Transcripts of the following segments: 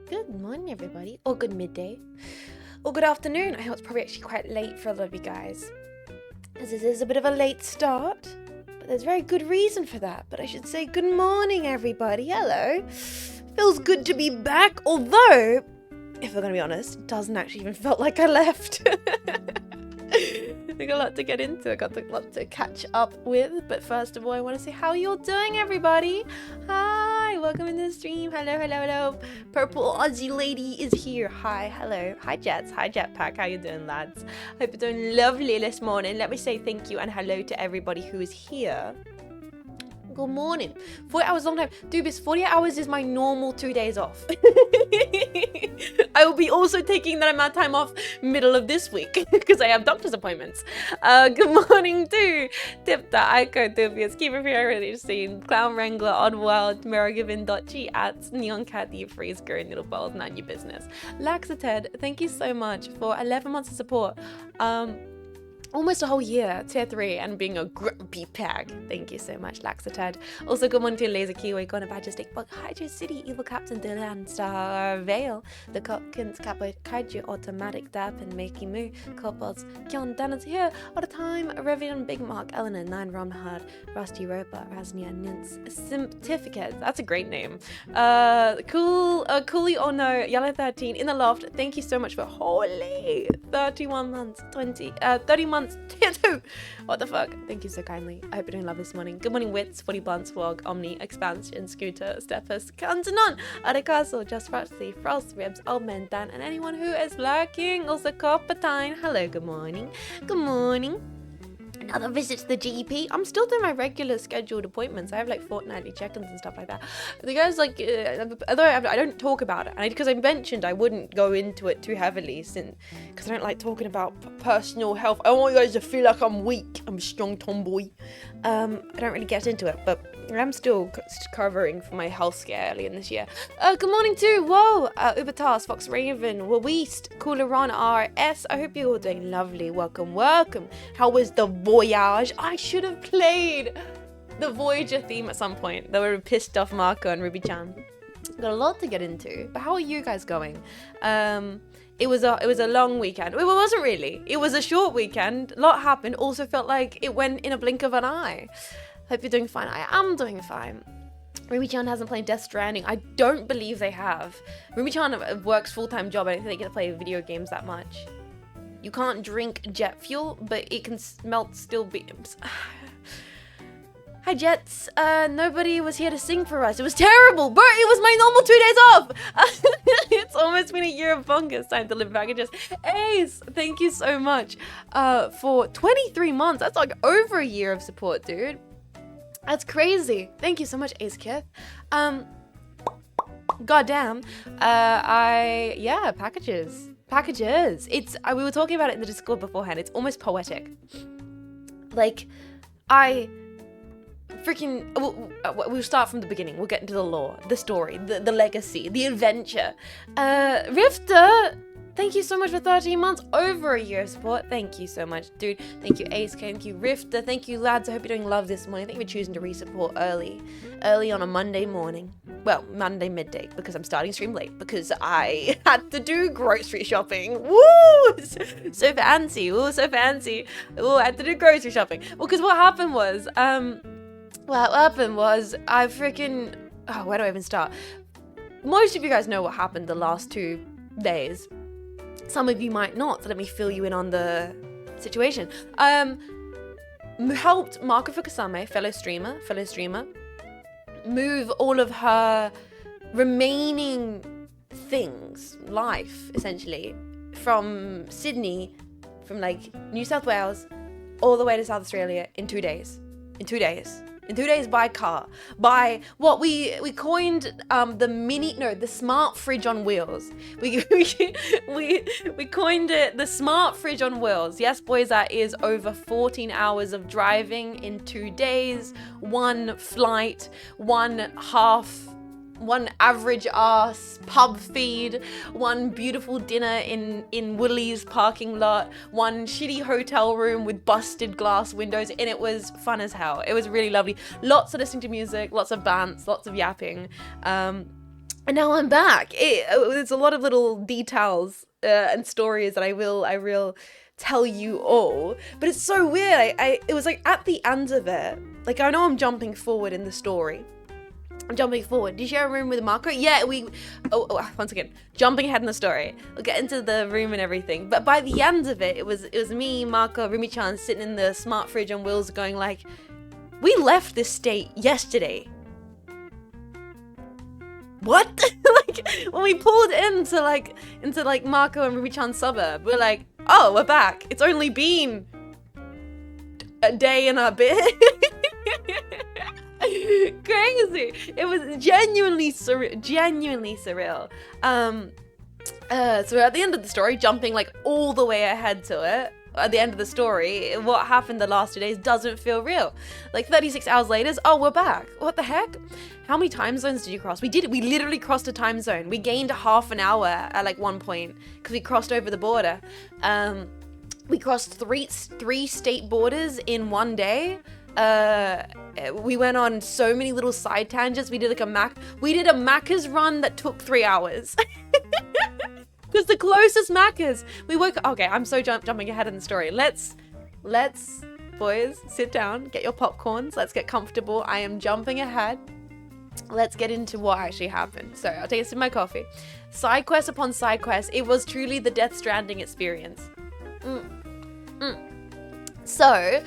Good morning, everybody, or good midday, or good afternoon. I know it's probably actually quite late for a lot of you guys, as this is a bit of a late start, but there's very good reason for that. But I should say good morning, everybody. Hello. Feels good to be back, although, if we're going to be honest, it doesn't actually even feel like I left. I got a lot to get into. I got a lot to catch up with. But first of all, I want to say how you're doing, everybody. Hi, welcome into the stream. Hello, hello, hello. Purple Aussie lady is here. Hi, hello. Hi, Jets. Hi, Jetpack. How you doing, lads? Hope you're doing lovely this morning. Let me say thank you and hello to everybody who is here. Good morning. 40 hours, long time. Dude, this 48 hours is my normal 2 days off. I will be also taking that amount of time off middle of this week because I have doctor's appointments. Good morning to Tipta, Aiko, Dubious, Keeper Already Seen, Clown Wrangler, Oddwild, Merrigiven, Dotchi, Ats, Neon Cat, The Freeze, Girl, Little Balls, None Your Business. Laxated, thank you so much for 11 months of support. Almost a whole year, tier 3, and being a grumpy peg. Thank you so much, Laxated. Also, good morning to Laser Kiwi, Gonna Badger Stick Bug, Hydro City, Evil Captain Dylan, Star Vale, The Cockins, Capo, Kaiju, Automatic Dap, and Makey Moo, Couples, Kyon Dannon's here, all the time, Revion, Big Mark, Eleanor, 9 Ron Hard, Rusty Robot, Raznia, Nintz, Simptificate, that's a great name. Coolly or no, Yellow 13, in the loft, thank you so much for holy 31 months, 30 months. Tier 2. What the fuck? Thank you so kindly. I hope you're doing love this morning. Good morning, Wits, 40 Blunts, Vlog, Omni, Expansion, Scooter, Stephus, Cantonon, Adecastle, Just Frosty, Frost Ribs, Old Man Dan, and anyone who is lurking. Also, Coppertine. Hello, good morning. Good morning. Another visit to the GP. I'm still doing my regular scheduled appointments. I have like fortnightly check-ins and stuff like that. The guys like, although I don't talk about it, and because I mentioned I wouldn't go into it too heavily, because I don't like talking about personal health. I don't want you guys to feel like I'm weak. I'm a strong tomboy. I don't really get into it, but I'm still covering for my health scare early in this year. Good morning too. Whoa, Ubertas, Fox Raven, Waweast, Cooleron RS. I hope you're all doing lovely. Welcome, welcome. How was the voyage? I should have played the Voyager theme at some point. They were pissed off Marco and Ruby-chan. Got a lot to get into, but how are you guys going? It was a long weekend. It wasn't really. It was a short weekend. A lot happened. Also felt like it went in a blink of an eye. Hope you're doing fine. I am doing fine. Ruby-chan hasn't played Death Stranding. I don't believe they have. Ruby-chan works full-time job. I don't think they get to play video games that much. You can't drink jet fuel, but it can melt steel beams. Hi, Jets. Nobody was here to sing for us. It was terrible. Bro, it was my normal 2 days off. It's almost been a year of bonkers. Time to live packages. Ace, thank you so much for 23 months. That's like over a year of support, dude. That's crazy. Thank you so much, Ace Kith. Goddamn. Packages. Packages. We were talking about it in the Discord beforehand. It's almost poetic. Like, we'll start from the beginning. We'll get into the lore, the story, the legacy, the adventure. Rifter, thank you so much for 13 months, over a year of support. Thank you so much, dude. Thank you, Ace. Thank you, Rifter. Thank you, lads. I hope you're doing love this morning. Thank you for choosing to re-support early on a Monday morning. Well, Monday midday, because I'm starting stream late, because I had to do grocery shopping. Woo! So fancy. Ooh, so fancy. Ooh, I had to do grocery shopping. Well, because what happened was, I freaking... Oh, where do I even start? Most of you guys know what happened the last 2 days. Some of you might not, so let me fill you in on the situation. Helped Marco Fukasame, fellow streamer, move all of her remaining things, life, essentially, from Sydney, from like New South Wales, all the way to South Australia in 2 days. In 2 days. In 2 days by car. By what we coined the smart fridge on wheels. We coined it the smart fridge on wheels. Yes, boys, that is over 14 hours of driving in 2 days, 1 flight, 1 half one average ass pub feed, one beautiful dinner in Woolies parking lot, one shitty hotel room with busted glass windows, and it was fun as hell. It was really lovely. Lots of listening to music, lots of bants, lots of yapping. And now I'm back. There's a lot of little details and stories that I will tell you all, but it's so weird. It was like at the end of it, like I know I'm jumping forward in the story. I'm jumping forward. Did you share a room with Marco? Yeah, once again, jumping ahead in the story. We'll get into the room and everything. But by the end of it, it was me, Marco, Rumi-chan sitting in the smart fridge on wheels going like, we left this state yesterday. What? Like, when we pulled into Marco and Rumi-chan's suburb, we're like, oh, we're back. It's only been a day and a bit. Crazy. It was genuinely surreal. So at the end of the story, jumping like all the way ahead to it, at the end of the story, what happened the last 2 days doesn't feel real. Like 36 hours later, oh, we're back. What the heck? How many time zones did you cross? We literally crossed a time zone. We gained a half an hour at like one point because we crossed over the border. We crossed three state borders in one day. We went on so many little side tangents. We did a Macca's run that took 3 hours. Because the closest Macca's, okay, I'm so jumping ahead in the story. Let's, boys, sit down, get your popcorns, let's get comfortable. I am jumping ahead. Let's get into what actually happened. So I'll take a sip of my coffee. Side quest upon side quest. It was truly the Death Stranding experience. So,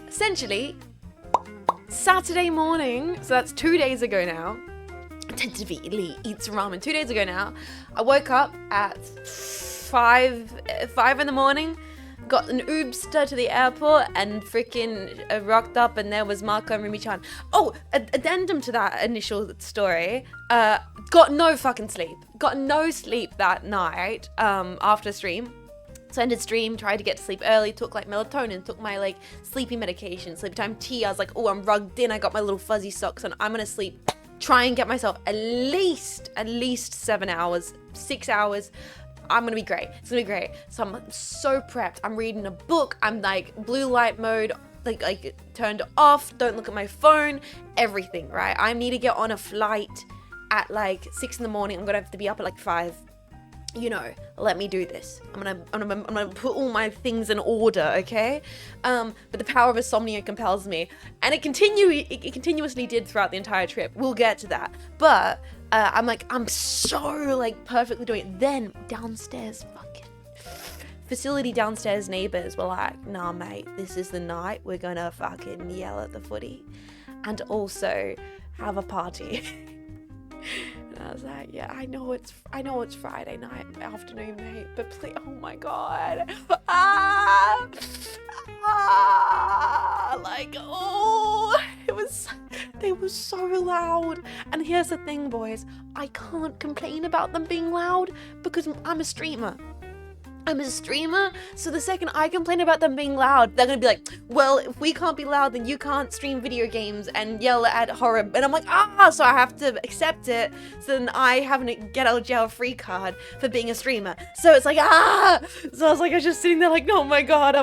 essentially, Saturday morning, so that's 2 days ago now, tentatively eats ramen 2 days ago now, I woke up at 5 in the morning, got an Uber to the airport, and freaking rocked up, and there was Marco and Rumi-chan. Oh, addendum to that initial story, got no fucking sleep. Got no sleep that night after stream. So ended stream, tried to get to sleep early, took like melatonin, took my like sleepy medication, sleep time tea. I was like, oh, I'm rugged in. I got my little fuzzy socks on. I'm gonna sleep. Try and get myself at least 7 hours, 6 hours. I'm gonna be great. It's gonna be great. So I'm so prepped. I'm reading a book. I'm like blue light mode, like turned off. Don't look at my phone. Everything, right? I need to get on a flight at like 6 in the morning. I'm gonna have to be up at like 5. You know, let me do this. I'm gonna put all my things in order, okay? But the power of insomnia compels me, and it continuously did throughout the entire trip. We'll get to that, but I'm so like perfectly doing it. Then downstairs, fucking facility downstairs neighbors were like, nah, mate, this is the night we're gonna fucking yell at the footy, and also have a party. And I was like, yeah, I know it's Friday night afternoon, mate, but please, oh my god, like, oh, they were so loud. And here's the thing, boys, I can't complain about them being loud because I'm a streamer. So the second I complain about them being loud, they're gonna be like, well, if we can't be loud, then you can't stream video games and yell at horror. And I'm like, so I have to accept it. So then I have a get out of jail free card for being a streamer. So it's like, So I was just sitting there like, oh my god,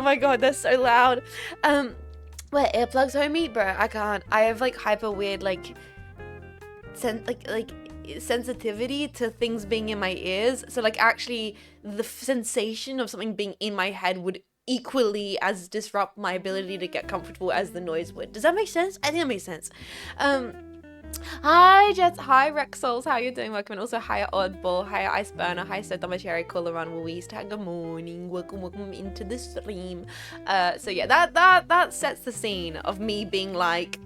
they're so loud. Where earplugs, homie? Bro, I can't. I have like hyper weird like sensitivity to things being in my ears, so like actually the sensation of something being in my head would equally as disrupt my ability to get comfortable as the noise would. Does that make sense? I think that makes sense. Hi Jets, hi Rexels, how you doing? Welcome, and also hi Oddball, hi Iceburner, hi Sotomacherry, Coloran, Louise, good morning, welcome into the stream. So yeah, that sets the scene of me being like,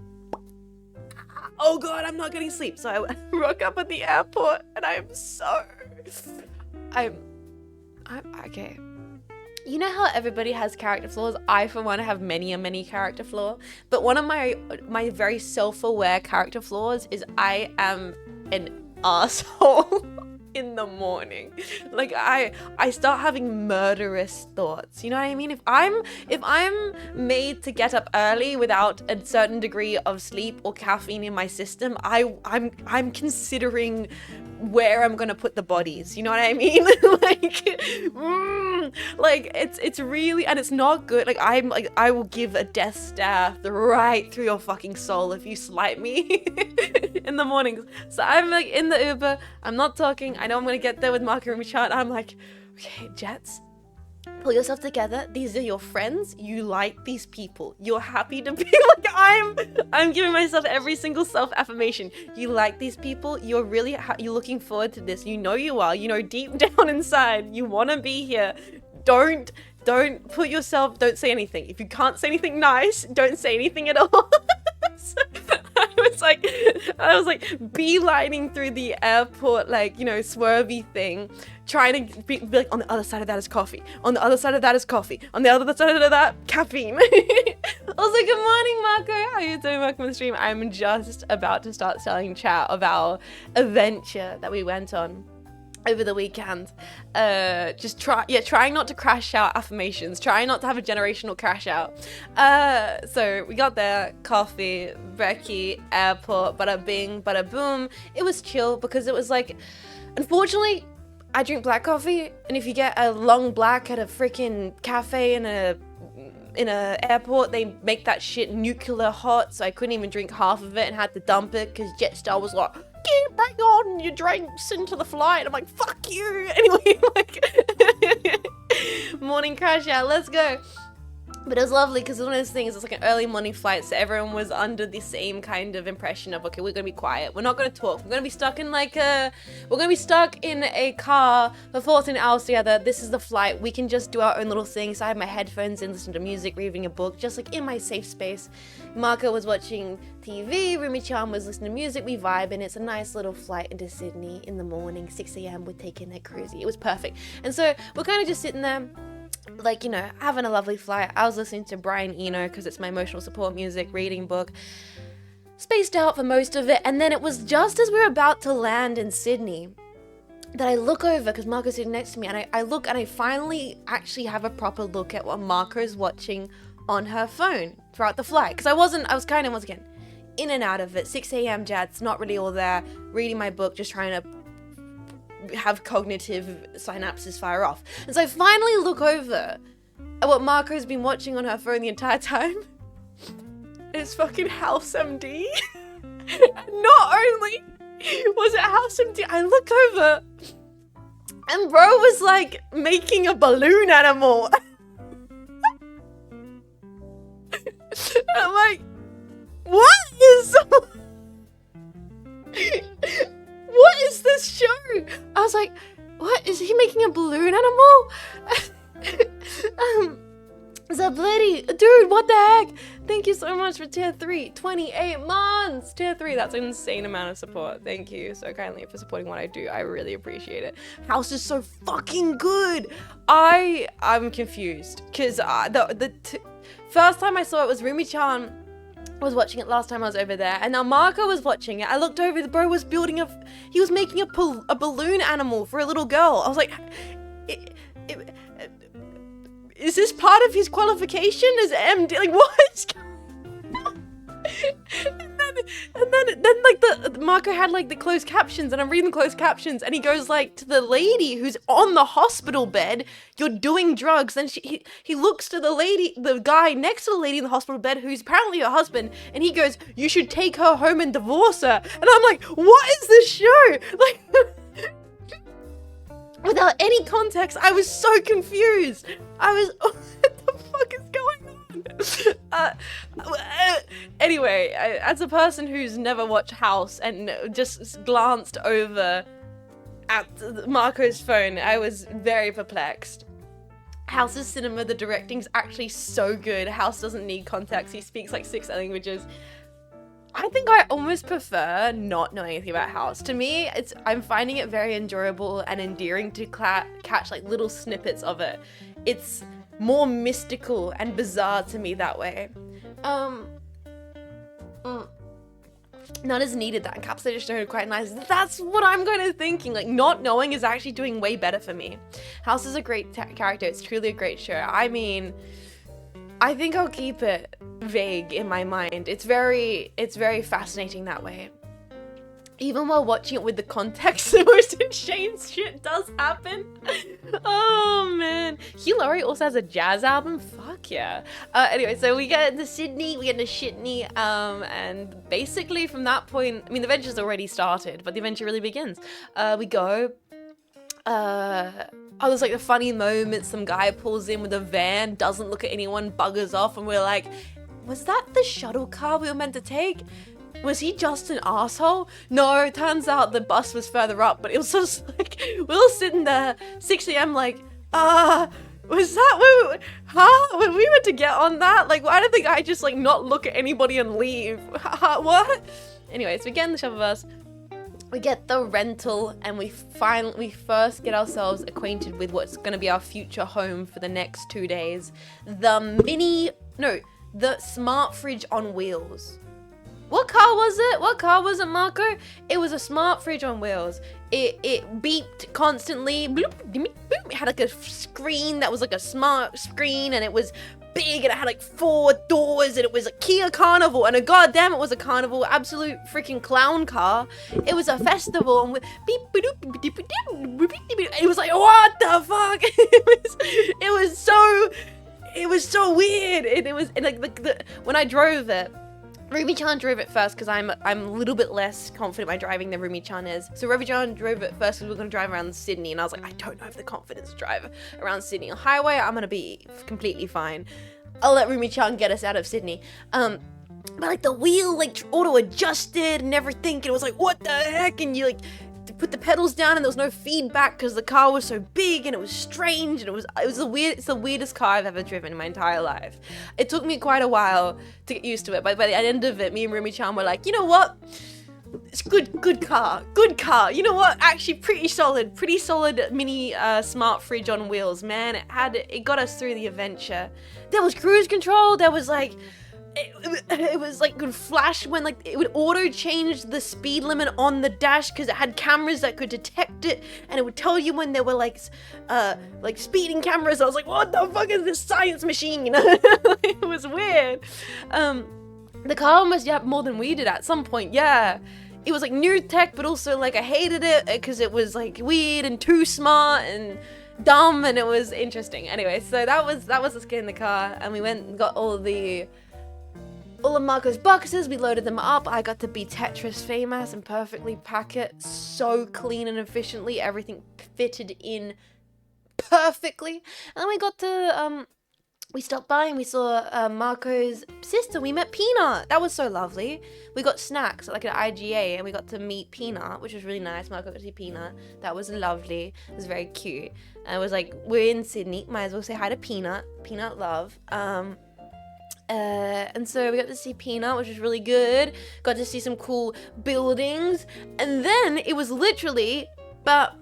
oh god, I'm not getting sleep. So I woke up at the airport and I'm okay. You know how everybody has character flaws? I, for one, have many character flaws. But one of my very self-aware character flaws is I am an asshole. in the morning. Like I start having murderous thoughts. You know what I mean? If I'm made to get up early without a certain degree of sleep or caffeine in my system, I'm considering where I'm gonna put the bodies. You know what I mean? Like it's really, and it's not good. Like I will give a death stare right through your fucking soul if you slight me in the mornings. So I'm like in the Uber, I'm not talking, I know I'm gonna get there with Marco and Richard. I'm like, okay, Jets, pull yourself together. These are your friends. You like these people. You're happy to be like, I'm giving myself every single self-affirmation. You like these people. You're really, you're looking forward to this. You know you are. You know deep down inside, you want to be here. Don't put yourself, don't say anything. If you can't say anything nice, don't say anything at all. So I was like beelining through the airport, like, you know, swervy thing, trying to be like, on the other side of that is coffee. On the other side of that is coffee. On the other side of that, caffeine. I was like, good morning, Marco. How are you doing? Welcome to the stream. I'm just about to start telling chat of our adventure that we went on over the weekend. Trying not to crash out affirmations, trying not to have a generational crash out. So we got there, coffee, brekkie, airport, bada bing, bada boom. It was chill because it was like, unfortunately, I drink black coffee, and if you get a long black at a freaking cafe in a airport, they make that shit nuclear hot, so I couldn't even drink half of it and had to dump it because Jetstar was like, bring on your drinks into the flight. I'm like, fuck you. Anyway, like, morning crash out, let's go. But it was lovely because it's one of those things, it's like an early morning flight, so everyone was under the same kind of impression of, okay, we're gonna be quiet, we're not gonna talk, we're gonna be stuck in a car for 14 hours together. This is the flight, we can just do our own little thing. So I had my headphones in, listen to music, reading a book, just like in my safe space. Marco was watching TV, Rumi-chan was listening to music, we vibe, and it's a nice little flight into Sydney in the morning, 6 a.m. We're taking it cruisy. It was perfect. And so we're kind of just sitting there, like, you know, having a lovely flight. I was listening to Brian Eno because it's my emotional support music, reading book, spaced out for most of it. And then it was just as we were about to land in Sydney that I look over, because Marco's sitting next to me, and I look, and I finally actually have a proper look at what Marco's watching on her phone throughout the flight. Because I was kind of, once again, in and out of it. 6 a.m. Jets, not really all there, reading my book, just trying to have cognitive synapses fire off. And so I finally look over at what Marco's been watching on her phone the entire time. It's fucking House MD. Not only was it House MD, I look over and bro was like making a balloon animal. I'm like, what is this show? I was like, what? Is he making a balloon animal? Zablitty, dude, what the heck? Thank you so much for tier 3, 28 months. Tier 3, that's an insane amount of support. Thank you so kindly for supporting what I do. I really appreciate it. House is so fucking good. I'm confused because the first time I saw it was Rumi-chan was watching it last time I was over there, and now Marco was watching it. I looked over, the bro was he was making a balloon animal for a little girl. I was like, is this part of his qualification as MD? Like, what? and then like the Marco had like the closed captions, and I'm reading the closed captions, and he goes like to the lady who's on the hospital bed, you're doing drugs. And he looks to the guy next to the lady in the hospital bed who's apparently her husband, and he goes, you should take her home and divorce her. And I'm like, what is this show? Like, without any context, I was so confused. I was, what the fuck is going on? Anyway, as a person who's never watched House and just glanced over at Marco's phone, I was very perplexed. House's cinema, the directing's actually so good. House doesn't need context. He speaks like 6 languages. I think I almost prefer not knowing anything about House. To me, I'm finding it very enjoyable and endearing to catch like little snippets of it. It's more mystical and bizarre to me that way. not as needed. That encapsulated story quite nice. That's what I'm kind of thinking. Like, not knowing is actually doing way better for me. House is a great character. It's truly a great show. I mean, I think I'll keep it vague in my mind. It's very fascinating that way. Even while watching it with the context, most insane shit does happen. Oh man. Hugh Laurie also has a jazz album. Fuck yeah. Anyway, so we get into Sydney, we get into Shitney, and basically from that point, I mean, the adventure's already started, but the adventure really begins. We go, there's like a funny moment, some guy pulls in with a van, doesn't look at anyone, buggers off, and we're like, was that the shuttle car we were meant to take? Was he just an asshole? No, turns out the bus was further up, but it was just like, we were sitting there, 6 a.m. like, was that when we were to get on that? Like, why did the guy just like not look at anybody and leave? What? Anyways, we get in the shuttle bus, we get the rental, and we first get ourselves acquainted with what's gonna be our future home for the next 2 days. The smart fridge on wheels. What car was it? What car was it, Marco? It was a smart fridge on wheels. It beeped constantly. Bloop, bloop, bloop. It had like a screen that was like a smart screen, and it was big, and it had like 4 doors, and it was a Kia Carnival, and goddamn, it was a carnival, absolute freaking clown car. It was a festival, and it was like, what the fuck? It was so weird. When I drove it, Rumi-chan drove it first because I'm a little bit less confident by driving than Rumi-chan is. So Rumi-chan drove it first because we were going to drive around Sydney, and I was like, I don't have the confidence to drive around Sydney. On highway, I'm going to be completely fine. I'll let Rumi-chan get us out of Sydney. But like the wheel like auto adjusted and everything, and it was like, what the heck? And you like put the pedals down, and there was no feedback because the car was so big, and it was strange, and it's the weirdest car I've ever driven in my entire life. It took me quite a while to get used to it, but by the end of it, me and Rumi-chan were like, you know what? It's good car. You know what? Actually, pretty solid mini smart fridge on wheels, man. It got us through the adventure. There was cruise control. There was like, it was like could flash when like it would auto change the speed limit on the dash because it had cameras that could detect it, and it would tell you when there were like speeding cameras. I was like, what the fuck is this science machine? You know, it was weird. The car almost more than we did at some point. Yeah, it was like new tech, but also like I hated it because it was like weird and too smart and dumb, and it was interesting. Anyway, so that was us getting in the car, and we went and got all of Marco's boxes, we loaded them up. I got to be Jean Faymas and perfectly pack it so clean and efficiently. Everything fitted in perfectly. And then we got to, we stopped by and we saw Marco's sister. We met Peanut. That was so lovely. We got snacks at like an IGA, and we got to meet Peanut, which was really nice. Marco got to see Peanut. That was lovely. It was very cute. And it was like, we're in Sydney. Might as well say hi to Peanut. Peanut love. And so we got to see Peanut, which was really good. Got to see some cool buildings, and then it was literally but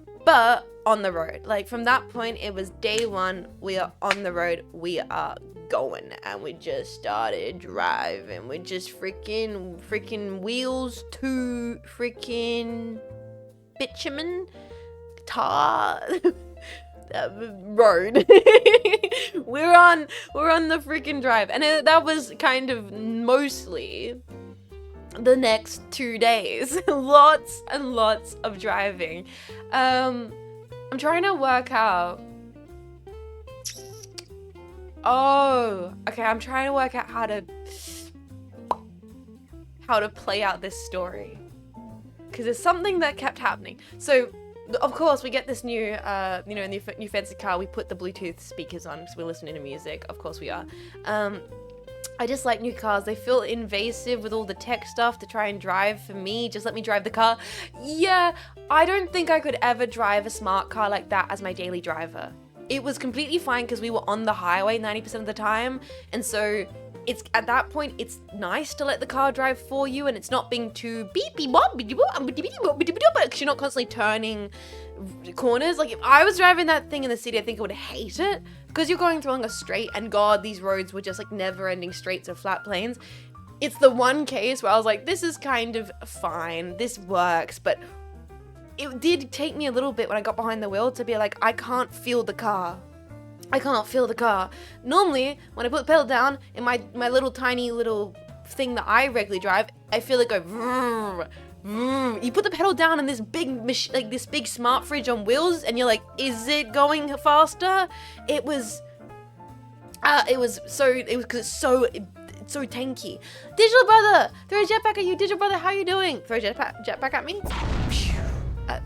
on the road. Like from that point, it was day one. We are on the road. We are going, and we just started driving. We just freaking wheels to freaking bitumen tar. Road. we're on the freaking drive, and that was kind of mostly the next 2 days. Lots and lots of driving. I'm trying to work out. I'm trying to work out how to play out this story, because there's something that kept happening. So of course, we get this new, new fancy car. We put the Bluetooth speakers on because we're listening to music. Of course we are. I just like new cars. They feel invasive with all the tech stuff to try and drive for me. Just let me drive the car. Yeah, I don't think I could ever drive a smart car like that as my daily driver. It was completely fine because we were on the highway 90% of the time. And so it's at that point, it's nice to let the car drive for you, and it's not being too beepy bop because you're not constantly turning corners. Like if I was driving that thing in the city, I think I would hate it because you're going along a straight, and God, these roads were just like never-ending straights or flat plains. it's the one case where I was like, this is kind of fine, this works, but it did take me a little bit when I got behind the wheel to be like, I can't feel the car. I can't feel the car. Normally, when I put the pedal down in my little tiny little thing that I regularly drive, I feel it go vroom, vroom. You put the pedal down in this big this big smart fridge on wheels, and you're like, is it going faster? It was because it's so tanky. Digital brother, throw a jetpack at you. Digital brother, how you doing? Throw a jetpack at me.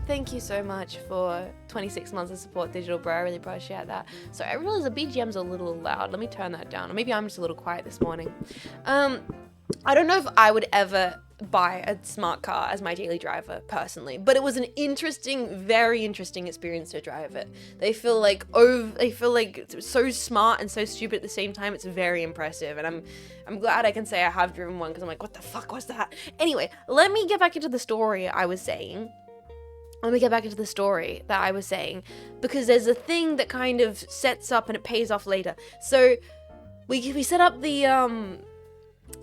Thank you so much for 26 months of support, Digital Bro. I really appreciate that. So I realize the BGM's a little loud. Let me turn that down. Or maybe I'm just a little quiet this morning. I don't know if I would ever buy a smart car as my daily driver personally, but it was an very interesting experience to drive it. They feel like it's so smart and so stupid at the same time. It's very impressive, and I'm glad I can say I have driven one, because I'm like, what the fuck was that? Anyway, let me get back into the story I was saying. Because there's a thing that kind of sets up and it pays off later. So we set up the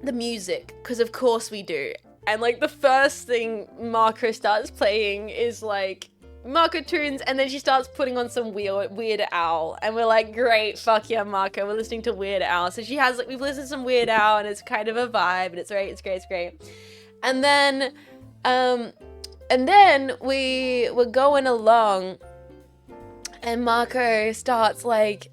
music, because of course we do. And like the first thing Marco starts playing is like Marco tunes, and then she starts putting on some Weird Al, and we're like, great, fuck yeah, Marco, we're listening to Weird Al. So we've listened to some Weird Al, and it's kind of a vibe, and it's great. And then we were going along, and Marco starts like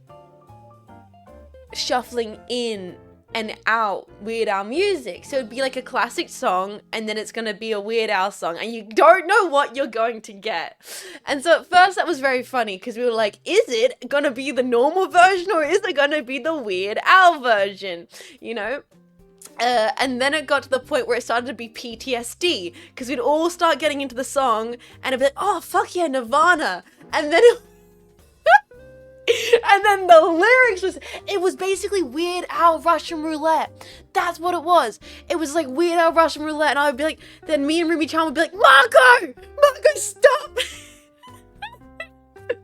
shuffling in and out Weird Al music. So it'd be like a classic song, and then it's gonna be a Weird Al song, and you don't know what you're going to get. And so at first that was very funny, because we were like, is it gonna be the normal version, or is it gonna be the Weird Al version? You know? And then it got to the point where it started to be PTSD, because we'd all start getting into the song, and it'd be like, oh, fuck yeah, Nirvana. And then and then the lyrics it was basically Weird Al Russian Roulette. That's what it was. It was like Weird Al Russian Roulette, and I would be like, then me and Rumi-chan would be like, Marco, stop.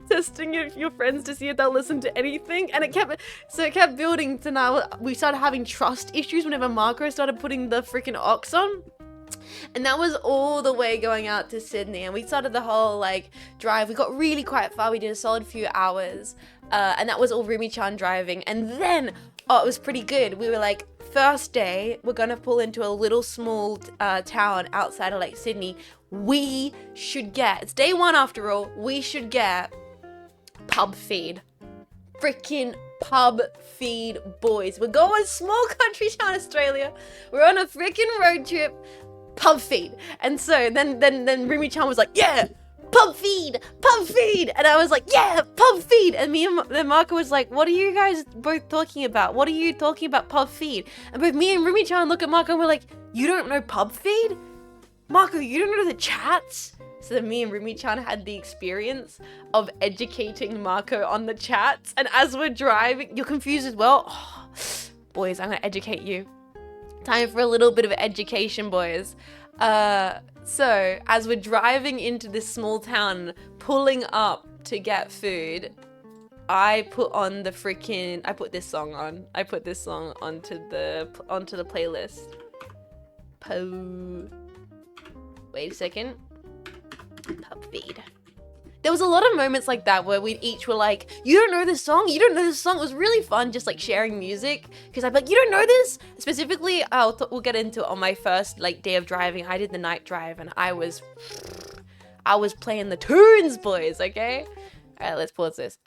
Testing your friends to see if they'll listen to anything, and it kept building to now we started having trust issues whenever Marco started putting the freaking aux on. And that was all the way going out to Sydney, and we started the whole like drive. We got really quite far. We did a solid few hours, and that was all Rumi-chan driving. And then it was pretty good. We were like, first day we're gonna pull into a little small town outside of like Sydney. We should get, it's day one after all, we should get pub feed. Freaking pub feed, boys. We're going small country town Australia. We're on a freaking road trip. Pub feed. And so then Rumi-chan was like, yeah, pub feed. And I was like, yeah, pub feed. And then Marco was like, what are you guys both talking about? What are you talking about, pub feed? And both me and Rumi-chan look at Marco and we're like, you don't know pub feed? Marco, you don't know the chats? So then me and Rumi-chan had the experience of educating Marco on the chats. And as we're driving, you're confused as well. Oh, boys, I'm going to educate you. Time for a little bit of education, boys. So as we're driving into this small town, pulling up to get food, I put this song on. I put this song onto the playlist. Wait a second. Pub feed. There was a lot of moments like that where we each were like, you don't know this song? You don't know this song? It was really fun just like sharing music, because I'd be like, you don't know this? Specifically, we'll get into it on my first like day of driving. I did the night drive, and I was playing the tunes, boys, okay? All right, let's pause this.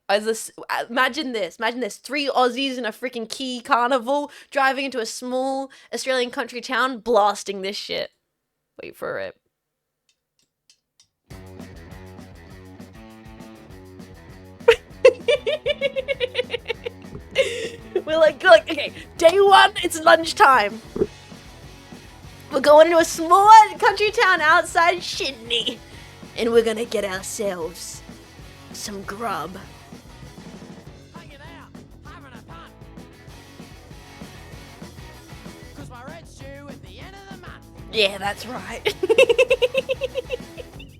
Imagine this. 3 Aussies in a freaking Key Carnival driving into a small Australian country town, blasting this shit. Wait for it. We're like, okay, day one, it's lunchtime. We're going to a small country town outside Sydney, and we're gonna get ourselves some grub. Hanging out, having a punt. 'Cause my rent's due at the end of the month. Yeah, that's right.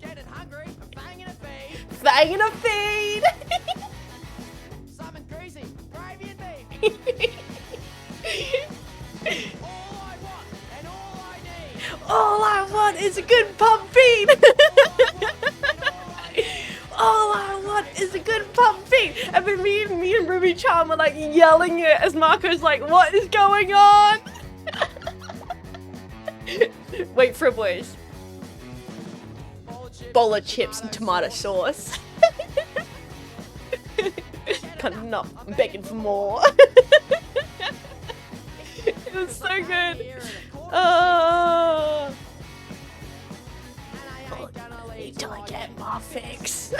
Getting hungry and banging a feed. Banging a feed. Something greasy, gravy and beef. All I want want is a good pub feed. All I want is a good pub feed. And then me and Ruby Charm were like yelling it as Marco's like, what is going on? Wait for it, boys. Bowl of chips and tomato sauce. Not I'm begging for more. It was so good. Oh, wait till I get my fix.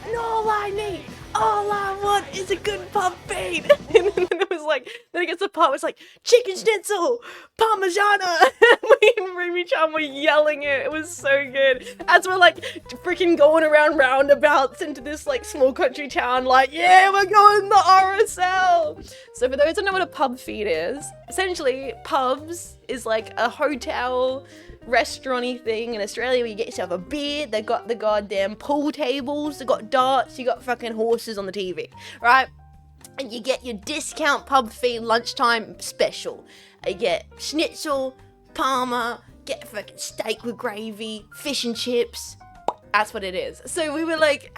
And all I want is a good pub feed. And then it was like, then it gets a part where it's like, chicken schnitzel, parmigiana. Me and Ruby Chan were yelling it. It was so good. As we're like freaking going around roundabouts into this like small country town, like, yeah, we're going the RSL. So for those who don't know what a pub feed is, essentially pubs is like a hotel restaurant-y thing in Australia where you get yourself a beer. They got the goddamn pool tables, they got darts, you got fucking horses on the TV, right? And you get your discount pub feed lunchtime special. You get schnitzel, parma, get a fucking steak with gravy, fish and chips. That's what it is. So we were like,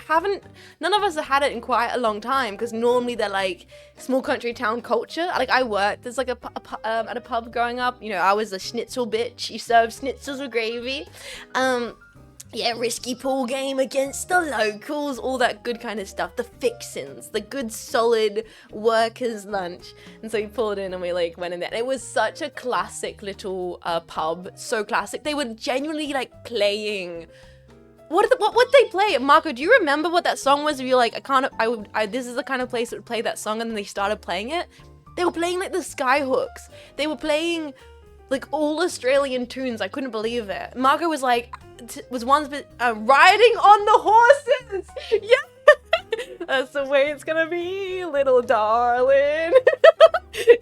none of us have had it in quite a long time, because normally they're like small country town culture. Like I worked, there's like at a pub growing up, you know, I was a schnitzel bitch. You serve schnitzels with gravy. Yeah, risky pool game against the locals, all that good kind of stuff. The fixins, the good solid workers lunch. And so we pulled in and we like went in there. And it was such a classic little pub, so classic. They were genuinely like playing. What would they play? Marco, do you remember what that song was? If you're like, this is the kind of place that would play that song, and then they started playing it. They were playing like the Skyhooks. They were playing like all Australian tunes. I couldn't believe it. Marco was like, riding on the horses. Yeah, that's the way it's gonna be, little darling.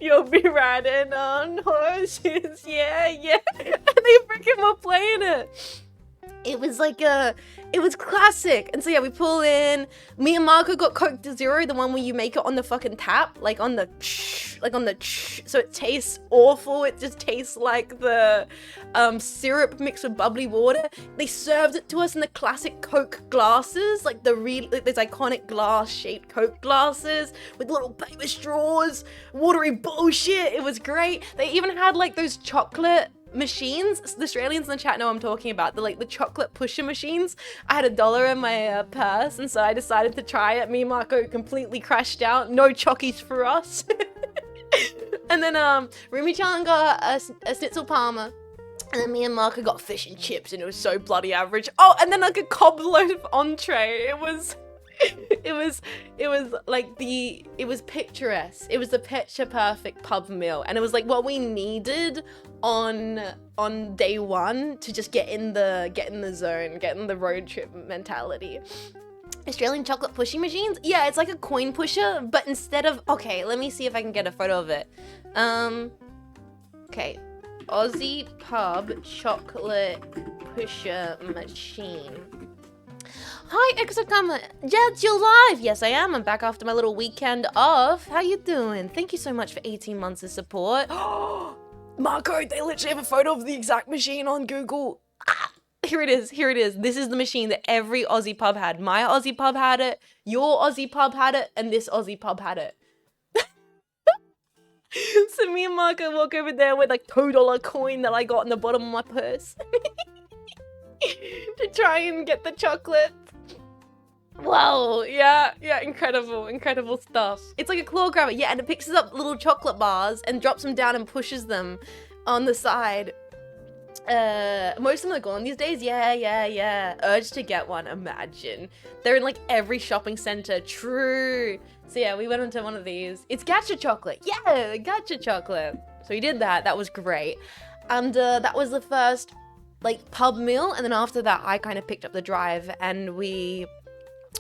You'll be riding on horses. Yeah, yeah. And they freaking were playing it. It was like it was classic. And so yeah, we pull in. Me and Marco got Coke to Zero, the one where you make it on the fucking tap, so it tastes awful. It just tastes like the syrup mixed with bubbly water. They served it to us in the classic Coke glasses, like those iconic glass-shaped Coke glasses with little paper straws, watery bullshit. It was great. They even had like those chocolate machines. The Australians in the chat know what I'm talking about. The chocolate pusher machines. I had $1 in my purse, and so I decided to try it. Me and Marco completely crashed out. No chockies for us. And then Rumi-chan got a schnitzel parma. And then me and Marco got fish and chips, and it was so bloody average. Oh, and then like a cob loaf entree. It was picturesque. It was the picture perfect pub meal, and it was like what we needed on day one to just get in the zone, get in the road trip mentality. Australian chocolate pushing machines? Yeah, it's like a coin pusher, but instead of, okay, let me see if I can get a photo of it. Okay, Aussie pub chocolate pusher machine. Hi, Exocama. Jed, you're live. Yes, I am. I'm back after my little weekend off. How you doing? Thank you so much for 18 months of support. Marco, they literally have a photo of the exact machine on Google. Here it is. Here it is. This is the machine that every Aussie pub had. My Aussie pub had it. Your Aussie pub had it. And this Aussie pub had it. So me and Marco walk over there with like $2 coin that I got in the bottom of my purse. To try and get the chocolate. Wow, yeah, incredible stuff. It's like a claw grabber, yeah, and it picks up little chocolate bars and drops them down and pushes them on the side. Most of them are gone these days. Yeah. Urge to get one, imagine. They're in like every shopping center, true. So yeah, we went into one of these. It's gacha chocolate, yeah, gacha chocolate. So we did that, that was great. And that was the first like pub meal, and then after that I kind of picked up the drive, and we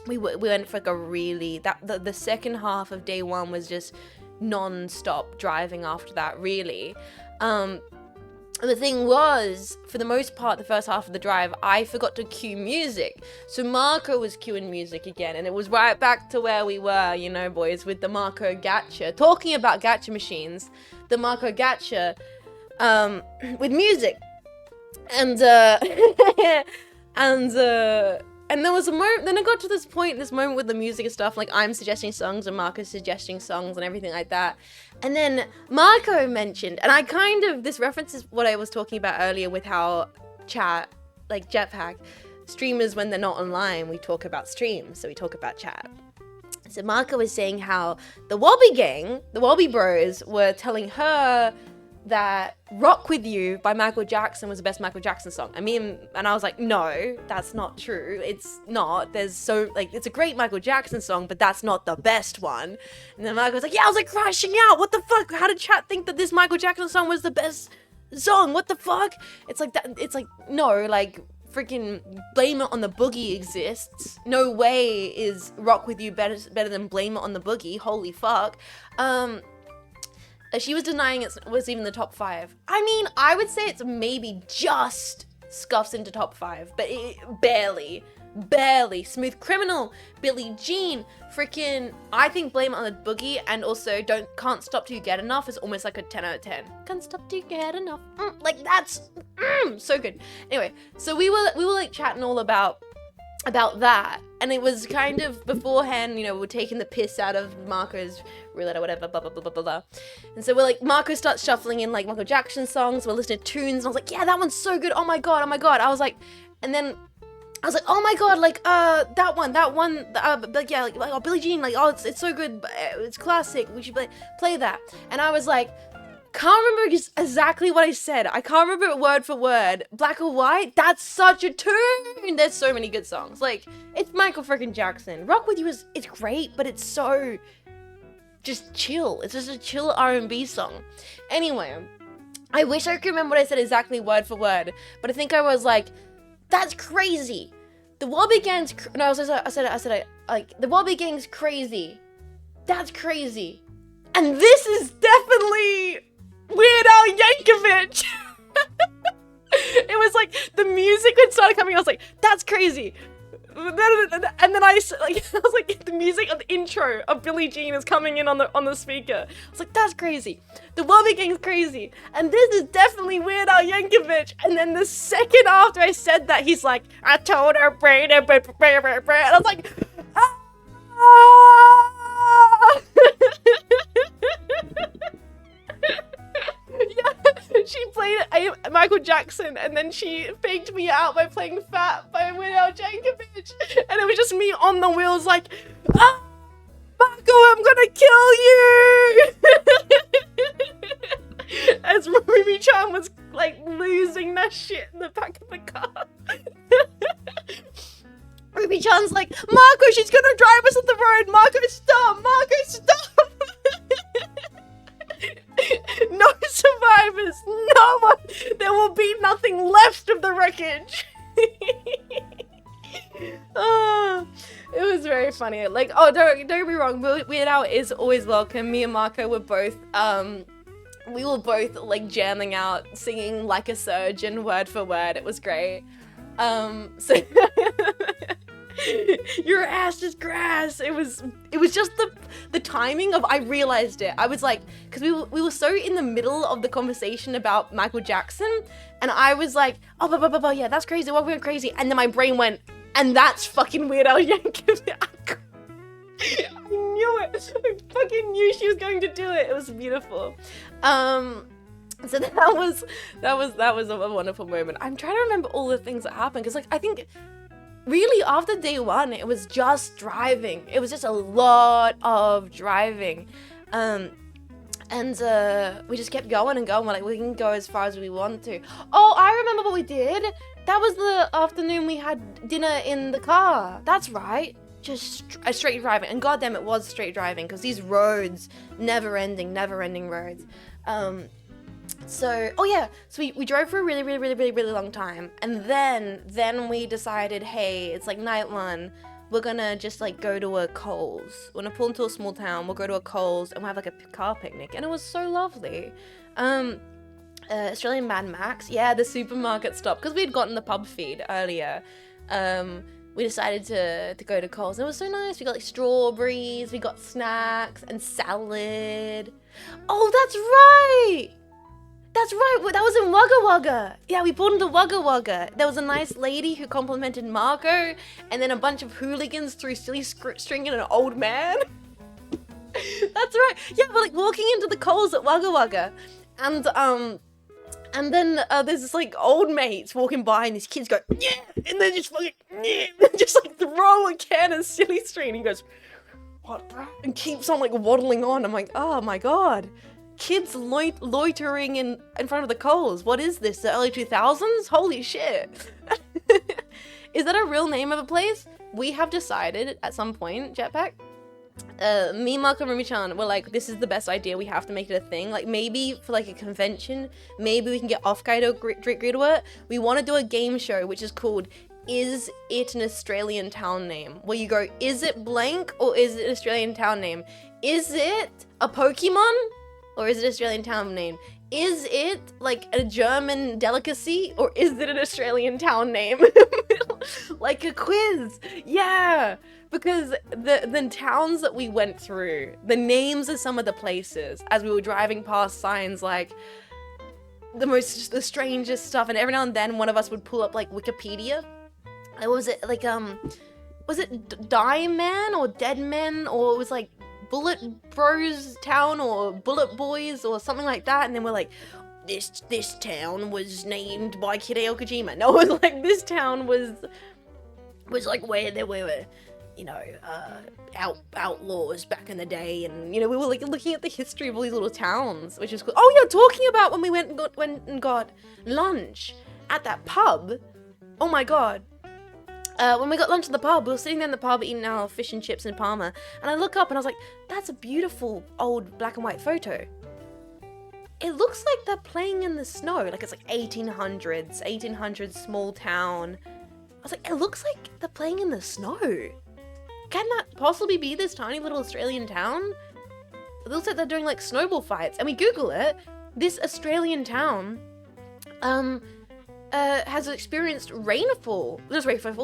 went for like a really, the second half of day one was just non-stop driving after that, really. The thing was, for the most part, the first half of the drive, I forgot to cue music. So Marco was cueing music again, and it was right back to where we were, you know, boys, with the Marco Gacha. Talking about gacha machines, the Marco Gacha, with music. And and there was a moment, then I got to this moment with the music and stuff, like I'm suggesting songs and Marco's suggesting songs and everything like that. And then Marco mentioned, and I kind of, this references what I was talking about earlier with how chat, like Jetpack, streamers when they're not online, we talk about streams, so we talk about chat. So Marco was saying how the Wobby gang, the Wobby bros, were telling her that Rock With You by Michael Jackson was the best Michael Jackson song. I mean, and I was like, no, that's not true. It's not. It's a great Michael Jackson song, but that's not the best one. And then Michael was like, yeah, I was like crashing out. What the fuck? How did chat think that this Michael Jackson song was the best song? What the fuck? It's like that. It's like, no, like freaking Blame It on the Boogie exists. No way is Rock With You better than Blame It on the Boogie. Holy fuck. She was denying it was even the top 5. I mean, I would say it's maybe just scuffs into top 5, but barely. Smooth Criminal, Billie Jean, freaking, I think Blame It on the Boogie, and also Can't Stop Till You Get Enough is almost like a 10 out of 10. Can't stop till you get enough. Like that's so good. Anyway, so we were like chatting all about that, and it was kind of beforehand, you know, we're taking the piss out of Marco's roulette or whatever, blah blah blah blah blah. And so we're like, Marco starts shuffling in like Michael Jackson songs, we're listening to tunes, and I was like, yeah, that one's so good, oh my god. I was like, and then I was like, oh my god, like that one, like yeah, like oh, Billie Jean, like oh, it's so good, it's classic, we should play that. And I was like, can't remember just exactly what I said. I can't remember it word for word. Black or White? That's such a tune. There's so many good songs. Like, it's Michael freaking Jackson. Rock With You it's great, but it's so just chill. It's just a chill R&B song. Anyway, I wish I could remember what I said exactly word for word, but I think I was like, that's crazy. The Wobby Gang's I said like the Wobby Gang's crazy. That's crazy. And this is definitely Weird Al Yankovic. It was like the music when it started coming, I was like, that's crazy. And then I was like, the music of the intro of Billie Jean is coming in on the speaker. I was like, that's crazy. The Wobby Gang's crazy. And this is definitely Weird Al Yankovic. And then the second after I said that, he's like, I told her, and I was like, ah! Yeah, she played Michael Jackson, and then she faked me out by playing Fat by Weird Al Yankovic, and it was just me on the wheels like, ah, Marco, I'm gonna kill you! As Ruby Chan was like losing that shit in the back of the car. Ruby Chan's like, Marco, she's gonna drive us on the road! Marco, stop! Marco, stop! No survivors! No one! There will be nothing left of the wreckage! Oh, it was very funny. Like, oh, don't get me wrong, Weird Al is always welcome. Me and Marco were both, we were both, like, jamming out, singing Like a Surgeon, word for word. It was great. So... Your ass is grass. It was just the timing of, I realized it. I was like, because we were so in the middle of the conversation about Michael Jackson, and I was like, oh, yeah, that's crazy. What went crazy? And then my brain went, and that's fucking Weird Al Yankovic. I knew it. I fucking knew she was going to do it. It was beautiful. So that was a wonderful moment. I'm trying to remember all the things that happened, because like I think. Really, after day one, it was just driving. It was just a lot of driving. And we just kept going and going. We're like, we can go as far as we want to. Oh, I remember what we did. That was the afternoon we had dinner in the car. That's right. Just straight driving. And goddamn, it was straight driving, because these roads, never-ending roads. So, oh yeah, so we drove for a really long time, and then we decided, hey, it's like night one, we're gonna just like go to a Coles. We're gonna pull into a small town, we'll go to a Coles, and we'll have like a car picnic, and it was so lovely. Australian Mad Max, yeah, the supermarket stop, because we had gotten the pub feed earlier. We decided to go to Coles, and it was so nice. We got like strawberries, we got snacks and salad. Oh, that's right! That's right. That was in Wugga Wugga. Yeah, we pulled into Wugga Wugga. There was a nice lady who complimented Marco, and then a bunch of hooligans threw silly string at an old man. That's right. Yeah, we're like walking into the Coles at Wugga Wugga, and then there's this like old mates walking by, and these kids go, yeah, and then just fucking, yeah, just like throw a can of silly string. And he goes, what? And keeps on like waddling on. I'm like, oh my god. Kids loitering in front of the Coles. What is this? The early 2000s? Holy shit. Is that a real name of a place? We have decided at some point, Jetpack, me, Mark, and Rumi-chan were like, this is the best idea. We have to make it a thing. Like, maybe for like a convention, maybe we can get Off-Guide to agree to it. We want to do a game show, which is called Is It an Australian Town Name? Where you go, is it blank or is it an Australian town name? Is it a Pokemon? Or is it an Australian town name? Is it like a German delicacy or is it an Australian town name? Like a quiz. Yeah. Because the towns that we went through, the names of some of the places as we were driving past signs like the strangest stuff, and every now and then one of us would pull up like Wikipedia. Was it like was it Die Man or Dead Men, or it was like Bullet Bros Town or Bullet Boys or something like that, and then we're like, this town was named by Hideo Kojima. No, it was like this town was like where there were, you know, outlaws back in the day, and you know, we were like looking at the history of all these little towns, which is cool. Oh yeah, talking about when we went and got lunch at that pub. Oh my god. When we got lunch at the pub, we were sitting there in the pub eating our fish and chips in Parma, and I look up and I was like, that's a beautiful old black and white photo. It looks like they're playing in the snow, like it's like 1800s small town. I was like, it looks like they're playing in the snow. Can that possibly be this tiny little Australian town? It looks like they're doing like snowball fights. And we Google it, this Australian town, has experienced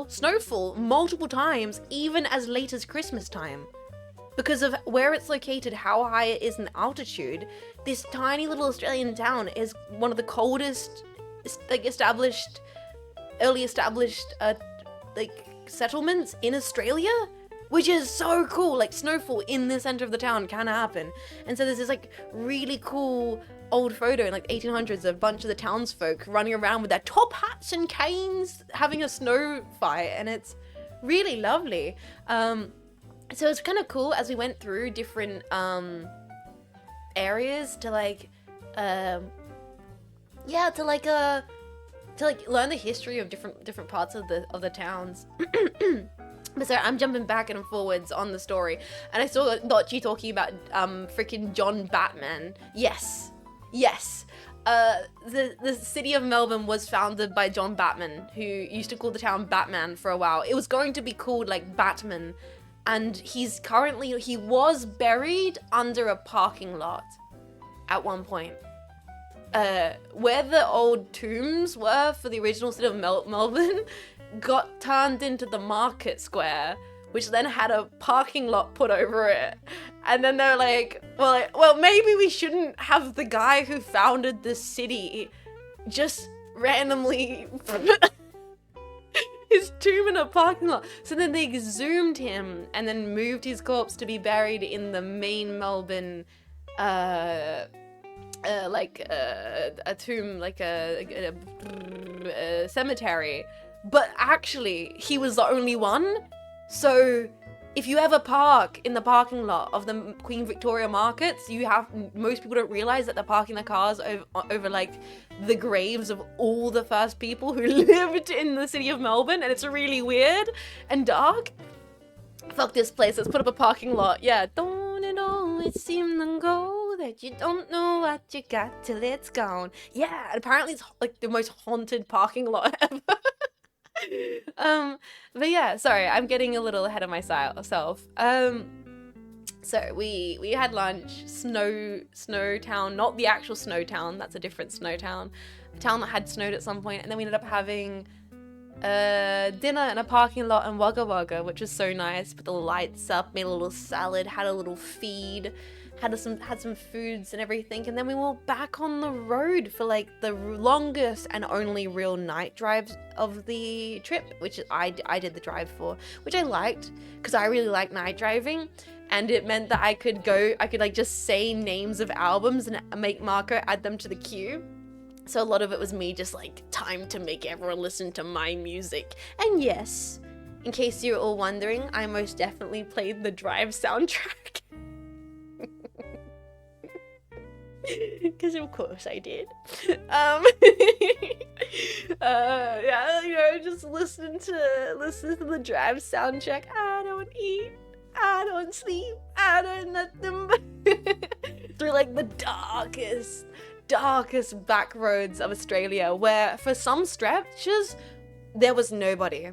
snowfall multiple times, even as late as Christmas time. Because of where it's located, how high it is in altitude, this tiny little Australian town is one of the coldest, like, early established, like, settlements in Australia, which is so cool. Like, snowfall in the center of the town can happen. And so there's this, like, really cool old photo in like 1800s of a bunch of the townsfolk running around with their top hats and canes having a snow fight, and it's really lovely. So it's kind of cool as we went through different areas to like to learn the history of different parts of the towns. But sorry, I'm jumping back and forwards on the story, and I saw Notchi talking about freaking John Batman. Yes. The city of Melbourne was founded by John Batman, who used to call the town Batman for a while. It was going to be called like Batman, and he was buried under a parking lot at one point. Where the old tombs were for the original city of Melbourne got turned into the market square, which then had a parking lot put over it. And then they're like, well, maybe we shouldn't have the guy who founded this city just randomly his tomb in a parking lot. So then they exhumed him and then moved his corpse to be buried in the main Melbourne, a tomb, like a cemetery. But actually, he was the only one. So if you ever park in the parking lot of the Queen Victoria markets, most people don't realize that they're parking their cars over like the graves of all the first people who lived in the city of Melbourne, and it's really weird and dark. Fuck this place, let's put up a parking lot. Yeah, don't it always seem to go that you don't know what you got till it's gone. Yeah, and apparently it's like the most haunted parking lot ever. But yeah, sorry, I'm getting a little ahead of myself. So we had lunch, snow town, not the actual snow town, that's a different snow town, a town that had snowed at some point, and then we ended up having dinner in a parking lot in Wugga Wugga, which was so nice. Put the lights up, made a little salad, had a little feed, had some foods and everything, and then we were back on the road for like the longest and only real night drives of the trip, which I did the drive for, which I liked because I really like night driving, and it meant that I could like just say names of albums and make Marco add them to the queue. So a lot of it was me just like, time to make everyone listen to my music. And yes, in case you're all wondering, I most definitely played the Drive soundtrack. Because of course I did. Yeah, just listen to the Drive soundtrack. I don't eat, I don't sleep, I don't nothing but through like the darkest back roads of Australia, where for some stretches there was nobody.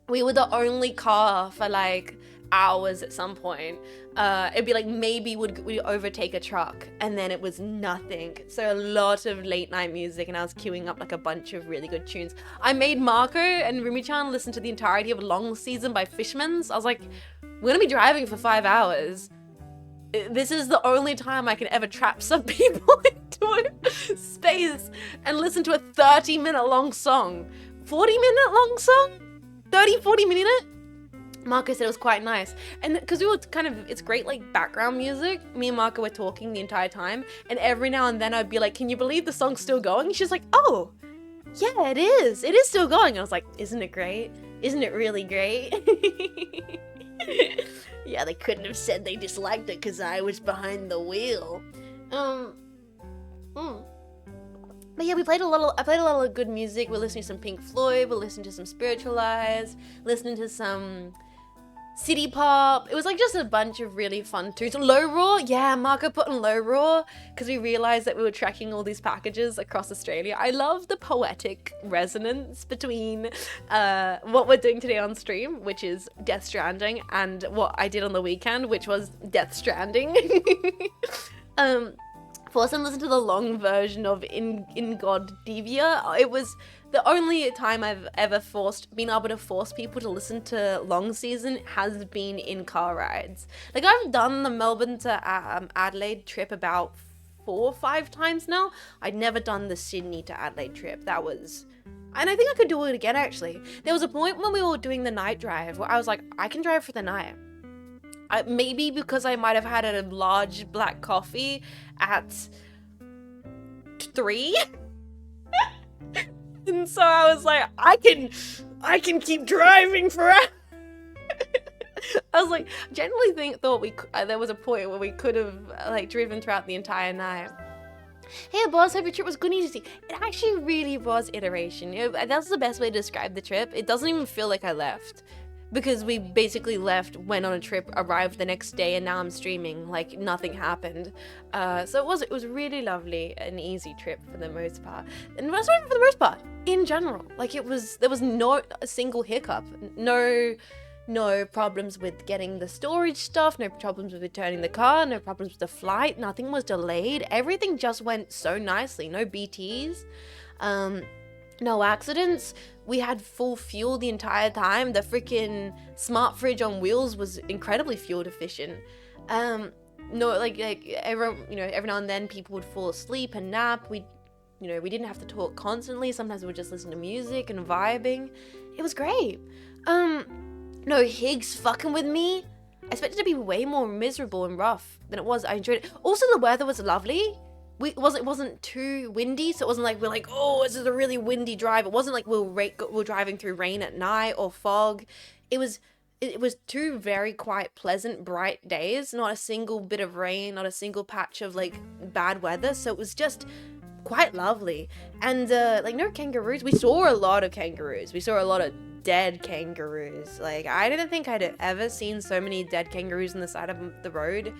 We were the only car for like hours at some point. It'd be like maybe we overtake a truck, and then it was nothing. So a lot of late night music, and I was queuing up like a bunch of really good tunes. I made Marco and Rumi-chan listen to the entirety of Long Season by Fishmans. I was like, we're gonna be driving for 5 hours. This is the only time I can ever trap some people into a space and listen to a 30-minute long song. 40-minute long song? 40 minute? Marco said it was quite nice. And because we were it's great like background music. Me and Marco were talking the entire time, and every now and then I'd be like, can you believe the song's still going? And she's like, oh, yeah, it is. It is still going. And I was like, isn't it great? Isn't it really great? Yeah, they couldn't have said they disliked it because I was behind the wheel. But yeah, I played a lot of good music. We're listening to some Pink Floyd, we're listening to some Spiritualized, listening to some city pop. It was like just a bunch of really fun tunes. Low Roar, yeah, Marco put on Low Roar because we realized that we were tracking all these packages across Australia. I love the poetic resonance between what we're doing today on stream, which is Death Stranding, and what I did on the weekend, which was Death Stranding. First time listened to the long version of In God Devia. It was the only time I've ever been able to force people to listen to Long Season has been in car rides. Like, I've done the Melbourne to Adelaide trip about 4 or 5 times now. I'd never done the Sydney to Adelaide trip. And I think I could do it again, actually. There was a point when we were doing the night drive where I was like, I can drive for the night. Maybe because I might have had a large black coffee at 3. And so I was like, I can keep driving forever. I was like, generally thought there was a point where we could have like driven throughout the entire night. Hey boss, hope your trip was good and easy. It actually really was iteration. That's the best way to describe the trip. It doesn't even feel like I left. Because we basically left, went on a trip, arrived the next day, and now I'm streaming like nothing happened. So it was really lovely, an easy trip for the most part. And for the most part, in general, like there was not a single hiccup, no problems with getting the storage stuff, no problems with returning the car, no problems with the flight, nothing was delayed. Everything just went so nicely, no BTs. No accidents. We had full fuel the entire time. The freaking smart fridge on wheels was incredibly fuel efficient. No, like every now and then people would fall asleep and nap. We didn't have to talk constantly. Sometimes we would just listen to music and vibing. It was great. No Higgs fucking with me. I expected it to be way more miserable and rough than it was. I enjoyed it. Also, the weather was lovely. It wasn't too windy, so it wasn't like we're like, oh, this is a really windy drive. It wasn't like we're driving through rain at night or fog. It was 2 very quiet, pleasant, bright days. Not a single bit of rain, not a single patch of like bad weather. So it was just quite lovely. And like no kangaroos. We saw a lot of kangaroos. We saw a lot of dead kangaroos. Like I didn't think I'd ever seen so many dead kangaroos on the side of the road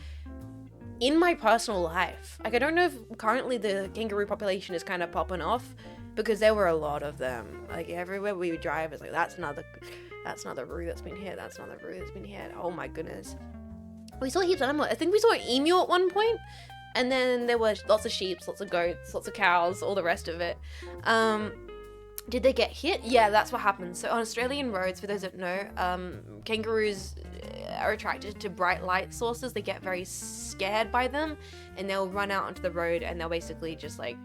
in my personal life. Like I don't know if currently the kangaroo population is kind of popping off, because there were a lot of them. Like everywhere we would drive, it's like that's another roo that's been here, that's another roo that's been here. Oh my goodness. We saw heaps of animals. I think we saw an emu at one point, and then there were lots of sheep, lots of goats, lots of cows, all the rest of it. Did they get hit? Yeah, that's what happens. So on Australian roads, for those that know, kangaroos are attracted to bright light sources, they get very scared by them, and they'll run out onto the road, and they'll basically just like,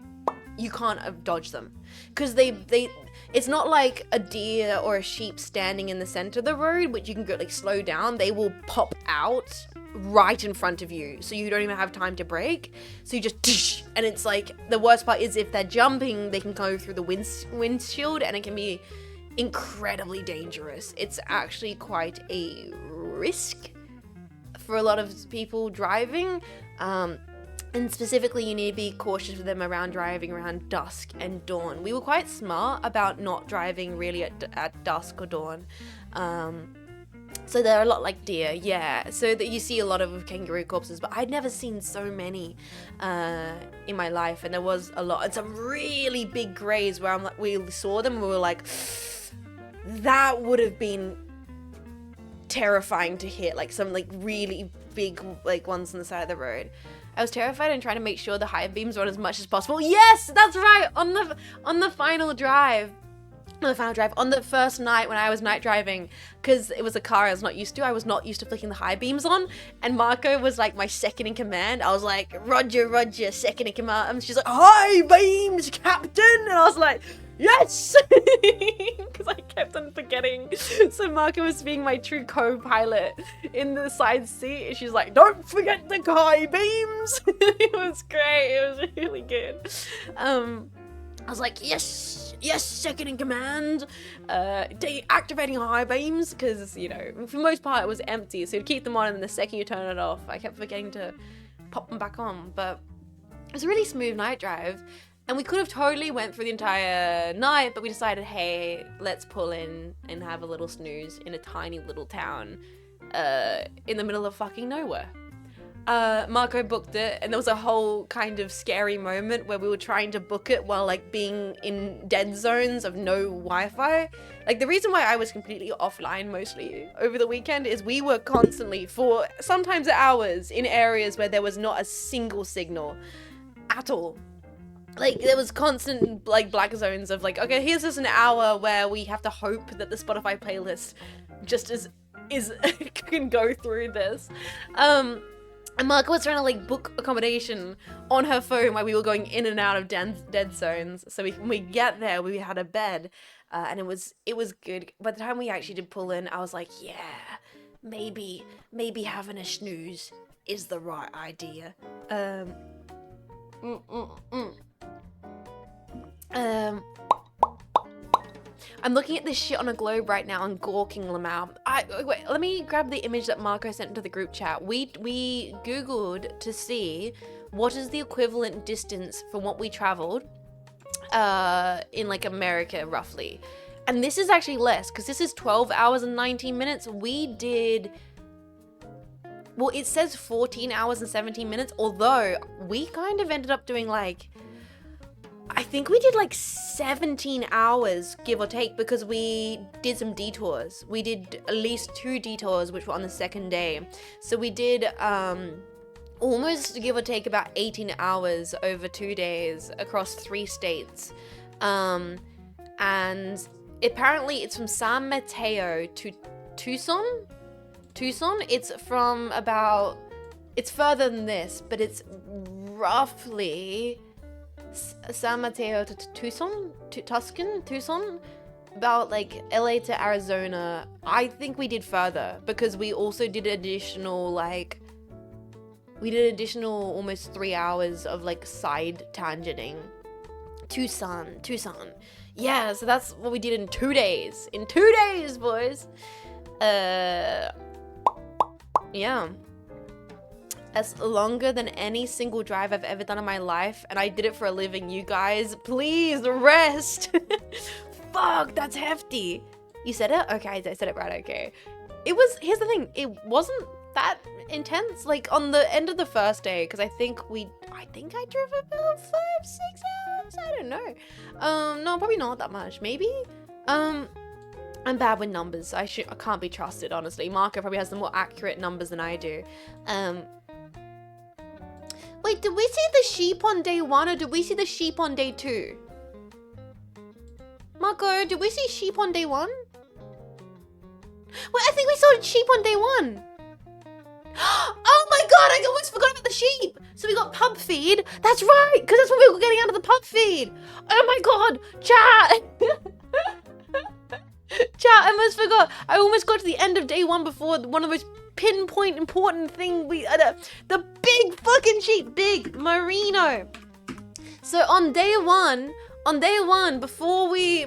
you can't dodge them, because it's not like a deer or a sheep standing in the center of the road, which you can go like slow down. They will pop out right in front of you, so you don't even have time to brake. So you just, and it's like, the worst part is if they're jumping, they can go through the windshield, and it can be incredibly dangerous. It's actually quite a risk for a lot of people driving. And specifically, you need to be cautious with them around driving around dusk and dawn. We were quite smart about not driving really at dusk or dawn. So they're a lot like deer, yeah. So that you see a lot of kangaroo corpses, but I'd never seen so many in my life. And there was a lot, and some really big greys where we saw them and we were like, that would have been terrifying to hit, like some like really big like ones on the side of the road. I was terrified and trying to make sure the high beams were on as much as possible. Yes, that's right. On the final drive, on the first night when I was night driving, because it was a car I was not used to. I was not used to flicking the high beams on, and Marco was like my second in command. I was like, Roger, second in command. And she's like, high beams, Captain, and I was like, yes, because I kept on forgetting. So Marco was being my true co-pilot in the side seat, and she's like, don't forget the high beams. It was great. It was really good. I was like, yes, second in command, activating high beams, because, you know, for the most part it was empty, so you'd keep them on, and the second you turn it off, I kept forgetting to pop them back on. But it was a really smooth night drive, and we could have totally went through the entire night, but we decided, hey, let's pull in and have a little snooze in a tiny little town in the middle of fucking nowhere. Marco booked it, and there was a whole kind of scary moment where we were trying to book it while like being in dead zones of no Wi-Fi. Like, the reason why I was completely offline mostly over the weekend is we were constantly, for sometimes hours, in areas where there was not a single signal at all. Like, there was constant like black zones of like, okay, here's just an hour where we have to hope that the Spotify playlist just is can go through this. And Marco was trying to like book accommodation on her phone while we were going in and out of dead zones. So when we get there, we had a bed, and it was good. By the time we actually did pull in, I was like, yeah, maybe having a snooze is the right idea. I'm looking at this shit on a globe right now and gawking Lamau. Wait, let me grab the image that Marco sent into the group chat. We Googled to see what is the equivalent distance from what we traveled in like America roughly. And this is actually less, because this is 12 hours and 19 minutes. We did, well, it says 14 hours and 17 minutes, although we kind of ended up doing like, I think we did like 17 hours, give or take, because we did some detours. We did at least 2 detours, which were on the second day. So we did almost, give or take, about 18 hours over 2 days across 3 states. And apparently it's from San Mateo to Tucson. It's from about, it's further than this, but it's roughly San Mateo to Tucson, about like LA to Arizona. I think we did further, because we also did additional almost 3 hours of like side tangenting. Tucson. Yeah, so that's what we did in 2 days. In 2 days, boys. Yeah. That's longer than any single drive I've ever done in my life, and I did it for a living. You guys, please rest. Fuck, that's hefty. You said it? Okay, I said it right, okay. Here's the thing, it wasn't that intense, like on the end of the first day, because I think I drove about 5-6 hours, I don't know. No, probably not that much, maybe. I'm bad with numbers. I can't be trusted, honestly. Marco probably has the more accurate numbers than I do. Wait, did we see the sheep on day 1, or did we see the sheep on day 2? Marco, did we see sheep on day 1? Wait, I think we saw sheep on day 1. Oh my god, I almost forgot about the sheep. So we got pub feed. That's right, because that's what we were getting out of the pub feed. Oh my god, chat. Chat, I almost forgot. I almost got to the end of day one before one of the most pinpoint important thing the big fucking sheep, big merino. So on day one, before we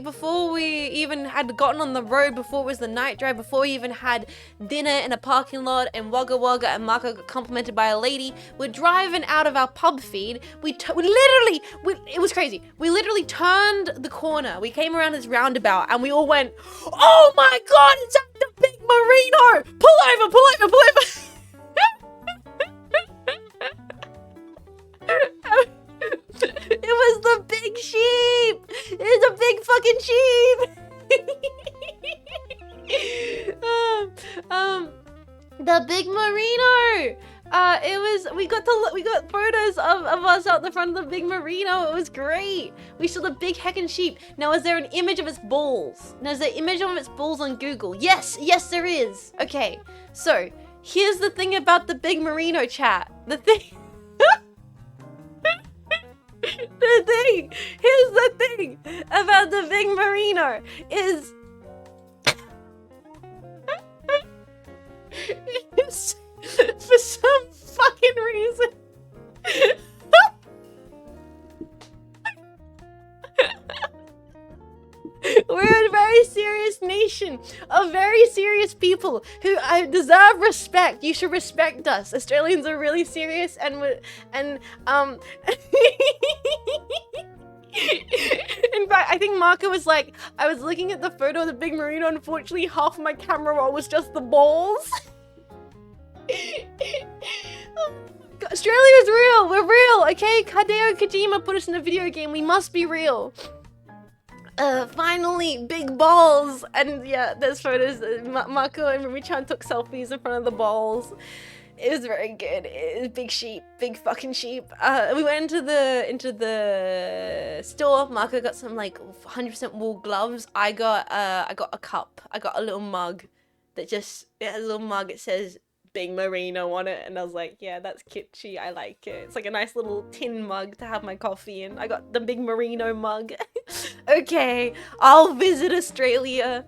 even had gotten on the road, before it was the night drive, before we even had dinner in a parking lot and Wagga Wagga and Marco got complimented by a lady, we're driving out of our pub feed. It was crazy. We literally turned the corner. We came around this roundabout and we all went, oh my god, it's at the big merino! Pull over! It was the big sheep! It's a big fucking sheep! The big merino! We got photos of us out the front of the big merino. It was great. We saw the big heckin' sheep. Now, is there an image of its balls? Now, is there an image of its balls on Google? Yes, there is. Okay, so here's the thing about the big merino, chat. Here's the thing about the big merino is for some fucking reason we're a very serious nation of very serious people who deserve respect. You should respect us. Australians are really serious and in fact, I think Marco was like, I was looking at the photo of the big merino. Unfortunately, half of my camera roll was just the balls. Australia is real. We're real, okay? Hideo Kojima put us in a video game. We must be real. Finally, big balls. And yeah, there's photos. Marco and Rumi-chan took selfies in front of the balls. It was very good. It was big sheep, big fucking sheep. We went into the store. Marco got some like 100% wool gloves. I got a cup. I got a little mug that just, it has a little mug. It says big merino on it, and I was like, yeah, that's kitschy. I like it. It's like a nice little tin mug to have my coffee in. I got the big merino mug. Okay, I'll visit Australia.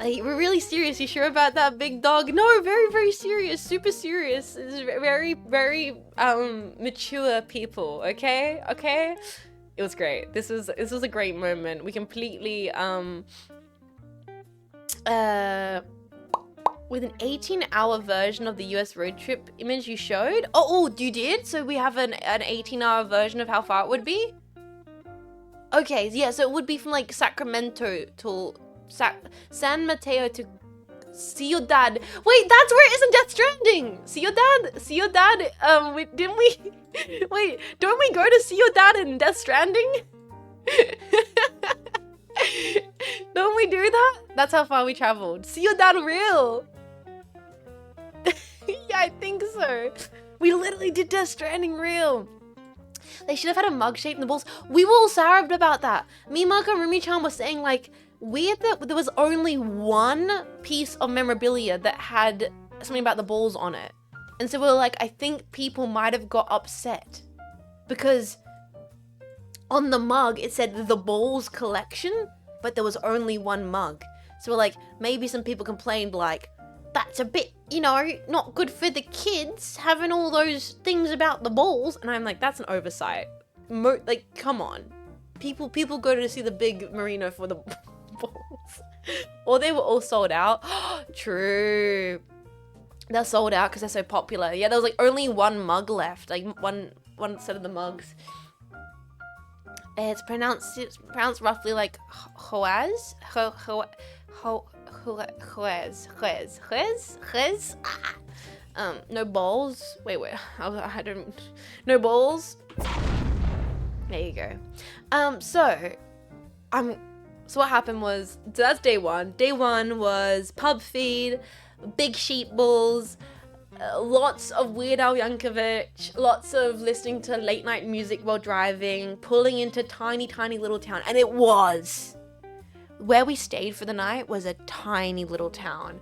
We're really serious. You sure about that, big dog? No, very, very serious. Super serious. It's very, very mature people. Okay. It was great. This was a great moment. We completely with an 18-hour version of the US road trip image you showed. Oh, you did? So we have an 18-hour version of how far it would be? Okay, yeah, so it would be from like Sacramento to San Mateo to Ciudad. Wait, that's where it is in Death Stranding. Ciudad. Don't we go to Ciudad in Death Stranding? Don't we do that? That's how far we traveled. Ciudad real. Yeah, I think so. We literally did Death Stranding real. They should have had a mug shape in the balls. We were all sad about that. Me, Marco, and Rumi-chan were saying like, weird that there was only one piece of memorabilia that had something about the balls on it. And so we were like, I think people might have got upset because on the mug it said the balls collection, but there was only one mug. So we're like, maybe some people complained like, that's a bit, not good for the kids having all those things about the balls. And I'm like, that's an oversight. Like, come on. People go to see the big merino for the balls. Or they were all sold out. True. They're sold out because they're so popular. Yeah, there was like only one mug left. Like one set of the mugs. It's pronounced roughly like Hoaz. No balls. Wait. I don't. No balls. There you go. So what happened was, so that's day one. Day one was pub feed, big sheep balls, lots of Weird Al Yankovic, lots of listening to late night music while driving, pulling into tiny little town. And it was, where we stayed for the night was a tiny little town.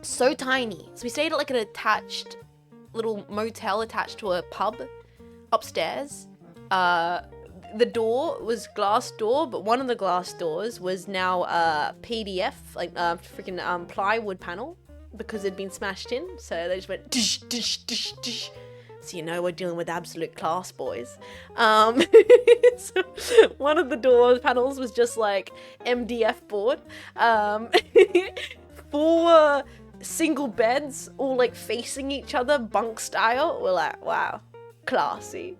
so tiny. So we stayed at like an attached little motel attached to a pub upstairs. The door was glass door, but one of the glass doors was now PDF, like freaking plywood panel, because it'd been smashed in. So they just went dish, dish, dish, dish. So you know we're dealing with absolute class, boys. So one of the door panels was just like MDF board. 4 single beds, all like facing each other, bunk style. We're like, wow, classy.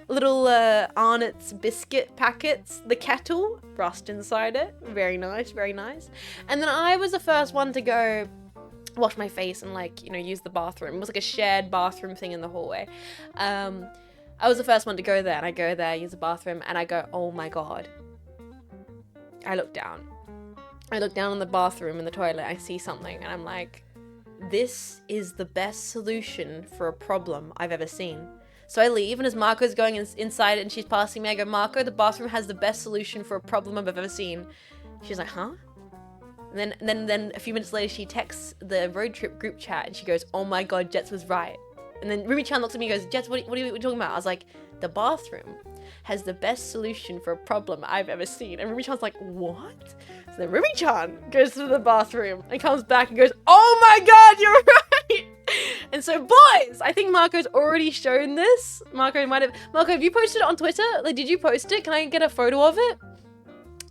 Little Arnott's biscuit packets, the kettle, rust inside it. Very nice, very nice. And then I was the first one to go wash my face and like, you know, use the bathroom. It was like a shared bathroom thing in the hallway. I was the first one to go there, and I go there, use the bathroom, and I go, oh my god. I look down in the bathroom in the toilet, I see something, and I'm like, this is the best solution for a problem I've ever seen. So I leave, and as Marco's going inside and she's passing me, I go, Marco, the bathroom has the best solution for a problem I've ever seen. She's like, huh? And then a few minutes later, she texts the road trip group chat, and she goes, oh my god, Jets was right. And then Rumi-chan looks at me and goes, Jets, what are you talking about? I was like, the bathroom has the best solution for a problem I've ever seen. And Rumi-chan's like, what? So then Rumi-chan goes to the bathroom and comes back and goes, oh my god, you're right! And so, boys, I think Marco's already shown this. Marco, have you posted it on Twitter? Like, did you post it? Can I get a photo of it?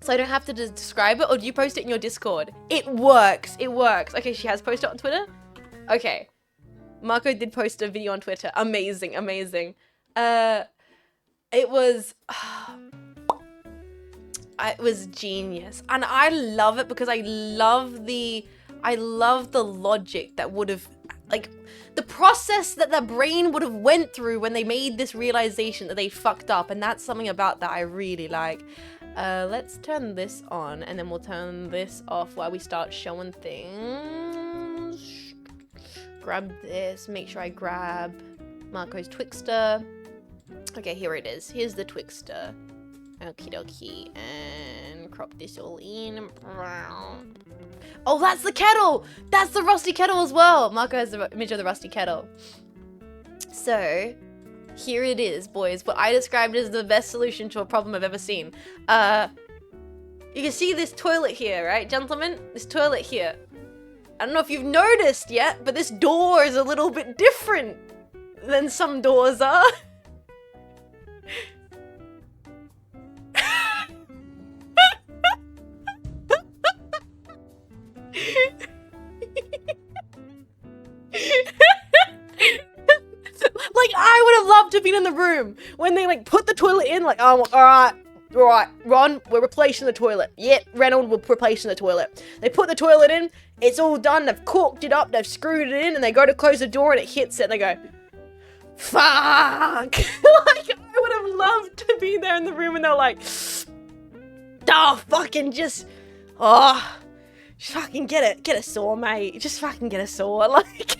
So I don't have to describe it, or do you post it in your Discord? It works. Okay, she has posted it on Twitter? Okay. Marco did post a video on Twitter. Amazing. It was genius. And I love it because I love the logic that would have, like, the process that their brain would have went through when they made this realization that they fucked up. And that's something about that I really like. Let's turn this on, and then we'll turn this off while we start showing things. Grab this, make sure I grab Marco's Twixter. Okay, here it is. Here's the Twixter. Okie dokie. And crop this all in. Oh, that's the kettle! That's the rusty kettle as well! Marco has the image of the rusty kettle. So, here it is, boys. What I described as the best solution to a problem I've ever seen. You can see this toilet here, right, gentlemen? This toilet here. I don't know if you've noticed yet, but this door is a little bit different than some doors are. Like, I would have loved to have been in the room when they, like, put the toilet in, like, oh, alright, Ron, we're replacing the toilet. Yep, Reynolds, we're replacing the toilet. They put the toilet in, it's all done, they've corked it up, they've screwed it in, and they go to close the door and it hits it, and they go, fuck! Like, I would have loved to be there in the room, and they're like, oh, fucking just fucking get a saw, mate. Just fucking get a saw, like.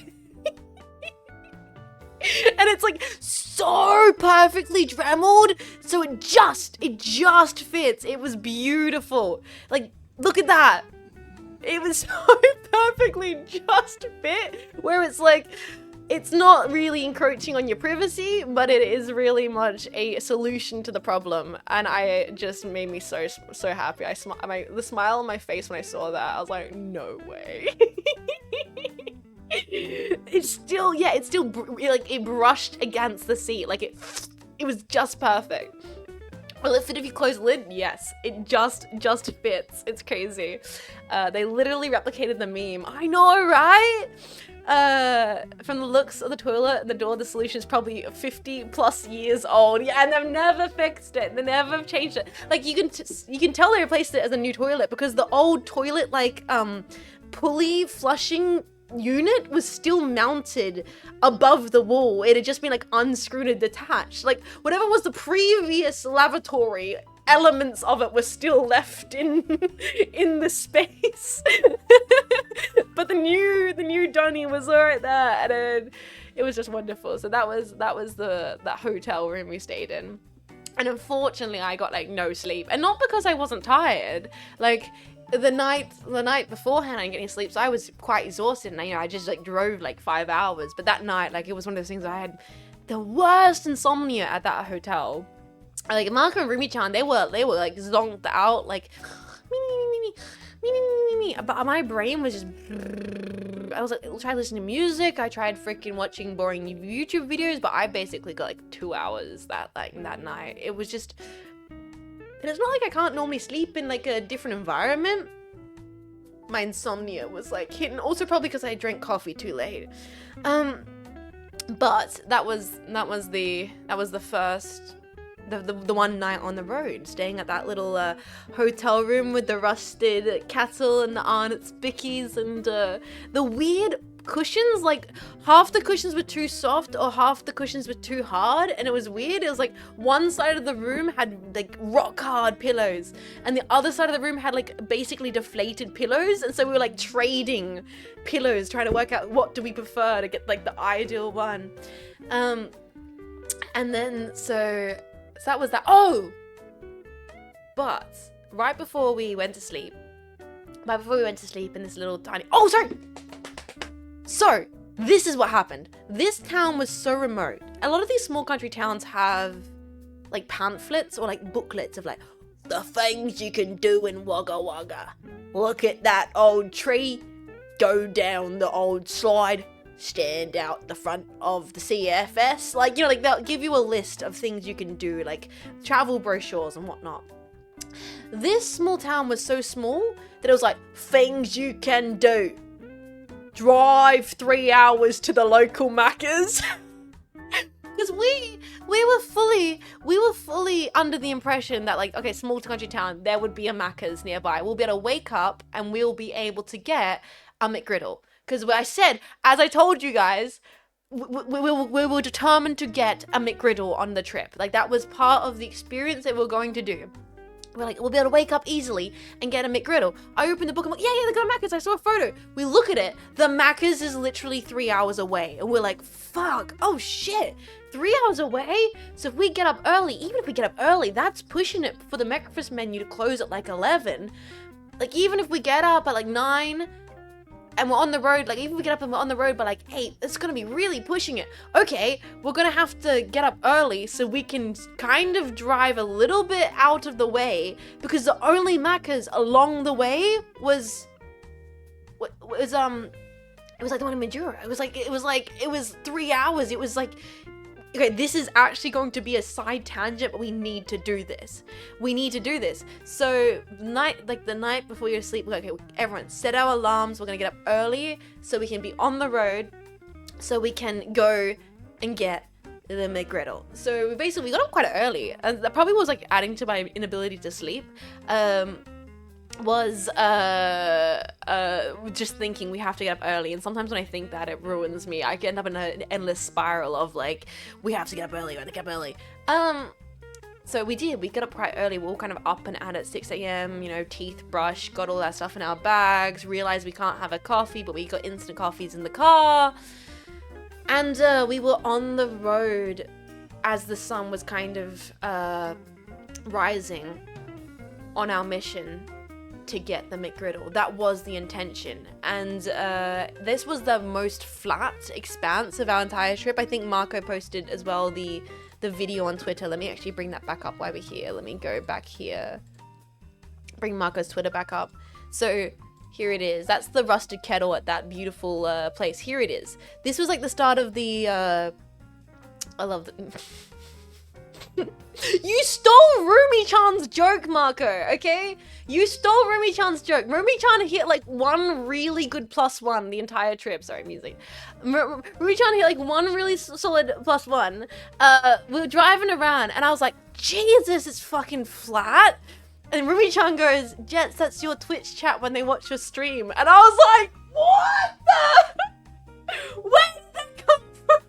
And it's like so perfectly dremeled, so it just fits. It was beautiful. Like, look at that. It was so perfectly just fit, where it's like, it's not really encroaching on your privacy, but it is really much a solution to the problem. And I just made me so happy. The smile on my face when I saw that, I was like, no way. It's still like, it brushed against the seat. Like, it was just perfect. Will it fit if you close the lid? Yes, it just fits. It's crazy. They literally replicated the meme. I know, right? From the looks of the toilet, the door, the solution is probably 50 plus years old. Yeah, and they've never fixed it. They never changed it. Like, you can tell they replaced it as a new toilet because the old toilet, like, pulley flushing unit was still mounted above the wall. It had just been, like, unscrewed and detached. Like, whatever was the previous lavatory, elements of it were still left in the space. But the new Donny was right there, and it was just wonderful. So that was that hotel room we stayed in. And unfortunately, I got, like, no sleep. And not because I wasn't tired. Like, the night beforehand I'm getting sleep, so I was quite exhausted, and I just like drove like 5 hours. But that night, like, it was one of those things I had the worst insomnia at that hotel. Like Marco and Rumi-chan, they were like zonked out, like me. But my brain was just. I was like, I tried listening to music. I tried freaking watching boring YouTube videos, but I basically got like 2 hours that night. It was just. And it's not like I can't normally sleep in like a different environment. My insomnia was like hitting. Also probably because I drank coffee too late. But that was the first. The one night on the road, staying at that little hotel room with the rusted kettle and the Arnott's bickies and the weird cushions. Like half the cushions were too soft or half the cushions were too hard, and it was weird. It was like one side of the room had like rock hard pillows and the other side of the room had like basically deflated pillows, and so we were like trading pillows trying to work out what do we prefer to get like the ideal one. And then so that was that. Oh, but right before we went to sleep in this little tiny, so this is what happened. This town was so remote. A lot of these small country towns have like pamphlets or like booklets of like the things you can do in Wagga Wagga. Look at that old tree, go down the old slide, stand out the front of the CFS. Like, you know, like they'll give you a list of things you can do, like travel brochures and whatnot. This small town was so small that it was like, things you can do. Drive 3 hours to the local Macca's. Because we were fully under the impression that, like, okay, small country town, there would be a Macca's nearby. We'll be able to wake up and we'll be able to get a McGriddle. Because I said, as I told you guys, we were determined to get a McGriddle on the trip. Like, that was part of the experience that we're going to do. We're like, we'll be able to wake up easily and get a McGriddle. I opened the book, I'm like, yeah, they got Macca's. I saw a photo. We look at it. The Macca's is literally 3 hours away. And we're like, fuck, oh shit. 3 hours away? So if we get up early, even if we get up early, that's pushing it for the breakfast menu to close at like 11. Like, even if we get up at like 9 and we're on the road, like, even if we get up and we're on the road by like 8, it's gonna be really pushing it. Okay, we're gonna have to get up early so we can kind of drive a little bit out of the way, because the only Macca's along the way was it was like the one in Madura. It was 3 hours. It was like, okay, this is actually going to be a side tangent, but we need to do this. So the night before you sleep, we're like, okay, everyone set our alarms. We're gonna get up early so we can be on the road, so we can go and get the McGriddle. So we got up quite early, and that probably was like adding to my inability to sleep. Was just thinking we have to get up early, and sometimes when I think that, it ruins me. I end up in an endless spiral of like, we have to get up early, so we got up quite early. We were all kind of up and at 6 a.m, you know, teeth brush, got all that stuff in our bags, realized we can't have a coffee, but we got instant coffees in the car, and we were on the road as the sun was kind of rising on our mission to get the McGriddle. That was the intention, and this was the most flat expanse of our entire trip. I think Marco posted as well the video on Twitter. Let me actually bring that back up while we're here. Let me go back here, bring Marco's Twitter back up. So here it is. That's the rusted kettle at that beautiful place. Here it is. This was like the start of the I love the You stole Rumi-chan's joke, Marco, okay? You stole Rumi-chan's joke. Rumi-chan hit like one really good +1 the entire trip. Sorry, music. Rumi-chan hit like one really solid +1. We were driving around and I was like, Jesus, it's fucking flat. And Rumi-chan goes, Jets, that's your Twitch chat when they watch your stream. And I was like, what the? Where did that come from?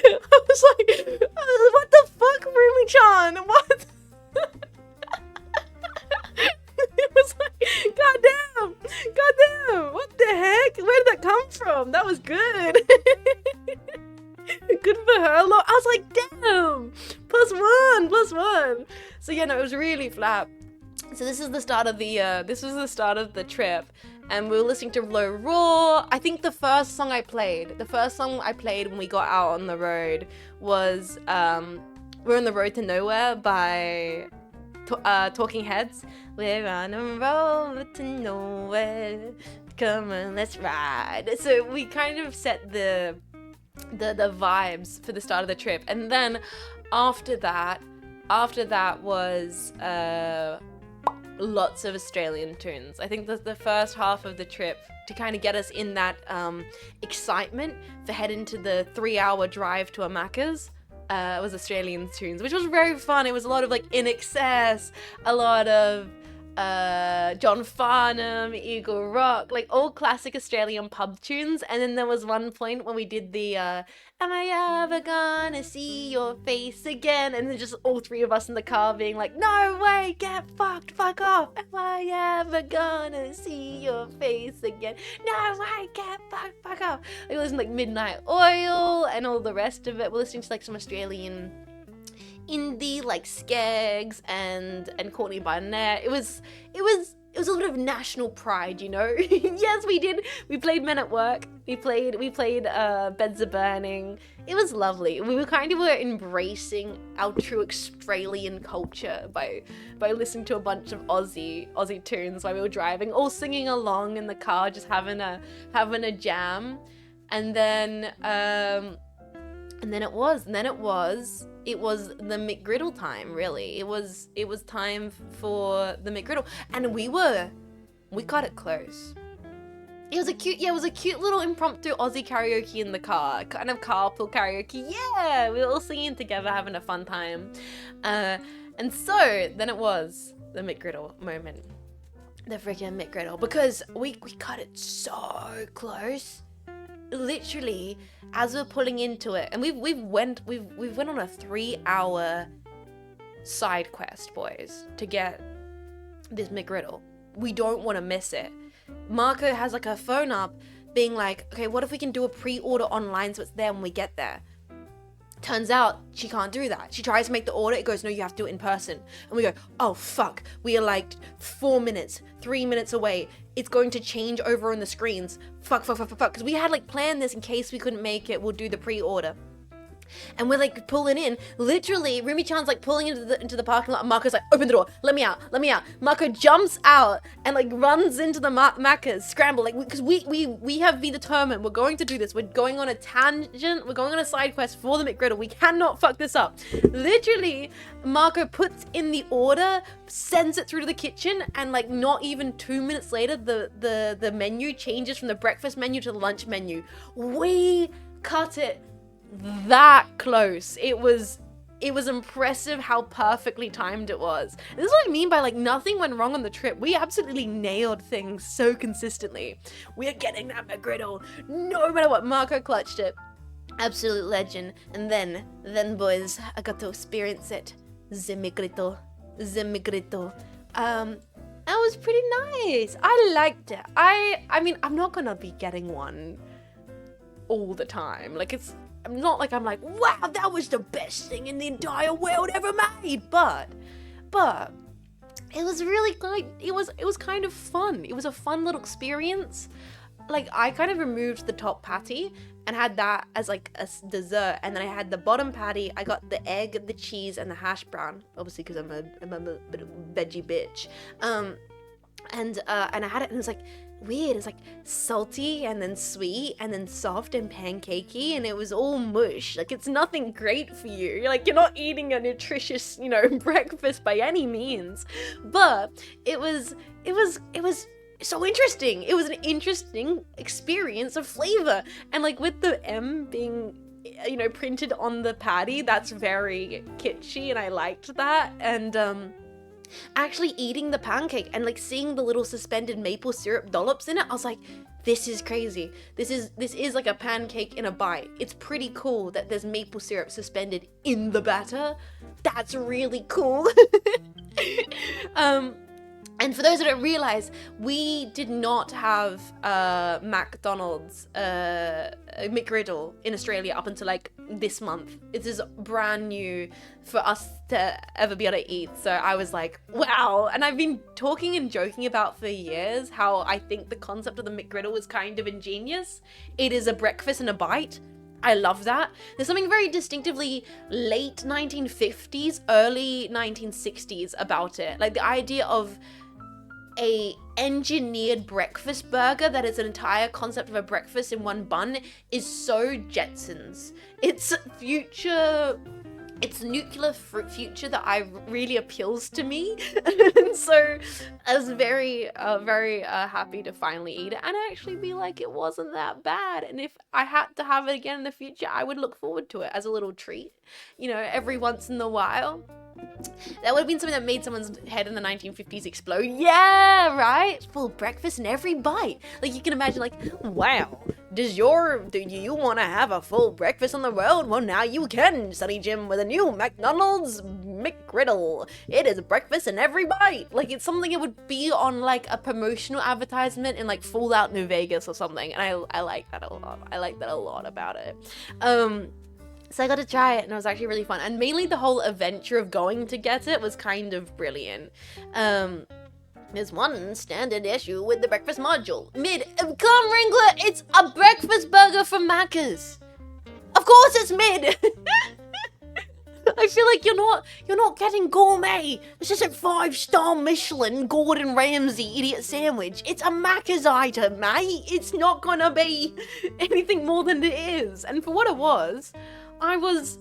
I was like, what the fuck, Rumi-chan? What? It was like, goddamn, what the heck? Where did that come from? That was good. Good for her. I was like, damn, +1. So yeah, no, it was holy flap. So this is the start of the trip, and we were listening to Low Roar. I think the first song I played when we got out on the road was We're on the Road to Nowhere by Talking Heads. We're on a road to nowhere. Come on, let's ride. So we kind of set the vibes for the start of the trip, and then after that was lots of Australian tunes. I think the first half of the trip, to kind of get us in that excitement for heading to the 3-hour drive to a Macca's, was Australian tunes, which was very fun. It was a lot of like In Excess, a lot of John Farnham, Eagle Rock, like all classic Australian pub tunes. And then there was one point when we did the am I ever gonna see your face again? And then just all three of us in the car being like, no way, get fucked, fuck off. Am I ever gonna see your face again? No way, get fucked, fuck off. We listened to like Midnight Oil and all the rest of it. We're listening to like some Australian indie like Skeggs and Courtney Barnett. It was a little bit of national pride, you know. Yes, we did. We played Men at Work. We played Beds Are Burning. It was lovely. We were embracing our true Australian culture by listening to a bunch of Aussie tunes while we were driving, all singing along in the car, just having a jam. And then it was the McGriddle time, really. It was time for the McGriddle, and we got it close. It was a cute little impromptu Aussie karaoke in the car, kind of carpool karaoke. Yeah, we were all singing together, having a fun time. And so then it was the McGriddle moment, the freaking McGriddle, because we cut it so close. Literally, as we're pulling into it, and we've went on a 3-hour side quest, boys, to get this McGriddle. We don't want to miss it. Marco has like her phone up, being like, okay, what if we can do a pre-order online so it's there when we get there? Turns out she can't do that. She tries to make the order. It goes, no, you have to do it in person. And we go, oh, fuck. We are like 4 minutes, 3 minutes away. It's going to change over on the screens. Fuck. Because we had like planned this in case we couldn't make it. We'll do the pre-order. And we're like pulling in. Literally, Rumi Chan's like pulling into the parking lot. And Marco's like, open the door. Let me out. Marco jumps out and like runs into the Macca's, scramble. Like, because we have been determined. We're going to do this. We're going on a tangent. We're going on a side quest for the McGriddle. We cannot fuck this up. Literally, Marco puts in the order, sends it through to the kitchen, and like not even 2 minutes later, the menu changes from the breakfast menu to the lunch menu. We cut it that close. It was impressive how perfectly timed it was. This is what I mean by like nothing went wrong on the trip. We absolutely nailed things so consistently. We are getting that McGriddle no matter what. Marco clutched it. Absolute legend. And then boys, I got to experience it. The McGriddle. That was pretty nice. I liked it. I mean, I'm not gonna be getting one all the time. Like, it's not like I'm like, wow, that was the best thing in the entire world ever made. But it was really like, it was kind of fun. It was a fun little experience. Like, I kind of removed the top patty and had that as like a dessert, and then I had the bottom patty. I got the egg, the cheese, and the hash brown, obviously because I'm a bit of a veggie bitch. And I had it, and it was like weird. It's like salty and then sweet and then soft and pancakey, and it was all mush. Like, it's nothing great for you. You're not eating a nutritious, breakfast by any means. But it was so interesting. It was an interesting experience of flavor. And like with the M being printed on the patty, that's very kitschy, and I liked that. And actually eating the pancake and like seeing the little suspended maple syrup dollops in it, I was like, this is crazy. This is like a pancake in a bite. It's pretty cool that there's maple syrup suspended in the batter. That's really cool. And for those that don't realize, we did not have McDonald's McGriddle in Australia up until like this month. It is brand new for us to ever be able to eat. So I was like, wow. And I've been talking and joking about for years how I think the concept of the McGriddle is kind of ingenious. It is a breakfast and a bite. I love that. There's something very distinctively late 1950s, early 1960s about it. Like the idea of a engineered breakfast burger that is an entire concept of a breakfast in one bun is so Jetsons. It's future, it's nuclear future that really appeals to me. And so I was very happy to finally eat it and actually be like, it wasn't that bad. And if I had to have it again in the future, I would look forward to it as a little treat, you know, every once in a while. That would have been something that made someone's head in the 1950s explode. Yeah, right? Full breakfast in every bite. Like, you can imagine, like, wow, do you want to have a full breakfast on the road? Well, now you can, Sonny Jim, with a new McDonald's McGriddle. It is breakfast in every bite. Like, it's something that would be on, like, a promotional advertisement in, like, Fallout New Vegas or something. And I like that a lot. I like that a lot about it. So I got to try it and it was actually really fun. And mainly the whole adventure of going to get it was kind of brilliant. There's one standard issue with the breakfast module. Come Ringler, it's a breakfast burger from Macca's. Of course it's mid. I feel like you're not getting gourmet. This isn't 5-star Michelin Gordon Ramsay idiot sandwich. It's a Macca's item, mate. It's not gonna be anything more than it is. And for what it was, I was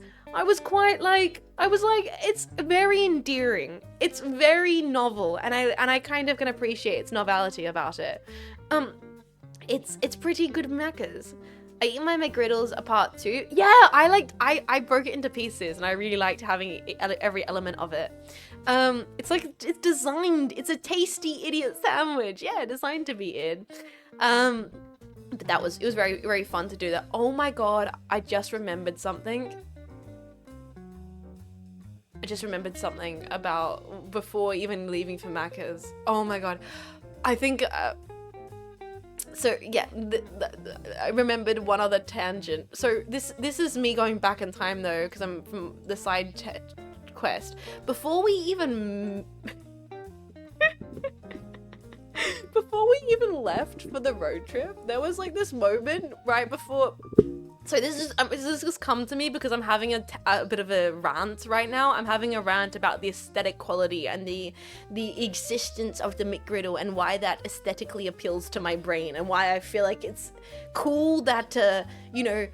quite like, it's very endearing. It's very novel, and I kind of can appreciate its novelty about it. It's pretty good Macca's. I eat my McGriddles apart too. Yeah, I broke it into pieces, and I really liked having every element of it. It's designed, it's a tasty idiot sandwich. Yeah, designed to be in. But it was very, very fun to do that. Oh my god, I just remembered something. About before even leaving for Macca's. Oh my god. I think, so yeah, I remembered one other tangent. So this is me going back in time though, because I'm from the side quest. Before we even left for the road trip, there was like this moment right before. So this has come to me because I'm having a bit of a rant right now. I'm having a rant about the aesthetic quality and the existence of the McGriddle and why that aesthetically appeals to my brain and why I feel like it's cool that you know,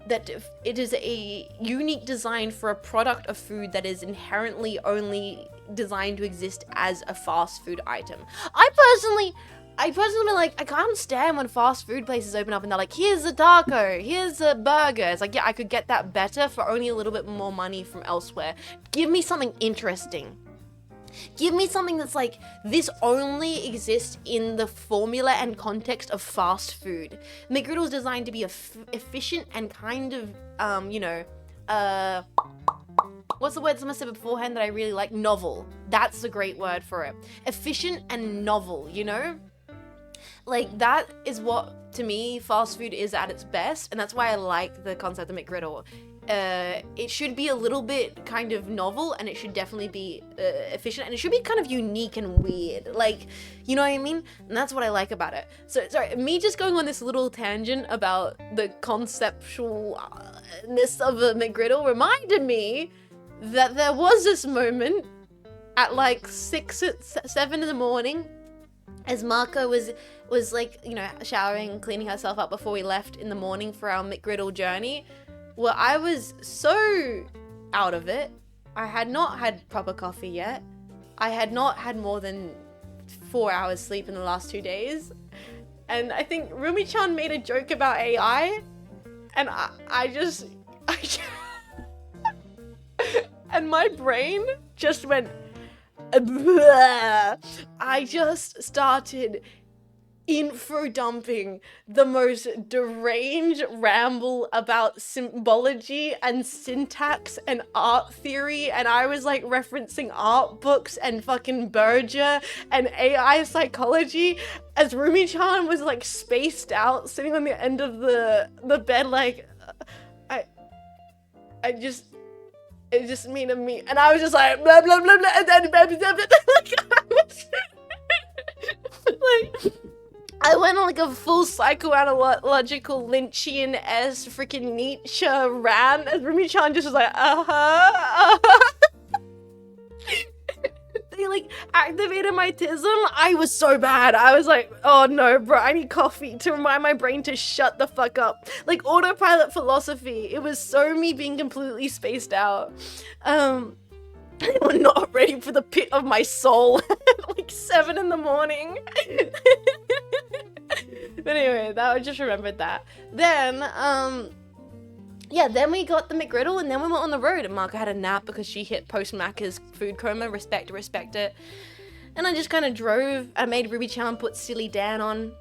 that it is a unique design for a product of food that is inherently only designed to exist as a fast food item. I personally like, I can't stand when fast food places open up and they're like, here's a taco, here's a burger. It's like, yeah, I could get that better for only a little bit more money from elsewhere. Give me something interesting. Give me something that's like, this only exists in the formula and context of fast food. McGriddle is designed to be efficient and kind of, you know, what's the word someone said beforehand that I really like? Novel. That's a great word for it. Efficient and novel, you know? Like, that is what, to me, fast food is at its best, and that's why I like the concept of McGriddle. It should be a little bit kind of novel, and it should definitely be efficient, and it should be kind of unique and weird. Like, you know what I mean? And that's what I like about it. So, sorry, me just going on this little tangent about the conceptualness of a McGriddle reminded me that there was this moment at like 7 in the morning, as Marco was like, you know, showering, cleaning herself up before we left in the morning for our McGriddle journey. Well, I was so out of it. I had not had proper coffee yet. I had not had more than 4 hours sleep in the last 2 days. And I think Rumi-chan made a joke about AI. And I just and my brain just went, I just started info dumping the most deranged ramble about symbology and syntax and art theory, and I was like referencing art books and fucking Berger and AI psychology as Rumi-chan was like spaced out sitting on the end of the bed like it's just me to me, and I was just like blah blah blah blah, and then blah, blah, blah, blah, like I went on like a full psychoanalytical Lynchian-esque freaking Nietzsche rant as Rumi-chan just was like, They like activated my tism. I was so bad. I was like, oh no, bro, I need coffee to remind my brain to shut the fuck up. Like autopilot philosophy. It was so me being completely spaced out. They were not ready for the pit of my soul at like 7 in the morning. But anyway, I just remembered that. Then, yeah, then we got the McGriddle and then we went on the road and Marco had a nap because she hit post-Macca's food coma. Respect it. And I just kind of drove. I made Ruby-chan put Silly Dan on.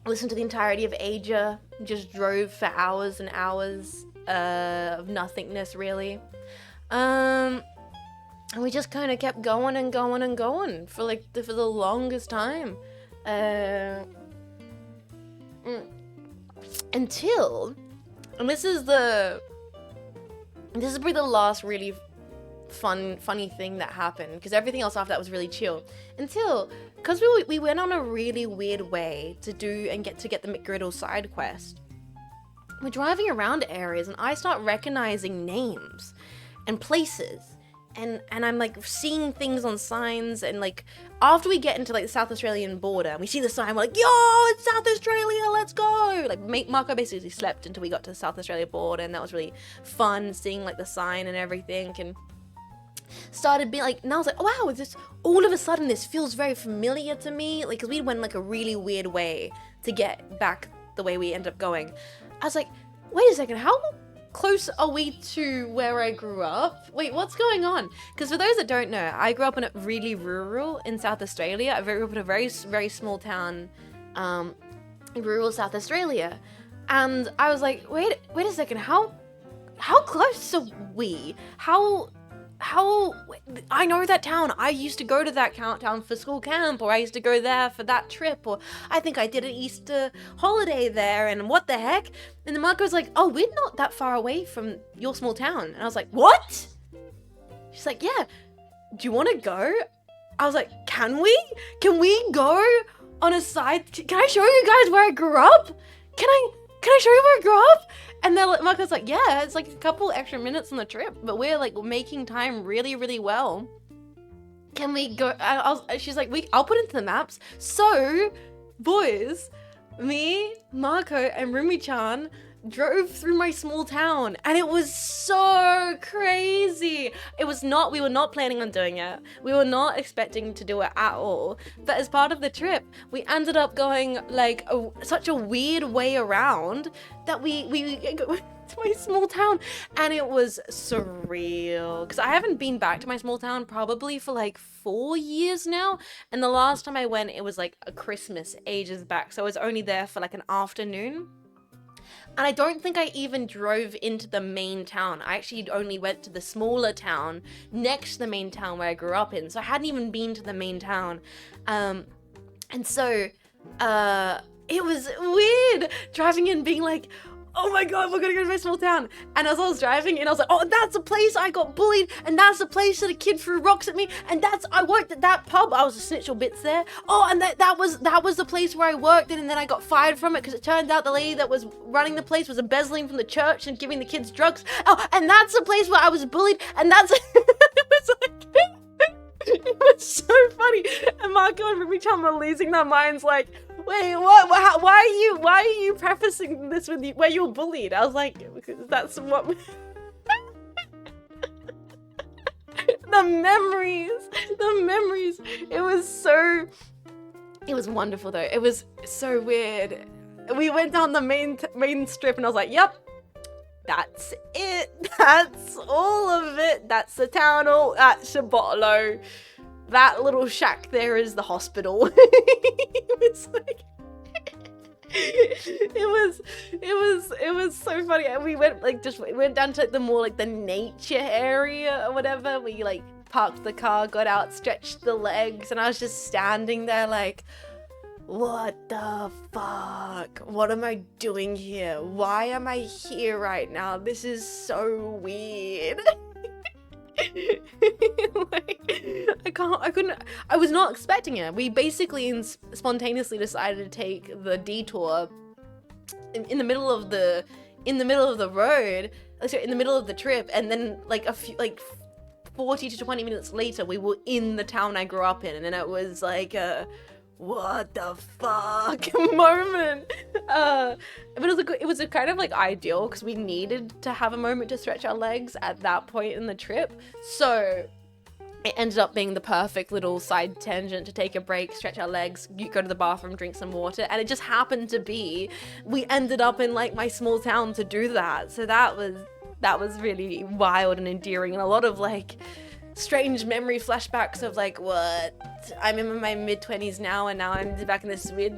Listened to the entirety of Aja. Just drove for hours and hours of nothingness, really. And we just kind of kept going and going and going for like for the longest time. Until, and this is probably the last really funny thing that happened, because everything else after that was really chill. Until, because we went on a really weird way to get the McGriddle side quest. We're driving around areas and I start recognizing names and places. And I'm like seeing things on signs, and like after we get into like the South Australian border and we see the sign, we're like, yo, it's South Australia, let's go. Like Marco basically slept until we got to the South Australia border, and that was really fun seeing like the sign and everything, and started being like, and I was like, oh wow, this all of a sudden this feels very familiar to me, like because we went like a really weird way to get back the way we ended up going. I was like, wait a second, how close are we to where I grew up? Wait, what's going on? Because for those that don't know, I grew up in a really rural in South Australia. I grew up in a very, very small town in rural South Australia. And I was like, wait a second, how close are we? How I know that town. I used to go to that town for school camp, or I used to go there for that trip, or I think I did an Easter holiday there, and what the heck? And then Marco was like, oh, we're not that far away from your small town. And I was like, what? She's like, yeah, do you want to go? I was like, can we go on a side? Can I show you guys where I grew up? Can I show you where I grew up? And then Marco's like, yeah, it's like a couple extra minutes on the trip, but we're like making time really, really well. Can we go? She's like, I'll put into the maps. So, boys, me, Marco, and Rumi-chan drove through my small town, and it was so crazy. We were not planning on doing it. We were not expecting to do it at all. But as part of the trip, we ended up going like such a weird way around that we to my small town, and it was surreal because I haven't been back to my small town probably for like 4 years now, and the last time I went, it was like a Christmas ages back, so I was only there for like an afternoon. And I don't think I even drove into the main town. I actually only went to the smaller town next to the main town where I grew up in. So I hadn't even been to the main town. And so it was weird driving in being like, oh my god, we're gonna go to my small town. And as I was driving in, I was like, oh, that's the place I got bullied, and that's the place that a kid threw rocks at me, and I worked at that pub. I was a snitch or bits there. Oh, and that was the place where I worked, and then I got fired from it because it turned out the lady that was running the place was embezzling from the church and giving the kids drugs. Oh, and that's the place where I was bullied, and that's it was like it was so funny. And Marco and Rumi-chan were losing their minds like, wait, what? Why are you prefacing this with where you were bullied? I was like, that's what. The memories. It was wonderful though. It was so weird. We went down the main strip, and I was like, yep, that's it. That's all of it. That's the town hall. That's Shabotalo. That little shack there is the hospital. It was like, it was so funny. And we went down to the more like the nature area or whatever. We like parked the car, got out, stretched the legs, and I was just standing there like, what the fuck? What am I doing here? Why am I here right now? This is so weird. Like, I was not expecting it. We basically spontaneously decided to take the detour in the middle of the road, sorry, in the middle of the trip, and then like a few, like 40 to 20 minutes later, we were in the town I grew up in, and it was like a what the fuck moment. But it was a kind of like ideal because we needed to have a moment to stretch our legs at that point in the trip. So it ended up being the perfect little side tangent to take a break, stretch our legs, go to the bathroom, drink some water, and it just happened to be we ended up in like my small town to do that. So that was really wild and endearing, and a lot of like strange memory flashbacks of like, what? I'm in my mid-20s now, and now I'm back in this weird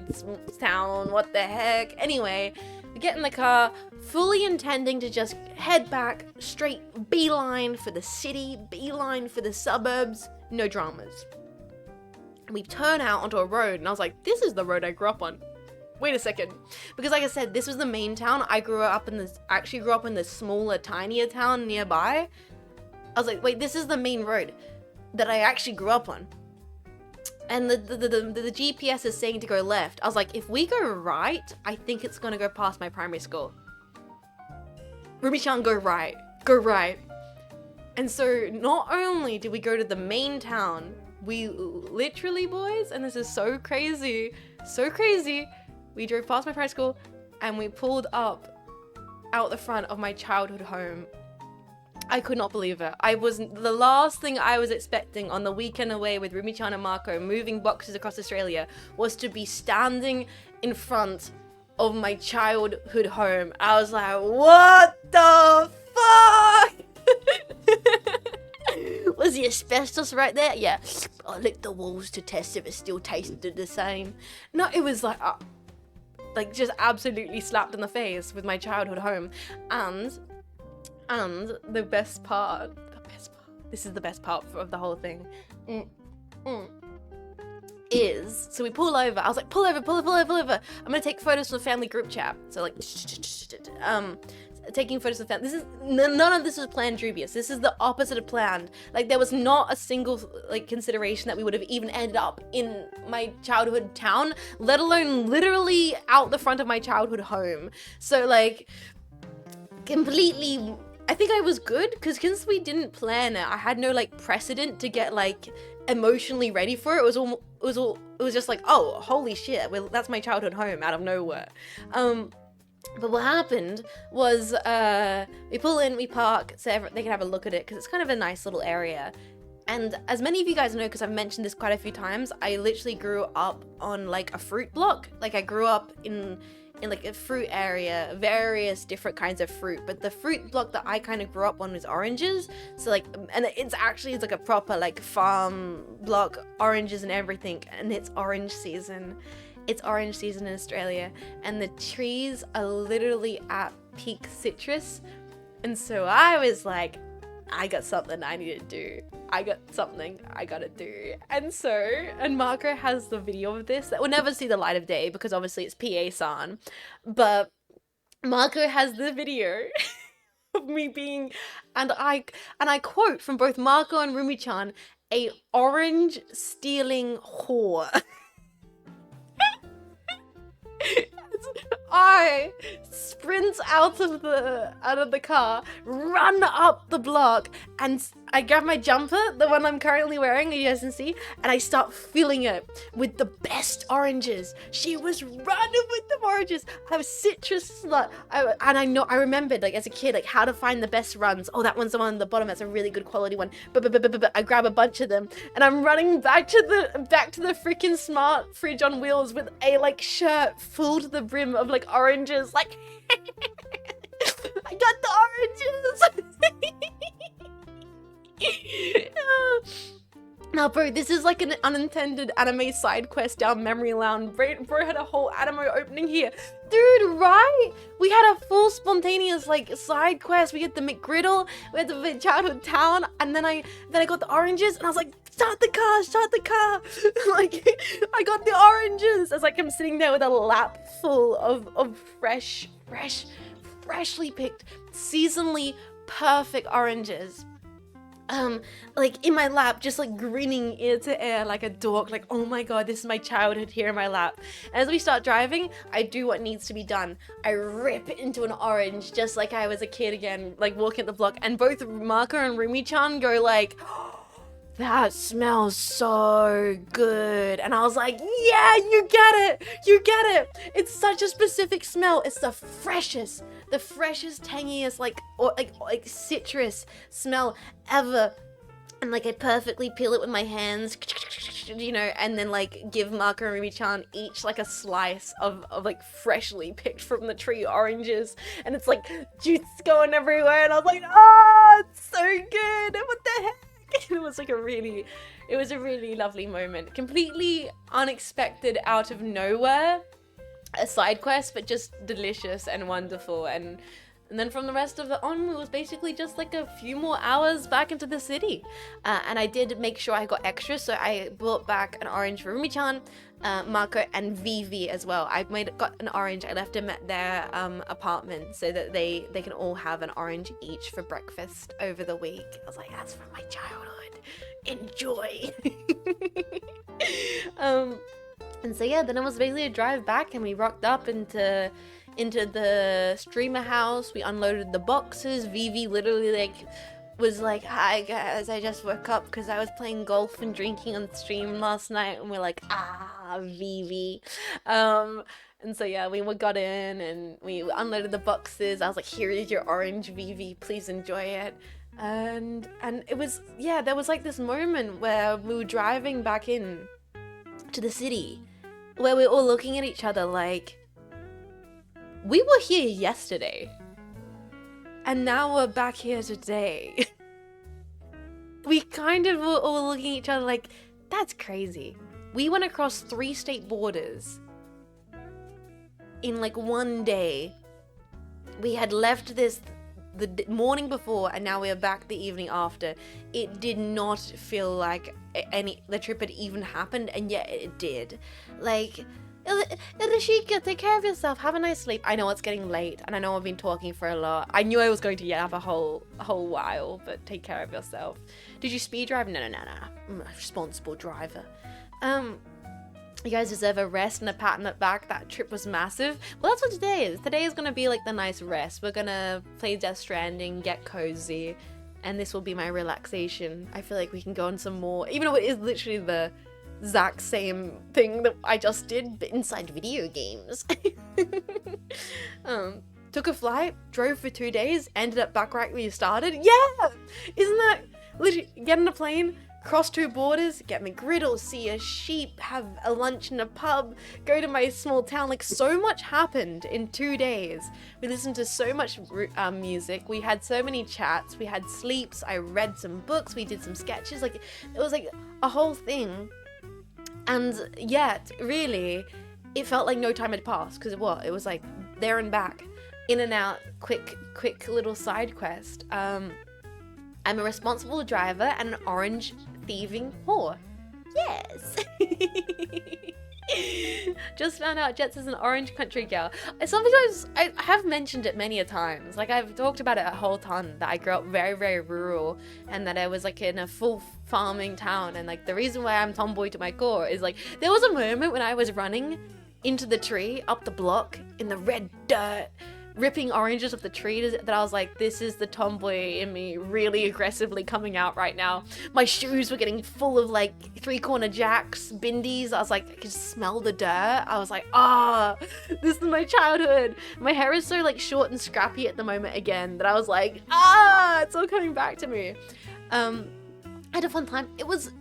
town. What the heck? Anyway, we get in the car, fully intending to just head back, straight beeline for the city, beeline for the suburbs, no dramas. And we turn out onto a road, and I was like, this is the road I grew up on. Wait a second. Because like I said, this was the main town. I actually grew up in this smaller, tinier town nearby. I was like, wait, this is the main road that I actually grew up on. And the GPS is saying to go left. I was like, if we go right, I think it's gonna go past my primary school. Rumi-chan, go right. Go right. And so not only did we go to the main town, we literally, boys, and this is so crazy, we drove past my primary school and we pulled up out the front of my childhood home. I could not believe it. The last thing I was expecting on the weekend away with Rumi-chan and Marco moving boxes across Australia was to be standing in front of my childhood home. I was like, what the fuck? Was the asbestos right there? Yeah. I licked the walls to test if it still tasted the same. No, it was like just absolutely slapped in the face with my childhood home. And the best part, this is the best part of the whole thing, is, so we pull over, I was like, pull over, I'm gonna take photos from the family group chat, so like, taking photos of the family, none of this was planned dubious, this is the opposite of planned, like there was not a single like consideration that we would have even ended up in my childhood town, let alone literally out the front of my childhood home, so like, completely, I think I was good because since we didn't plan it, I had no like precedent to get like emotionally ready for it. It was just like, oh, holy shit, well, that's my childhood home out of nowhere. But what happened was we pull in, we park, so they can have a look at it because it's kind of a nice little area. And as many of you guys know, because I've mentioned this quite a few times, I literally grew up on like a fruit block. Like I grew up in like a fruit area, various different kinds of fruit, but the fruit block that I kind of grew up on was oranges. So like, and it's like a proper like farm block, oranges and everything, and it's orange season. It's orange season in Australia, and the trees are literally at peak citrus. And so I was like, I got something I need to do. I got something I gotta do. And Marco has the video of this that will never see the light of day because obviously it's PA-san. But Marco has the video of me being, and I quote from both Marco and Rumi-chan, a orange stealing whore. I sprint out of the car, run up the block, and I grab my jumper, the one I'm currently wearing, you guys can see, and I start filling it with the best oranges. She was running with the oranges. I was citrus slut. I remembered, like, as a kid, like, how to find the best runs. Oh, that one's the one on the bottom. That's a really good quality one. But I grab a bunch of them, and I'm running back to the freaking smart fridge on wheels with a, like, shirt full to the brim of, like, oranges. Like, I got the oranges! And I Now, bro, this is like an unintended anime side quest down memory lane. Bro had a whole anime opening here. Dude, right? We had a full spontaneous like side quest. We had the McGriddle, we had the childhood town, and then I got the oranges, and I was like, start the car. Like, I got the oranges. I was like, I'm sitting there with a lap full of freshly picked, seasonally perfect oranges. Like in my lap, just like grinning ear to ear like a dork, like, oh my god, this is my childhood here in my lap. And as we start driving, I do what needs to be done. I rip into an orange just like I was a kid again, like walking at the block, and both Marco and Rumi-chan go like, that smells so good. And I was like, yeah, you get it. It's such a specific smell. It's the freshest, tangiest, like citrus smell ever. And like I perfectly peel it with my hands, you know, and then like give Marco and Rumi-chan each like a slice of like freshly picked from the tree oranges, and it's like juice going everywhere, and I was like, oh, it's so good. What the heck? It was a really lovely moment. Completely unexpected, out of nowhere, a side quest, but just delicious and wonderful. And then from the rest of it on, it was basically just like a few more hours back into the city. And I did make sure I got extra, so I brought back an orange for Rumi-chan, Marco, and Vivi as well. Got an orange. I left him at their apartment so that they can all have an orange each for breakfast over the week. I was like, that's from my childhood. Enjoy. And so yeah, then it was basically a drive back, and we rocked up into the streamer house. We unloaded the boxes. Vivi literally was like, hi guys, I just woke up because I was playing golf and drinking on stream last night. And we're like, Vivi. And so yeah, we got in and we unloaded the boxes. I was like, here is your orange, Vivi, please enjoy it. And it was, yeah, there was like this moment where we were driving back in to the city where we were all looking at each other like, we were here yesterday and now we're back here today. We kind of were all looking at each other like, that's crazy. We went across 3 state borders in like one day. We had left this the morning before, and now we are back the evening after. It did not feel like the trip had even happened, and yet it did. Like, Rashika, take care of yourself. Have a nice sleep. I know it's getting late, and I know I've been talking for a lot. I knew I was going to have a whole while, but take care of yourself. Did you speed drive? No. I'm a responsible driver. You guys deserve a rest and a pat on the back. That trip was massive. Well, that's what today is. Today is going to be like the nice rest. We're going to play Death Stranding, get cozy, and this will be my relaxation. I feel like we can go on some more, even though it is literally the exact same thing that I just did, but inside video games. Took a flight, drove for 2 days, ended up back right where you started. Yeah! Isn't that literally, get on a plane, cross 2 borders, get McGriddle, see a sheep, have a lunch in a pub, go to my small town. Like, so much happened in 2 days. We listened to so much music. We had so many chats. We had sleeps. I read some books. We did some sketches. Like, it was like a whole thing. And yet, really, it felt like no time had passed, because it was like there and back, in and out, quick little side quest. I'm a responsible driver and an orange thieving whore. Yes. Just found out Jets is an orange country girl. Sometimes I have mentioned it many a times. Like, I've talked about it a whole ton, that I grew up very, very rural, and that I was like in a full farming town. And like, the reason why I'm tomboy to my core is like, there was a moment when I was running into the tree up the block in the red dirt, ripping oranges off the tree, that I was like, this is the tomboy in me really aggressively coming out right now. My shoes were getting full of like 3-corner jacks, bindies. I was like, I could smell the dirt. I was like, this is my childhood. My hair is so like short and scrappy at the moment again that I was like, it's all coming back to me. I had a fun time. It was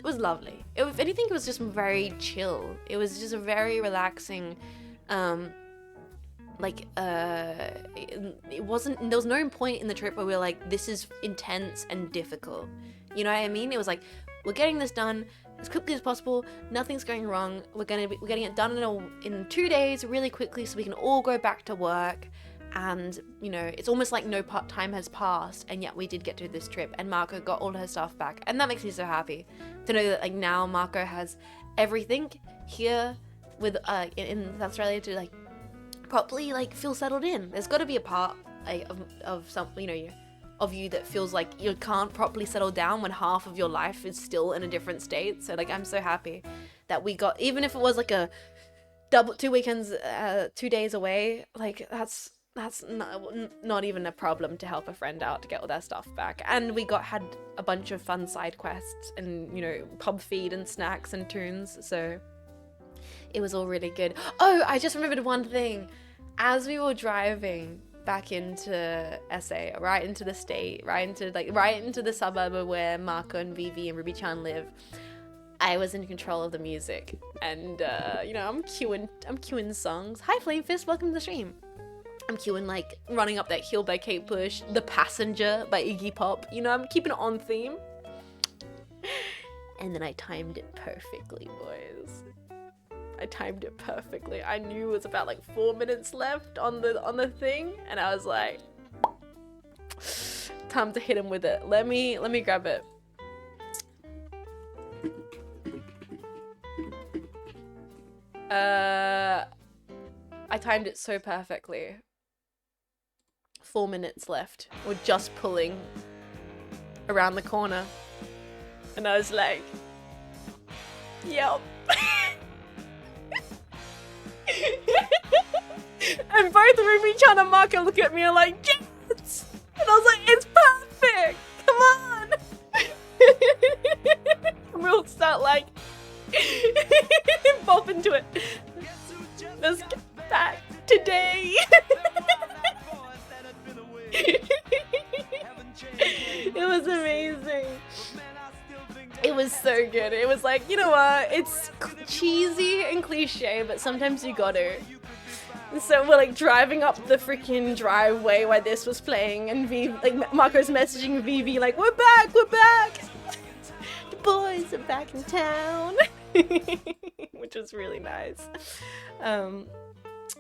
lovely. If anything, it was just very chill. It was just a very relaxing, it wasn't, there was no point in the trip where we were like, this is intense and difficult. You know what I mean? It was like, we're getting this done as quickly as possible. Nothing's going wrong. We're getting it done in 2 days really quickly so we can all go back to work. And, you know, it's almost like no time has passed, and yet we did get to this trip, and Marco got all her stuff back. And that makes me so happy to know that, like, now Marco has everything here with in Australia to, like, properly, like, feel settled in. There's got to be a part, like, of some, you know, of you that feels like you can't properly settle down when half of your life is still in a different state. So, like, I'm so happy that we got, even if it was like a double 2 weekends, 2 days away, like, that's not even a problem to help a friend out to get all their stuff back. And we had a bunch of fun side quests and, you know, pub feed and snacks and tunes, so it was all really good. Oh, I just remembered one thing. As we were driving back into SA, right into the state, right into the suburb where Marco and Vivi and Ruby-chan live, I was in control of the music, and you know, I'm queuing songs. Hi Flame Fist, welcome to the stream. I'm queuing, like, Running Up That Hill by Kate Bush, The Passenger by Iggy Pop. You know, I'm keeping it on theme. And then I timed it perfectly, boys. I timed it perfectly. I knew it was about, like, 4 minutes left on the thing, and I was like, time to hit him with it. Let me grab it. I timed it so perfectly. 4 minutes left. We're just pulling around the corner. And I was like, yep. And both Ruby-chan and Marco look at me and like, yes! And I was like, it's perfect! Come on! And we'll start like, bop into it. Let's get back today. It was amazing. It was so good. It was like, you know what? It's cheesy and cliche, but sometimes you gotta. So we're like driving up the freaking driveway while this was playing, and Marco's messaging Vivi like, we're back. The boys are back in town. Which was really nice.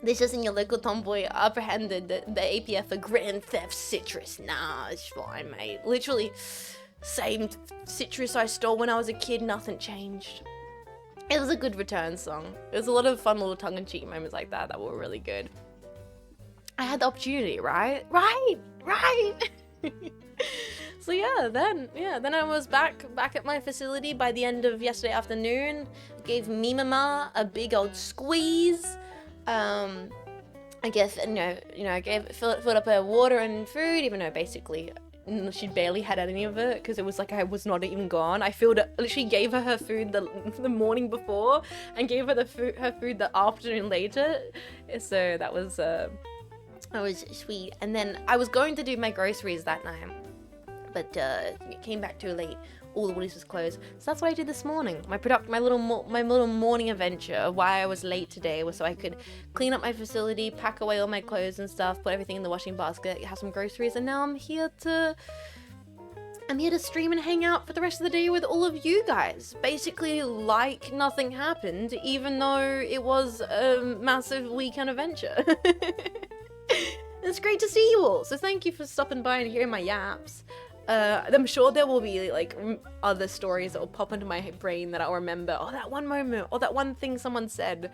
This isn't your local tomboy apprehended the APF for Grand Theft Citrus. Nah, it's fine, mate. Literally, same citrus I stole when I was a kid, nothing changed. It was a good return song. There's a lot of fun little tongue-in-cheek moments like that were really good. I had the opportunity, right? Right! So then I was back at my facility by the end of yesterday afternoon. Gave Mimama a big old squeeze. I guess, I filled up her water and food, even though basically she barely had any of it because it was like I was not even gone. I literally gave her food the morning before and gave her her food the afternoon later. So that was sweet. And then I was going to do my groceries that night, but it came back too late. All the Woolies was closed, so that's what I did this morning. My little morning adventure. Why I was late today was so I could clean up my facility, pack away all my clothes and stuff, put everything in the washing basket, have some groceries, and now I'm here to stream and hang out for the rest of the day with all of you guys. Basically, like nothing happened, even though it was a massive weekend adventure. It's great to see you all. So thank you for stopping by and hearing my yaps. I'm sure there will be like other stories that will pop into my brain that I'll remember. Oh, that one moment, or that one thing someone said.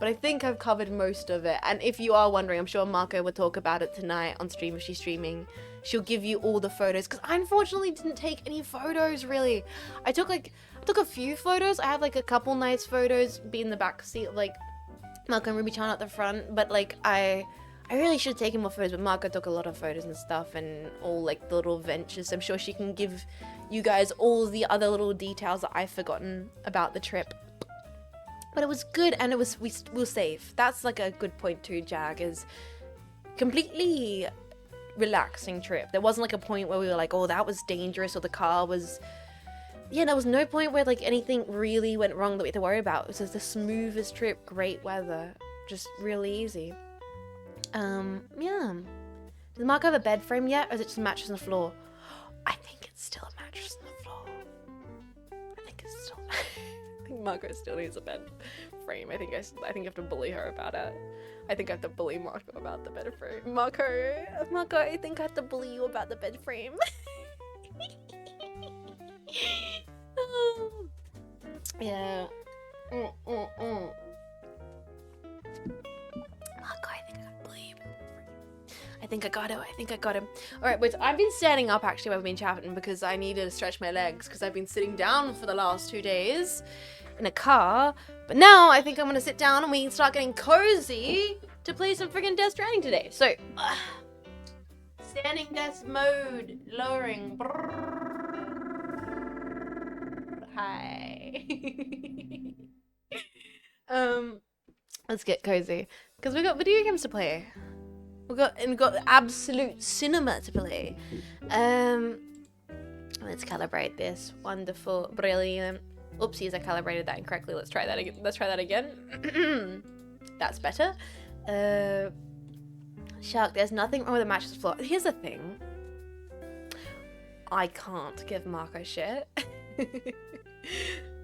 But I think I've covered most of it. And if you are wondering, I'm sure Marco will talk about it tonight on stream if she's streaming. She'll give you all the photos, because I unfortunately didn't take any photos really. I took a few photos. I have like a couple nice photos be in the back seat of like Marco and Ruby-chan at the front, but like I really should have taken more photos, but Marco took a lot of photos and stuff and all like the little ventures. I'm sure she can give you guys all the other little details that I've forgotten about the trip. But it was good, and we were safe. That's like a good point too, Jag, is completely relaxing trip. There wasn't like a point where we were like, oh, that was dangerous, or the car was... Yeah, there was no point where like anything really went wrong that we had to worry about. It was just the smoothest trip, great weather, just really easy. Yeah. Does Marco have a bed frame yet, or is it just a mattress on the floor? I think it's still a mattress on the floor. I think Marco still needs a bed frame. I think I think I have to bully her about it. I think I have to bully Marco about the bed frame. Marco, I think I have to bully you about the bed frame. Yeah. Marco, I think I got to bully you. I think I got him. Alright, wait, I've been standing up actually while I've been chatting because I needed to stretch my legs because I've been sitting down for the last 2 days in a car. But now I think I'm gonna sit down and we can start getting cozy to play some friggin' Death Stranding today. So, standing desk mode, lowering. Hi. Let's get cozy because we got video games to play. We got absolute cinema to play. Let's calibrate this. Wonderful, brilliant. Oopsies, I calibrated that incorrectly. Let's try that again. That's better. Shark, there's nothing wrong with the mattress floor. Here's the thing. I can't give Marco shit.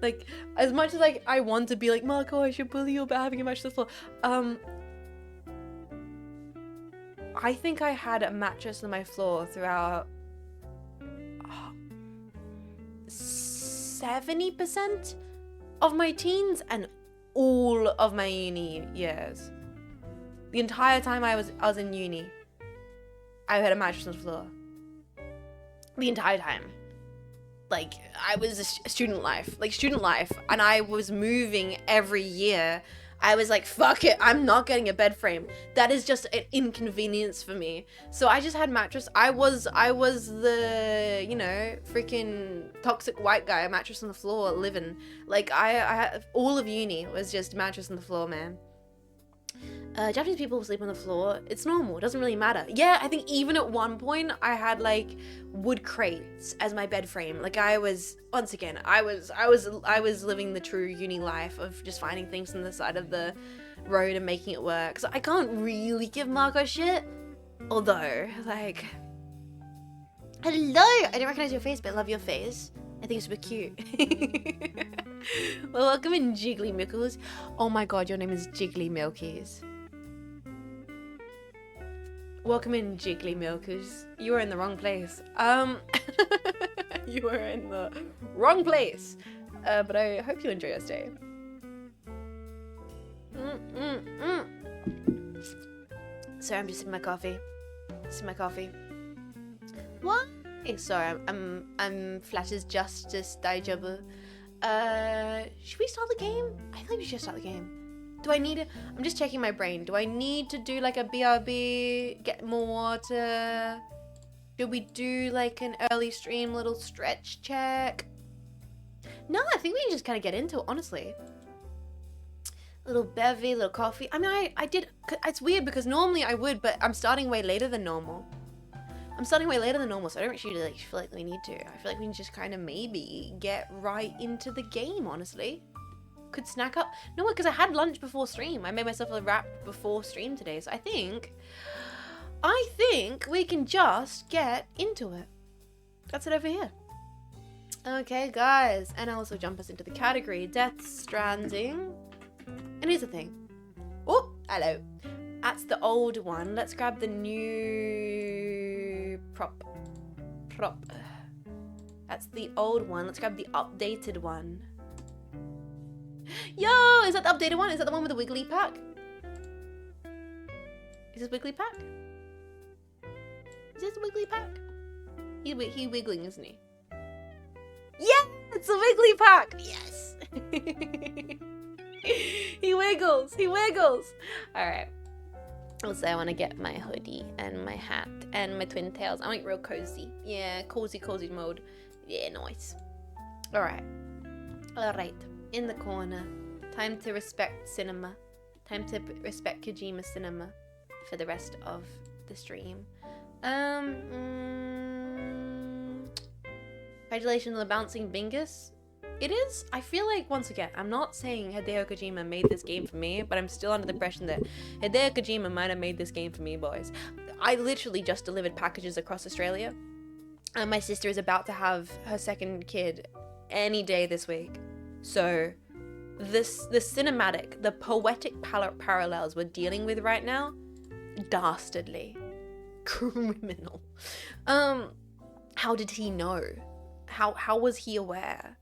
Like, as much as like I want to be like, Marco, I should bully you about having a mattress floor. I think I had a mattress on my floor throughout 70% of my teens and all of my uni years. The entire time I was in uni, I had a mattress on the floor. The entire time. Like, I was a student life, and I was moving every year. I was like, fuck it, I'm not getting a bed frame. That is just an inconvenience for me. So I just had mattress. I was the, you know, freaking toxic white guy, mattress on the floor living. Like, I had, all of uni was just mattress on the floor, man. Japanese people sleep on the floor. It's normal. It doesn't really matter. Yeah, I think even at one point I had like wood crates as my bed frame. Like I was, once again, I was living the true uni life of just finding things on the side of the road and making it work. So I can't really give Marco shit. Although, like, hello, I don't recognize your face, but I love your face. I think it's super cute. Well, welcome in, Jiggly Mickles. Oh my god, your name is Jiggly Milkies. Welcome in, Jiggly Milkers. You are in the wrong place. You are in the wrong place. But I hope you enjoy your stay. Sorry, I'm just sipping my coffee. What? Sorry, I'm flat as justice, daijoubu. Should we start the game? I think we should start the game. Do I need it? I'm just checking my brain. Do I need to do like a BRB, get more water? Should we do like an early stream little stretch check? No, I think we can just kind of get into it, honestly. Little bevy, little coffee. I mean, I did, it's weird because normally I would, but I'm starting way later than normal. So I don't actually like feel like we need to. I feel like we can just kind of maybe get right into the game, honestly. Could snack up. No, because I had lunch before stream. I made myself a wrap before stream today. So I think we can just get into it. That's it over here. Okay, guys. And I'll also jump us into the category. Death Stranding. And here's the thing. Oh, hello. That's the old one. Let's grab the new prop. That's the old one. Let's grab the updated one. Yo, is that the updated one? Is that the one with the wiggly pack? Is this wiggly pack? Is this wiggly pack? He wiggling, isn't he? Yeah, it's a wiggly pack. Yes. He wiggles. All right. Also, I want to get my hoodie and my hat and my twin tails. I want real cozy. Yeah, cozy mode. Yeah, nice. All right. In the corner. Time to respect cinema. Time to respect Kojima cinema for the rest of the stream. Congratulations on the bouncing bingus. It is, I feel like, once again, I'm not saying Hideo Kojima made this game for me, but I'm still under the impression that Hideo Kojima might have made this game for me, boys. I literally just delivered packages across Australia, and my sister is about to have her second kid any day this week. So the cinematic, the poetic parallels we're dealing with right now, dastardly, criminal. How did he know? How was he aware?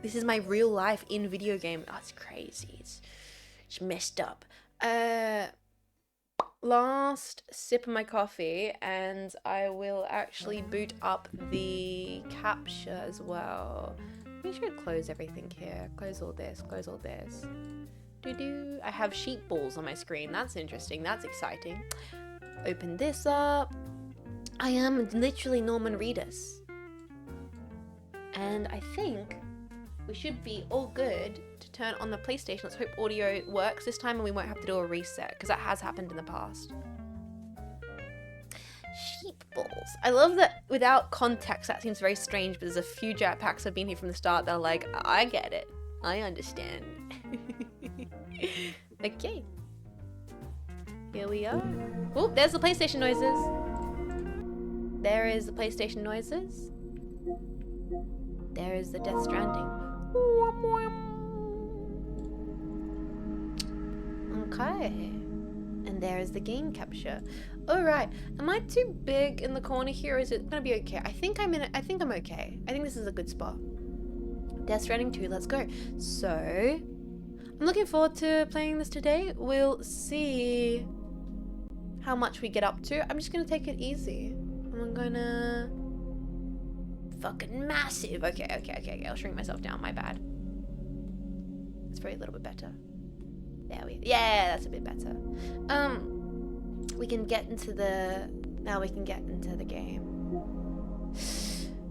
This is my real life in video game. Oh, it's crazy. It's messed up. Last sip of my coffee, and I will actually boot up the capture as well. Make sure to close everything here. Close all this. Close all this. I have sheep balls on my screen. That's interesting. That's exciting. Open this up. I am literally Norman Reedus. And I think we should be all good to turn on the PlayStation. Let's hope audio works this time and we won't have to do a reset, because that has happened in the past. Sheep balls. I love that without context that seems very strange, but there's a few jetpacks have been here from the start that are like, I get it. I understand. Okay. Here we are. Oh, there's the PlayStation noises. There is the PlayStation noises. There is the Death Stranding. Okay. And there is the game capture. Alright. Am I too big in the corner here, or is it gonna be okay? I think I'm okay. I think this is a good spot. Death Stranding 2, let's go. So, I'm looking forward to playing this today. We'll see how much we get up to. I'm just gonna take it easy. I'm gonna... Fucking massive. Okay. I'll shrink myself down. My bad. It's probably a little bit better. There we... Yeah, that's a bit better. We can get into the... Now we can get into the game.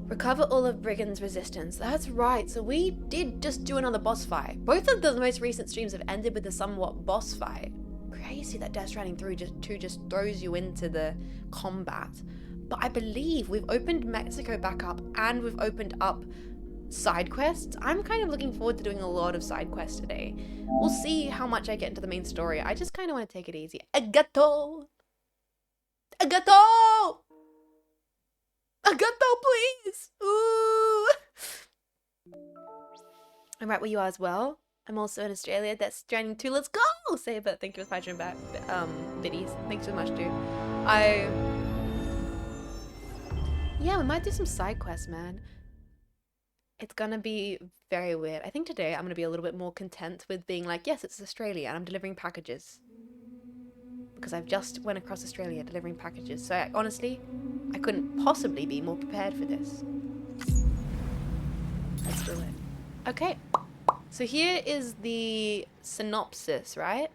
Recover all of Brigand's resistance. That's right. So we did just do another boss fight. Both of the most recent streams have ended with a somewhat boss fight. Crazy that Death Stranding 2 just throws you into the combat. But I believe we've opened Mexico back up and we've opened up side quests. I'm kind of looking forward to doing a lot of side quests today. We'll see how much I get into the main story. I just kind of want to take it easy. Agato! Agato! Agato, please! Ooh! I'm right where you are as well. I'm also in Australia. That's Stranding 2. Let's go! Saber, thank you for patching back. Biddies. Thanks so much, dude. Yeah, we might do some side quests, man. It's gonna be very weird. I think today I'm gonna be a little bit more content with being like, yes, it's Australia and I'm delivering packages. Because I've just went across Australia delivering packages. So honestly, I couldn't possibly be more prepared for this. Let's do it. Okay. So here is the synopsis, right?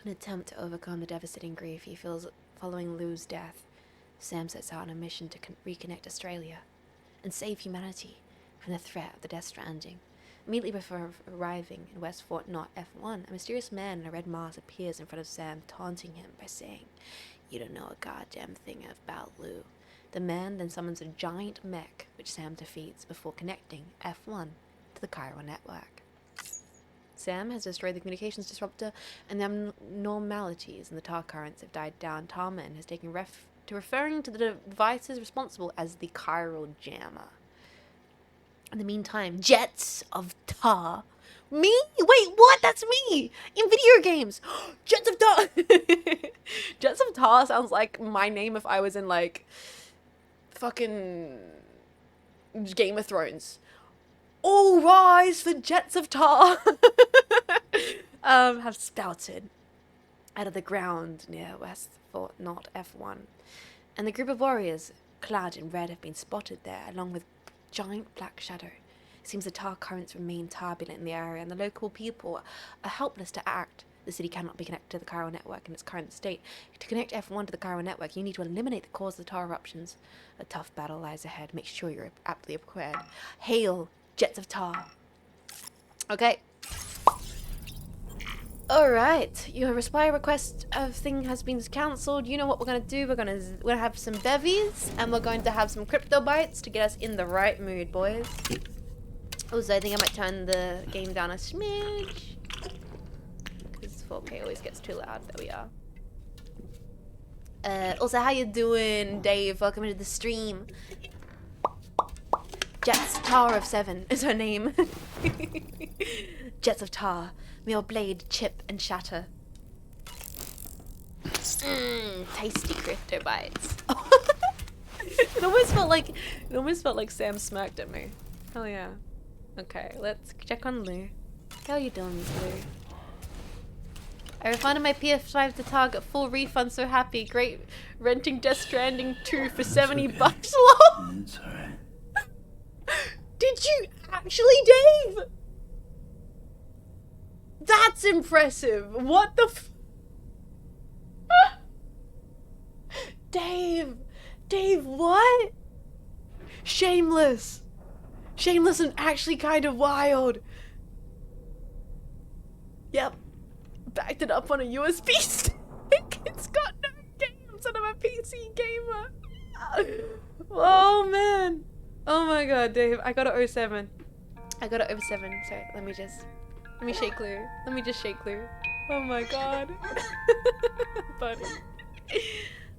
An attempt to overcome the devastating grief he feels following Lou's death. Sam sets out on a mission to reconnect Australia and save humanity from the threat of the Death Stranding. Immediately before arriving in West Fort Knott F1, a mysterious man in a red mask appears in front of Sam, taunting him by saying, "You don't know a goddamn thing about Lou." The man then summons a giant mech, which Sam defeats before connecting F1 to the chiral network. Sam has destroyed the communications disruptor, and the abnormalities in the tar currents have died down. Tarman has taken referring to the devices responsible as the chiral jammer. In the meantime, jets of tar. Me? Wait, what? That's me! In video games! Jets of tar! Jets of tar sounds like my name if I was in, like, fucking Game of Thrones. All rise for jets of tar! Have spouted out of the ground near West Fort Knott F1. And the group of warriors, clad in red, have been spotted there, along with giant black shadow. It seems the tar currents remain turbulent in the area, and the local people are helpless to act. The city cannot be connected to the chiral network in its current state. To connect F1 to the chiral network, you need to eliminate the cause of the tar eruptions. A tough battle lies ahead. Make sure you're aptly prepared. Hail, jets of tar. Okay. Alright, your reply request thing has been cancelled. You know what we're gonna do? We're gonna have some bevies, and we're going to have some crypto bites to get us in the right mood, boys. Also, I think I might turn the game down a smidge, because 4K always gets too loud. There we are. Also, how you doing, Dave? Welcome to the stream. Jets Tar of 7 is her name. Jets of Tar, may your blade chip and shatter. Tasty crypto bites. It almost felt like Sam smirked at me. Hell yeah. Okay, let's check on Lou. How you doing, Miss Lou? I refunded my PS5 to Target, full refund, so happy. Great, renting Death Stranding 2 for 70 bucks. It's alright. Did you actually, Dave? That's impressive. What the Dave, what? Shameless and actually kind of wild. Yep. Backed it up on a USB stick. It's got no games and I'm a PC gamer. Oh man. Oh my god, Dave. I got a 07. Sorry, let me shake Lou. Let me just shake Lou. Oh my god. Buddy.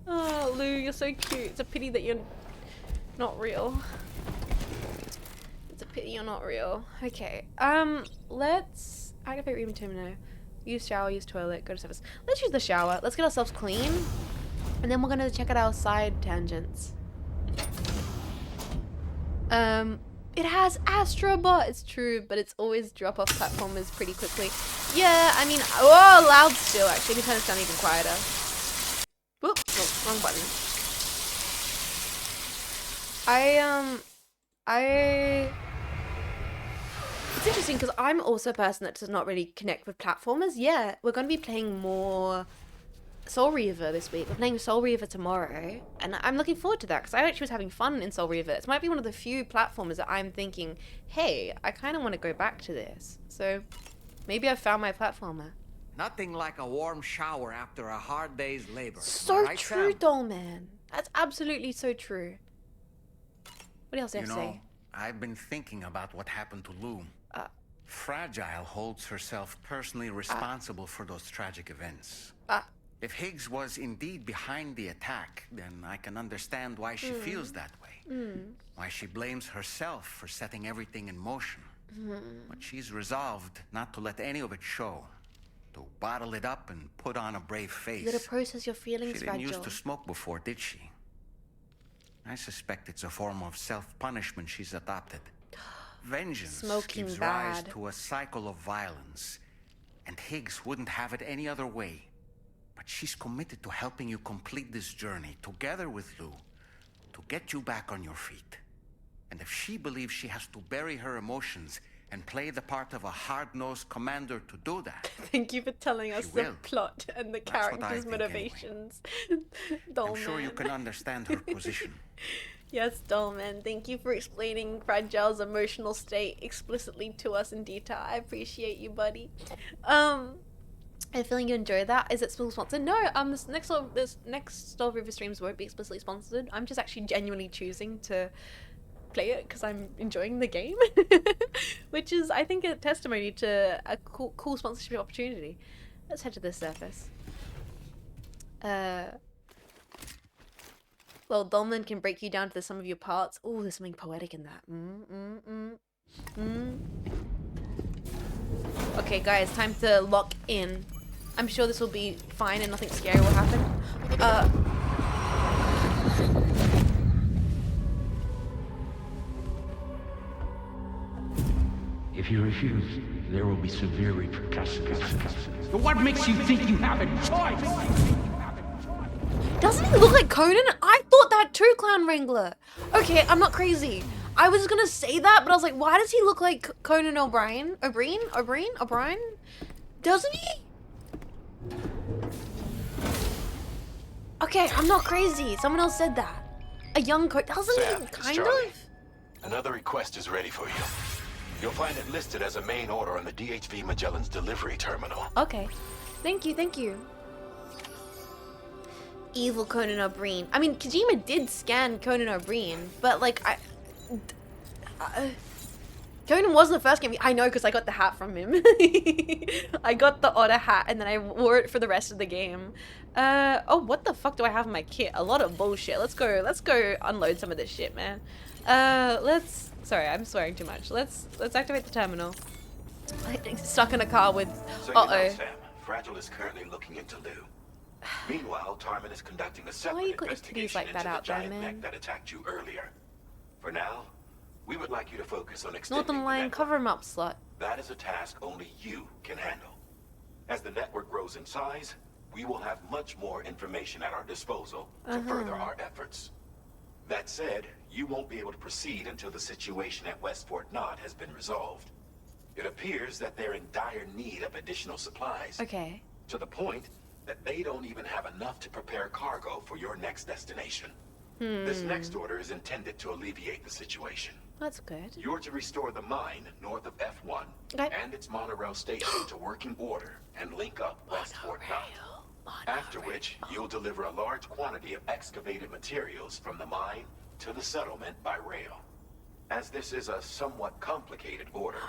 Oh, Lou, you're so cute. It's a pity that you're not real. It's a pity you're not real. Okay. Let's activate room terminal. Use shower, use toilet, go to service. Let's use the shower. Let's get ourselves clean. And then we're gonna check out our side tangents. It has Astrobot, it's true, but it's always drop off platformers pretty quickly. Yeah, I mean, oh, loud still, actually. Let me turn this down even quieter. Whoop, oh, wrong button. It's interesting because I'm also a person that does not really connect with platformers. Yeah, we're going to be playing more Soul Reaver this week. We're playing Soul Reaver tomorrow, and I'm looking forward to that because I actually was having fun in Soul Reaver. It might be one of the few platformers that I'm thinking, hey, I kind of want to go back to this. So maybe I found my platformer. Nothing like a warm shower after a hard day's labor. So Right, true, Sam? Dollman. That's absolutely so true. What else do you You have to know, say? I've been thinking about what happened to Lou. Fragile holds herself personally responsible for those tragic events. If Higgs was indeed behind the attack, then I can understand why she feels that way. Why she blames herself for setting everything in motion. But she's resolved not to let any of it show. To bottle it up and put on a brave face. You gotta process your She feelings, didn't Fragile. used to smoke before, did she? I suspect it's a form of self-punishment she's adopted. Vengeance Smoking gives rise bad. to a cycle of violence, and Higgs wouldn't have it any other way. But she's committed to helping you complete this journey, together with Lou, to get you back on your feet. And if she believes she has to bury her emotions and play the part of a hard-nosed commander to do that, Thank you for telling us the will. plot and the That's what I characters' think, anyway. motivations. I'm Dollman. sure you can understand her position. Yes, Dollman. Thank you for explaining Fragile's emotional state explicitly to us in detail. I appreciate you, buddy. I'm feeling you enjoy that. Is it still sponsored? No. This next Soul River streams won't be explicitly sponsored. I'm just actually genuinely choosing to play it because I'm enjoying the game, which is, I think, a testimony to a cool sponsorship opportunity. Let's head to the surface. Well, Dolman can break you down to the sum of your parts. Oh, there's something poetic in that. Okay, guys, time to lock in. I'm sure this will be fine and nothing scary will happen. If you refuse, there will be severe repercussions. But what makes you think you have a choice? Doesn't he look like Conan? I thought that too, Clown Wrangler. Okay, I'm not crazy. I was gonna say that, but I was like, why does he look like Conan O'Brien? O'Brien? Doesn't he? Okay, I'm not crazy. Someone else said that. A young Conan. Doesn't Sam, he? it's Kind Charlie. of? Another request is ready for you. You'll find it listed as a main order on the DHV Magellan's delivery terminal. Okay. Thank you. Evil Conan O'Brien. I mean, Kojima did scan Conan O'Brien, but like, Conan was in the first game. I know, because I got the hat from him. I got the otter hat, and then I wore it for the rest of the game. Oh, what the fuck do I have in my kit? A lot of bullshit. Let's go unload some of this shit, man. Sorry, I'm swearing too much. Let's activate the terminal. I'm stuck in a car with, So you know, Sam, Fragile is currently looking into Lou. Meanwhile, Tarman is conducting a separate you got your titties investigation like that into the out there, giant man? mech that attacked you earlier. For now, we would like you to focus on extending Northern the Lion, network. cover him up, slut. That is a task only you can handle. As the network grows in size, we will have much more information at our disposal to further our efforts. That said, you won't be able to proceed until the situation at West Fort Knott has been resolved. It appears that they're in dire need of additional supplies. Okay. To the point that they don't even have enough to prepare cargo for your next destination. This next order is intended to alleviate the situation. That's good. You're to restore the mine north of F1 Okay. and its monorail station to working order and link up West Fort Knott. After which, you'll deliver a large quantity of excavated materials from the mine to the settlement by rail. As this is a somewhat complicated order,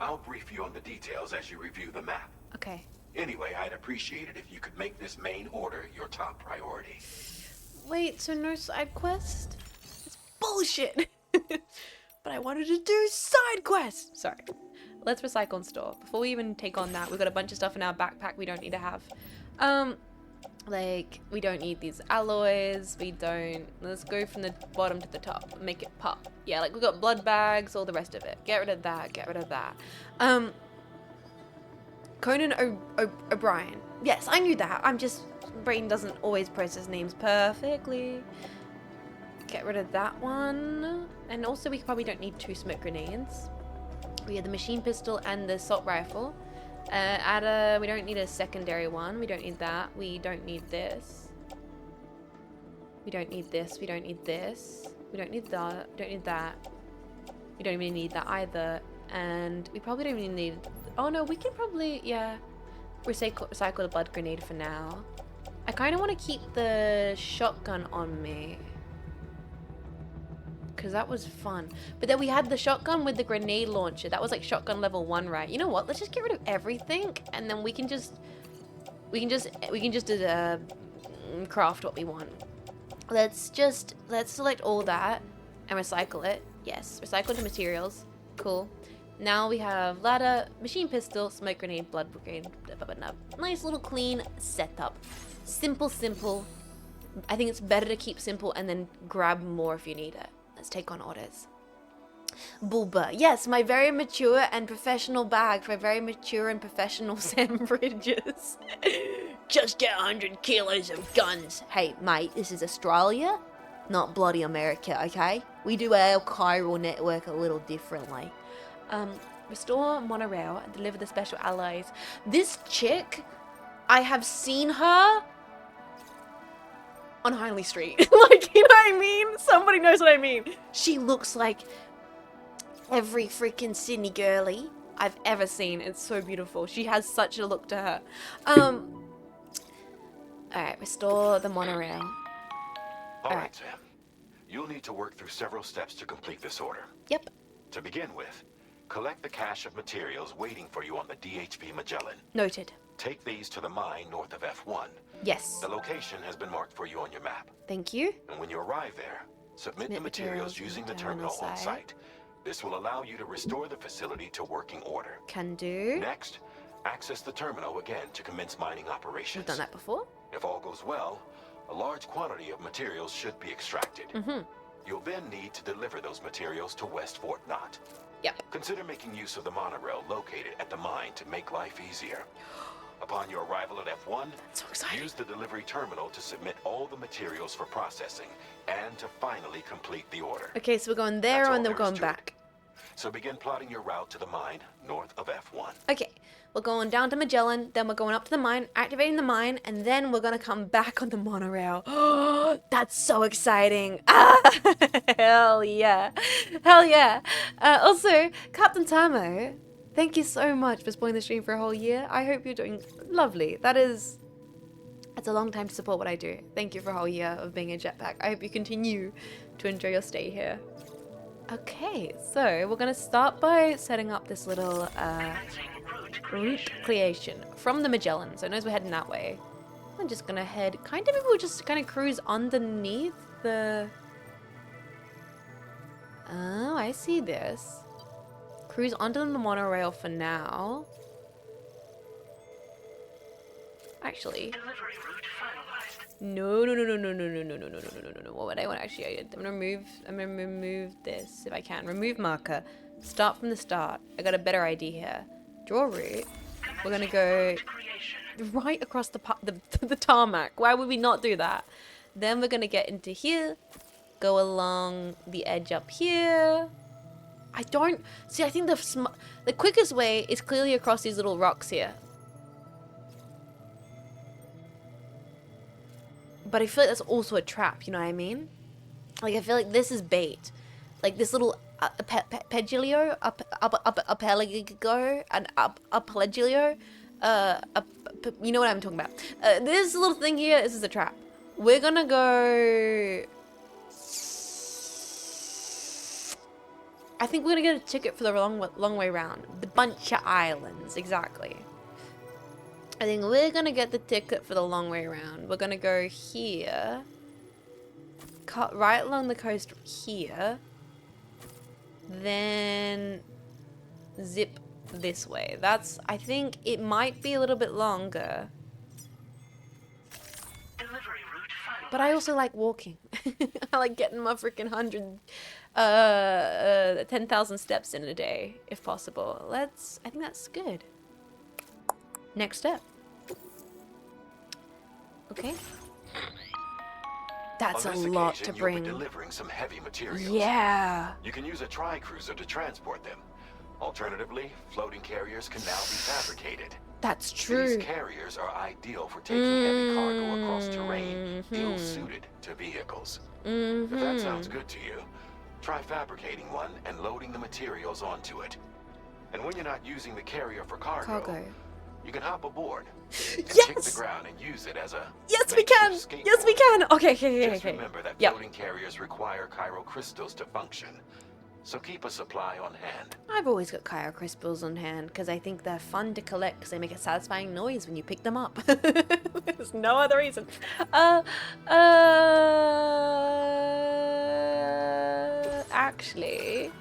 I'll brief you on the details as you review the map. Okay. Anyway, I'd appreciate it if you could make this main order your top priority. Wait, so no side quest? It's bullshit. But I wanted to do side quests. Sorry. Let's recycle and store. Before we even take on that, we've got a bunch of stuff in our backpack we don't need to have. Like, we don't need these alloys. We don't. Let's go from the bottom to the top. Make it pop. Yeah, like, we've got blood bags, all the rest of it. Get rid of that. Get rid of that. Conan O'Brien. Yes, I knew that. I'm just... brain doesn't always process names perfectly. Get rid of that one. And also, we probably don't need 2 smoke grenades. We have the machine pistol and the assault rifle. We don't need a secondary one. We don't need that. We don't need this. We don't need this. We don't need this. We don't need that. We don't need that. We don't even need that either. And we probably don't even need... Oh no, we can probably... Yeah. Recycle the blood grenade for now. I kind of want to keep the shotgun on me. Because that was fun. But then we had the shotgun with the grenade launcher. That was like shotgun level 1, right? You know what? Let's just get rid of everything. And then we can just craft what we want. Let's select all that and recycle it. Yes, recycle the materials. Cool. Now we have ladder, machine pistol, smoke grenade, blood grenade. Nice little clean setup. Simple. I think it's better to keep simple and then grab more if you need it. Let's take on orders. Bulba. Yes, my very mature and professional bag for very mature and professional Sam Bridges. Just get 100 kilos of guns. Hey, mate, this is Australia, not bloody America, okay? We do our chiral network a little differently. Restore monorail and deliver the special allies. This chick, I have seen her on Hindley Street. Like, you know what I mean? Somebody knows what I mean. She looks like every freaking Sydney girly I've ever seen. It's so beautiful. She has such a look to her. Alright, restore the monorail. Alright, Sam. You'll need to work through several steps to complete this order. Yep. To begin with, collect the cache of materials waiting for you on the DHV Magellan. Noted. Take these to the mine north of F1. Yes. The location has been marked for you on your map. Thank you. And when you arrive there, submit the materials using the terminal on site. This will allow you to restore the facility to working order. Can do. Next, access the terminal again to commence mining operations. We've done that before. If all goes well, a large quantity of materials should be extracted. You'll then need to deliver those materials to West Fort Knott. Yep. Consider making use of the monorail located at the mine to make life easier. Upon your arrival at F1, So exciting. use the delivery terminal to submit all the materials for processing and to finally complete the order. Okay, so we're going there That's all and then we're there is going to back. So begin plotting your route to the mine north of F1. Okay, we're going down to Magellan, then we're going up to the mine, activating the mine, and then we're gonna come back on the monorail. Oh, that's so exciting. Ah, hell yeah. Hell yeah. Also, Captain Tamo, thank you so much for spoiling the stream for a whole year. I hope you're doing lovely. That's a long time to support what I do. Thank you for a whole year of being a jetpack. I hope you continue to enjoy your stay here. Okay, so we're gonna start by setting up this little route creation from the Magellan. So it knows we're heading that way. I'm just gonna head, maybe we'll just kind of cruise underneath the... Oh, I see this. Cruise under the monorail for now. Actually... No. What I want actually, I'm gonna remove this if I can. Remove marker. Start from the start. I got a better idea here. Draw route. We're gonna go right across the tarmac. Why would we not do that? Then we're gonna get into here. Go along the edge up here. I think the quickest way is clearly across these little rocks here. But I feel like that's also a trap, you know what I mean? Like, I feel like this is bait. Like, this little arpeggio, you know what I'm talking about. This little thing here, this is a trap. We're gonna go... I think we're gonna get a ticket for the long way round. The bunch of islands, exactly. I think we're gonna get the ticket for the long way around. We're gonna go here. Cut right along the coast here. Then zip this way. I think it might be a little bit longer. But I also like walking. I like getting my freaking 10,000 steps in a day, if possible. I think that's good. Next step. Okay. That's a lot to bring. You'll be delivering some heavy materials. Yeah. You can use a tri-cruiser to transport them. Alternatively, floating carriers can now be fabricated. That's true. These carriers are ideal for taking heavy cargo across terrain, ill-suited to vehicles. If that sounds good to you, try fabricating one and loading the materials onto it. And when you're not using the carrier for cargo. You can hop aboard and kick the ground and use it as a Yes, we can. Yes, we can. Okay. Just remember that floating carriers require Cairo crystals to function, so keep a supply on hand. I've always got Cairo crystals on hand because I think they're fun to collect because they make a satisfying noise when you pick them up. There's no other reason. Actually,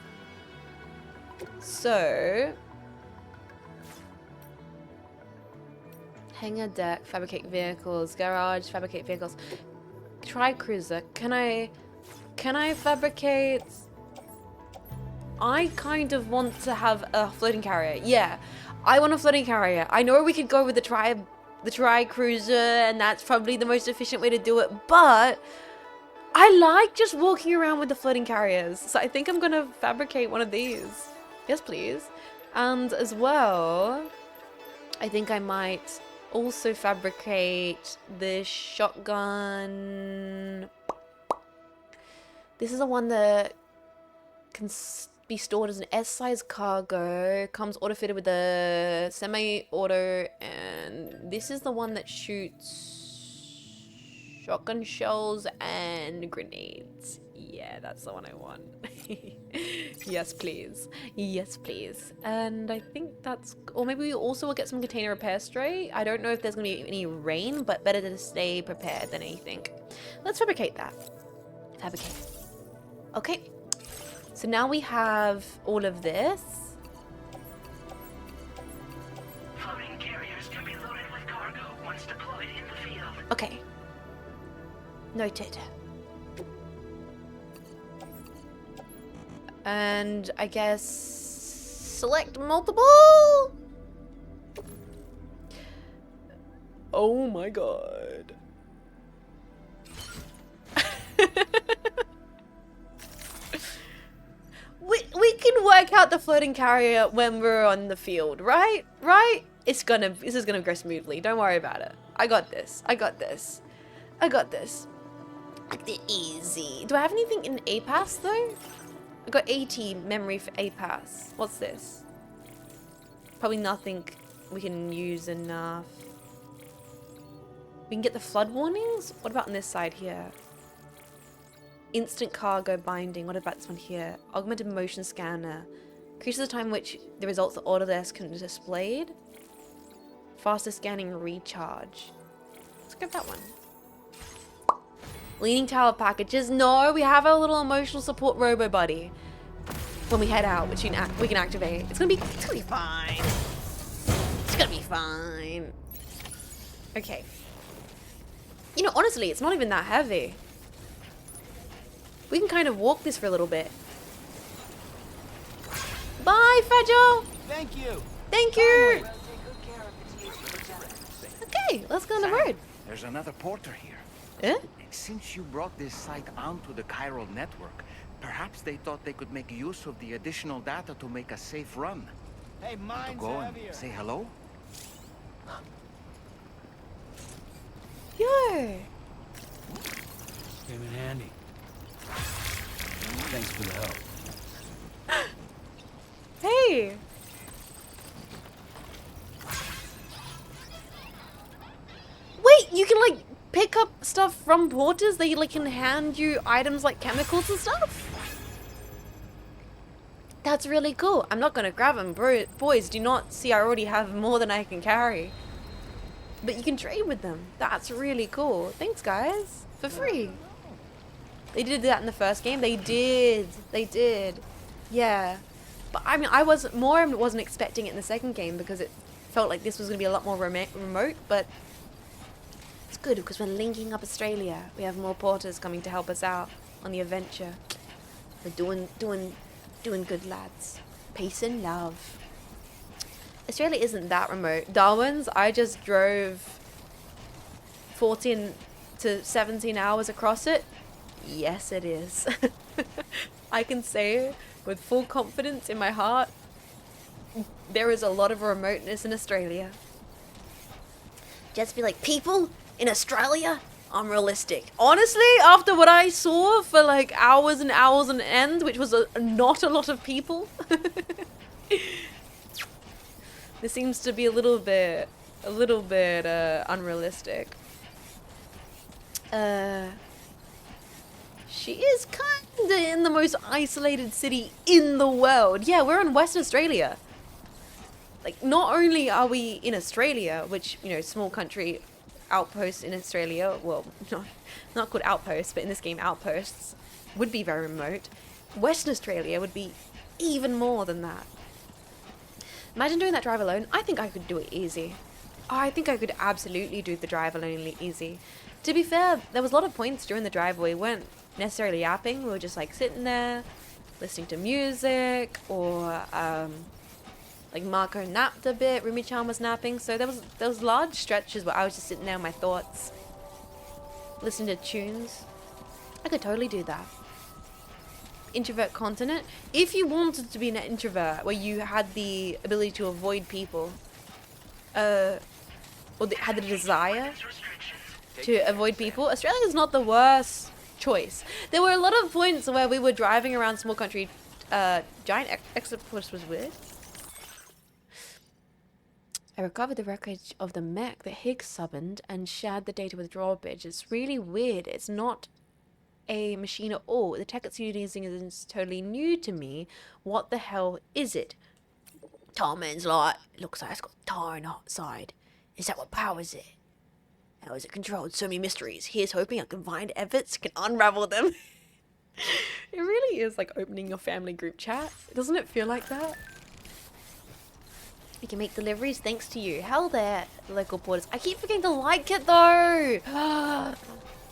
so. Hangar deck, fabricate vehicles, garage, fabricate vehicles. Tri-cruiser, can I fabricate? I kind of want to have a floating carrier. Yeah, I want a floating carrier. I know we could go with the tri-cruiser, and that's probably the most efficient way to do it, but I like just walking around with the floating carriers. So I think I'm gonna fabricate one of these. Yes, please. And as well, I think I might also fabricate the shotgun. This is the one that can be stored as an S-size cargo, comes auto-fitted with a semi-auto, and this is the one that shoots shotgun shells and grenades. Yeah, that's the one I want. Yes, please. Yes, please. And I think that's... Or maybe we also will get some container repair stray. I don't know if there's going to be any rain, but better to stay prepared than anything. Let's fabricate that. Fabricate. Okay. So now we have all of this. Floating carriers can be loaded with cargo once deployed in the field. Okay. Noted. And I guess select multiple. Oh my god. we can work out the floating carrier when we're on the field, right? Right? This is gonna go smoothly. Don't worry about it. I got this. I got this. I got this. Easy. Do I have anything in APAS though? I got 80 memory for APAS. What's this? Probably nothing we can use enough. We can get the flood warnings? What about on this side here? instant cargo binding. What about this one here? Augmented motion scanner. Increases the time in which the results of the Autodesk can be displayed. Faster scanning recharge. Let's get that one. Leaning tower packages. No, we have our little emotional support robo buddy. When we head out, which we can activate. It's gonna be fine. It's gonna be fine. Okay. You know, honestly, it's not even that heavy. We can kind of walk this for a little bit. Bye, Fragile! Thank you. Thank you! Okay, let's go on the Sam, road. There's another porter here. Eh? Since you brought this site onto the chiral network, perhaps they thought they could make use of the additional data to make a safe run. Hey, To mine's go and heavier. say hello? Yo! Came in handy. Thanks for the help. Hey! Wait, you can like pick up stuff from porters? They like can hand you items like chemicals and stuff? That's really cool. I'm not gonna grab them, bro. Boys, do not see I already have more than I can carry. But you can trade with them. That's really cool. Thanks, guys. For free. They did that in the first game. They did. They did. Yeah. But I mean, I wasn't expecting it in the second game because it felt like this was going to be a lot more remote. But it's good because we're linking up Australia. We have more porters coming to help us out on the adventure. We're doing good, lads. Peace and love. Australia isn't that remote. Darwin's, I just drove 14 to 17 hours across it. Yes, it is. I can say with full confidence in my heart, there is a lot of remoteness in Australia. Just be like, people in Australia, I'm realistic. Honestly, after what I saw for like hours and hours on end, which was not a lot of people, this seems to be a little bit unrealistic. She is kinda in the most isolated city in the world. Yeah, we're in Western Australia. Like, not only are we in Australia, which, you know, small country outposts in Australia, well, not called outposts, but in this game outposts would be very remote. Western Australia would be even more than that. Imagine doing that drive alone. I think I could do it easy. I think I could absolutely do the drive alone easy. To be fair, there was a lot of points during the drive where we weren't necessarily yapping. We were just like sitting there, listening to music, or like Marco napped a bit, Rumi-chan was napping. So there was large stretches where I was just sitting there with my thoughts, listening to tunes. I could totally do that. Introvert continent. If you wanted to be an introvert where you had the ability to avoid people, or had the desire to avoid people, Australia is not the worst choice. There were a lot of points where we were driving around small country. Giant octopus was weird. I recovered the wreckage of the mech that Higgs summoned and shared the data with drawbridge. It's really weird. It's not a machine at all. The tech it's using is totally new to me. What the hell is it? Tarman's like, looks like it's got tar inside. Is that what powers it? How is it controlled? So many mysteries. Here's hoping I can find efforts can unravel them. It really is like opening your family group chat. Doesn't it feel like that? We can make deliveries thanks to you. Hell there, local porters. I keep forgetting to like it though.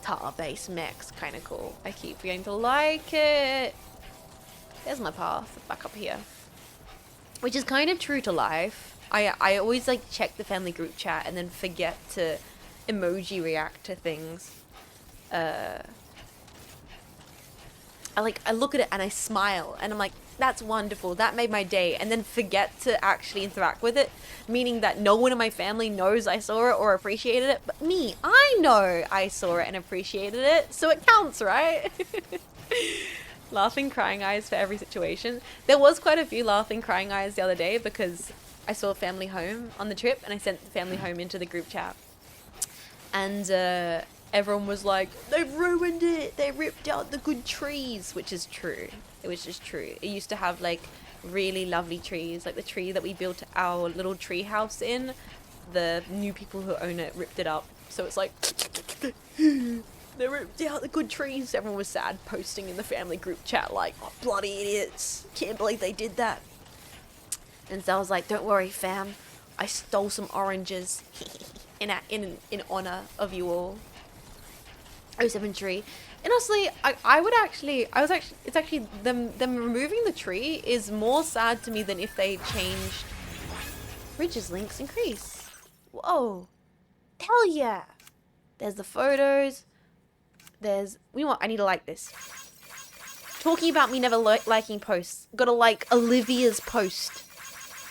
Tar-based mechs, kind of cool. I keep forgetting to like it. There's my path, back up here. Which is kind of true to life. I always like check the family group chat and then forget to emoji react to things. I look at it and I smile and I'm like, that's wonderful, that made my day, and then forget to actually interact with it, meaning that no one in my family knows I saw it or appreciated it, but me, I know I saw it and appreciated it, so it counts, right? Laughing, crying eyes for every situation. There was quite a few laughing, crying eyes the other day because I saw family home on the trip and I sent the family home into the group chat. And everyone was like, they've ruined it, they ripped out the good trees, which is true. It was just true. It used to have like really lovely trees, like the tree that we built our little tree house in. The new people who own it ripped it up, so it's like they ripped out the good trees. Everyone was sad, posting in the family group chat like, oh, bloody idiots, can't believe they did that. And so I was like, don't worry fam, I stole some oranges in honor of you all. 07 tree. And honestly, it's actually them removing the tree is more sad to me than if they changed Ridge's links increase. Whoa. Hell yeah. There's the photos. There's, you know what, I need to like this. Talking about me never liking posts. Gotta like Olivia's post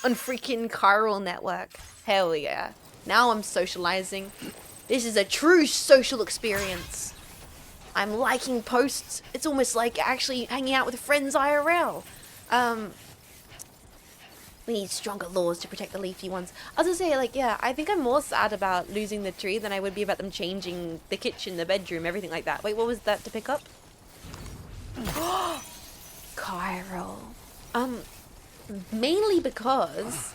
on freaking Chiral Network. Hell yeah. Now I'm socializing. This is a true social experience. I'm liking posts. It's almost like actually hanging out with friends IRL. We need stronger laws to protect the leafy ones. I was gonna say, like, yeah, I think I'm more sad about losing the tree than I would be about them changing the kitchen, the bedroom, everything like that. Wait, what was that to pick up? Chiral. Mainly because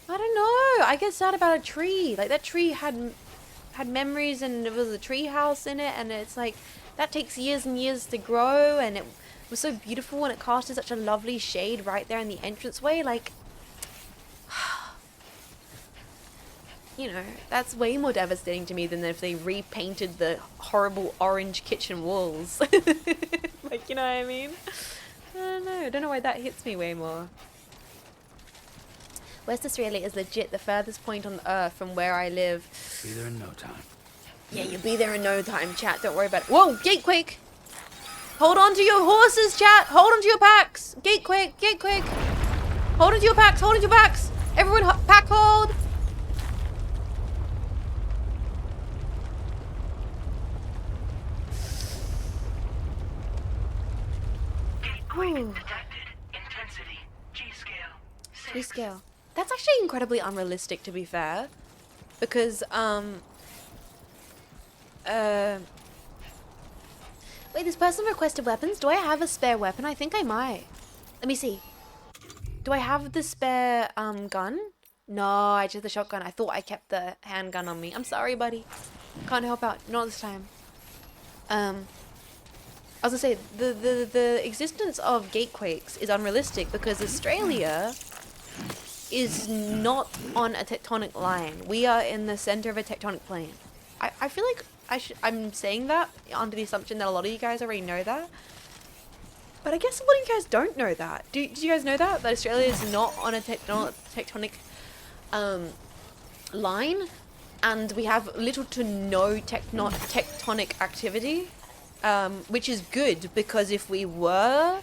I don't know. I get sad about a tree. Like that tree had memories, and there was a tree house in it, and it's like that takes years and years to grow, and it was so beautiful, and it casted such a lovely shade right there in the entranceway. Like, you know, that's way more devastating to me than if they repainted the horrible orange kitchen walls. Like, you know what I mean? I don't know why that hits me way more. West Australia is legit the furthest point on Earth from where I live. Be there in no time. Yeah, you'll be there in no time, chat. Don't worry about it. Whoa, gatequake! Hold on to your horses, chat! Hold on to your packs! Gatequake, gatequake! Hold on to your packs, hold on to your packs! Everyone, pack hold! Gateway detected. Intensity. G-scale. G-scale. That's actually incredibly unrealistic, to be fair. Because, wait, this person requested weapons? Do I have a spare weapon? I think I might. Let me see. Do I have the spare, gun? No, I just the shotgun. I thought I kept the handgun on me. I'm sorry, buddy. Can't help out. Not this time. I was gonna say, the existence of gatequakes is unrealistic because Australia is not on a tectonic line. We are in the center of a tectonic plane. I feel like I'm saying that under the assumption that a lot of you guys already know that. But I guess a lot of you guys don't know that. Do you guys know that? That Australia is not on a tectonic line? And we have little to no tectonic activity. Which is good, because if we were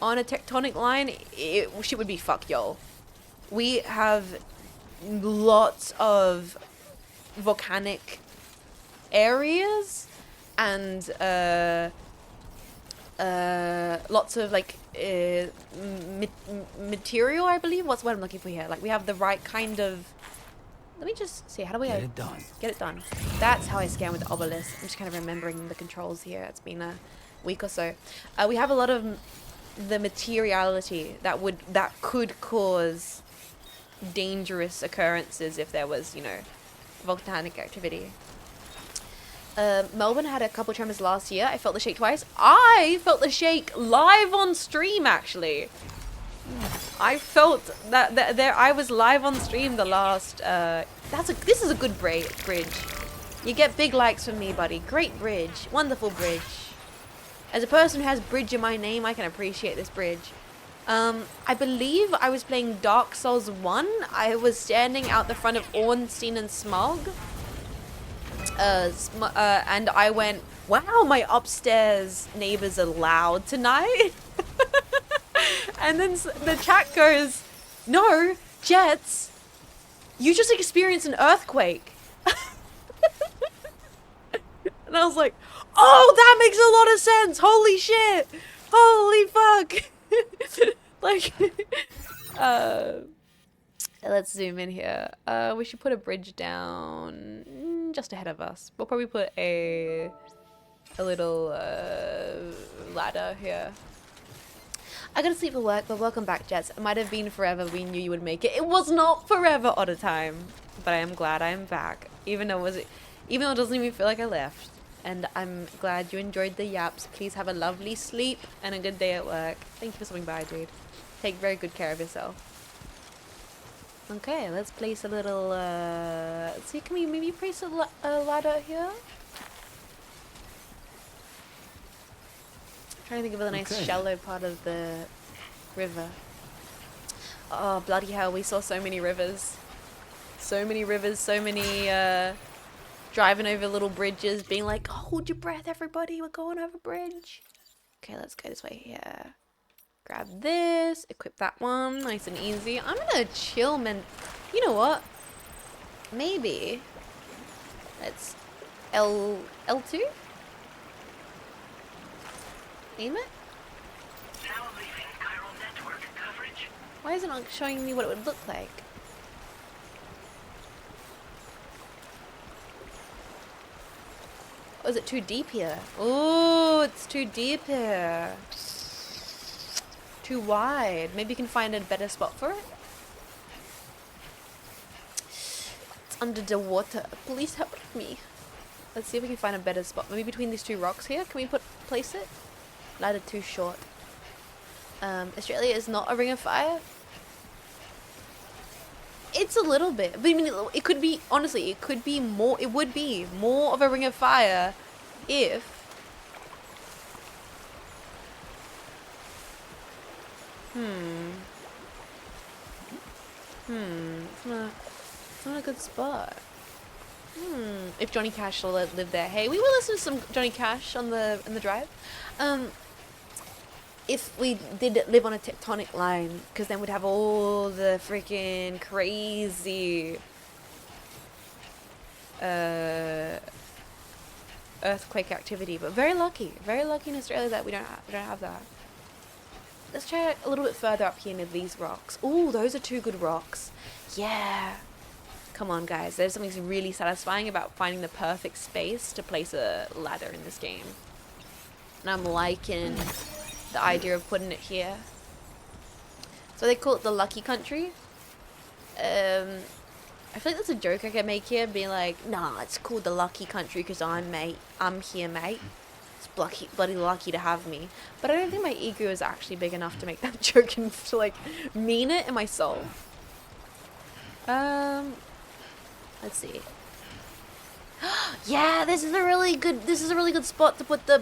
on a tectonic line, shit would be fuck, y'all. We have lots of volcanic areas and lots of like material, I believe. What's what I'm looking for here? Like we have the right kind of. Let me just see. How do we Get it done. Get it done. That's how I scan with the obelisk. I'm just kind of remembering the controls here. It's been a week or so. We have a lot of the materiality that could cause dangerous occurrences if there was, you know, volcanic activity. Melbourne had a couple tremors last year. I felt the shake twice. I felt the shake live on stream, actually. I felt that there. I was live on stream the last. This is a good bridge. You get big likes from me, buddy. Great bridge, wonderful bridge. As a person who has bridge in my name, I can appreciate this bridge. I believe I was playing Dark Souls 1. I was standing out the front of Ornstein and Smog. And I went, wow, my upstairs neighbors are loud tonight. And then the chat goes, no, Jets, you just experienced an earthquake. And I was like, oh, that makes a lot of sense. Holy shit. Holy fuck. Like, let's zoom in here. We should put a bridge down just ahead of us. We'll probably put a little ladder here. I gotta sleep for work, but welcome back, Jets. It might have been forever. We knew you would make it. It was not forever at a time, but I am glad I am back. Even though it doesn't even feel like I left. And I'm glad you enjoyed the yaps. Please have a lovely sleep and a good day at work. Thank you for stopping by, dude. Take very good care of yourself. Okay, let's place a little. Let's see, can we maybe place a ladder here? Trying to think of a nice shallow part of the river. Oh, bloody hell, we saw so many rivers. So many rivers, so many driving over little bridges, being like, hold your breath, everybody, we're going over a bridge. Okay, let's go this way here. Grab this, equip that one, nice and easy. I'm gonna chill, man. You know what? Maybe. Let's L2? Aim it? Now leaving chiral network coverage. Why is it not showing me what it would look like? Oh, is it too deep here? Oh, it's too deep here. Too wide. Maybe you can find a better spot for it? It's under the water. Please help me. Let's see if we can find a better spot. Maybe between these two rocks here. Can we place it? Ladder too short. Australia is not a ring of fire. It's a little bit. But I mean, it could be, honestly, it could be more, it would be more of a ring of fire if it's not a good spot. If Johnny Cash lived there. Hey, we will listen to some Johnny Cash in the drive. If we did live on a tectonic line, because then we'd have all the freaking crazy earthquake activity. But very lucky in Australia that we don't have that. Let's try a little bit further up here near these rocks. Ooh, those are two good rocks. Yeah. Come on, guys. There's something really satisfying about finding the perfect space to place a ladder in this game. And I'm liking the idea of putting it here. So they call it the lucky country. I feel like that's a joke I can make here, being like, nah, it's called the lucky country because I'm here, mate. It's bloody lucky to have me. But I don't think my ego is actually big enough to make that joke and to like mean it in my soul. Let's see. Yeah, this is a really good spot to put a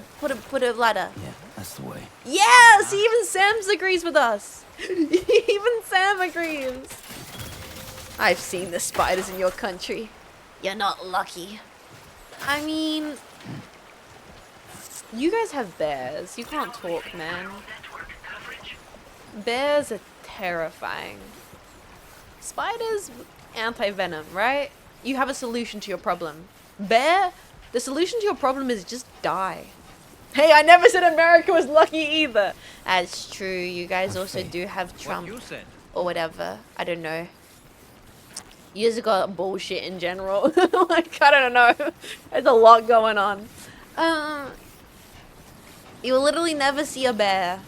ladder. Yeah, that's the way. Yes, even Sam agrees with us. Even Sam agrees. I've seen the spiders in your country. You're not lucky. I mean, you guys have bears. You can't talk, man. Bears are terrifying. Spiders, anti-venom, right? You have a solution to your problem. Bear, the solution to your problem is just die. Hey, I never said America was lucky either. That's true. You guys also do have Trump or whatever. I don't know. You just got bullshit in general. Like, I don't know. There's a lot going on. You will literally never see a bear.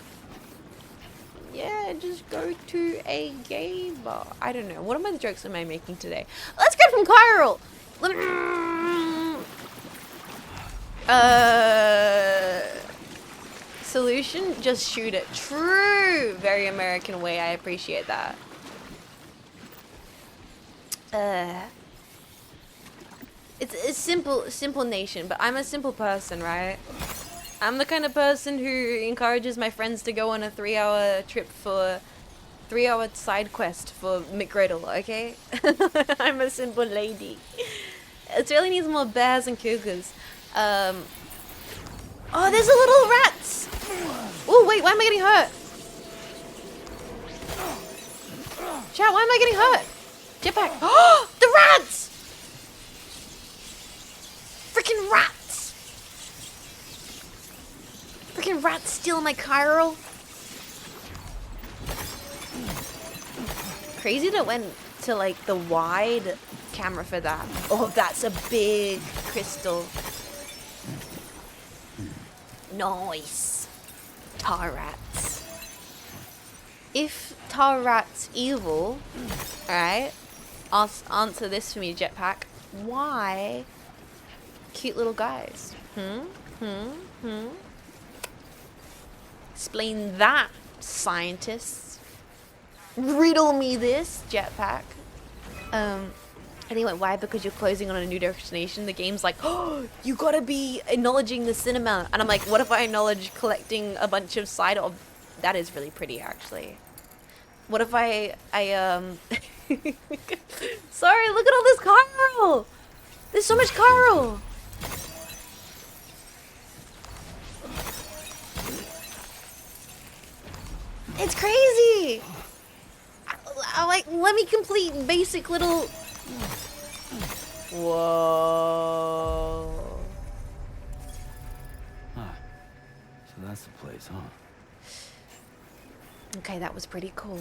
Yeah, just go to a gay bar. I don't know. What the jokes am I making today? Let's go from Chiral. Solution? Just shoot it. True. Very American way. I appreciate that. It's simple nation, but I'm a simple person, right? I'm the kind of person who encourages my friends to go on a 3-hour trip for 3-hour side quest for McGriddle, okay? I'm a simple lady. It really needs more bears and cougars. Oh, there's a little rats! Oh, wait, why am I getting hurt? Chat, why am I getting hurt? Jetpack. Oh, the rats! Freaking rats! Freaking rats stealing my chiral. Crazy that when to like the wide camera for that. Oh, that's a big crystal. Nice. Tar rats. If tar rats evil, alright, answer this for me, Jetpack. Why cute little guys? Explain that, scientists. Riddle me this, Jetpack. Anyway, why? Because you're closing on a new destination. The game's like, oh, you gotta be acknowledging the cinema. And I'm like, what if I acknowledge collecting a bunch of side of... That is really pretty, actually. What if I Sorry, look at all this coral. There's so much coral. It's crazy. I like, let me complete basic little... Whoa. Huh. So that's the place, huh? Okay, that was pretty cool.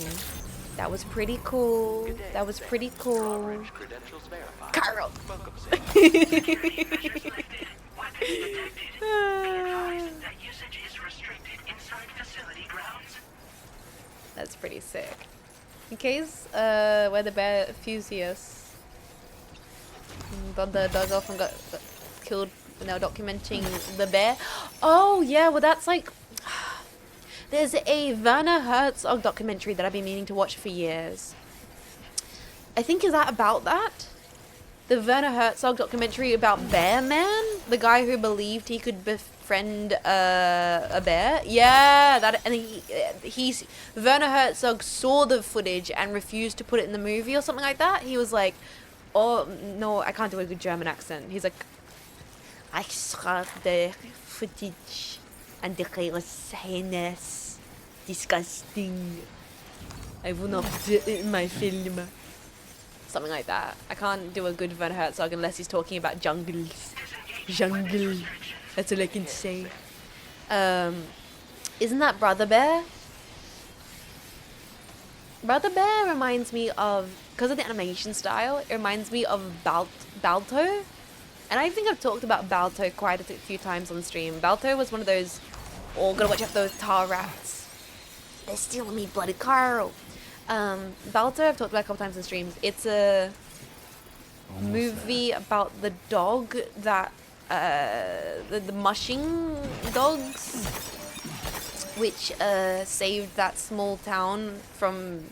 That was pretty cool. That was pretty cool. Carl. That's pretty sick. In case, where the bear Fusius got the dog off and got killed when they were documenting the bear. Oh yeah, well that's like... There's a Werner Herzog documentary that I've been meaning to watch for years. I think, is that about that? The Werner Herzog documentary about Bear Man? The guy who believed he could befriend a bear? Yeah, that, and he's Werner Herzog saw the footage and refused to put it in the movie or something like that. He was like, oh, no, I can't do a good German accent. He's like, I saw the footage and the guy was saying this. Disgusting. I will not do it in my film. Something like that. I can't do a good Werner Herzog unless he's talking about jungles. Jungle. That's all I can say. Isn't that Brother Bear? Brother Bear reminds me of, because of the animation style, it reminds me of Balto. And I think I've talked about Balto quite a few times on stream. Balto was one of those, oh, gotta watch out for those tar rats. They're stealing me bloody Carl. Balto, I've talked about a couple times in streams. It's a movie about the dog that, the mushing dogs, which saved that small town from,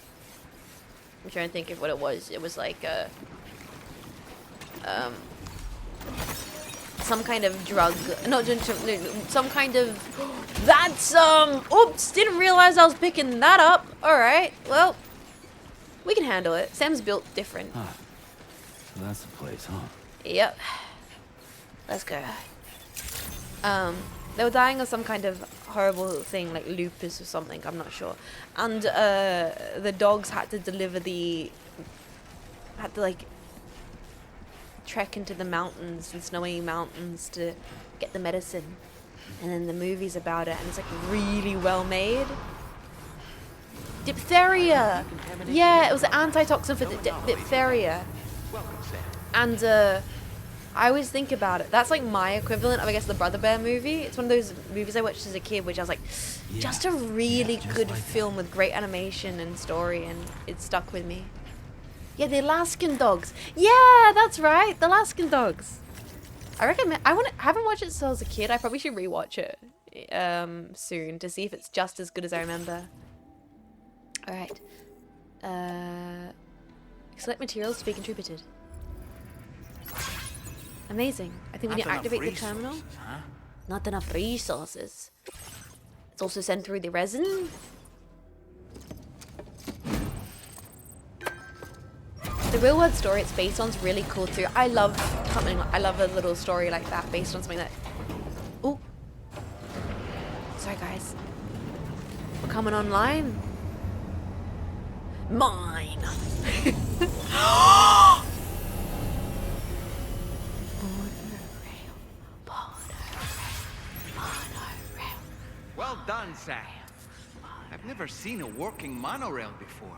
I'm trying to think of what it was. It was like some kind of drug, not some kind of, that's, oops, didn't realize I was picking that up. Alright, well, we can handle it. Sam's built different. Huh. So that's the place, huh? Yep. Let's go. They were dying of some kind of horrible thing, like lupus or something, I'm not sure. And, the dogs had to like, trek into the mountains, the snowy mountains, to get the medicine. And then the movie's about it, and it's like really well made. Diphtheria! Yeah, it was an antitoxin for diphtheria. And I always think about it. That's like my equivalent of, I guess, the Brother Bear movie. It's one of those movies I watched as a kid, which I was like, just a really good film with great animation and story, and it stuck with me. Yeah, the Alaskan dogs. Yeah, that's right, the Alaskan dogs. I recommend. I haven't watched it since I was a kid. I probably should rewatch it soon to see if it's just as good as I remember. All right. Select materials to be contributed. Amazing. I think we need to activate the terminal. Huh? Not enough resources. It's also sent through the resin. The real world story it's based on is really cool too. I love a little story like that based on something that... Ooh. Sorry guys. We're coming online. Mine. Well done, Sam. I've never seen a working monorail before.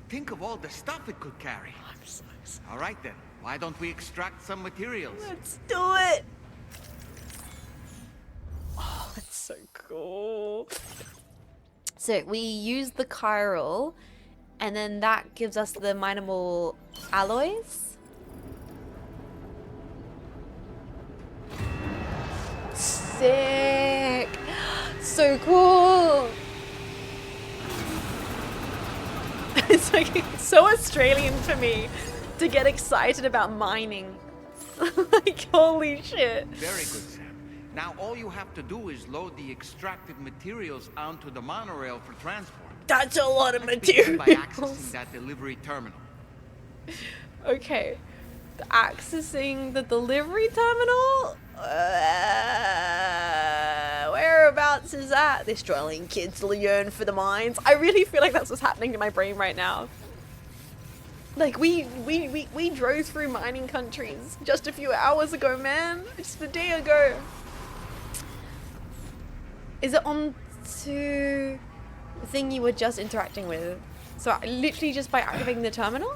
Think of all the stuff it could carry. All right then, why don't we extract some materials? Let's do it. Oh, that's so cool. So we use the chiral, and then that gives us the minimal alloys. Sick. So cool. It's like so Australian for me to get excited about mining. Like, holy shit. Very good, Sam. Now all you have to do is load the extracted materials onto the monorail for transport. That's a lot of Let's begin by accessing materials. that delivery terminal. Okay. Accessing the delivery terminal? Whereabouts is that? The Australian kids yearn for the mines. I really feel like that's what's happening to my brain right now. Like, we drove through mining countries just a few hours ago, man. Just a day ago. Is it on to the thing you were just interacting with? So literally just by activating the terminal?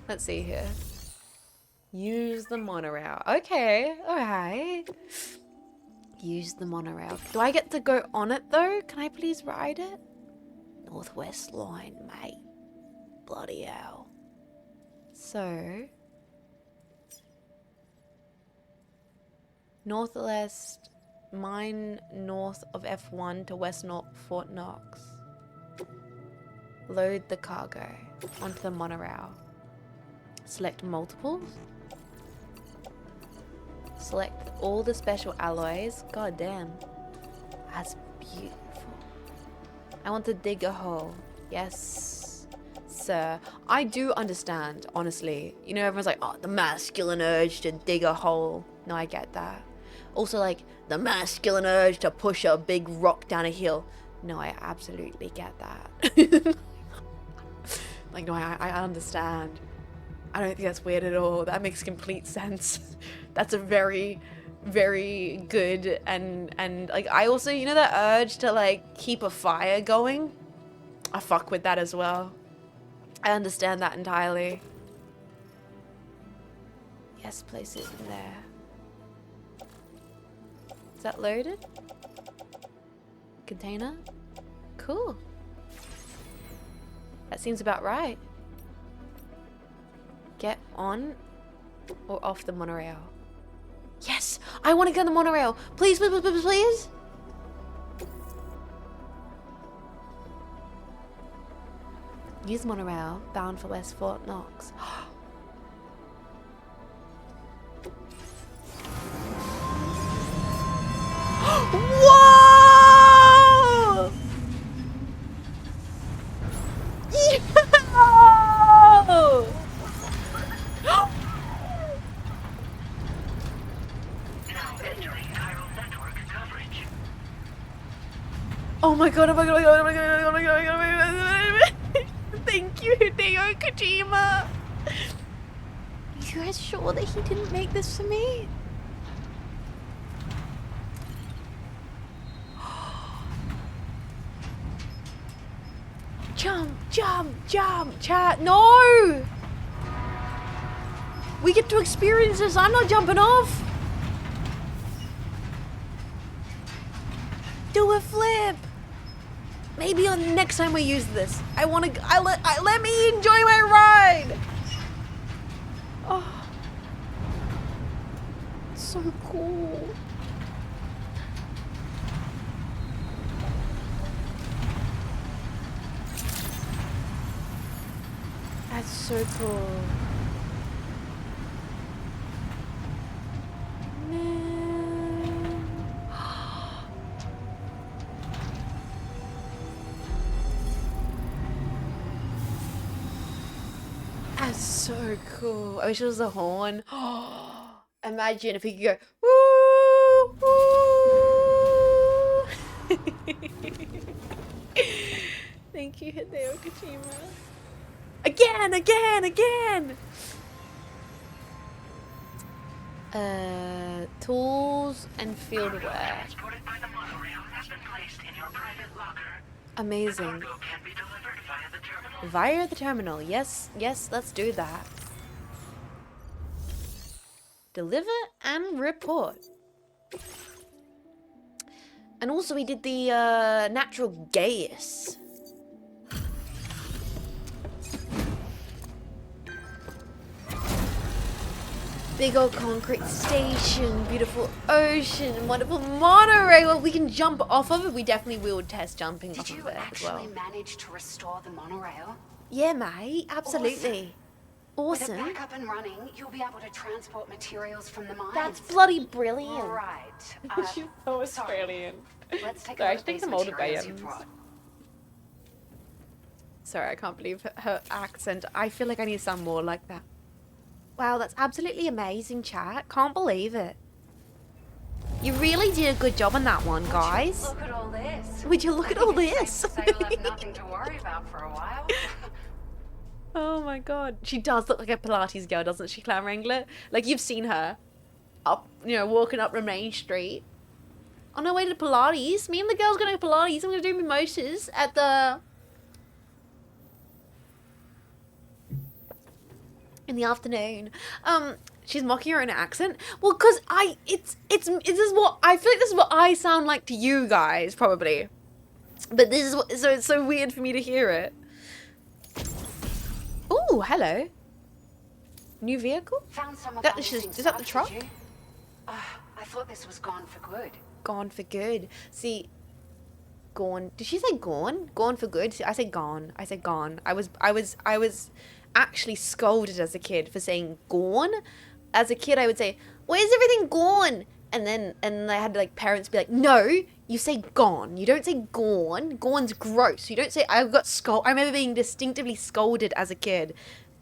Let's see here. Use the monorail. Okay, alright. Use the monorail. Do I get to go on it though? Can I please ride it? Northwest line, mate. Bloody hell. So... Northwest, mine north of F1 to west Fort Knox. Load the cargo onto the monorail. Select multiples. Select all the special alloys. God damn. That's beautiful. I want to dig a hole. Yes, sir. I do understand, honestly. You know, everyone's like, oh, the masculine urge to dig a hole. No, I get that. Also, like, the masculine urge to push a big rock down a hill. No, I absolutely get that. Like, no, I understand. I don't think that's weird at all. That makes complete sense. That's a very, very good and like, I also, you know, that urge to like keep a fire going? I fuck with that as well. I understand that entirely. Yes, place it in there. Is that loaded? Container? Cool. That seems about right. Get on or off the monorail. Yes! I want to get on the monorail! Please, please, please, please, please! Use monorail, bound for West Fort Knox. Whoa! Yeah! Oh my god, oh my god, oh my god, oh my god, oh my god, oh my god, oh my god. Thank you, Hideo Kojima. You guys sure that he didn't make this for me? Jump, jump, jump, chat. No! We get to experience this. I'm not jumping off. Do a flip. Maybe on the next time we use this. Let me enjoy my ride. Oh, so cool. That's so cool. That's so cool. I wish it was a horn. Imagine if he could go woo, woo. Thank you, Hideo Kojima. Again. Tools and fieldware. Transported by the monorail has been placed in your private locker. Amazing. Cargo can be delivered via the terminal. Via the terminal. Yes, yes, let's do that. Deliver and report. And also we did the natural gas. Big old concrete station, beautiful ocean, wonderful monorail. Well, we can jump off of it. We definitely will test jumping off Did of you it as well. actually manage to restore the monorail? Yeah, mate, absolutely. With Awesome. it back up and running, you'll be able to transport materials from the mines. That's bloody brilliant. Right. She's so Australian. Let's take Sorry, a I look should take at some these older materials you bands. brought. Sorry, I can't believe her accent. I feel like I need to sound more like that. Wow, that's absolutely amazing, chat. Can't believe it. You really did a good job on that one, guys. Look at all this. Would you look at all I think it's this? safe to say you'll have nothing to worry about for a while. Oh my god. She does look like a Pilates girl, doesn't she, Clown Wrangler? Like, you've seen her up, you know, walking up Remain Street. On her way to Pilates. Me and the girls going to Pilates. I'm going to do mimosas at the... in the afternoon. She's mocking her own accent. Well, cause this is what I feel like. This is what I sound like to you guys, probably. But this is what, so it's so weird for me to hear it. Oh, hello. New vehicle? Found some of That those is things that the out, truck? did you? I thought this was gone for good. Gone for good. See, gone. Did she say gone? Gone for good. See, I say gone. I say gone. I was actually scolded as a kid for saying gone. As a kid, I would say, "Where's everything gone?" And I had like parents be like, "No, you say gone. You don't say gone. Gone's gross. You don't say." I got I remember being distinctively scolded as a kid,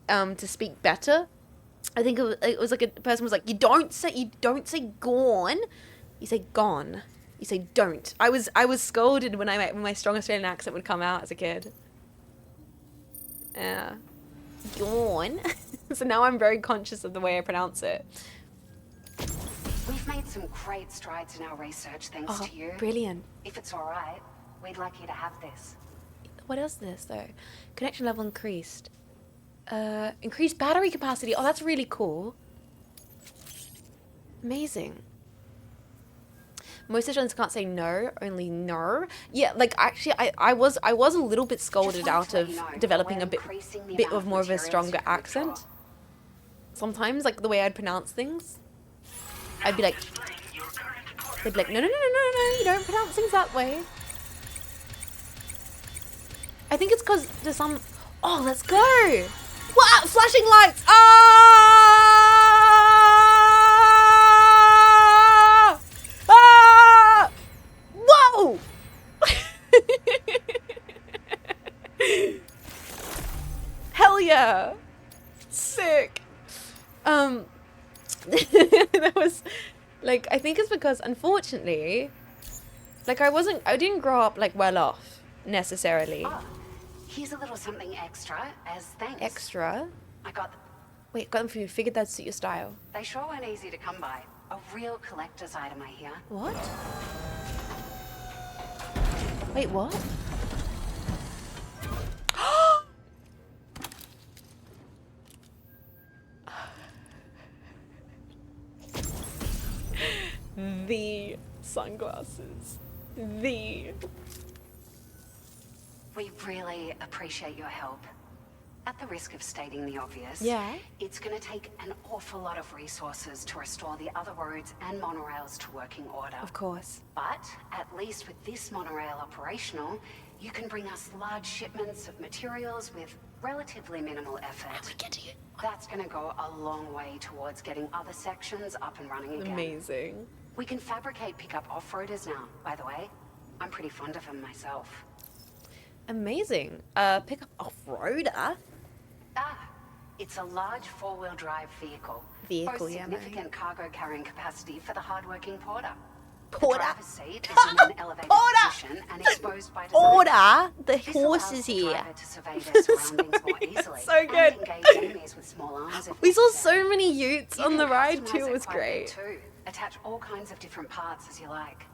to speak better. I think it was like a person was like, "You don't say gone. You say gone. You say don't." I was scolded when my strong Australian accent would come out as a kid. Yeah. Gone. So now I'm very conscious of the way I pronounce it. We've made some great strides in our research thanks to you. Brilliant. If it's all right, we'd like you to have this. What is this though? Connection level increased. Increased battery capacity. Oh, that's really cool. Amazing. Most Australians can't say no, only no. Yeah, like actually, I was a little bit scolded out of developing a bit of more of a stronger accent. Sometimes, like the way I'd pronounce things, I'd be like, they'd be like, no, you don't pronounce things that way. I think it's because there's some. Oh, let's go! Wow, flashing lights! Ah! Ah! Whoa! Hell yeah! Sick. That was like, I think it's because unfortunately, like I didn't grow up like well off necessarily. Here's a little something extra as thanks. Extra? I got them. Wait, got them for you. Figured that'd suit your style. They sure weren't easy to come by. A real collector's item, I hear. What? Wait, what? The sunglasses. The. We really appreciate your help. At the risk of stating the obvious, Yeah. it's going to take an awful lot of resources to restore the other roads and monorails to working order. Of course. But at least with this monorail operational, you can bring us large shipments of materials with relatively minimal effort. We get to you. That's going to go a long way towards getting other sections up and running again. Amazing. We can fabricate pickup off-roaders now, by the way. I'm pretty fond of them myself. Amazing. Pick up off-roader. It's a large four-wheel drive vehicle. Vehicle, Boasts yeah, mate. significant cargo carrying capacity for the hard-working porter. Porter? The driver's seat is in an elevated position and exposed by design. Order. The This horse allows is the here. driver to survey their surroundings more easily. So good. And engage enemies with small arms if We saw necessary. so many utes You on can the ride customize too. It was quite a bit great. too. Attach all kinds of different parts as you like.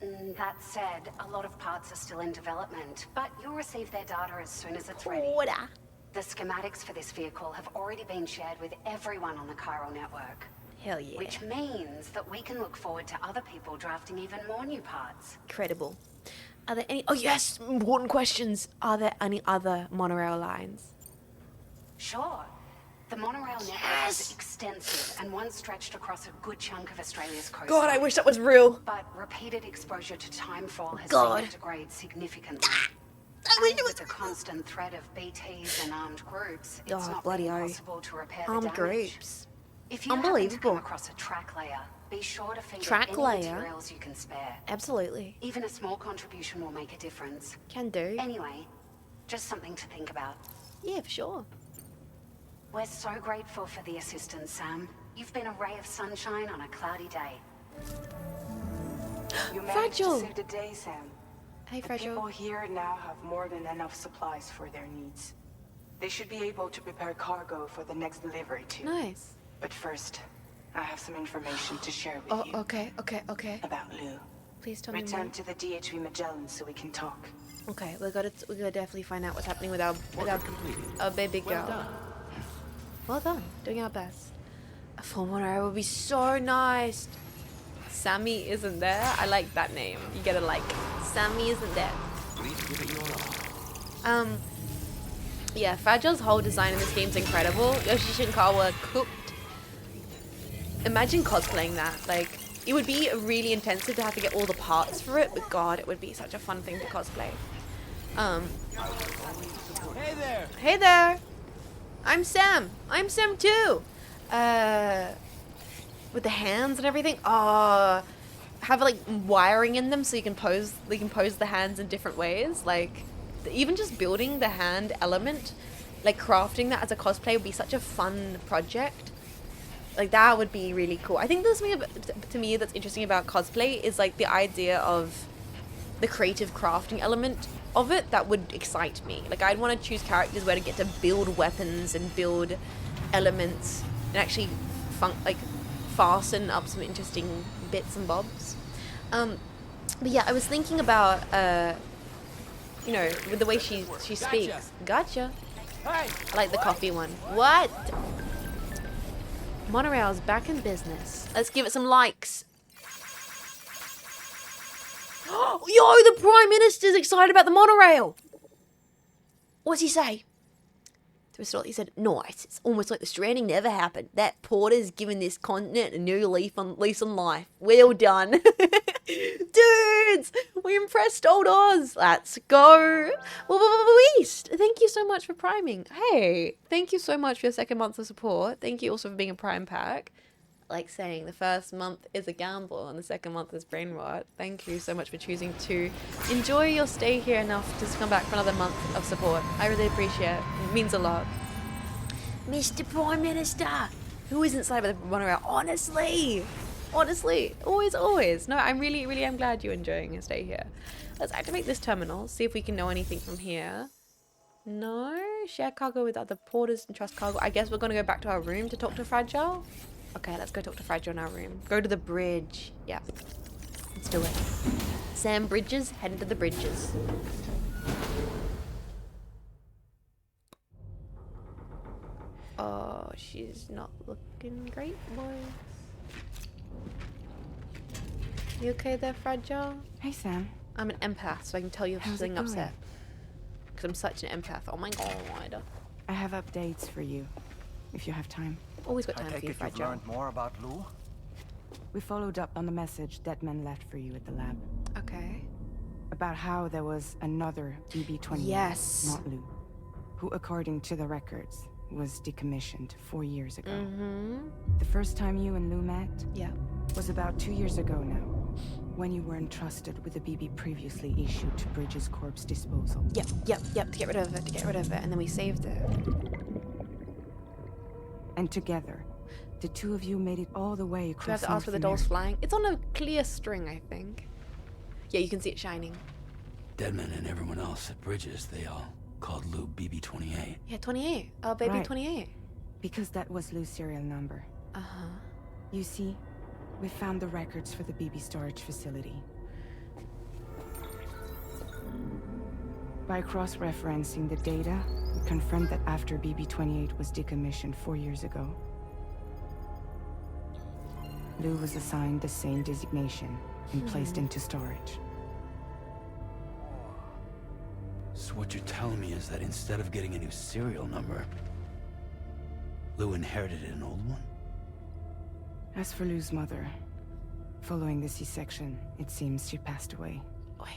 That said, a lot of parts are still in development, but you'll receive their data as soon as it's ready. Order. The schematics for this vehicle have already been shared with everyone on the chiral network. Hell yeah. Which means that we can look forward to other people drafting even more new parts. Incredible. Are there any... Oh, yes! Important questions. Are there any other monorail lines? Sure. The monorail network is extensive and once stretched across a good chunk of Australia's coast. God, I wish that was real. But repeated exposure to timefall has God. seen it degrade significantly. I wish it With was... the constant threat of BTs and armed groups, it's Oh, not bloody really hell. possible to repair the Armed damage. groups. If you happen to Unbelievable. come across a track layer, be sure to feed Track it any layer? materials you can spare. Absolutely. Even a small contribution will make a difference. Can do. Anyway, just something to think about. Yeah, for sure. We're so grateful for the assistance, Sam. You've been a ray of sunshine on a cloudy day. You managed to Fragile. save the day, Sam. Hey, The Fragile. people here now have more than enough supplies for their needs. They should be able to prepare cargo for the next delivery too. Nice. But first, I have some information to share with Oh, you okay. about Lou. Please tell me more. Return to the DHV Magellan so we can talk. Okay, we gotta definitely find out what's happening with our baby girl. Well done, doing our best. A full monorail would be so nice. Sammy isn't there. I like that name. You gotta like. Sammy isn't there. Yeah, Fragile's whole design in this game's incredible. Yoshi Shinkawa cooked. Imagine cosplaying that. Like, it would be really intensive to have to get all the parts for it, but God, it would be such a fun thing to cosplay. Hey there! Hey there! I'm Sam. I'm Sam too. With the hands and everything. Oh, have like wiring in them so you can pose. They can pose the hands in different ways. Like, even just building the hand element, like crafting that as a cosplay would be such a fun project. Like that would be really cool. I think there's something to me that's interesting about cosplay is like the idea of the creative crafting element of it that would excite me. Like I'd want to choose characters where to get to build weapons and build elements and actually fasten up some interesting bits and bobs. But yeah, I was thinking about you know, with the way she speaks. Gotcha. Hey! I like the coffee one. What? Monorail's back in business. Let's give it some likes. Yo, the Prime Minister's excited about the monorail. What's he say? He said, nice. It's almost like the Stranding never happened. That Porter's given this continent a new lease on life. Well done. Dudes, we impressed old Oz. Let's go. East, thank you so much for priming. Hey, thank you so much for your second month of support. Thank you also for being a Prime Pack. Like saying the first month is a gamble and the second month is brain rot. Thank you so much for choosing to enjoy your stay here enough to come back for another month of support. I really appreciate it. It means a lot. Mr. Prime Minister, who isn't excited about the monorail? Honestly, always. No, I'm really am glad you're enjoying your stay here. Let's activate this terminal, see if we can know anything from here. No, share cargo with other porters and trust cargo. I guess we're gonna go back to our room to talk to Fragile. Okay, let's go talk to Fragile in our room. Go to the bridge. Yeah. Let's do it. Sam Bridges, heading to the bridges. Oh, she's not looking great, boys. You okay there, Fragile? Hey, Sam. I'm an empath, so I can tell you if How's something it going? upset. Because I'm such an empath. Oh my god. I have updates for you, if you have time. Always got time for you, Fragile. learned more about Lou? We followed up on the message Deadman left for you at the lab. Okay. About how there was another BB-28, Yes. not Lou, who, according to the records, was decommissioned 4 years ago. The first time you and Lou met Yeah. was about 2 years ago now, when you were entrusted with the BB previously issued to Bridges Corp's disposal. Yep, to get rid of it, and then we saved it. And together, the two of you made it all the way Do I across have to ask for the North doll's America. flying? It's on a clear string, I think. Yeah, you can see it shining. Deadman and everyone else at Bridges, they all called Lou BB-28. Yeah, 28. Oh, baby, Right. 28. Because that was Lou's serial number. Uh-huh. You see, we found the records for the BB storage facility. By cross-referencing the data, we confirmed that after BB-28 was decommissioned 4 years ago, Lou was assigned the same designation and placed into storage. So what you're telling me is that instead of getting a new serial number, Lou inherited an old one? As for Lou's mother, following the C-section, it seems she passed away. Wait.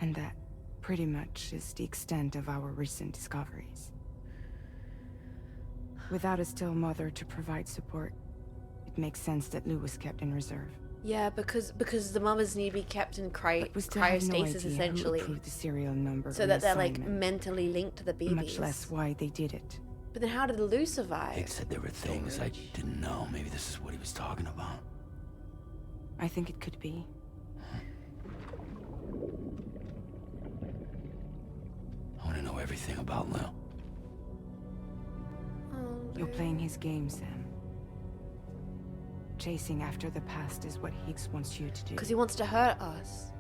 And that pretty much is the extent of our recent discoveries. Without a still mother to provide support, it makes sense that Lou was kept in reserve. Yeah, because the mothers need to be kept in But we still have no cryostasis idea essentially, who approved the serial number so that they're like reassignment, mentally linked to the babies. much less why they did it. But then how did Lou survive? Higgs said there were things I didn't know. Maybe this is what he was talking about. I think it could be. I want to know everything about Lou. You're playing his game, Sam. Chasing after the past is what Higgs wants you to do. Because he wants to hurt us.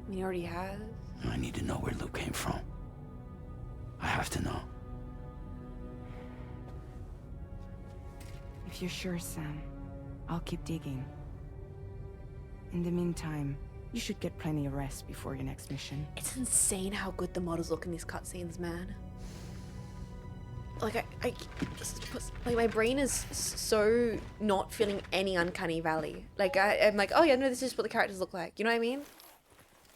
He already has. I need to know where Lou came from. I have to know. If you're sure, Sam, I'll keep digging. In the meantime, you should get plenty of rest before your next mission. It's insane how good the models look in these cutscenes, man. Like like my brain is so not feeling any uncanny valley. Like I'm like, oh yeah, no, this is what the characters look like. You know what I mean?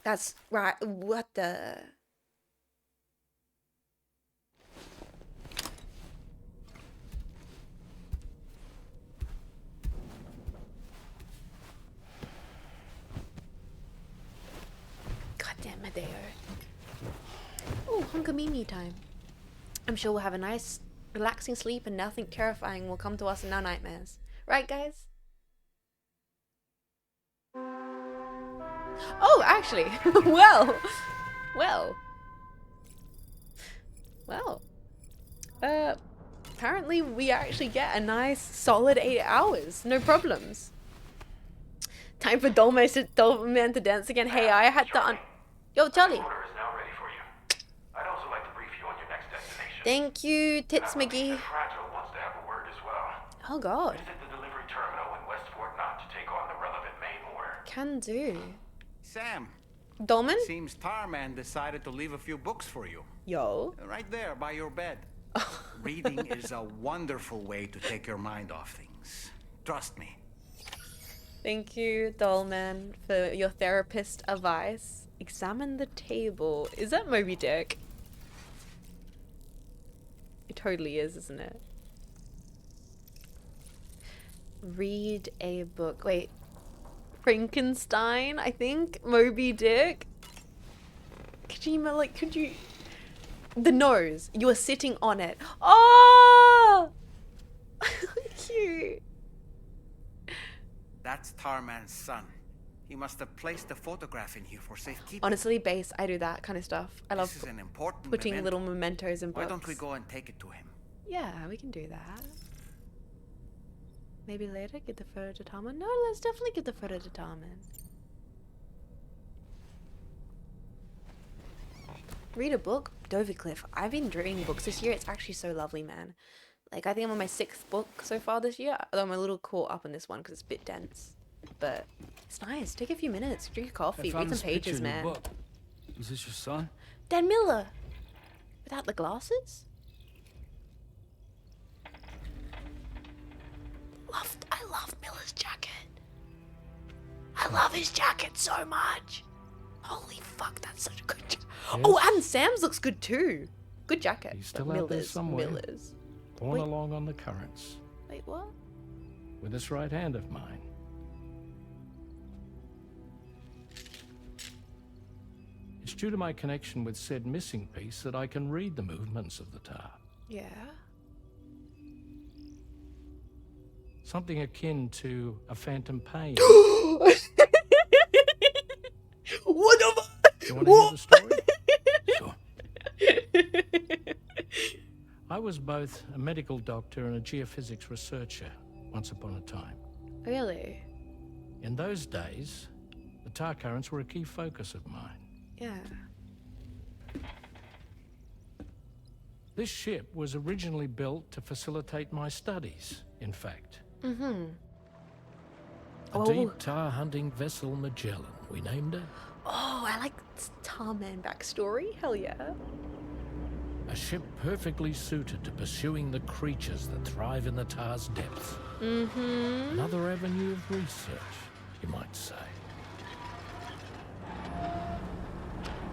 That's right. What the? Goddamn Medeo. Oh, Hunka Mimi time. I'm sure we'll have a nice, relaxing sleep and nothing terrifying will come to us in our nightmares. Right, guys? Oh, actually, well. Apparently we actually get a nice, solid 8 hours. No problems. Time for Dolman to dance again. Hey, I had to Yo, Charlie. Order is now ready for you. I'd also like to brief you on your next destination. Thank you, Tits McGee. Fragile wants to have a word as well. Oh God. Visit the delivery terminal in West Fort Knott to take on the relevant main order. Can do. Sam. Dolman? Seems Tarman decided to leave a few books for you. Yo. Right there by your bed. Reading is a wonderful way to take your mind off things. Trust me. Thank you, Dolman, for your therapist advice. Examine the table. Is that Moby Dick? It totally is, isn't it? Read a book. Wait. Frankenstein, I think? Moby Dick? Kojima, like, could you... The nose. You are sitting on it. Oh! Cute. That's Tarman's son. He must have placed the photograph in here for safekeeping. Honestly, base, I do that kind of stuff. I love This is an important putting memento. little mementos in books. Why don't we go and take it to him? Yeah, we can do that. Maybe later give the photo to Tarman? No, let's definitely give the photo to Tarman. Read a book? Dovercliff. I've been reading books this year. It's actually so lovely, man. Like, I think I'm on my 6th book so far this year. Although I'm a little caught up on this one because it's a bit dense. But it's nice. Take a few minutes. Drink a coffee. Read some pages, man. Book. Is this your son? Dan Miller! Without the glasses? I love Miller's jacket. I love his jacket so much. Holy fuck, that's such a good jacket. Yes. Oh, and Sam's looks good too. Good jacket. He's still But out there Miller's, somewhere. Miller's. Borne Wait. along on the currents Wait, what? with this right hand of mine. It's due to my connection with said missing piece that I can read the movements of the tar. Yeah. Something akin to a phantom pain. What the You want to hear the story? Sure. I was both a medical doctor and a geophysics researcher once upon a time. Really? In those days, The tar currents were a key focus of mine. Yeah. This ship was originally built to facilitate my studies, in fact. Mm-hmm. A deep tar hunting vessel Magellan, we named her. Oh, I like Tarman backstory. Hell yeah. A ship perfectly suited to pursuing the creatures that thrive in the tar's depths. Mm-hmm. Another avenue of research, you might say.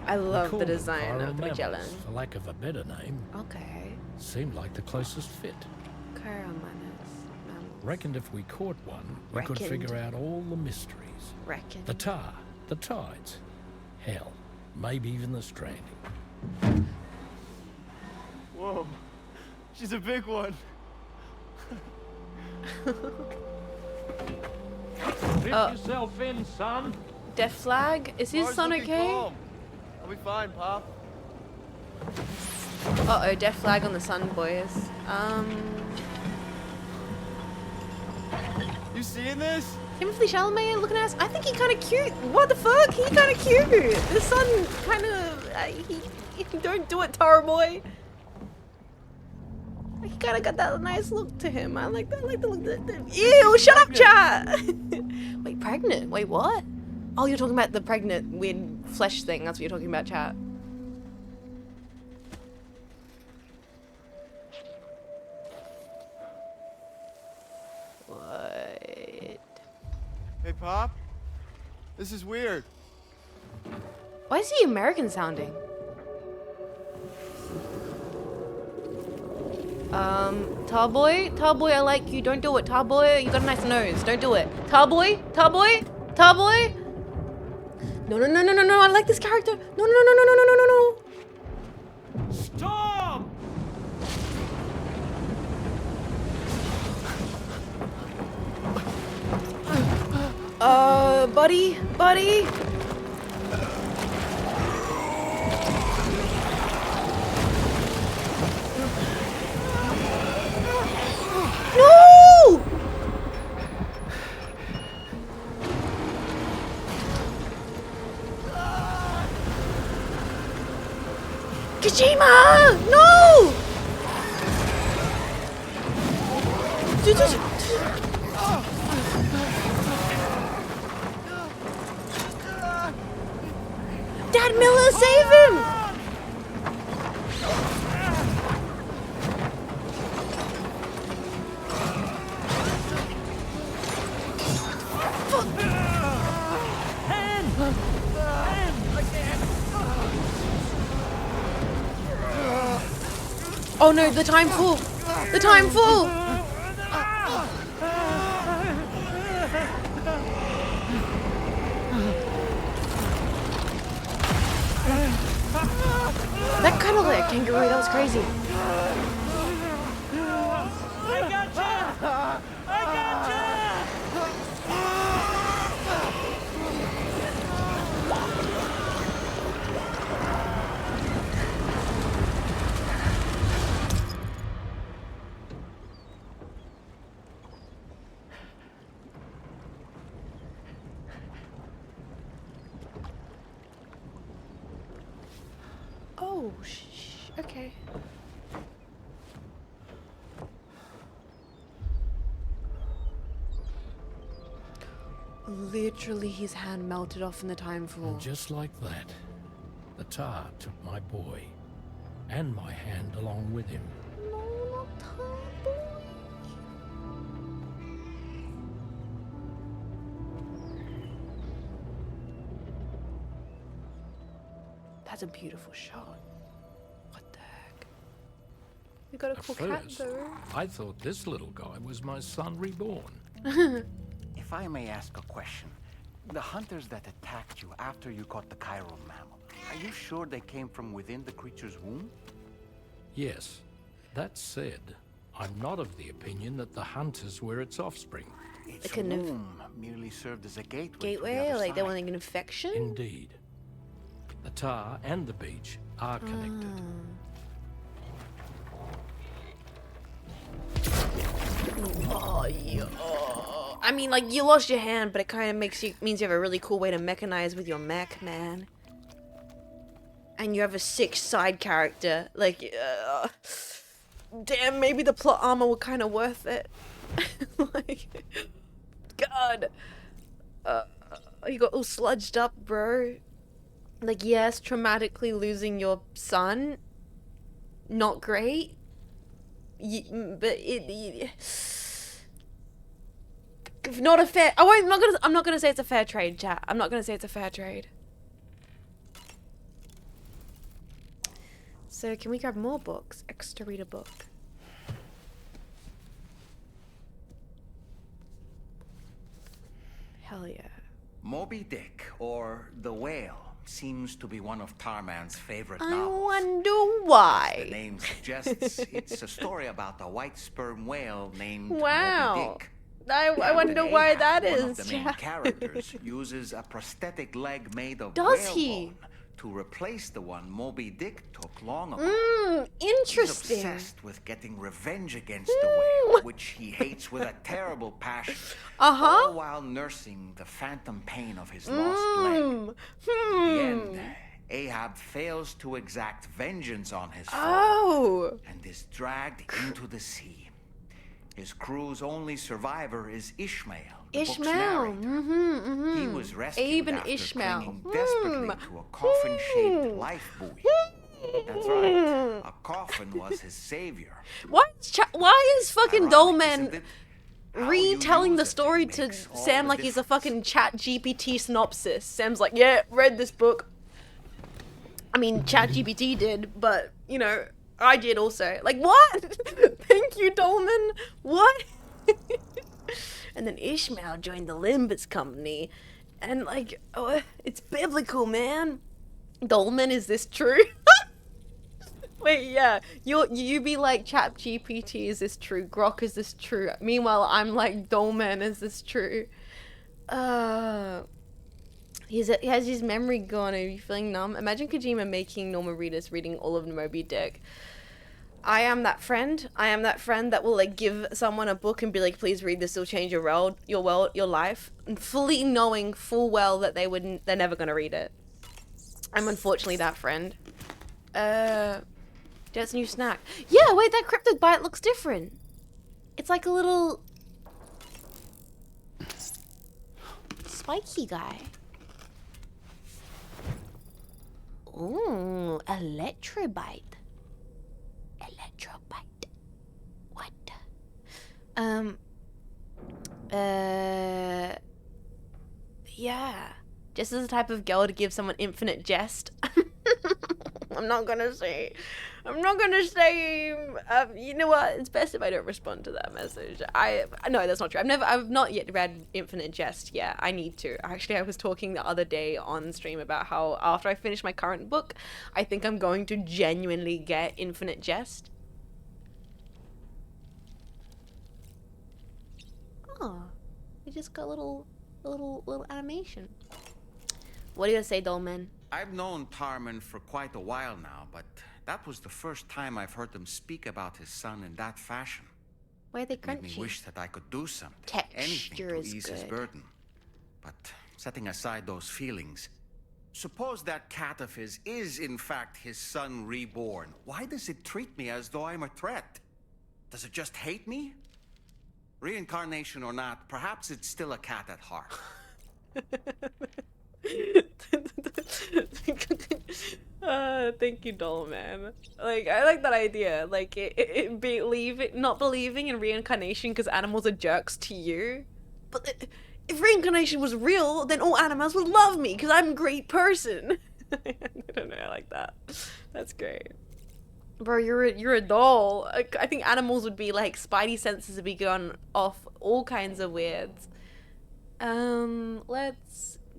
I love the design of Mammals, Magellan. for lack of a better name. Okay. Seemed like the closest fit. Mammals. Reckoned if we caught one, we could figure out all the mysteries. Reckoned. The tar, the tides, hell, maybe even the stranding. Whoa, she's a big one. Dip yourself in, son. Death flag? Is his son okay? Calm. I'll be fine, Pop. Uh-oh, death flag on the sun, boys. You seeing this? Timothy Chalamet looking at us. I think he kind of cute. What the fuck? He kind of cute. The sun kind of... he don't do it, Tara boy. He kind of got that nice look to him. I like that. I like the look. Ew, shut up, chat. Wait, pregnant? Wait, what? Oh, you're talking about the pregnant weird flesh thing. That's what you're talking about, chat. What? Hey, Pop. This is weird. Why is he American sounding? Tarboy? Tarboy, I like you. Don't do it. Tarboy, you got a nice nose. Don't do it. Tarboy? Tarboy? Tarboy? No, no, no, no, no, no. I like this character. No, no, no, no, no, no, no, no, no. Stop! Buddy? Buddy? No! Kojima! No! Dad Miller, save him! Oh no, the time full! The time full! That kind of like a kangaroo, that was crazy. I gotcha! I gotcha! Oh, okay. Literally, his hand melted off in the time fall. And just like that, the tar took my boy and my hand along with him. No, not tar boy. That's a beautiful shot. What the heck? You got a cool cat though. I thought this little guy was my son reborn. If I may ask a question, the hunters that attacked you after you caught the chiral mammal, are you sure they came from within the creature's womb? Yes. That said, I'm not of the opinion that the hunters were its offspring. Its womb merely served as a gateway. Gateway? Like they want an infection? Indeed. The tar and the beach are connected. Oh, yeah. I mean, like, you lost your hand, but it kind of means you have a really cool way to mechanize with your mech, man. And you have a sick side character. Like, damn, maybe the plot armor were kind of worth it. Like, God. You got all sludged up, bro. Like, yes, traumatically losing your son. Not great. But not a fair. I'm not gonna say it's a fair trade, chat. I'm not gonna say it's a fair trade. So can we grab more books? Extra read a book. Hell yeah. Moby Dick, or The Whale, seems to be one of Tarman's favorite I novels. wonder why. As the name suggests, it's a story about a white sperm whale named Wow. Moby Dick. I wonder why that is. One of the main characters uses a prosthetic leg made of Does whale he? bone to replace the one Moby Dick took long ago. Interesting. He's obsessed with getting revenge against the whale, which he hates with a terrible passion. All while nursing the phantom pain of his lost leg. In the end, Ahab fails to exact vengeance on his foe and is dragged into the sea. His crew's only survivor is Ishmael, the book's narrator. He was rescued after clinging desperately to a coffin-shaped life buoy. That's right, a coffin was his savior. Why is fucking Dolman retelling the story to Sam like he's a fucking chat GPT synopsis? Sam's like, yeah, read this book. I mean, chat GPT did, but, you know, I did also. Like, what? Thank you, Dolman. What? And then Ishmael joined the Limbus Company. And, like, oh, it's biblical, man. Dolman, is this true? Wait, yeah. You be like, Chat GPT, is this true? Grok, is this true? Meanwhile, I'm like, Dolman, is this true? He has his memory gone. Are you feeling numb? Imagine Kojima making normal readers reading all of Moby Dick. I am that friend. I am that friend that will like give someone a book and be like, please read this, it'll change your world, your life. And fully knowing full well that they're never gonna read it. I'm unfortunately that friend. That's a new snack. Yeah, wait, that cryptid bite looks different. It's like a little spiky guy. Ooh, electrobite. Electrobite. What? Yeah. Just as a type of girl to give someone infinite jest. I'm not gonna say, you know what, it's best if I don't respond to that message. No, that's not true. I've not yet read Infinite Jest. Yeah, I need to. Actually, I was talking the other day on stream about how after I finish my current book, I think I'm going to genuinely get Infinite Jest. Oh, we just got a little animation. What do you say, Dolman? I've known Tarman for quite a while now, but that was the first time I've heard him speak about his son in that fashion. Why are they crunchy? Made me wish that I could do something, Texture anything to is ease his good. burden. But setting aside those feelings, suppose that cat of his is in fact his son reborn. Why does it treat me as though I'm a threat? Does it just hate me? Reincarnation or not, perhaps it's still a cat at heart. Thank you, Dolman. Like, I like that idea. Like, not believing in reincarnation because animals are jerks to you. But if reincarnation was real, then all animals would love me because I'm a great person. I don't know. I like that. That's great. Bro, you're a doll. I think animals would be like spidey senses would be going off all kinds of weirds.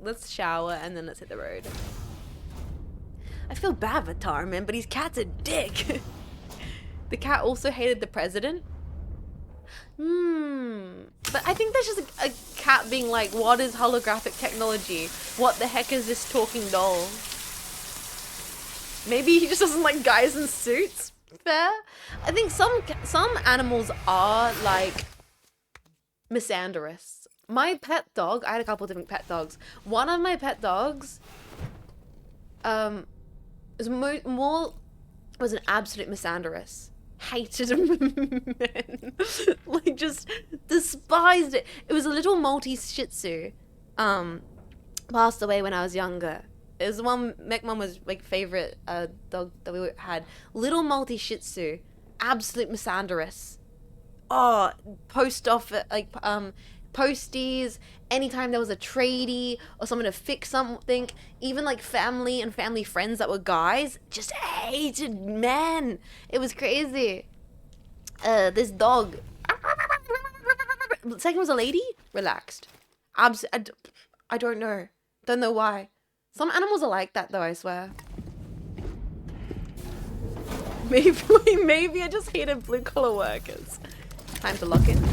Let's shower and then let's hit the road. I feel bad for Tarman, but his cat's a dick. The cat also hated the president. But I think that's just a cat being like, what is holographic technology? What the heck is this talking doll? Maybe he just doesn't like guys in suits. Fair. I think some animals are like misandrous. My pet dog, I had a couple different pet dogs. One of my pet dogs was was an absolute misandrous. Hated men. Like, just despised it. It was a little Maltese Shih Tzu. Passed away when I was younger. It was the one Mech Mum was like favorite dog that we had. Little Maltese Shih Tzu. Absolute misandrous. Oh, posties, anytime there was a tradie or someone to fix something, even like family and family friends that were guys, just hated men. It was crazy. This dog, the second was a lady, relaxed. I don't know why. Some animals are like that though, I swear. Maybe I just hated blue collar workers. Time to lock in. The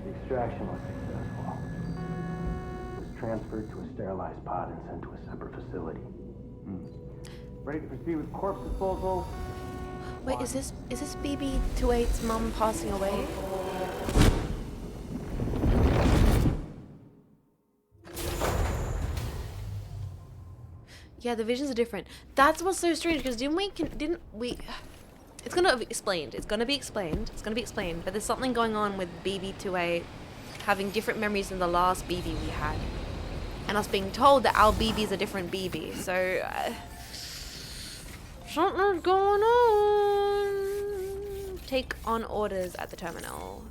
extraction was successful. It was transferred to a sterilized pod and sent to a separate facility. Ready to proceed with corpse disposal? Wait, is this BB-28's mum passing away? Yeah, the visions are different. That's what's so strange, because didn't we it's gonna be explained. But there's something going on with BB-28 having different memories than the last BB we had. And us being told that our BB's a different BB. So something's going on. Take on orders at the terminal.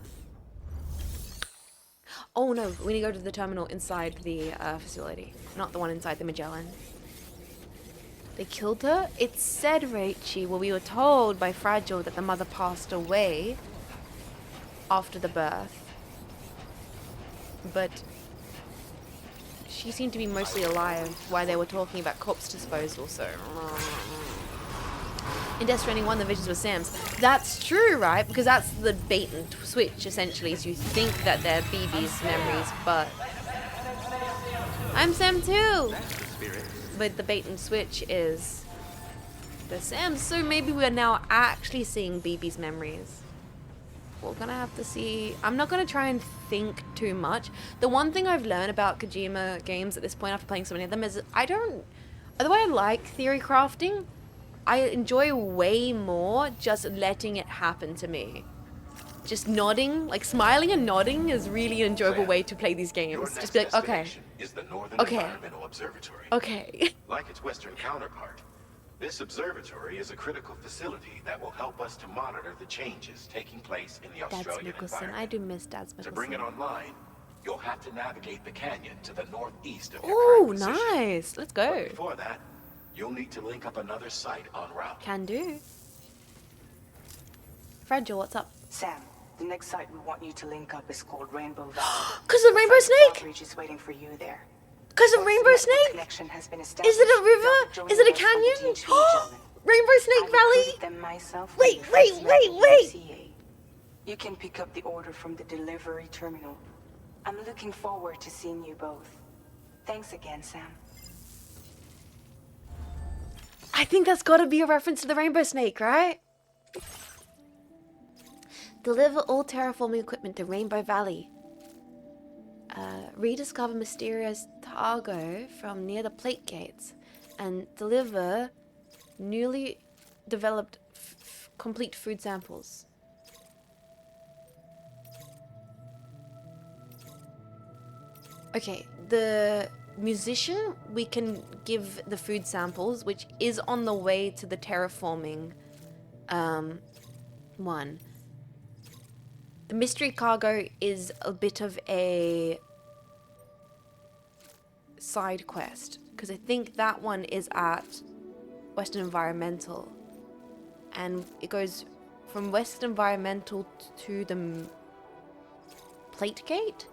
Oh no, we need to go to the terminal inside the facility, not the one inside the Magellan. They killed her? It said Rachie. Well, we were told by Fragile that the mother passed away after the birth. But she seemed to be mostly alive while they were talking about corpse disposal, so... In Death Stranding 1, the visions were Sam's. That's true, right? Because that's the bait and switch, essentially, is you think that they're BB's memories, but... I'm Sam too! But the bait and switch is the Sam, so maybe we're now actually seeing BB's memories. We're gonna have to see. I'm not gonna try and think too much. The one thing I've learned about Kojima games at this point after playing so many of them is although I like theory crafting, I enjoy way more just letting it happen to me. Just nodding, like smiling and nodding is really an enjoyable way to play these games. Just be like, okay. Is the Northern Okay. Environmental Observatory. Okay. Like its western counterpart, this observatory is a critical facility that will help us to monitor the changes taking place in the Dad's Australian Nicholson. environment. I do miss Dad's Nicholson. To bring it online, you'll have to navigate the canyon to the northeast of your Oh, current position. nice. Let's go. But before that, you'll need to link up another site en route. Can do. Fragile, what's up? Sam, the next site we want you to link up is called Rainbow Valley. 'Cause of Rainbow Snake? Outreach is waiting for you there. 'Cause of Rainbow Snake? Connection has been Is established. it a river? Is it a canyon? Rainbow Snake Valley? Them myself Wait. with the first level CA. You can pick up the order from the delivery terminal. I'm looking forward to seeing you both. Thanks again, Sam. I think that's got to be a reference to the Rainbow Snake, right? Deliver all terraforming equipment to Rainbow Valley. Rediscover mysterious cargo from near the plate gates and deliver newly developed complete food samples. Okay, the musician we can give the food samples, which is on the way to the terraforming one. The mystery cargo is a bit of a side quest, because I think that one is at Western Environmental, and it goes from Western Environmental to the plate gate.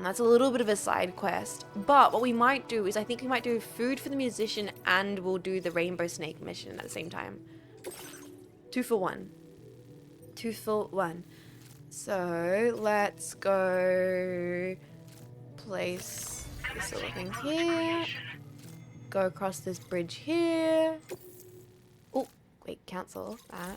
That's a little bit of a side quest, but what we might do is I think we might do food for the musician and we'll do the Rainbow Snake mission at the same time. 2 for 1. 2 for 1. So let's go place this little thing here. Go across this bridge here. Oh, Wait, cancel that.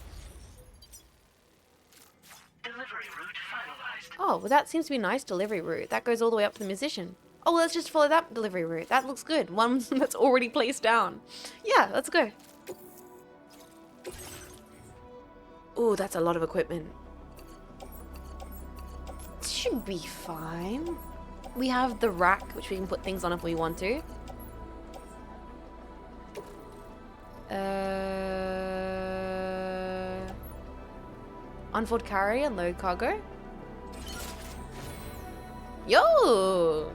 Delivery route finalized. Oh, well that seems to be a nice delivery route. That goes all the way up to the musician. Oh, well, let's just follow that delivery route. That looks good. One that's already placed down. Yeah, let's go. Oh, that's a lot of equipment. Should be fine. We have the rack, which we can put things on if we want to. Unfold carry and load cargo. Yo!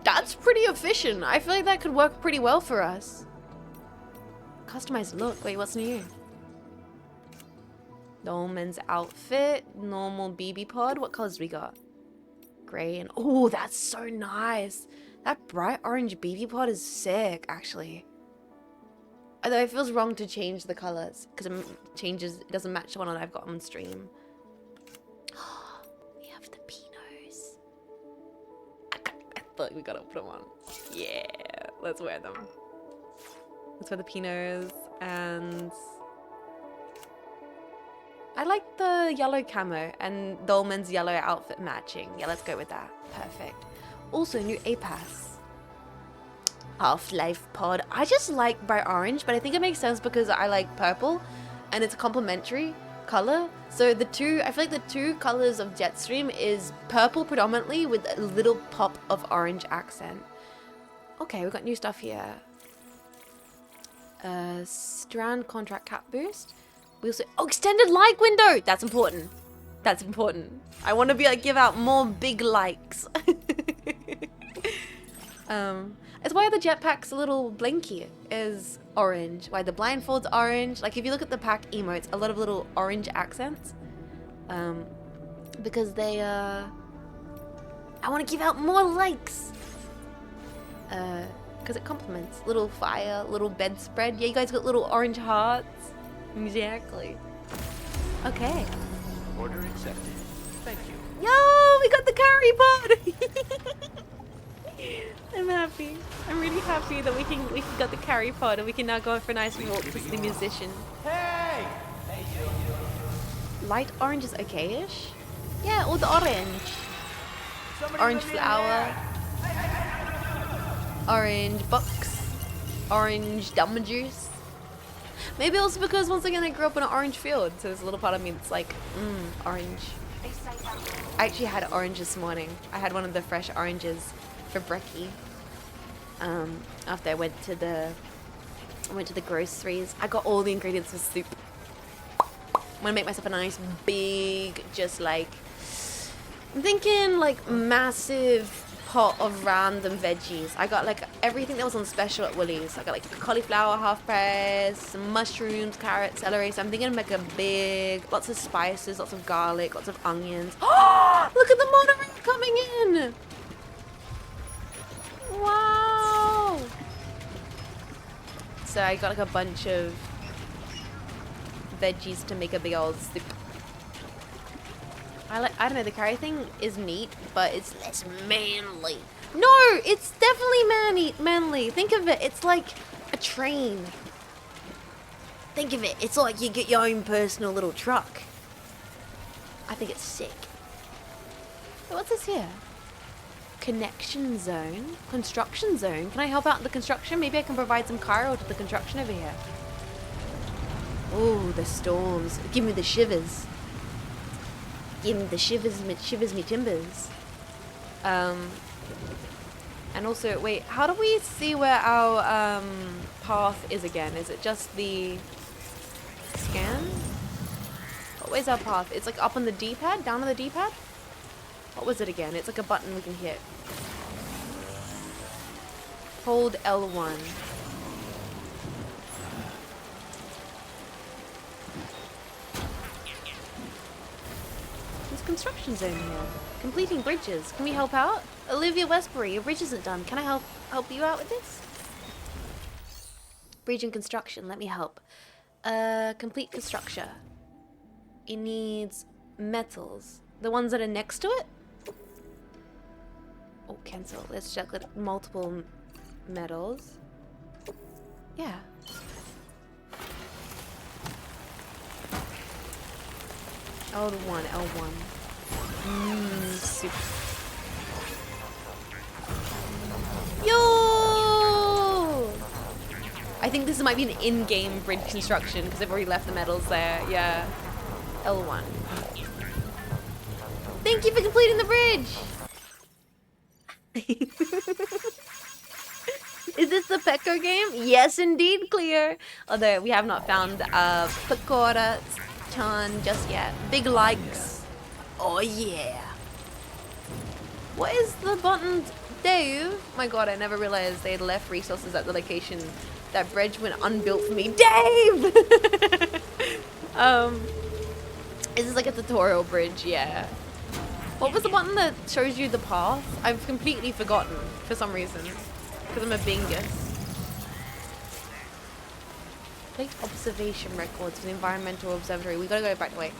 That's pretty efficient. I feel like that could work pretty well for us. Customized look. Wait, what's new? Dolman's outfit. Normal BB pod. What colors we got? Gray and... Oh, that's so nice. That bright orange BB pod is sick, actually. Although it feels wrong to change the colors because it doesn't match the one that I've got on stream. We have the Pinos. I thought we gotta put them on. Yeah, let's wear them. Let's wear the Pinos, and I like the yellow camo and Dolman's yellow outfit matching. Yeah, let's go with that. Perfect. Also, new APAS. Half-Life pod. I just like bright orange, but I think it makes sense because I like purple and it's a complementary color. So the two, I feel like the two colors of Jetstream is purple predominantly with a little pop of orange accent. Okay, we've got new stuff here. Strand contract cap boost. We also, oh, extended like window. That's important. That's important. I want to be like, give out more big likes. It's why the jetpack's a little blinky is orange. Why the blindfold's orange. Like if you look at the pack emotes, a lot of little orange accents. Because they, I want to give out more likes. Because it complements. Little fire, little bedspread. Yeah, you guys got little orange hearts. Exactly. Okay. Order accepted. Thank you. Yo, we got the carry pod. I'm happy. I'm really happy that we got the carry pod and we can now go for a nice walk to the musician. Hey! Light orange is okay-ish. Yeah, or the orange. Somebody Orange let me in flower. there. Orange bucks. Orange dumb juice. Maybe also because once again I grew up in an orange field, so there's a little part of me that's like, orange. I actually had orange this morning. I had one of the fresh oranges for brekkie. After I went to the groceries. I got all the ingredients for soup. I'm gonna make myself a nice big, just like, I'm thinking like massive pot of random veggies. I got like everything that was on special at Woolies. I got like cauliflower half price, some mushrooms, carrots, celery. So I'm thinking make a big, lots of spices, lots of garlic, lots of onions. Oh, look at the monorail coming in. Wow. So I got like a bunch of veggies to make a big old soup. I don't know, the carry thing is neat, but it's less manly. No, it's definitely manly. Think of it, it's like a train. Think of it, it's like you get your own personal little truck. I think it's sick. Wait, what's this here? Connection zone? Construction zone? Can I help out in the construction? Maybe I can provide some Cairo to the construction over here. Oh, the storms. Give me the shivers. Give me the shivers me timbers. And also, wait, how do we see where our path is again? Is it just the scan? Where's our path? It's like up on the D-pad? Down on the D-pad? What was it again? It's like a button we can hit. Hold L1. There's construction zone here. Completing bridges. Can we help out? Olivia Westbury, your bridge isn't done. Can I help you out with this? Bridge and construction. Let me help. Complete construction. It needs metals. The ones that are next to it? Oh, cancel. Let's check that multiple Metals. Yeah. L1, L1. Super. Yo! I think this might be an in-game bridge construction because they've already left the metals there. Yeah. L1. Thank you for completing the bridge! Is this the Pecco game? Yes, indeed, Clear. Although we have not found Pecora-chan just yet. Big likes. Oh yeah. What is the button, Dave? My god, I never realized they had left resources at the location. That bridge went unbuilt for me. Dave! This is like a tutorial bridge, yeah. What was the button that shows you the path? I've completely forgotten for some reason. Because I'm a bingus. Take observation records for the environmental observatory. We gotta go back the way.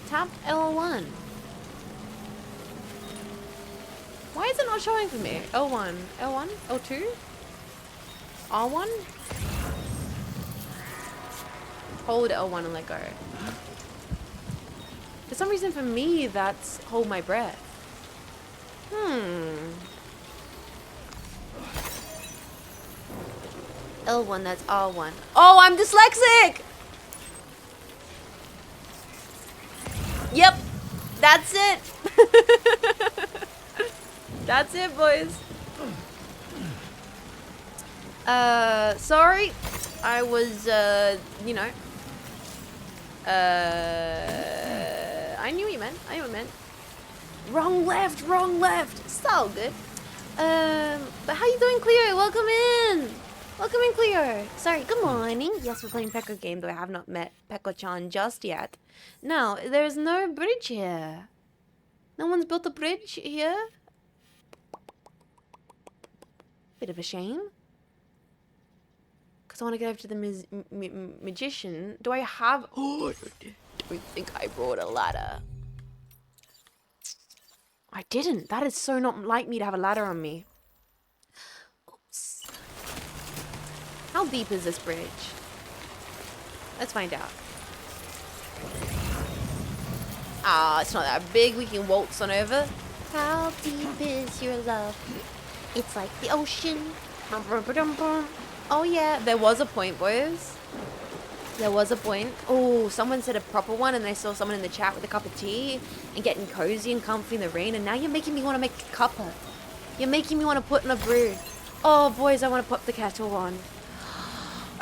Tap L1. Why is it not showing for me? L1. L1? L2? R1? Hold L1 and let go. For some reason for me, that's hold my breath. L1, that's R1. Oh, I'm dyslexic! Yep, that's it. That's it, boys. Sorry. I was, you know. I knew what you meant. I knew what you meant. Wrong left, wrong left. It's all good. But how you doing, Cleo? Welcome in. Welcome in, Cleo. Sorry, good morning. Yes, we're playing Pecco game, though I have not met Pecco-chan just yet. Now, there's no bridge here. No one's built a bridge here. Bit of a shame. Because I want to get over to the magician. Do I have... Oh, I don't think I brought a ladder. I didn't. That is so not like me to have a ladder on me. Oops. How deep is this bridge? Let's find out. Ah, it's not that big. We can waltz on over. How deep is your love? It's like the ocean. Oh yeah, there was a point, boys. There was a point. Oh, someone said a proper one and they saw someone in the chat with a cup of tea and getting cozy and comfy in the rain, and now you're making me want to make a cuppa. You're making me want to put in a brew. Oh, boys, I want to pop the kettle on.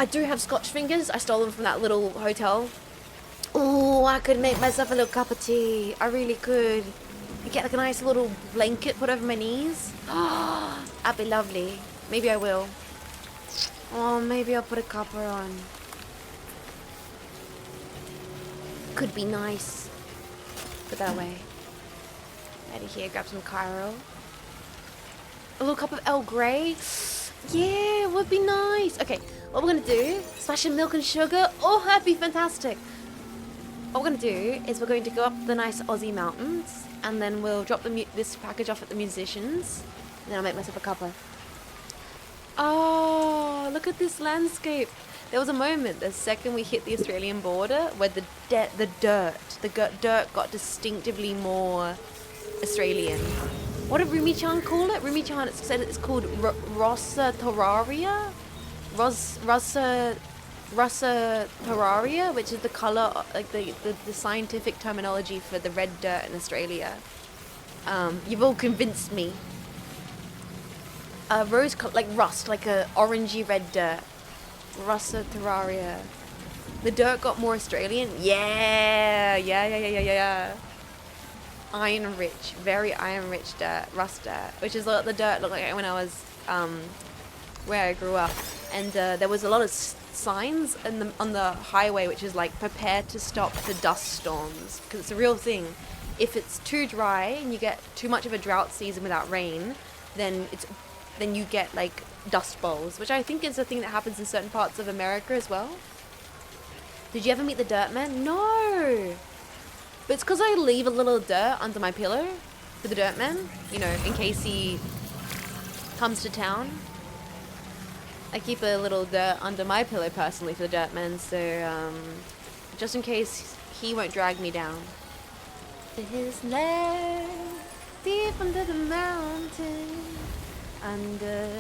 I do have Scotch fingers. I stole them from that little hotel. Oh, I could make myself a little cup of tea. I really could. And get like a nice little blanket put over my knees. Oh, that'd be lovely. Maybe I will. Oh, maybe I'll put a cuppa on. Could be nice. Put that away. Out of here, grab some Cairo. A little cup of Earl Grey. Yeah, would be nice. Okay, what we're gonna do, splash in milk and sugar. Oh, that'd be fantastic. What we're gonna do is we're going to go up the nice Aussie mountains, and then we'll drop this package off at the musicians, and then I'll make myself a cuppa. Oh, look at this landscape. There was a moment the second we hit the Australian border where the dirt got distinctively more Australian. What did Rumi-chan call it? Rumi-chan said it's called Rossa Terraria? Rossa Terraria, which is the colour, like the scientific terminology for the red dirt in Australia. You've all convinced me. Rose, like rust, like a orangey red dirt. Rossa Terraria. The dirt got more Australian. Yeah. Iron rich, very iron rich dirt, rust dirt, which is what the dirt looked like when I was where I grew up. And there was a lot of signs on the highway, which is like prepare to stop for dust storms, because it's a real thing. If it's too dry and you get too much of a drought season without rain, then you get like dust bowls, which I think is a thing that happens in certain parts of America as well. Did you ever meet the Dirt Man? No. But it's because I leave a little dirt under my pillow for the Dirt Man, you know, in case he comes to town. I keep a little dirt under my pillow personally for the Dirtman, so just in case he won't drag me down. His lair, deep under the mountain, underground,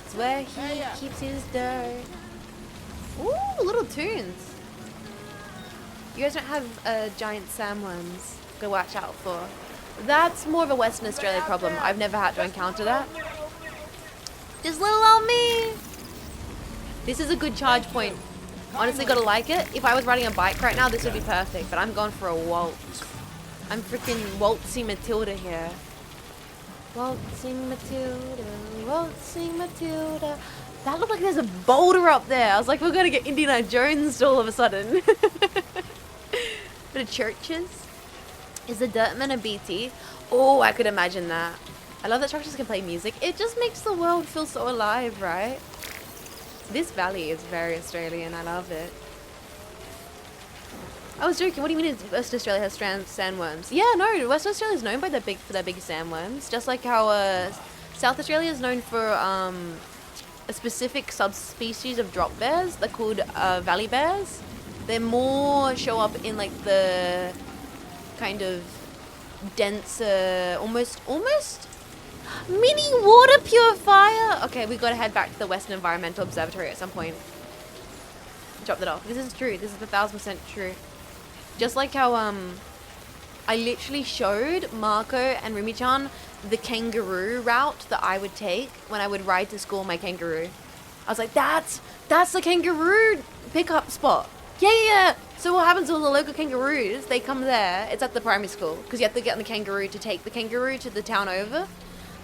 it's where he keeps his dirt. Ooh, little tunes. You guys don't have giant sandworms to watch out for. That's more of a Western Australia problem. I've never had to encounter that. Just little old me. This is a good charge point. Honestly, gotta like it. If I was riding a bike right now, this would be perfect. But I'm going for a waltz. I'm freaking waltzing Matilda here. Waltzing Matilda, waltzing Matilda. That looked like there's a boulder up there. I was like, we're gonna get Indiana Jones all of a sudden. Bit of churches. Is the Dirtman a BT? Oh, I could imagine that. I love that structures can play music. It just makes the world feel so alive, right? This valley is very Australian. I love it. I was joking. What do you mean Western Australia has sandworms? Yeah, no. Western Australia is known by for their big sandworms. Just like how South Australia is known for a specific subspecies of drop bears. They're called valley bears. They more show up in like the kind of denser, almost mini water purifier. Okay, we gotta head back to the Western Environmental Observatory at some point. Drop that off. This is true. This is 1000% true. Just like how I literally showed Marco and Rumi-chan the kangaroo route that I would take when I would ride to school my kangaroo. I was like, that's the kangaroo pickup spot. Yeah. So what happens to all the local kangaroos? They come there. It's at the primary school because you have to get on the kangaroo to take the kangaroo to the town over.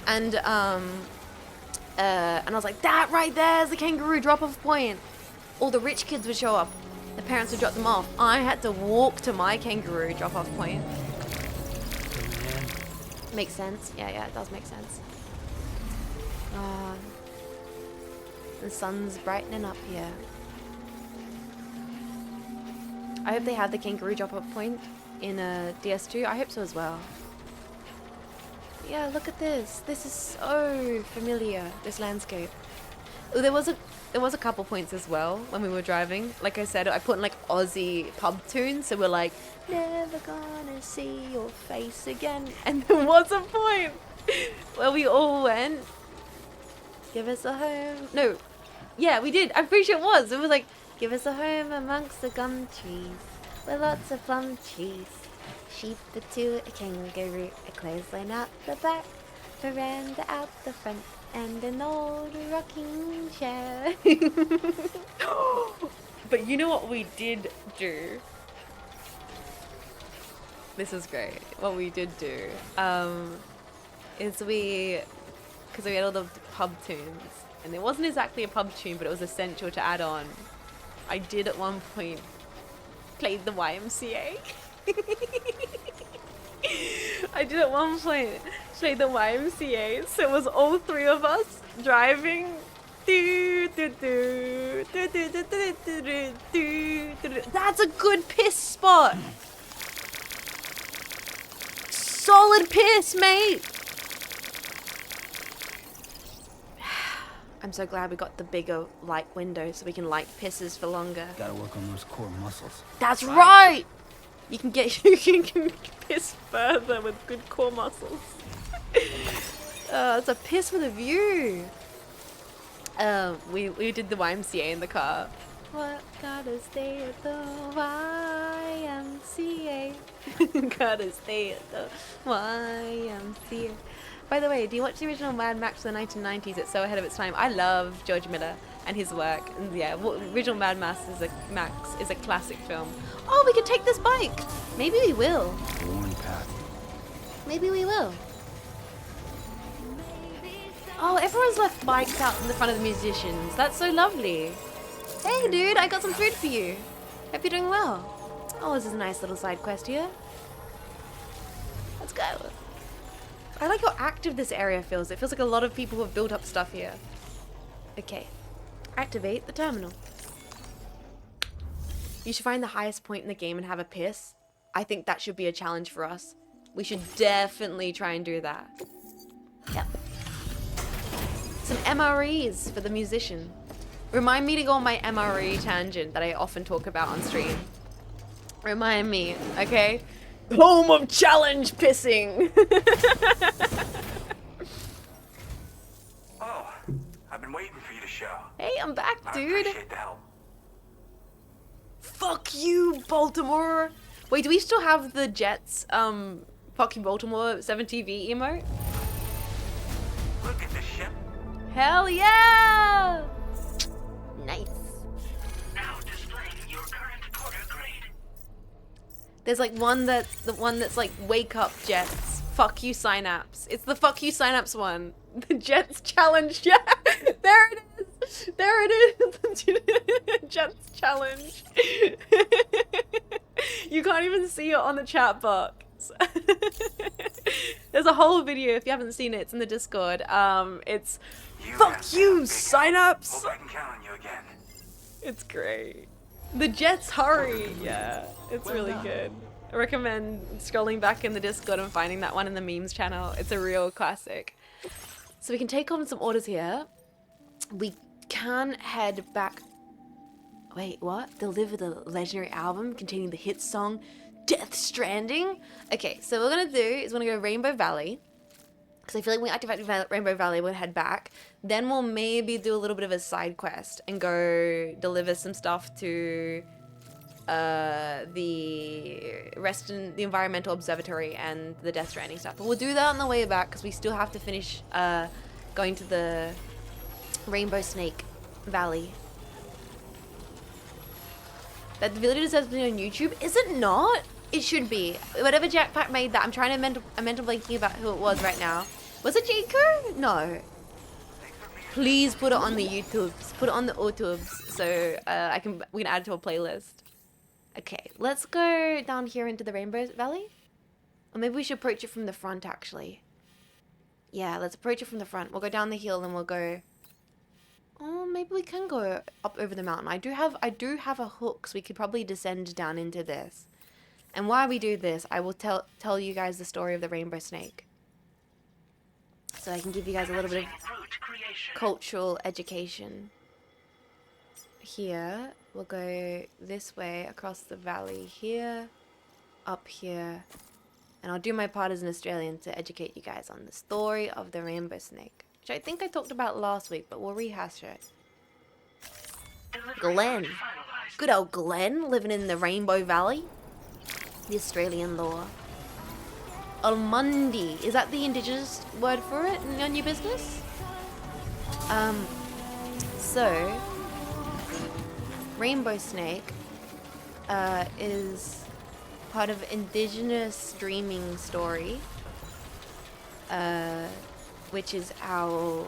And I was like, that right there is the kangaroo drop-off point. All the rich kids would show up. The parents would drop them off. I had to walk to my kangaroo drop-off point. Makes sense. Yeah, it does make sense. The sun's brightening up here. I hope they have the kangaroo drop-off point in DS2. I hope so as well. Yeah, look at this. This is so familiar, this landscape. Oh, there was a couple points as well when we were driving. Like I said, I put in like Aussie pub tunes, so we're like, never gonna see your face again. And there was a point where we all went, give us a home. No, yeah, we did. I'm pretty sure it was. It was like, give us a home amongst the gum trees, with lots of plum trees. Sheep, a two, a kangaroo, a clothesline out the back, veranda out the front, and an old rocking chair. But you know what we did do? This is great. What we did do is because we had all the pub tunes, and it wasn't exactly a pub tune, but it was essential to add on. I did at one point play the YMCA. I did at one point play the YMCA, so it was all three of us driving. That's a good piss spot. Solid piss, mate. I'm so glad we got the bigger light window so we can light pisses for longer. Gotta work on those core muscles. That's right! You can piss further with good core muscles. It's a piss with a view. We did the YMCA in the car. What gotta stay at the YMCA? Gotta stay at the YMCA. By the way, do you watch the original Mad Max from the 1990s? It's so ahead of its time. I love George Miller and his work. And yeah, original Mad Max is a classic film. Oh, we could take this bike. Maybe we will. Worn path. Maybe we will. Oh, everyone's left bikes out in the front of the musicians. That's so lovely. Hey, dude, I got some food for you. Hope you're doing well. Oh, this is a nice little side quest here. Let's go. I like how active this area feels. It feels like a lot of people have built up stuff here. Okay. Activate the terminal. You should find the highest point in the game and have a piss. I think that should be a challenge for us. We should definitely try and do that. Yep. Some MREs for the musician. Remind me to go on my MRE tangent that I often talk about on stream. Remind me, okay? Home of challenge pissing. Oh, I've been waiting for you to show. Hey, I'm back, dude. I appreciate the help. Fuck you, Baltimore. Wait, do we still have the Jets, fuck you, Baltimore 7TV emote? Look at the ship. Hell yeah! Nice. Now displaying your current quarter grade. There's like the one that's like wake up Jets. Fuck you, Synapse. It's the fuck you, Synapse one. The Jets challenge. Yeah, there it is. There it is. Jets challenge. You can't even see it on the chat box. There's a whole video if you haven't seen it. It's in the Discord. It's fuck you, Synapse. Hope I can count on you again. It's great. The Jets hurry. Yeah, it's really good. I recommend scrolling back in the Discord and finding that one in the memes channel. It's a real classic. So we can take on some orders here. We can head back. Wait, what? Deliver the legendary album containing the hit song Death Stranding? Okay, so what we're gonna do is we're gonna go Rainbow Valley. Because I feel like when we activate Rainbow Valley, we'll head back. Then we'll maybe do a little bit of a side quest and go deliver some stuff to the Environmental Observatory and the Death Stranding stuff. But we'll do that on the way back because we still have to finish going to the Rainbow Snake Valley. That video deserves to be on YouTube. Is it not? It should be. Whatever Jackpack made that. I'm trying to mental blanking about who it was right now. Was it Jiku? No. Please put it on the YouTubes. Put it on the YouTubes so we can add it to a playlist. Okay, let's go down here into the Rainbow Valley. Or maybe we should approach it from the front actually. Yeah, let's approach it from the front. We'll go down the hill and we'll go. Oh, maybe we can go up over the mountain. I do have a hook, so we could probably descend down into this. And while we do this, I will tell you guys the story of the Rainbow Snake. So I can give you guys a little bit of cultural education. Here, we'll go this way across the valley here, up here. And I'll do my part as an Australian to educate you guys on the story of the Rainbow Snake. Which I think I talked about last week, but we'll rehash it. Glenn. Good old Glenn, living in the Rainbow Valley. The Australian law. Almundi. Is that the indigenous word for it? None of your business? So, Rainbow Snake is part of indigenous dreaming story. Which is how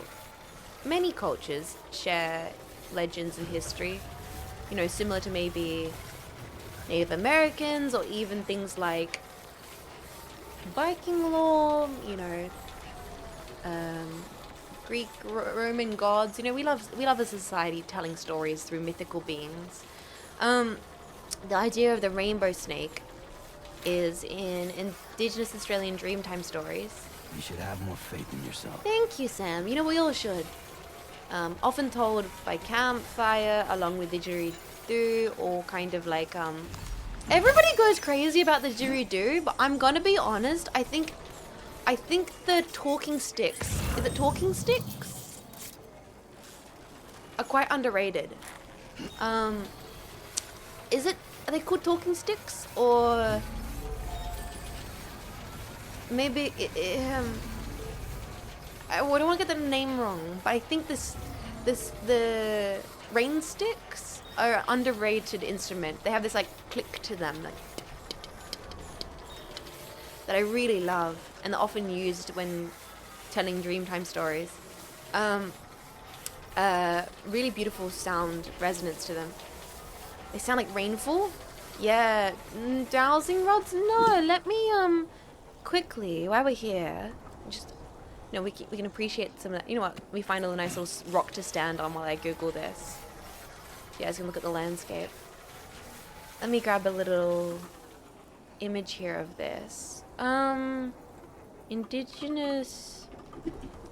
many cultures share legends and history. You know, similar to maybe Native Americans or even things like Viking lore, you know, Greek, Roman gods. You know, we love a society telling stories through mythical beings. The idea of the Rainbow Snake is in indigenous Australian Dreamtime stories. You should have more faith in yourself. Thank you, Sam. You know, we all should. Often told by campfire, along with didgeridoo, or kind of like, everybody goes crazy about the didgeridoo, but I'm gonna be honest, I think the talking sticks, is it talking sticks? Are quite underrated. Are they called talking sticks? Or maybe, I don't want to get the name wrong, but I think the rain sticks are an underrated instrument. They have this like click to them, like that I really love, and they're often used when telling Dreamtime stories. Really beautiful sound resonance to them. They sound like rainfall. Yeah, dowsing rods. No, let me quickly while we're here, just. No, we can appreciate some of that. You know what? We find a nice little rock to stand on while I Google this. You guys can look at the landscape. Let me grab a little image here of this. Indigenous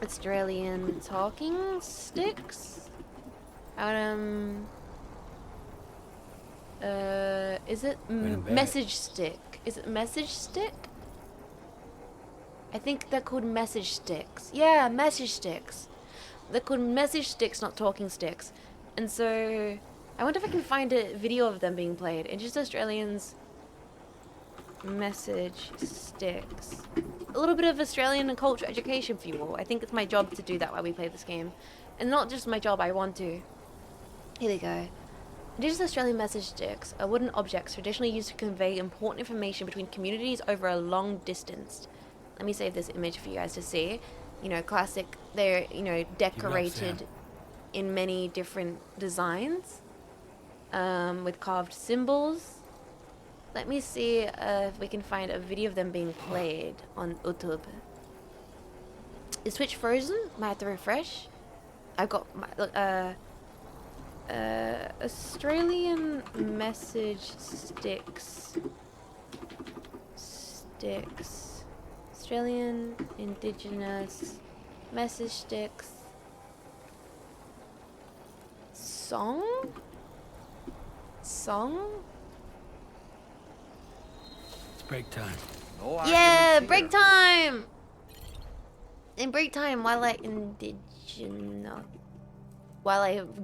Australian talking sticks. Is it message stick? Is it message stick? I think they're called message sticks. Yeah, message sticks. They're called message sticks, not talking sticks. And so, I wonder if I can find a video of them being played. It's just Australians message sticks. A little bit of Australian and culture education for you all. I think it's my job to do that while we play this game. And not just my job, I want to. Here we go. Indigenous Australian message sticks are wooden objects traditionally used to convey important information between communities over a long distance. Let me save this image for you guys to see. You know, classic, they're, you know, decorated in many different designs with carved symbols. Let me see if we can find a video of them being played on YouTube. Is Twitch frozen? Might have to refresh. I've got my, Australian message sticks. Australian Indigenous message sticks. Song? It's break time. Yeah, break time! In break time, while I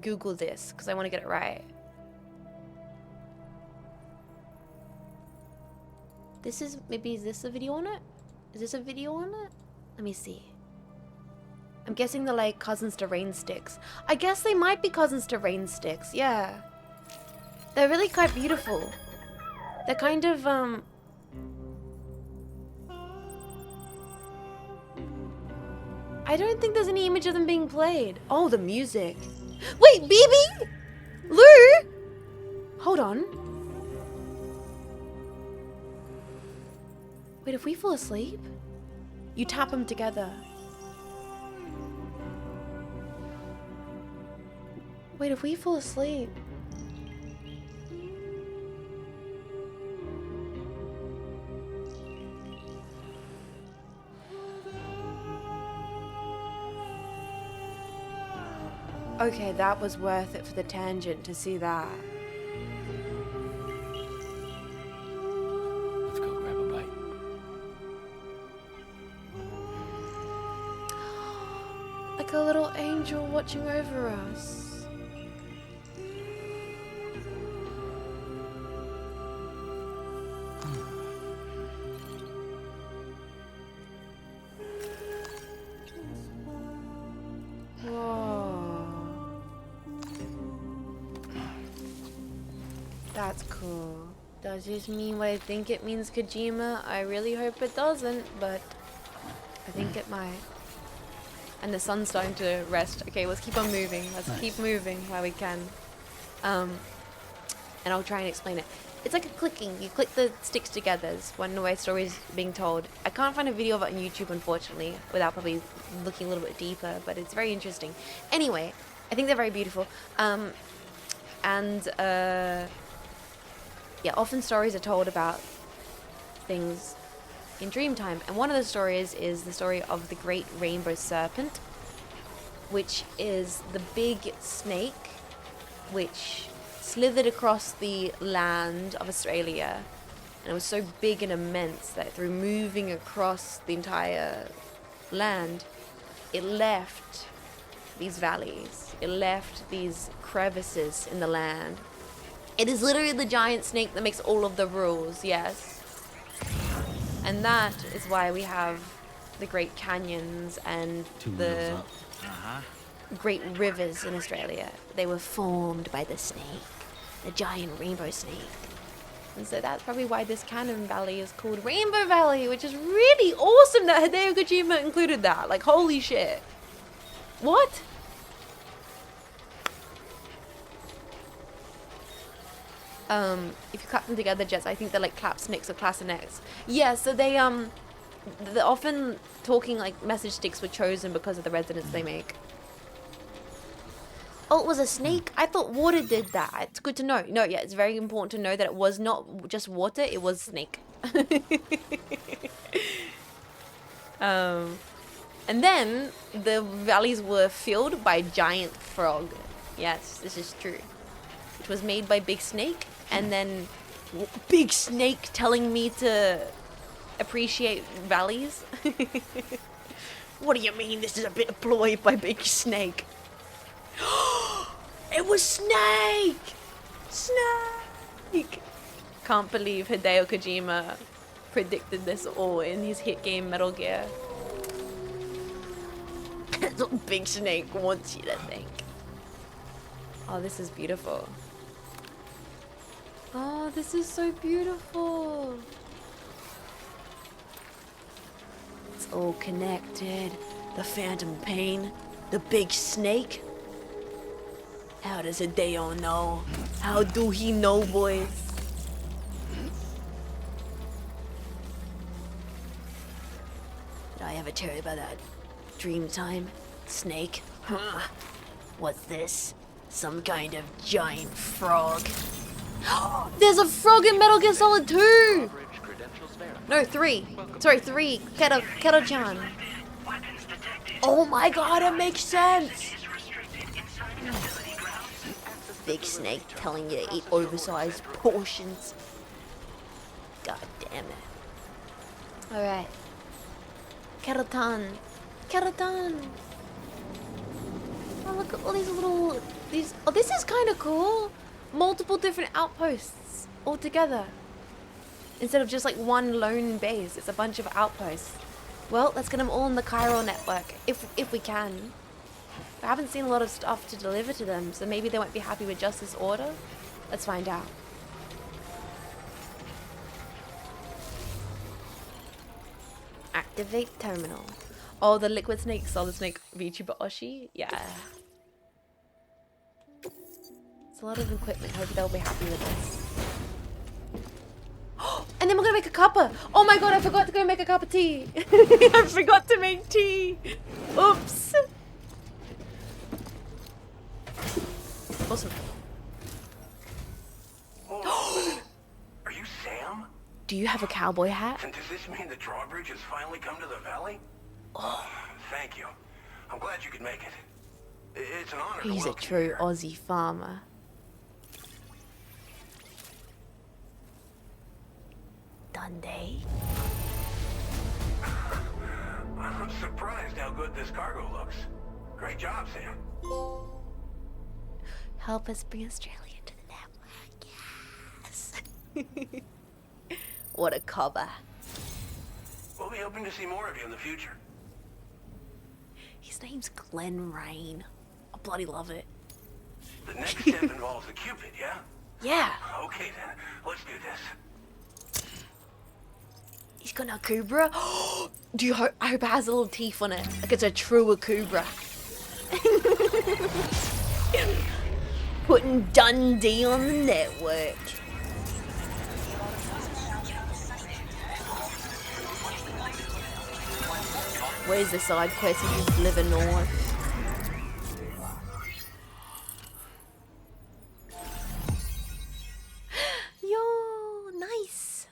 Google this, because I want to get it right. This is, maybe, is this a video on it? Is this a video on it? Let me see. I'm guessing they're like cousins to rain sticks. I guess they might be cousins to rain sticks, yeah. They're really quite beautiful. They're kind of, I don't think there's any image of them being played. Oh, the music. Wait, BB? Lou? Hold on. Wait, if we fall asleep, you tap them together. Wait, if we fall asleep. Okay, that was worth it for the tangent to see that. Let's go grab a bite. Like a little angel watching over us. That's cool. Does this mean what I think it means, Kojima? I really hope it doesn't, but I think it might. And the sun's starting to rest. Okay, let's keep on moving. Let's keep moving while we can. And I'll try and explain it. It's like a clicking. You click the sticks together. It's one way story's being told. I can't find a video of it on YouTube, unfortunately, without probably looking a little bit deeper, but it's very interesting. Anyway, I think they're very beautiful. Yeah, often stories are told about things in Dreamtime, and one of the stories is the story of the Great Rainbow Serpent, which is the big snake which slithered across the land of Australia, and it was so big and immense that through moving across the entire land, it left these valleys, it left these crevices in the land. It is literally the giant snake that makes all of the rules, yes. And that is why we have the Great Canyons and the great rivers in Australia. They were formed by the snake, the giant rainbow snake. And so that's probably why this canyon valley is called Rainbow Valley, which is really awesome that Hideo Kojima included that. Like, holy shit. What? If you clap them together, Jets, I think they're like clapsnicks or clasinets. Yeah, so they're often talking like message sticks were chosen because of the resonance they make. Oh, it was a snake? I thought water did that. It's good to know. No, yeah, it's very important to know that it was not just water, it was snake. And then the valleys were filled by giant frog. Yes, this is true. It was made by Big Snake, and then Big Snake telling me to appreciate valleys. What do you mean this is a bit employed by Big Snake? It was Snake! Snake! Can't believe Hideo Kojima predicted this all in his hit game Metal Gear. That's what Big Snake wants you to think. Oh, this is beautiful. Oh, this is so beautiful. It's all connected. The phantom pain, the big snake. How does Hideo know? How do he know, boys? Did I ever tell you about that dream time? Snake? Huh? What's this? Some kind of giant frog. There's a frog in Metal Gear Solid 2! No, 3. Sorry, 3. Keto-chan. Oh my god, it makes sense! Big Snake telling you to eat oversized portions. God damn it. Alright. Keto-tan. Keto-tan. Oh, look at all these little... Oh, this is kind of cool. Multiple different outposts all together. Instead of just like one lone base, it's a bunch of outposts. Well, let's get them all in the chiral network, if we can. I haven't seen a lot of stuff to deliver to them, so maybe they won't be happy with just this order. Let's find out. Activate terminal. Oh, the Liquid Snake, Solid Snake, VTuber Oshi? Yeah. It's a lot of equipment. Hope they'll be happy with this. And then we're gonna make a cuppa. Oh my god, I forgot to go make a cup of tea. I forgot to make tea. Oops. Awesome. Are you Sam? Do you have a cowboy hat? And does this mean the drawbridge has finally come to the valley? Oh. Thank you. I'm glad you could make it. It's an honor. He's a true Aussie farmer. Dundee. I'm surprised how good this cargo looks. Great job, Sam. Help us bring Australia to the network. Yes. What a cobber. We'll be hoping to see more of you in the future. His name's Glenn Rain. I bloody love it. The next step involves the Cupid, yeah? Yeah. Okay then, let's do this. He's got a Cobra. I hope it has little teeth on it. Like it's a true Cobra. Putting Dundee on the network. Where's the side quest if you deliver north? Yo, nice.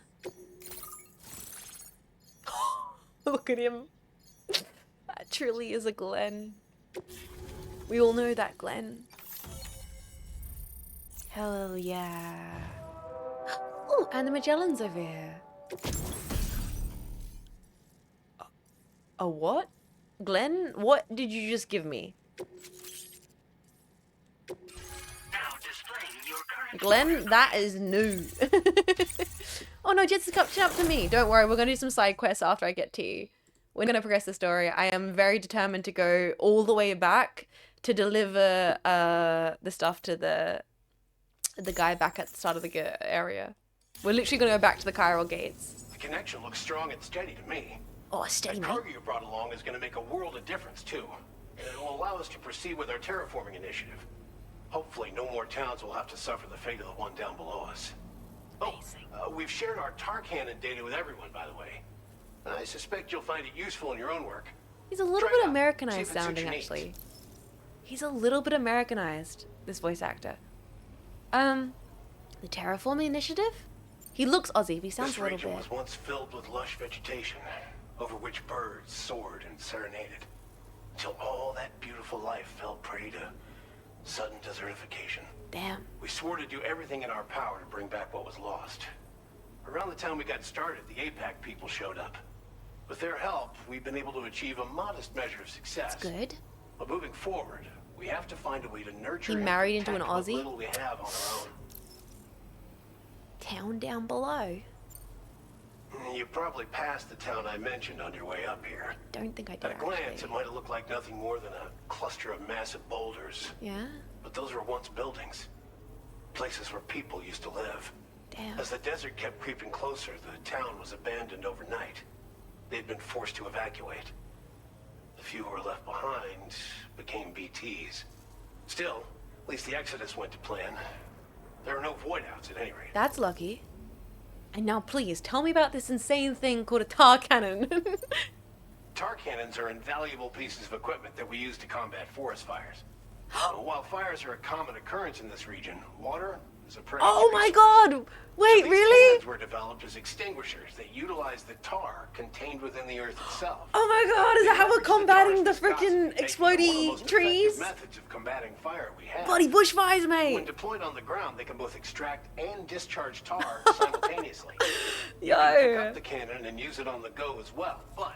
Look at him. That truly is a Glenn. We all know that Glenn. Hell yeah. Oh, and the Magellan's over here. A what? Glenn? What did you just give me? Glenn, that is new. Oh no, Jets is catching up to me. Don't worry, we're gonna do some side quests after I get tea. We're gonna progress the story. I am very determined to go all the way back to deliver the stuff to the guy back at the start of the area. We're literally gonna go back to the chiral gates. The connection looks strong and steady to me. Oh, steady, the mate. cargo you brought along is going to make a world of difference too. It will allow us to proceed with our terraforming initiative. Hopefully, no more towns will have to suffer the fate of the one down below us. Amazing. We've shared our tar cannon data with everyone, by the way. I suspect you'll find it useful in your own work. He's a little bit Americanized sounding, actually. He's a little bit Americanized, this voice actor. The terraforming initiative? He looks Aussie, but he sounds a little bit. This region was once filled with lush vegetation. over which birds soared and serenaded, until all that beautiful life fell prey to sudden desertification. Damn. We swore to do everything in our power to bring back what was lost. Around the time we got started, the APAC people showed up. With their help, we've been able to achieve a modest measure of success. That's good. But moving forward, we have to find a way to nurture He and married into protect an what Aussie? little we have on our own. Town down below. You probably passed the town I mentioned on your way up here. Don't think I did, At a glance, actually. it might have looked like nothing more than a cluster of massive boulders. Yeah? But those were once buildings. Places where people used to live. Damn. As the desert kept creeping closer, the town was abandoned overnight. They'd been forced to evacuate. The few who were left behind became BTs. Still, at least the exodus went to plan. There are no void outs at any rate. That's lucky. And now please, tell me about this insane thing called a tar cannon. Tar cannons are invaluable pieces of equipment that we use to combat forest fires. While fires are a common occurrence in this region, water is a precious Oh my resource. god! Wait, So these really? cannons were developed as extinguishers that utilize the tar contained within the earth itself. Oh my god, is that how we're combating the freaking explodey trees? Methods of combating fire we have. Bloody bushfires, When mate! deployed on the ground, they can both extract and discharge tar simultaneously. You can pick Yo! up the cannon and use it on the go as well, but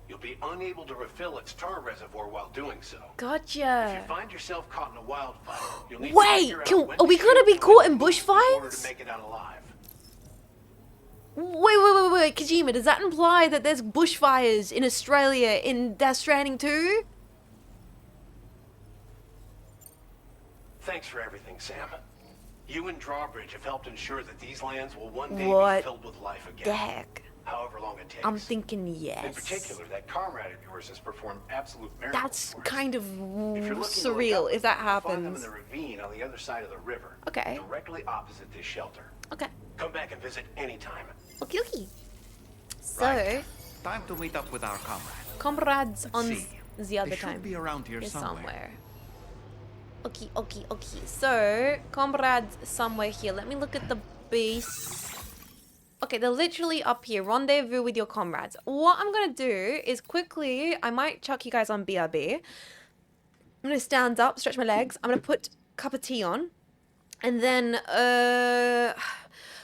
you'll be unable to refill its tar reservoir while doing so. If you Gotcha. find yourself caught in a wildfire, you'll need to Wait, figure out when are we to gonna shoot be and caught when in to move in order to bushfires? make it out alive. Wait, Kojima, does that imply that there's bushfires in Australia in Death Stranding 2? Thanks for everything, Sam. You and Drawbridge have helped ensure that these lands will one day What be filled with life again. the heck? However long it takes. I'm thinking In yes. particular, that comrade of yours has performed absolute miracles. That's for us. kind of If you're looking to surreal look up, if that you'll find them in happens. the ravine on the other side of the river. Okay. Directly opposite this shelter. Okay. Come back and visit anytime. Okay. So, Right. Time to meet up with our comrade. comrades on see. the other They should time. be around here Is somewhere. Okay. So, comrades somewhere here. Let me look at the base. Okay, they're literally up here. Rendezvous with your comrades. What I'm gonna do is quickly, I might chuck you guys on BRB. I'm gonna stand up, stretch my legs. I'm gonna put a cup of tea on. And then,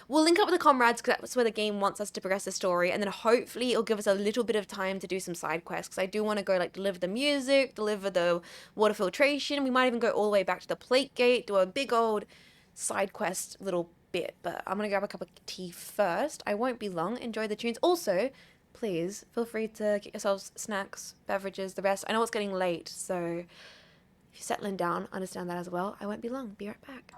we'll link up with the comrades because that's where the game wants us to progress the story. And then hopefully it'll give us a little bit of time to do some side quests. Because I do want to go like deliver the music, deliver the water filtration. We might even go all the way back to the plate gate, do a big old side quest little bit. But I'm going to grab a cup of tea first. I won't be long. Enjoy the tunes. Also, please feel free to get yourselves snacks, beverages, the rest. I know it's getting late. So if you're settling down, understand that as well. I won't be long. Be right back.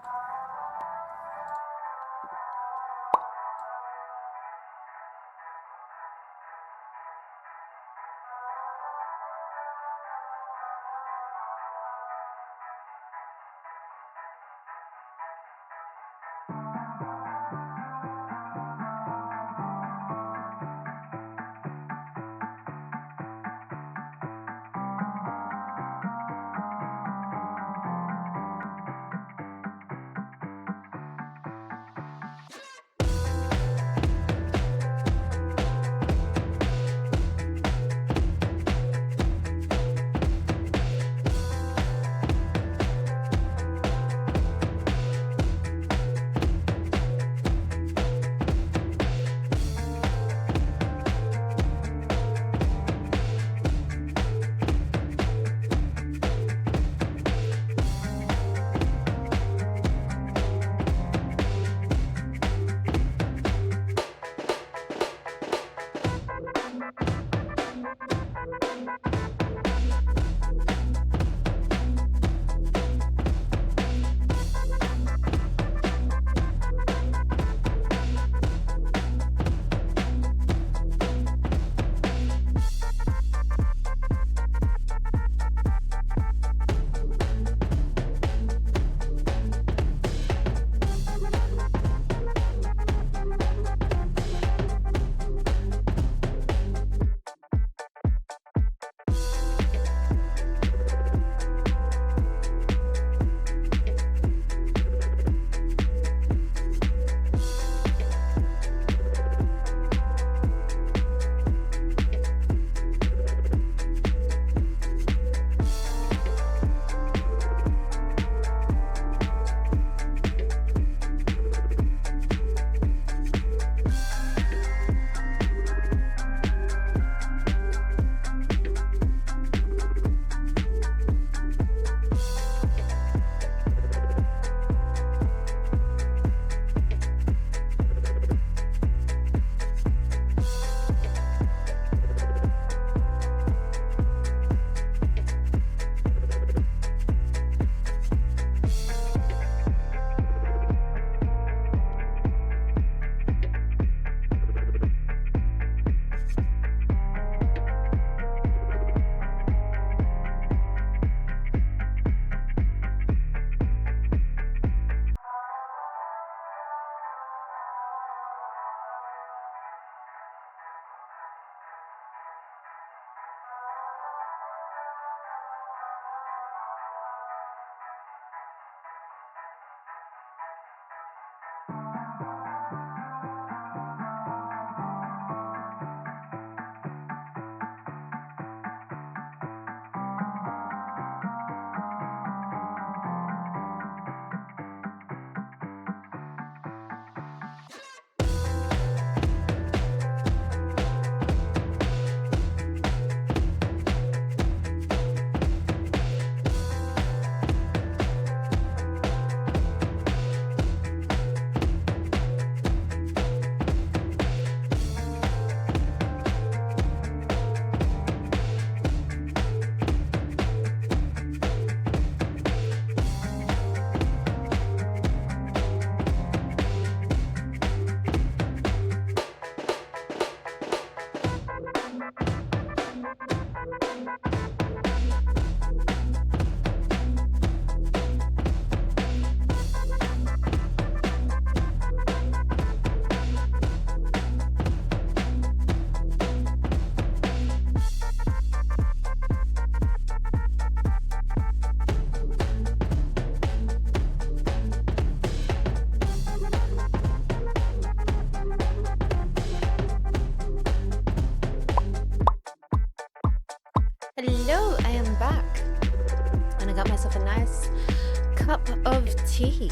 tea,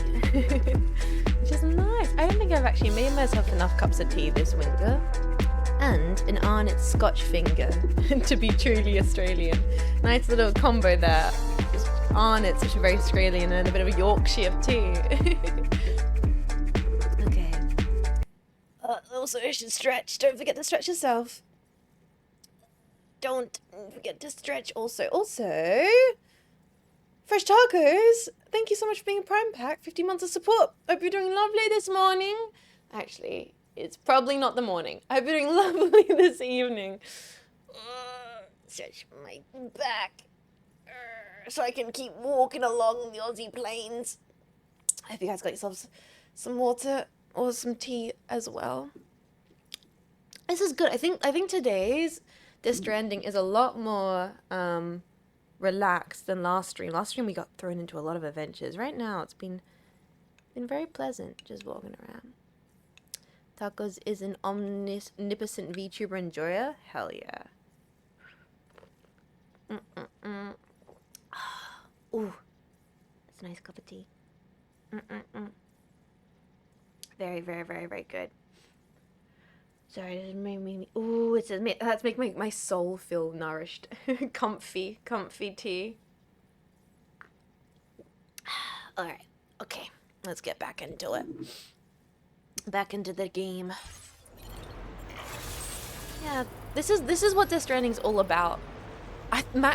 which is nice. I don't think I've actually made myself enough cups of tea this winter. And an Arnott Scotch finger to be truly Australian. Nice little combo there. Arnott's which is very Australian and a bit of a Yorkshire too. Okay. Also, I should stretch. Don't forget to stretch yourself. Don't forget to stretch also. Fresh tacos. Thank you so much for being a Prime Pack. 50 months of support. Hope you're doing lovely this morning. Actually, it's probably not the morning. I hope you're doing lovely this evening. Stretch my back so I can keep walking along the Aussie plains. I hope you guys got yourselves some water or some tea as well. This is good. I think today's Stranding is a lot more relaxed than last stream. Last stream we got thrown into a lot of adventures. Right now it's been very pleasant just walking around. Tacos is an omnipotent VTuber enjoyer? Hell yeah. Ooh, that's a nice cup of tea. Very, very, very, very good. Sorry, it made me. Ooh, that's making my soul feel nourished. comfy tea. All right, okay, let's get back into it. Back into the game. Yeah, this is what Death Stranding's all about.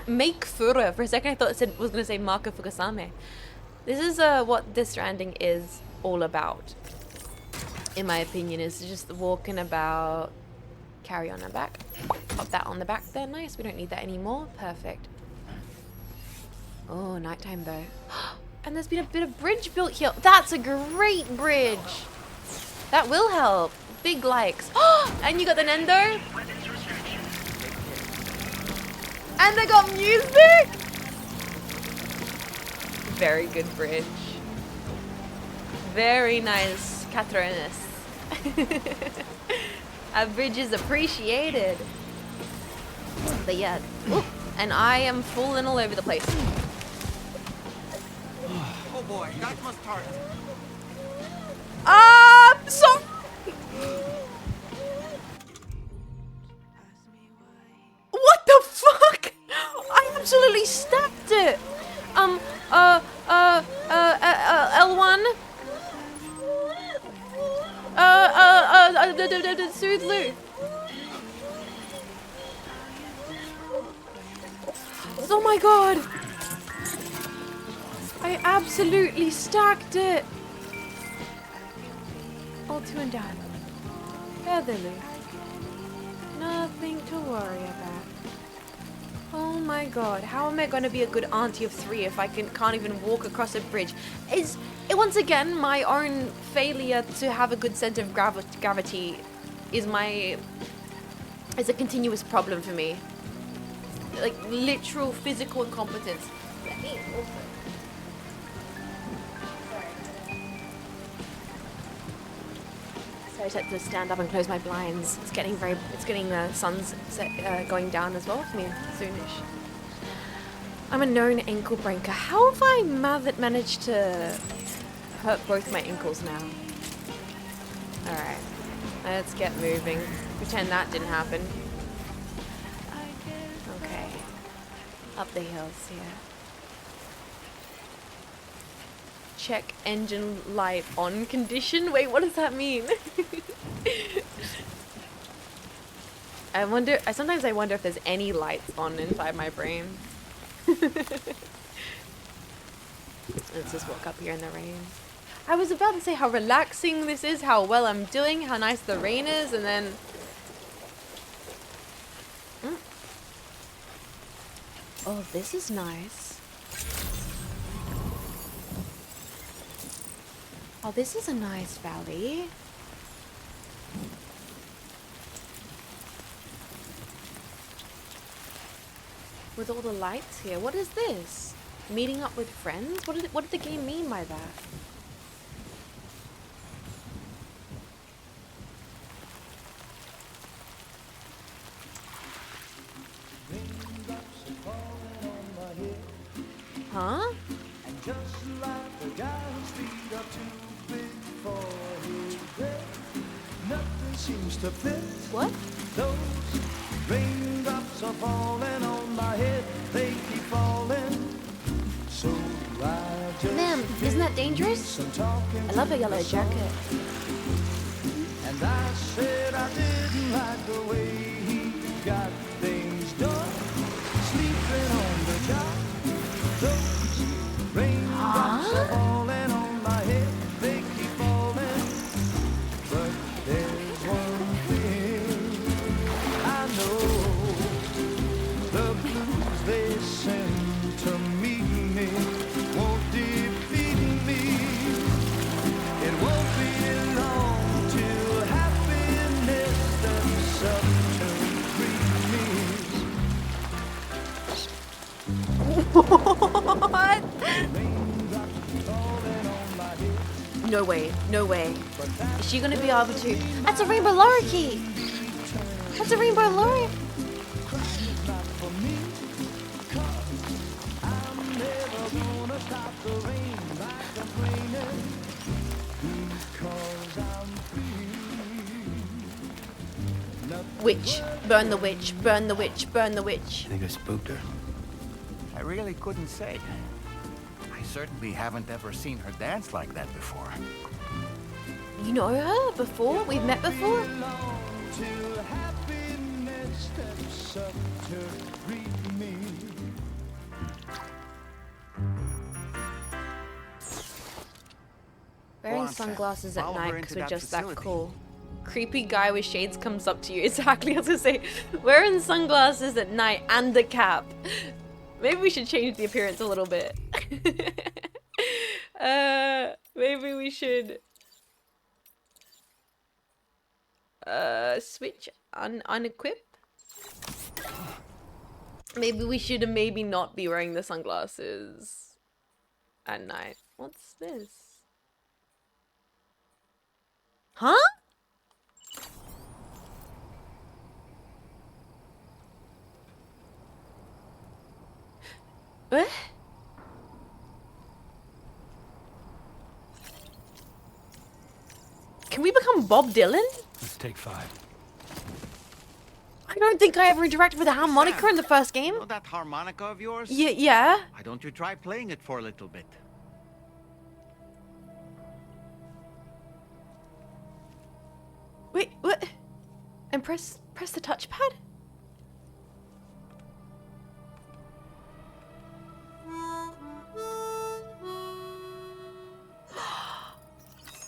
Make Fura. For a second I thought it was going to say Marco Fukusame. This is what Death Stranding is all about. In my opinion, is just walking about. Carry on and back. Pop that on the back there. Nice. We don't need that anymore. Perfect. Oh, nighttime though. And there's been a bit of bridge built here. That's a great bridge. That will help. Big likes. And you got the Nendo. And they got music. Very good bridge. Very nice, Catherine's. A bridge is appreciated. But yeah, ooh, and I am falling all over the place. Oh boy, that must hurt. So. What the fuck? I absolutely stacked it. L1. Soothe Lou. Oh my god. I absolutely stacked it. All two and done. Featherly. Nothing to worry about. Oh my god, how am I going to be a good auntie of 3 if I can't even walk across a bridge? Is it once again my own failure to have a good sense of gravity is a continuous problem for me. Like literal physical incompetence. Let me open. So I had to stand up and close my blinds. It's getting the sun's going down as well for me soonish. I'm a known ankle breaker. How have I managed to hurt both my ankles now? Alright, let's get moving. Pretend that didn't happen. Okay, up the hills here. Check engine light on condition. Wait, what does that mean? Sometimes I wonder if there's any lights on inside my brain. Let's just walk up here in the rain. I was about to say how relaxing this is, how well I'm doing, how nice the rain is, and then... Oh, this is nice. Oh, this is a nice valley. With all the lights here. What is this? Meeting up with friends? What did the game mean by that? Huh? feet are too big for his bed. Nothing seems to fit. What? Those raindrops are falling on my head. They keep falling. So I just Man, isn't that dangerous? I love a yellow jacket. And I said I didn't like the way he got things done. Sleeping on the job. Those raindrops are falling on my head. They keep falling. But there's one thing I know. The blues they send to meet me won't defeat me. It won't be long till happiness steps up to greet me. What? No way, no way. Is she gonna be able to? That's a rainbow lorikeet! That's a rainbow lorikeet! Witch, burn the witch, burn the witch, burn the witch. I think I spooked her. I really couldn't say. I certainly haven't ever seen her dance like that before. You know her before? We've met before? Wearing sunglasses at night because we're just that cool. Creepy guy with shades comes up to you. Exactly, I was gonna say. Wearing sunglasses at night and a cap. Maybe we should change the appearance a little bit. Maybe we should switch unequip. Maybe we should maybe not be wearing the sunglasses at night. What's this? Huh? What? Can we become Bob Dylan? Let's take 5. I don't think I ever interacted with a harmonica in the first game. You know that harmonica of yours? Yeah. Why don't you try playing it for a little bit? Wait, what? And press the touchpad?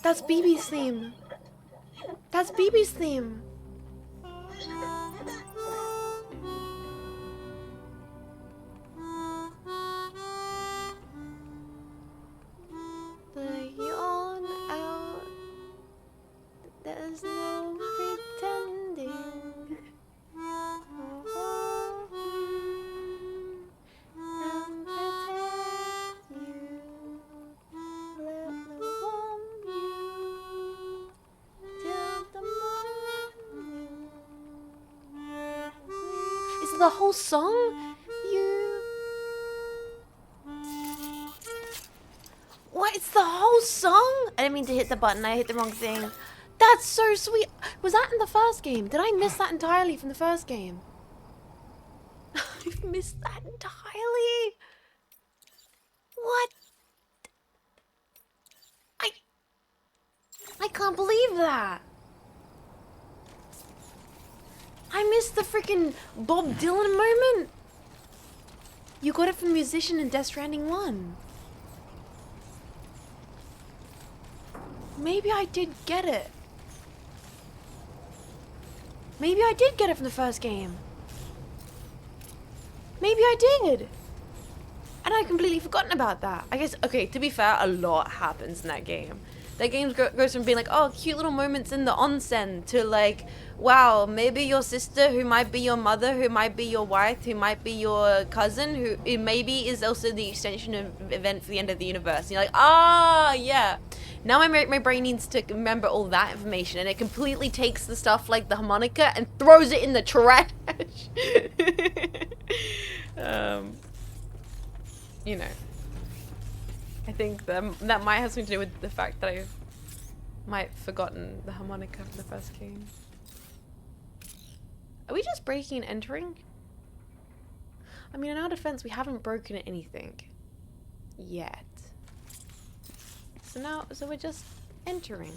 That's BB's theme. That's BB's theme. The yawn out. There's no pretending. And protect you. Let me warm you till the morning. Is it the whole song? What? It's the whole song? I didn't mean to hit the button. I hit the wrong thing. That's so sweet. Was that in the first game? Did I miss that entirely from the first game? I've missed that entirely. What? I can't believe that. I missed the freaking Bob Dylan moment. You got it from Musician in Death Stranding 1. Maybe I did get it. Maybe I did get it from the first game. Maybe I did. And I'd completely forgotten about that. I guess, okay, to be fair, a lot happens in that game. That game goes from being like, oh, cute little moments in the onsen to like, wow, maybe your sister who might be your mother, who might be your wife, who might be your cousin, who it maybe is also the extension of event for the end of the universe. And you're like, ah, yeah. Now my brain needs to remember all that information, and it completely takes the stuff like the harmonica and throws it in the trash. You know. I think that might have something to do with the fact that I might have forgotten the harmonica for the first game. Are we just breaking and entering? I mean, in our defense, we haven't broken anything yet. So we're just entering.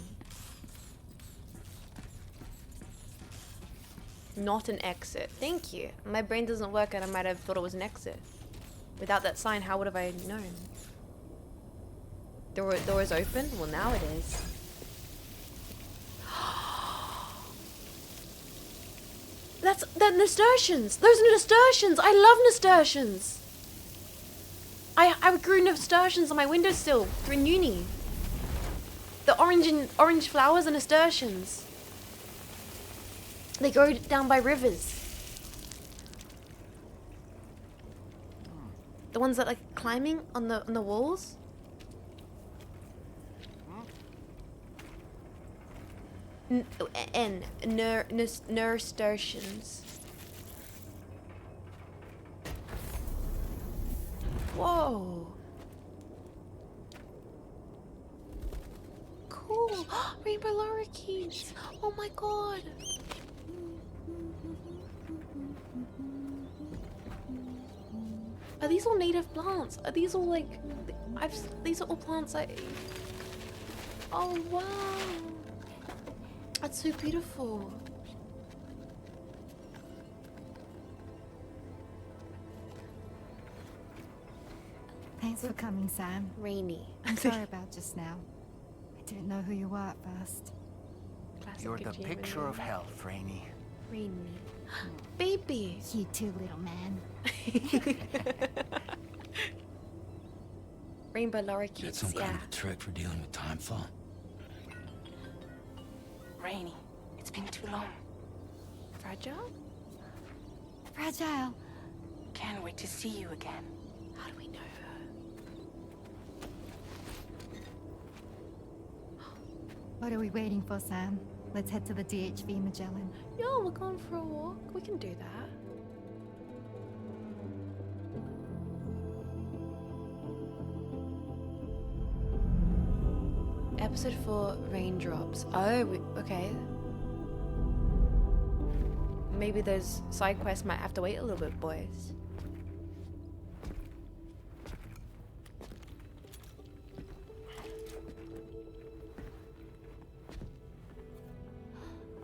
Not an exit. Thank you. My brain doesn't work and I might have thought it was an exit. Without that sign, how would have I known? Door is open? Well, now it is. They're nasturtiums! Those are nasturtiums! I love nasturtiums! I grew nasturtiums on my windowsill in uni. The orange flowers are nasturtiums. They grow down by rivers. The ones that like climbing on the walls. Nasturtiums. Whoa. Cool. Rainbow lorikeets. Oh my god. Are these all native plants? Are these all like... these are all plants I... Oh wow. That's so beautiful. Thanks for coming, Sam. Rainy. I'm sorry about just now. I didn't know who you were at first. You're the picture of health, Rainy. Rainy. Baby. You too, little man. Rainbow lorikeets, That's some kind of a trick for dealing with time fall. Rainy, it's been too long. Fragile? Fragile. Can't wait to see you again. How do we know her? What are we waiting for, Sam? Let's head to the DHV Magellan. Yeah, we're going for a walk. We can do that. Episode 4, Raindrops. Oh, okay. Maybe those side quests might have to wait a little bit, boys.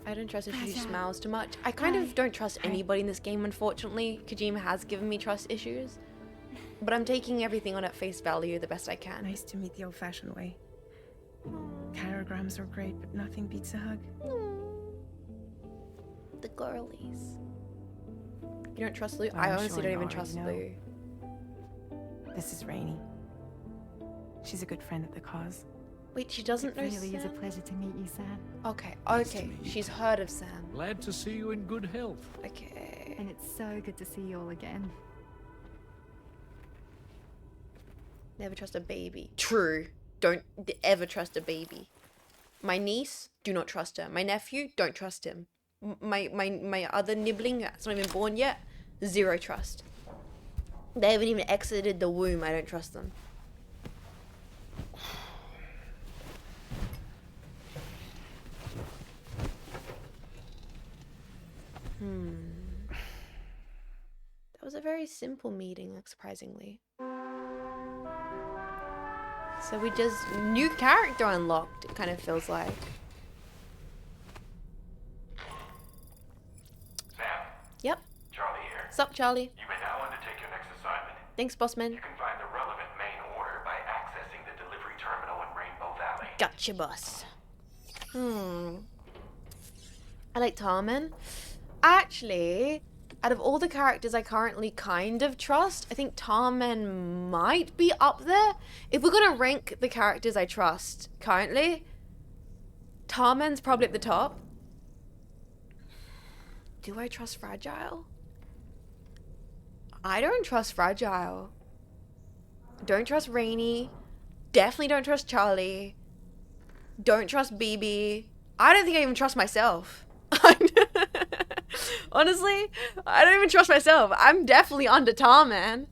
I don't trust if she smiles too much. I kind of don't trust anybody in this game, unfortunately. Kojima has given me trust issues. But I'm taking everything on at face value the best I can. Nice to meet the old-fashioned way. Carograms are great, but nothing beats a hug. The girlies. You don't trust Lou? I honestly don't even trust Lou. This is Rainy. She's a good friend of the cause. Wait, she doesn't know It really Sam? is a pleasure to meet you, Sam. Okay, okay. She's heard of Sam. Glad to see you in good health. Okay. And it's so good to see you all again. Never trust a baby. True. Don't ever trust a baby. My niece, do not trust her. My nephew, don't trust him. My other nibbling that's not even born yet, zero trust. They haven't even exited the womb. I don't trust them. That was a very simple meeting, surprisingly. So we just... new character unlocked, it kind of feels like. Sam. Yep. Charlie here. What's up, Charlie? You may now undertake your next assignment. Thanks, bossman. You can find the relevant main order by accessing the delivery terminal in Rainbow Valley. Gotcha, boss. I like Tarman. Actually, out of all the characters I currently kind of trust, I think Tarman might be up there. If we're gonna rank the characters I trust currently, Tarman's probably at the top. Do I trust Fragile? I don't trust Fragile. Don't trust Rainy. Definitely don't trust Charlie. Don't trust BB. I don't think I even trust myself. Honestly, I don't even trust myself. I'm definitely under Tarman.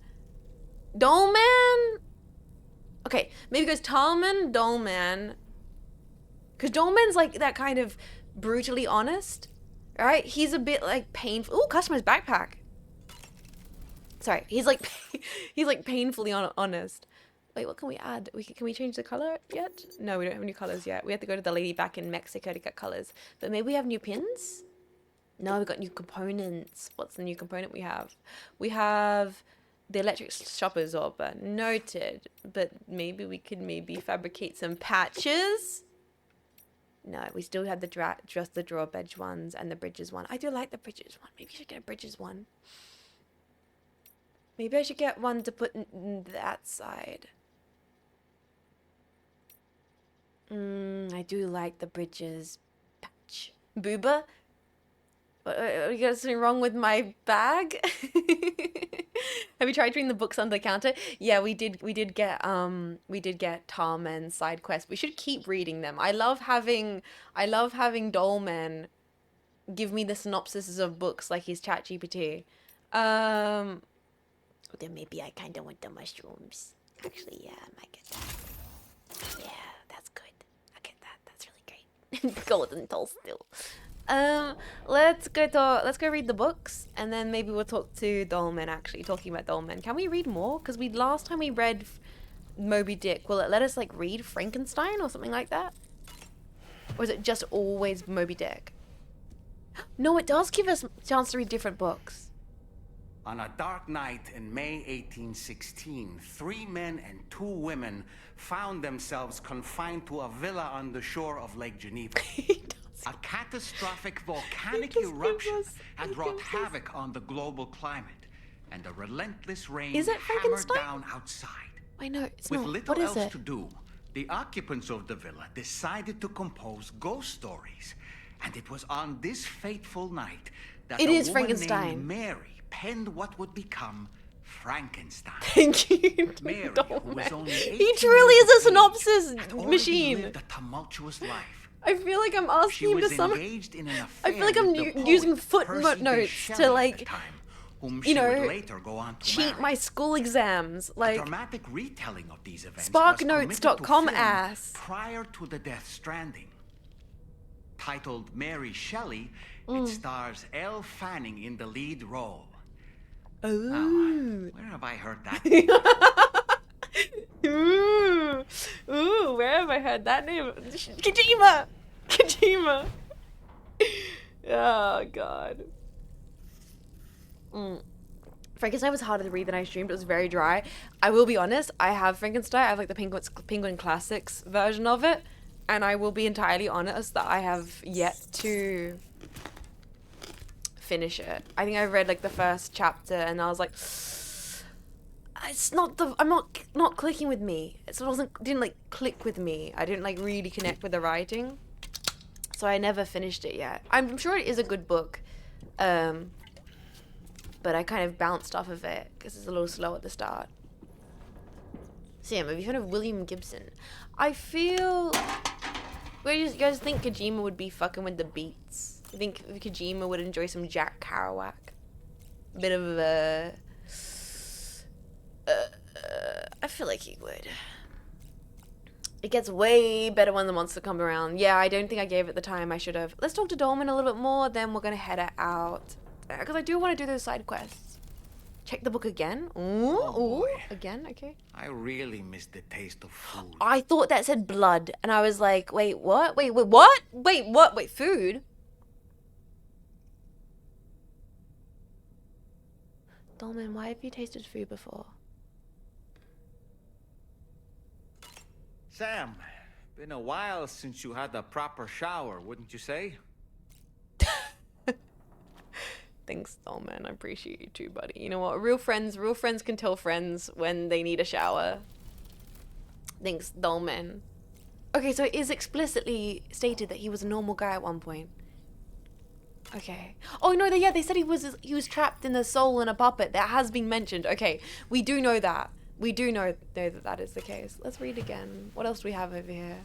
Dolman? Okay, maybe it goes Talman, Dolman. Because Dolman's like that kind of brutally honest, right? He's a bit like painful. Ooh, customer's backpack. Sorry, he's like painfully honest. Wait, what can we add? Can we change the color yet? No, we don't have any colors yet. We have to go to the lady back in Mexico to get colors. But maybe we have new pins? No, we've got new components. What's the new component we have? We have the electric shopper's orber. Noted. But maybe we could fabricate some patches? No, we still have just the drawbridge ones and the bridges one. I do like the bridges one. Maybe I should get a bridges one. Maybe I should get one to put in that side. I do like the bridges patch. Booba? You got something wrong with my bag? Have you tried reading the books on the counter? Yeah, we did get Tarman's side quest. We should keep reading them. I love having Dolman give me the synopsises of books like he's ChatGPT. Then maybe I kind of want the mushrooms. Actually, yeah, I might get that. Yeah, that's good. I get that. That's really great. Golden toll still. Let's go read the books, and then maybe we'll talk to Dolman. Actually, talking about Dolman, can we read more? Because last time we read Moby Dick, will it let us like read Frankenstein or something like that? Or is it just always Moby Dick? No, it does give us a chance to read different books. On a dark night in May 1816, 3 men and 2 women found themselves confined to a villa on the shore of Lake Geneva. A catastrophic volcanic eruption had wrought havoc on the global climate, and a relentless rain hammered down outside. I know, it's With not. little What is else it? to do, the occupants of the villa decided to compose ghost stories, and it was on this fateful night that It a is woman Frankenstein. named Mary penned what would become Frankenstein. Thank you. Mary, who was only 18 He truly years is a of age, synopsis had already machine. lived a tumultuous life. I feel like I'm She asking him was to sum. engaged in an I affair feel like I'm with the poet using Percy footnote B. notes Shelley to at the like, time, whom you she would know, later go on to cheat marry. my school exams. A Like dramatic retelling of these events SparkNotes.com was committed to film ass. prior to the death Stranding. Titled Mary Shelley, it Mm. stars Elle Fanning in the lead role. Ooh. Now, where have I heard that? Ooh, where have I heard that name? Kojima! Kojima! Oh, God. Frankenstein was harder to read than I streamed. It was very dry. I will be honest, I have Frankenstein. I have like the Penguin Classics version of it. And I will be entirely honest that I have yet to finish it. I think I read like the first chapter and I was like, it's not I'm not clicking with me. It didn't like click with me. I didn't like really connect with the writing. So I never finished it yet. I'm sure it is a good book. But I kind of bounced off of it because it's a little slow at the start. Sam, have you heard of William Gibson? I feel... You guys think Kojima would be fucking with the beats? You think Kojima would enjoy some Jack Kerouac? A bit of a... I feel like he would. It gets way better when the monster come around. Yeah, I don't think I gave it the time I should have. Let's talk to Dolman a little bit more, then we're gonna head out. Because I do want to do those side quests. Check the book again. Ooh, again, okay. I really miss the taste of food. I thought that said blood, and I was like, wait, what? Wait, what? Wait, what? Wait, food? Dolman, why have you tasted food before? Sam, been a while since you had a proper shower, wouldn't you say? Thanks, Dolman. I appreciate you too, buddy. You know what? Real friends can tell friends when they need a shower. Thanks, Dolman. Okay, so it is explicitly stated that he was a normal guy at one point. Okay. Oh no, they said he was trapped in the soul in a puppet. That has been mentioned. Okay, we do know that. We do know that that is the case. Let's read again. What else do we have over here?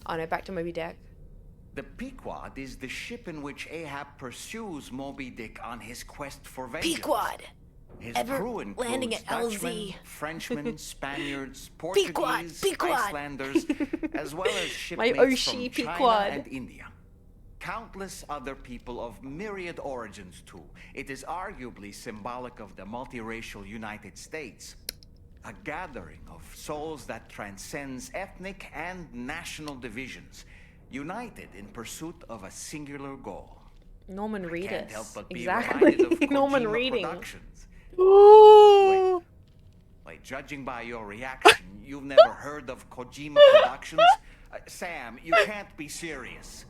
Oh no, back to Moby Dick. The Pequod is the ship in which Ahab pursues Moby Dick on his quest for vengeance. Pequod! His ever crew includes landing at Dutchmen, LZ. Frenchmen, Spaniards, Pequod, Portuguese, Pequod. Icelanders, as well as My shipmates Oshi from China Pequod. and India. Countless other people of myriad origins, too. It is arguably symbolic of the multiracial United States. A gathering of souls that transcends ethnic and national divisions, united in pursuit of a singular goal. Norman Reedus. Can't help but be Exactly. reminded of Norman Kojima Reading. Productions. Ooh. Wait, judging by your reaction, you've never heard of Kojima Productions? Sam, you can't be serious.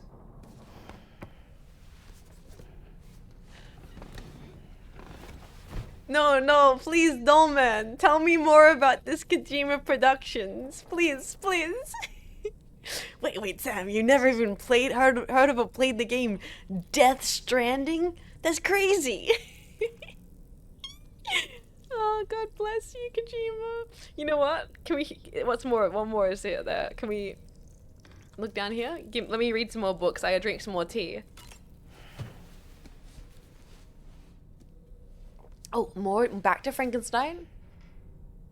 No, no, please, Dolman. Tell me more about this Kojima Productions. Please, please. Wait, Sam, you never even heard of or played the game Death Stranding? That's crazy. Oh, God bless you, Kojima. You know what? Can we, one more is here there. Can we look down here? Let me read some more books. I gotta drink some more tea. Oh, more? Back to Frankenstein?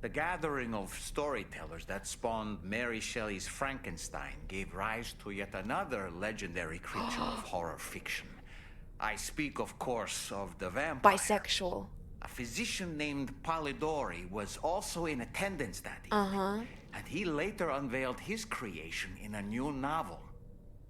The gathering of storytellers that spawned Mary Shelley's Frankenstein gave rise to yet another legendary creature of horror fiction. I speak, of course, of the vampire. Bisexual. A physician named Polidori was also in attendance that evening, and he later unveiled his creation in a new novel.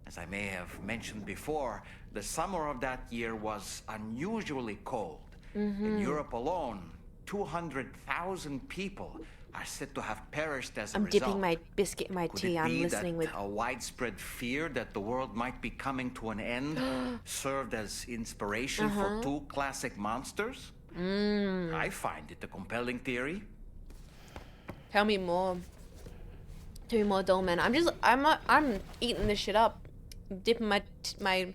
As I may have mentioned before, the summer of that year was unusually cold. In Europe alone, 200,000 people are said to have perished as a result. I'm dipping my biscuit in my tea. I'm listening with a widespread fear that the world might be coming to an end served as inspiration for two classic monsters? I find it a compelling theory. Tell me more. Tell me more, Dolman. I'm eating this shit up. Dipping my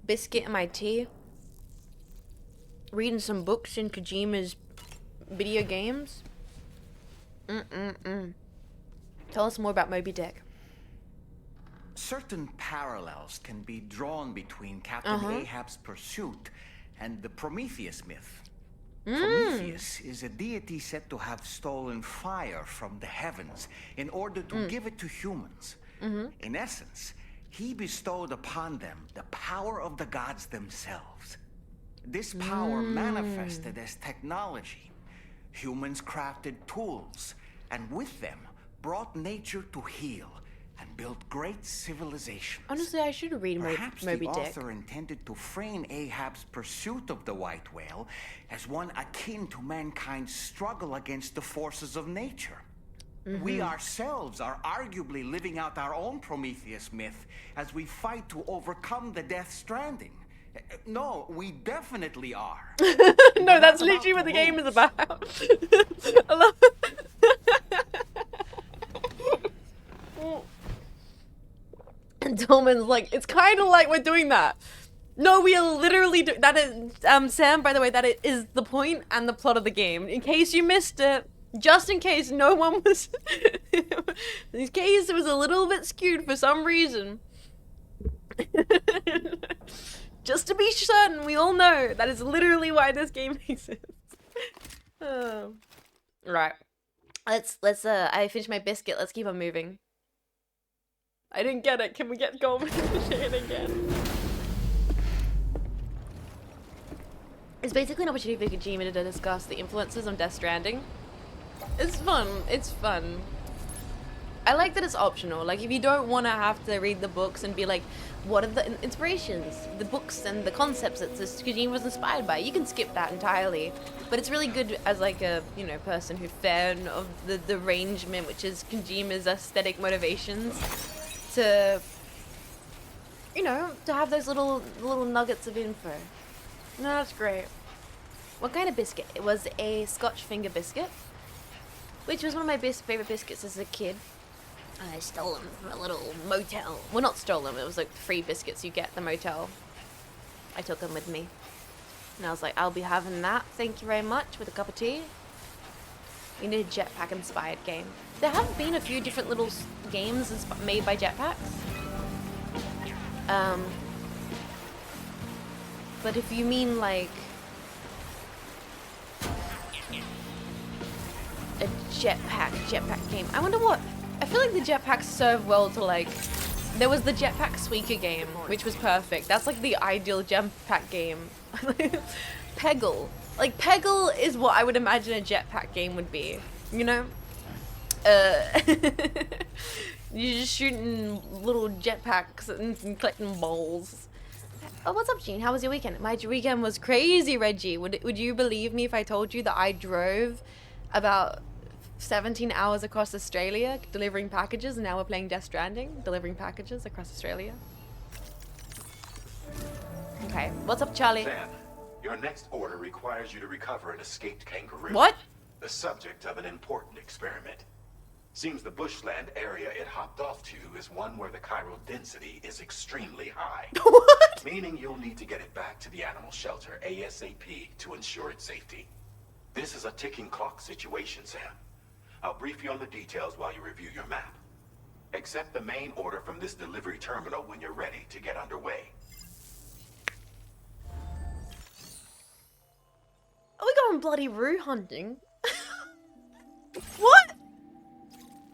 biscuit in my tea. Reading some books in Kojima's video games. Tell us more about Moby Dick. Certain parallels can be drawn between Captain Ahab's pursuit and the Prometheus myth. Prometheus is a deity said to have stolen fire from the heavens in order to give it to humans. In essence, he bestowed upon them the power of the gods themselves. This power manifested as technology. Humans crafted tools, and with them brought nature to heal and built great civilizations. Honestly, I should read Perhaps Moby the Dick. author intended to frame Ahab's pursuit of the white whale as one akin to mankind's struggle against the forces of nature. We ourselves are arguably living out our own Prometheus myth as we fight to overcome the Death Stranding. No, we definitely are. No, that's literally what the game is about. I love And Dolman's like, it's kind of like we're doing that. No, we are literally that is Sam, by the way, that is the point and the plot of the game. In case you missed it, just in case no one was in case it was a little bit skewed for some reason. Just to be certain, we all know that is literally why this game exists. Oh. Right. Let's I finished my biscuit. Let's keep on moving. I didn't get it. Can we get going again? It's basically an opportunity for Kojima to discuss the influences on Death Stranding. It's fun. It's fun. I like that it's optional. Like, if you don't want to have to read the books and be like, what are the inspirations, the books and the concepts that this Kojima was inspired by, you can skip that entirely. But it's really good as like a, you know, person who's fan of the derangement, which is Kojima's aesthetic motivations, to, you know, to have those little nuggets of info. No, that's great. What kind of biscuit? It was a Scotch finger biscuit, which was one of my favorite biscuits as a kid. I stole them from a little motel. Well, not stole them. It was like free biscuits you get at the motel. I took them with me. And I was like, I'll be having that. Thank you very much, with a cup of tea. We need a jetpack inspired game. There have been a few different little games made by jetpacks. But if you mean like a jetpack game. I wonder what, I feel like the jetpacks serve well to like, there was the jetpack Suika game, which was perfect. That's like the ideal jetpack game. Peggle. Like Peggle is what I would imagine a jetpack game would be, you know? You're just shooting little jetpacks and collecting balls. Oh, what's up, Jean? How was your weekend? My weekend was crazy, Reggie. Would you believe me if I told you that I drove about 17 hours across Australia delivering packages, and now we're playing Death Stranding, delivering packages across Australia? Okay, what's up, Charlie? Sam, your next order requires you to recover an escaped kangaroo. What? The subject of an important experiment. Seems the bushland area it hopped off to is one where the chiral density is extremely high. What? Meaning you'll need to get it back to the animal shelter ASAP to ensure its safety. This is a ticking clock situation, Sam. I'll brief you on the details while you review your map. Accept the main order from this delivery terminal when you're ready to get underway. Are we going bloody roo hunting? What?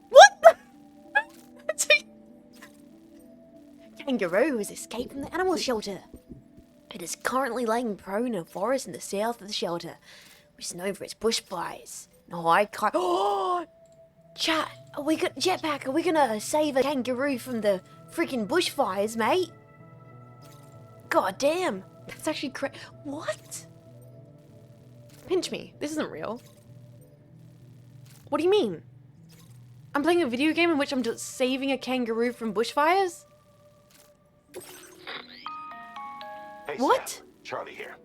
What the? Kangaroo has escaped from the animal shelter. It is currently laying prone in a forest in the south of the shelter, which is known for its bushfires. No, I can't. Oh, chat. Are we gonna jetpack? Are we gonna save a kangaroo from the freaking bushfires, mate? God damn, that's actually crazy. What? Pinch me. This isn't real. What do you mean? I'm playing a video game in which I'm just saving a kangaroo from bushfires? Hey, What? Sam, Charlie here.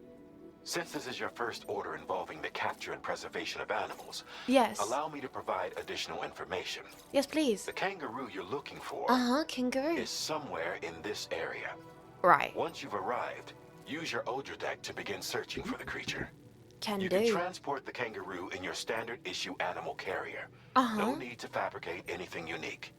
Since this is your first order involving the capture and preservation of animals, Yes. allow me to provide additional information. Yes, please. The kangaroo you're looking for Kangaroo. is somewhere in this area. Right. Once you've arrived, use your Odra deck to begin searching for the creature. Can You do. can transport the kangaroo in your standard issue animal carrier. No need to fabricate anything unique.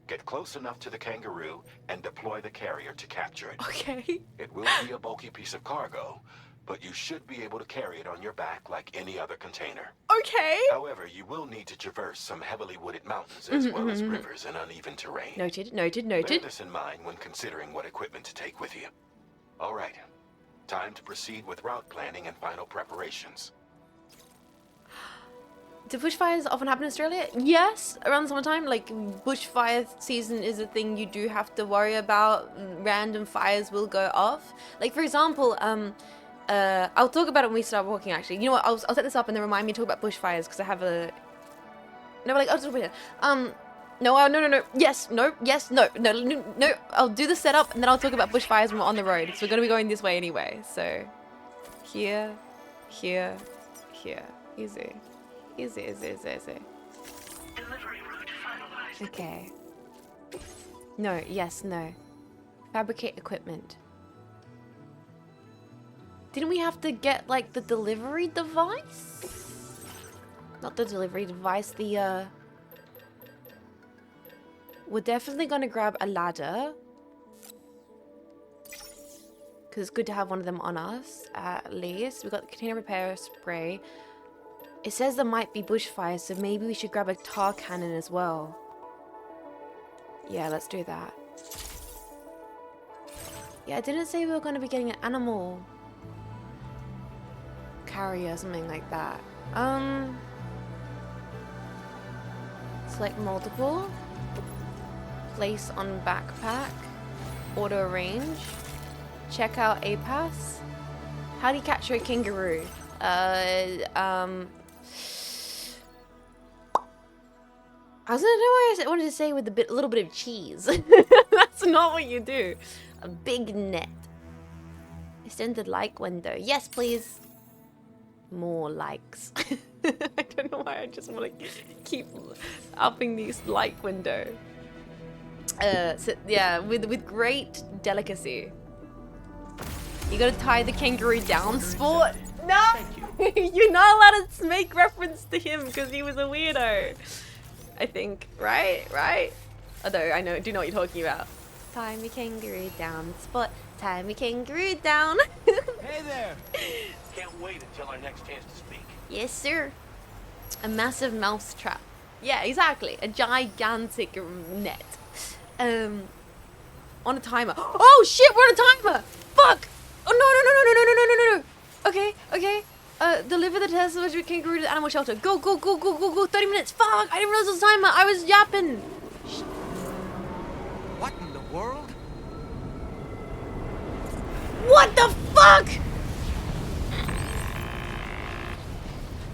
Get close enough to the kangaroo and deploy the carrier to capture it. Okay. It will be a bulky piece of cargo, but you should be able to carry it on your back like any other container. Okay. However, you will need to traverse some heavily wooded mountains as well as rivers and uneven terrain. Noted, noted, Bear noted. this in mind when considering what equipment to take with you. All right. Time to proceed with route planning and final preparations. Do bushfires often happen in Australia? Yes, around the summertime. Like, bushfire season is a thing you do have to worry about. Random fires will go off. Like, for example, I'll talk about it when we start walking, actually. You know what, I'll set this up and then remind me to talk about bushfires, because I have a... No, like, I'll just wait. No, yes, no, yes, no, I'll do the setup and then I'll talk about bushfires when we're on the road. So we're going to be going this way anyway. So, here, here, here. Easy. Easy. Delivery route finalized. Okay. No, yes, no. Fabricate equipment. Didn't we have to get, like, the delivery device? Not the delivery device, the, We're definitely gonna grab a ladder. Because it's good to have one of them on us, at least. We've got the container repair spray. It says there might be bushfires, so maybe we should grab a tar cannon as well. Yeah, let's do that. Yeah, I didn't say we were going to be getting an animal carrier or something like that. Select multiple. Place on backpack. Auto range. Check out APAS. How do you capture a kangaroo? I was gonna know why I wanted to say with a little bit of cheese. That's not what you do. A big net. Extended like window. Yes, please. More likes. I don't know why I just want to keep upping these like window. So, yeah, with great delicacy. You gotta tie the kangaroo down, sport. No, you're not allowed to make reference to him because he was a weirdo. I think, right? Although I do know what you're talking about. Tie me kangaroo down, spot. Tie me kangaroo down. Hey there! Can't wait until our next chance to speak. Yes, sir. A massive mouse trap. Yeah, exactly. A gigantic net. On a timer. Oh shit, we're on a timer! Fuck! Oh no. Okay. Deliver the test of a kangaroo to the animal shelter. Go. 30 minutes. Fuck! I didn't realize it was a timer. I was yapping. What in the world? What the fuck?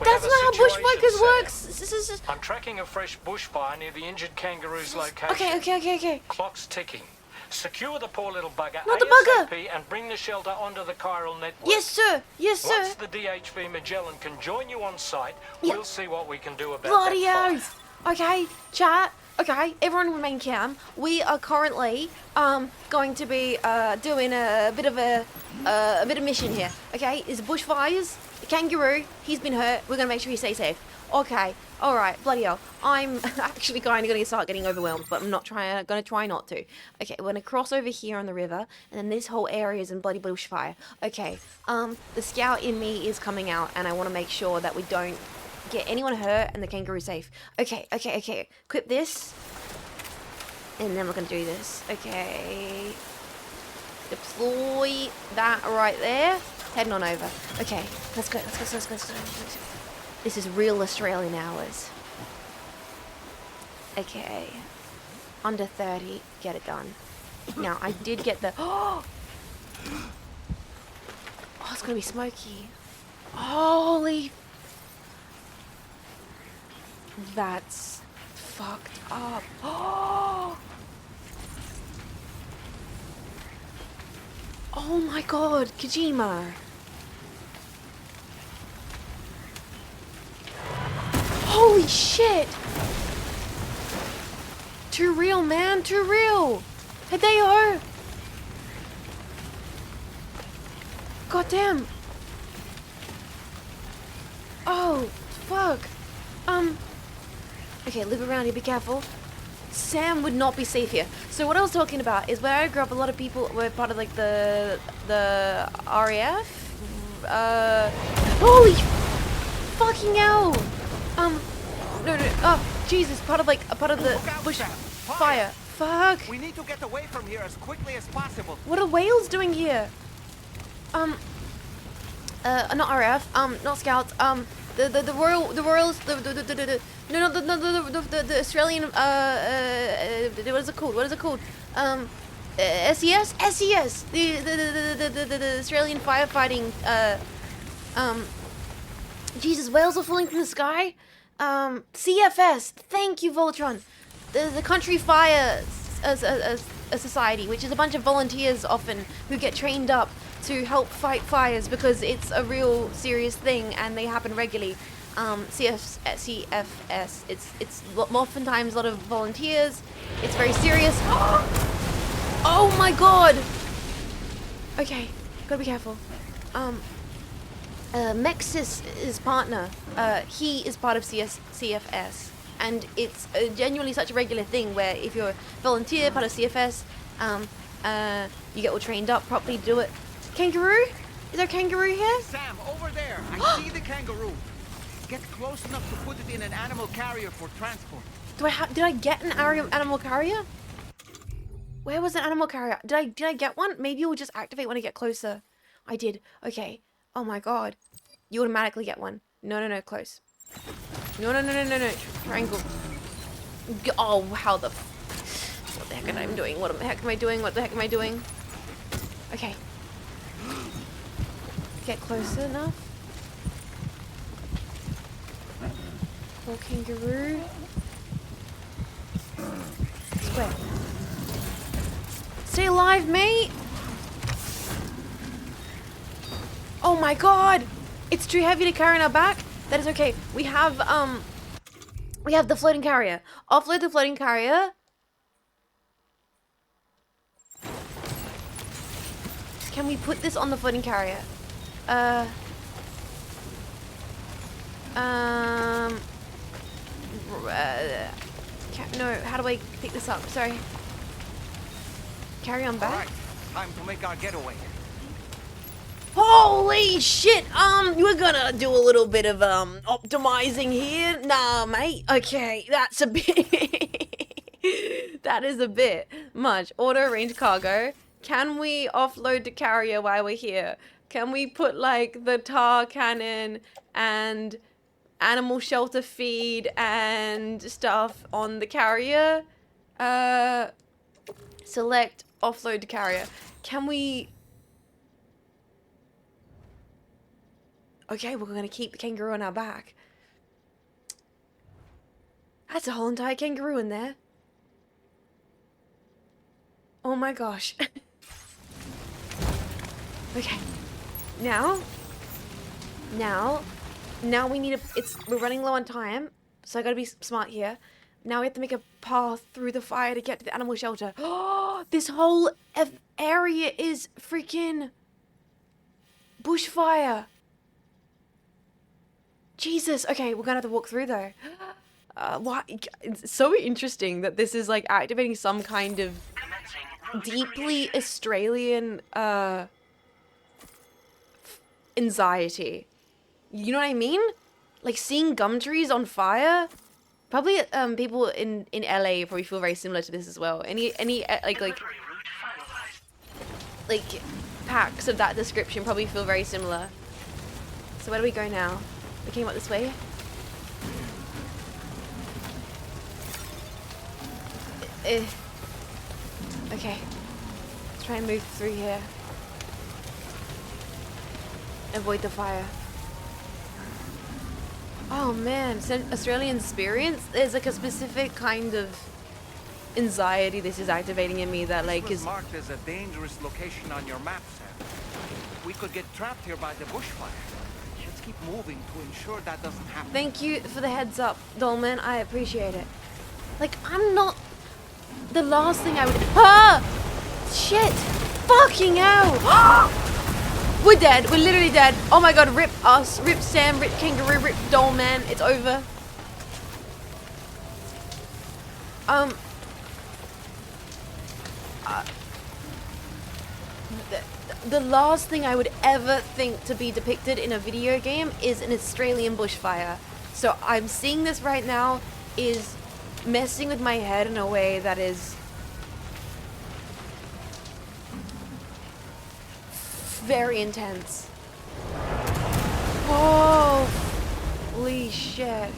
That's not how bushwhackers works. I'm tracking a fresh bushfire near the injured kangaroo's location. Okay. Clock's ticking. Secure the poor little bugger Not the ASAP bugger. and bring the shelter onto the chiral network. Yes, sir. Once the DHV Magellan can join you on site, we'll see what we can do about Bloody that fire. oath. Okay, chat. Okay, everyone remain calm. We are currently going to be doing a bit of mission here. Okay, it's bushfires. The kangaroo, he's been hurt. We're gonna make sure he stays safe. Okay, all right, bloody hell. I'm actually kind of gonna start getting overwhelmed, but I'm not gonna try not to. Okay, we're gonna cross over here on the river, and then this whole area is in bloody bushfire. Okay, the scout in me is coming out, and I want to make sure that we don't get anyone hurt and the kangaroo safe. Okay. Equip this, and then we're gonna do this. Okay. Deploy that right there. Heading on over. Okay, let's go. This is real Australian hours. Okay. Under 30, get it done. Now, I did get the... Oh, it's gonna be smoky. Holy... That's fucked up. Oh my god, Kojima. Holy shit. Too real, man, too real. Hideo. Goddamn. Oh, fuck. Okay, look around here, be careful. Sam would not be safe here. So what I was talking about is where I grew up, a lot of people were part of like the RAF. Holy fucking hell! No, oh Jesus! Part of the bush fire. Fuck! We need to get away from here as quickly as possible. What are whales doing here? Not RAF. Not scouts. The royals. The Australian. What is it called? SES. The Australian firefighting. Jesus, whales are falling from the sky. CFS. Thank you, Voltron. The Country Fire Society, which is a bunch of volunteers often who get trained up to help fight fires because it's a real serious thing and they happen regularly. CFS. It's oftentimes a lot of volunteers. It's very serious. Oh my god. Okay, gotta be careful. Mexis, his partner, he is part of CFS, and it's genuinely such a regular thing where if you're a volunteer, part of CFS, you get all trained up properly to do it. Kangaroo? Is there a kangaroo here? Sam, over there. I see the kangaroo. Get close enough to put it in an animal carrier for transport. Did I get an animal carrier? Where was an animal carrier? Did I get one? Maybe it will just activate when I get closer. I did. Okay. Oh my god. You automatically get one. No, close. No. Triangle. Oh, how the... What the heck am I doing? What the heck am I doing? Okay. Get closer enough. Poor kangaroo. Square. Stay alive, mate! Oh my god! It's too heavy to carry on our back? That is okay. We have the floating carrier. Offload the floating carrier. Can we put this on the floating carrier? No, how do I pick this up? Sorry. Carry on back? All right, time to make our getaway. Holy shit! We're gonna do a little bit of optimizing here. Nah, mate. Okay, that's a bit. That is a bit much. Auto arrange cargo. Can we offload the carrier while we're here? Can we put like the tar cannon and animal shelter feed and stuff on the carrier? Select offload the carrier. Can we? Okay, we're gonna keep the kangaroo on our back. That's a whole entire kangaroo in there. Oh my gosh. Okay. Now we need we're running low on time, so I gotta be smart here. Now we have to make a path through the fire to get to the animal shelter. Oh, this whole area is freaking bushfire. Jesus. Okay, we're gonna have to walk through though. Why? It's so interesting that this is like activating some kind of deeply Australian anxiety. You know what I mean? Like seeing gum trees on fire. Probably people in LA probably feel very similar to this as well. Any like packs of that description probably feel very similar. So where do we go now? We came up this way. Okay. Let's try and move through here. Avoid the fire. Oh man, Australian experience? There's like a specific kind of anxiety this is activating in me that like is marked as a dangerous location on your map, Sam. We could get trapped here by the bushfire. Let's keep moving to ensure that doesn't happen. Thank you for the heads up, Dolman. I appreciate it. Like, I'm not... The last thing I would... Ah! Shit! Fucking hell! We're dead. We're literally dead. Oh my god, rip us. Rip Sam, rip Kangaroo, rip Dolman. It's over. The last thing I would ever think to be depicted in a video game is an Australian bushfire. So I'm seeing this right now is messing with my head in a way that is very intense. Whoa! Holy shit.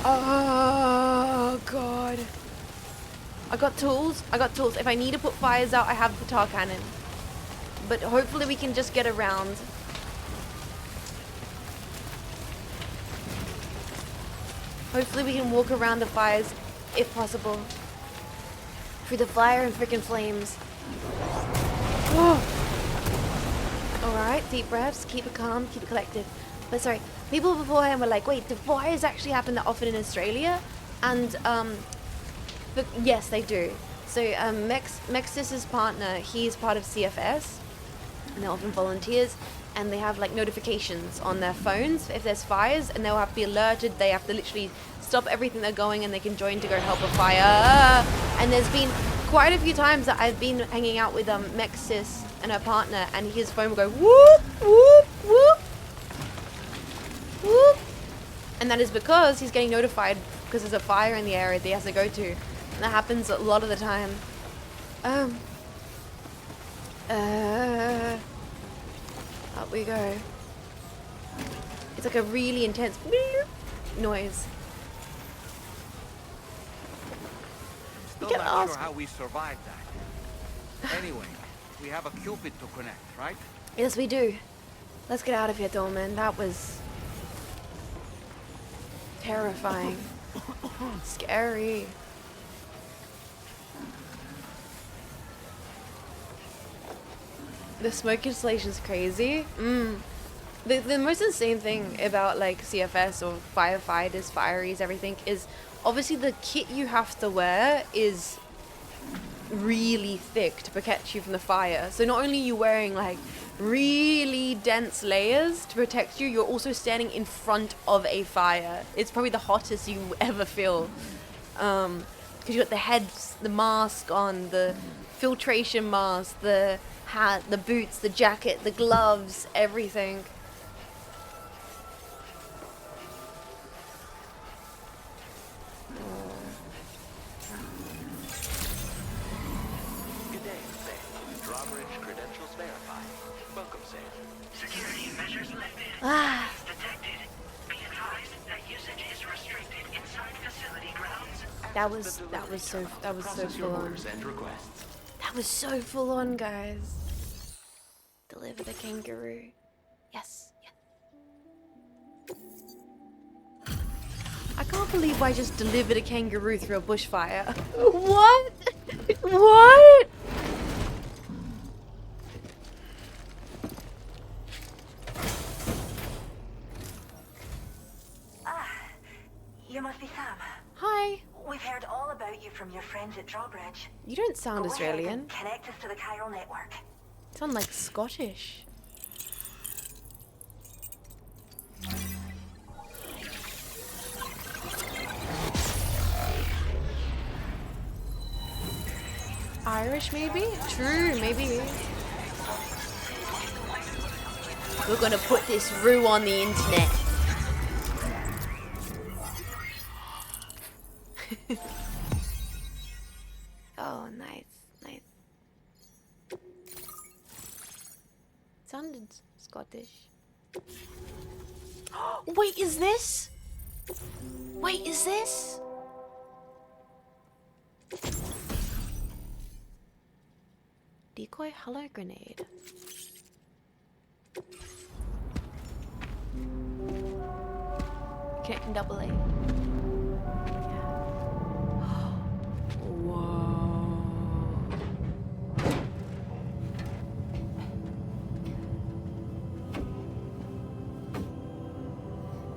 Oh god. I got tools. If I need to put fires out, I have the tar cannon. But hopefully we can just get around. Hopefully we can walk around the fires, if possible. Through the fire and freaking flames. Alright, deep breaths, keep it calm, keep it collected. But sorry, people beforehand were like, wait, do fires actually happen that often in Australia? And, but yes, they do. So, Mexis's partner, he's part of CFS, and they're often volunteers, and they have like notifications on their phones if there's fires, and they'll have to be alerted. They have to literally stop everything they're going, and they can join to go help a fire. And there's been quite a few times that I've been hanging out with Mexis and her partner, and his phone will go whoop, whoop, whoop, whoop. And that is because he's getting notified because there's a fire in the area that he has to go to. And that happens a lot of the time. Up we go. It's like a really intense noise. Still not sure how we survived that. Anyway, we have a Cupid to connect, right? Yes, we do. Let's get out of here, Dolman. That was terrifying. Scary. The smoke installation's crazy. The most insane thing about like CFS or firefighters, fireys, everything is obviously the kit you have to wear is really thick to protect you from the fire. So not only are you wearing like really dense layers to protect you, you're also standing in front of a fire. It's probably the hottest you ever feel. Because you got the heads, the mask on, the filtration mask, the hat, the boots, the jacket, the gloves, everything. Good day, Sam. Drawbridge credentials verified. Welcome, Sam. Security measures lifted. Ah. Detected. Be advised that usage is restricted inside facility grounds. That was so full on. That was so full on, guys. Deliver the kangaroo. Yes. I can't believe I just delivered a kangaroo through a bushfire. What? What? You must be Sam. Hi. We've heard all about you from your friends at Drawbridge. You don't sound Go ahead Australian. and connect us to the chiral network. You sound like Scottish. Irish, maybe? True, maybe. We're gonna put this rue on the internet. Oh, nice. Sounded Scottish. Wait, is this? Decoy hello grenade. Connecting double A.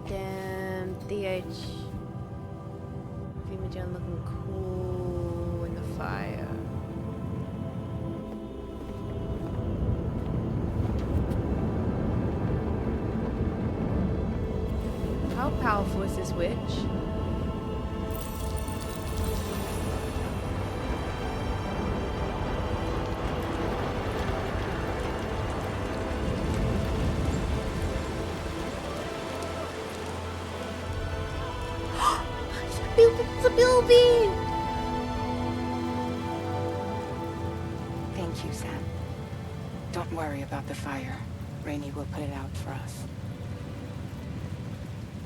Damn, DH. Femagen looking cool in the fire. How powerful is this witch? It's a Bilby! Thank you, Sam. Don't worry about the fire. Rainey will put it out for us.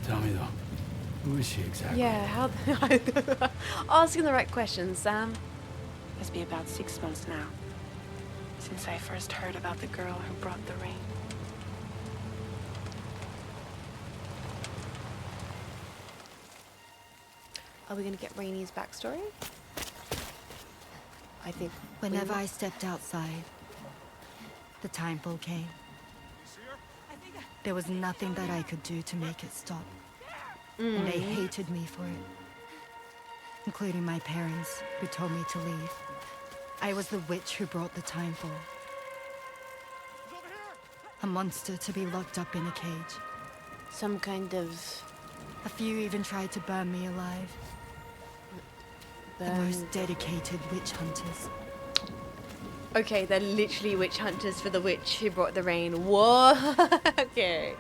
Tell me though, who is she exactly? Yeah, how... Asking the right questions, Sam. It's been about 6 months now, since I first heard about the girl who brought the rain. Are we gonna get Rainey's backstory? I think... Whenever I stepped outside, the timefall came. There was nothing that I could do to make it stop. And they hated me for it. Including my parents, who told me to leave. I was the witch who brought the timefall. A monster to be locked up in a cage. Some kind of... A few even tried to burn me alive. The most dedicated witch hunters. Okay, they're literally witch hunters for the witch who brought the rain. Whoa! Okay.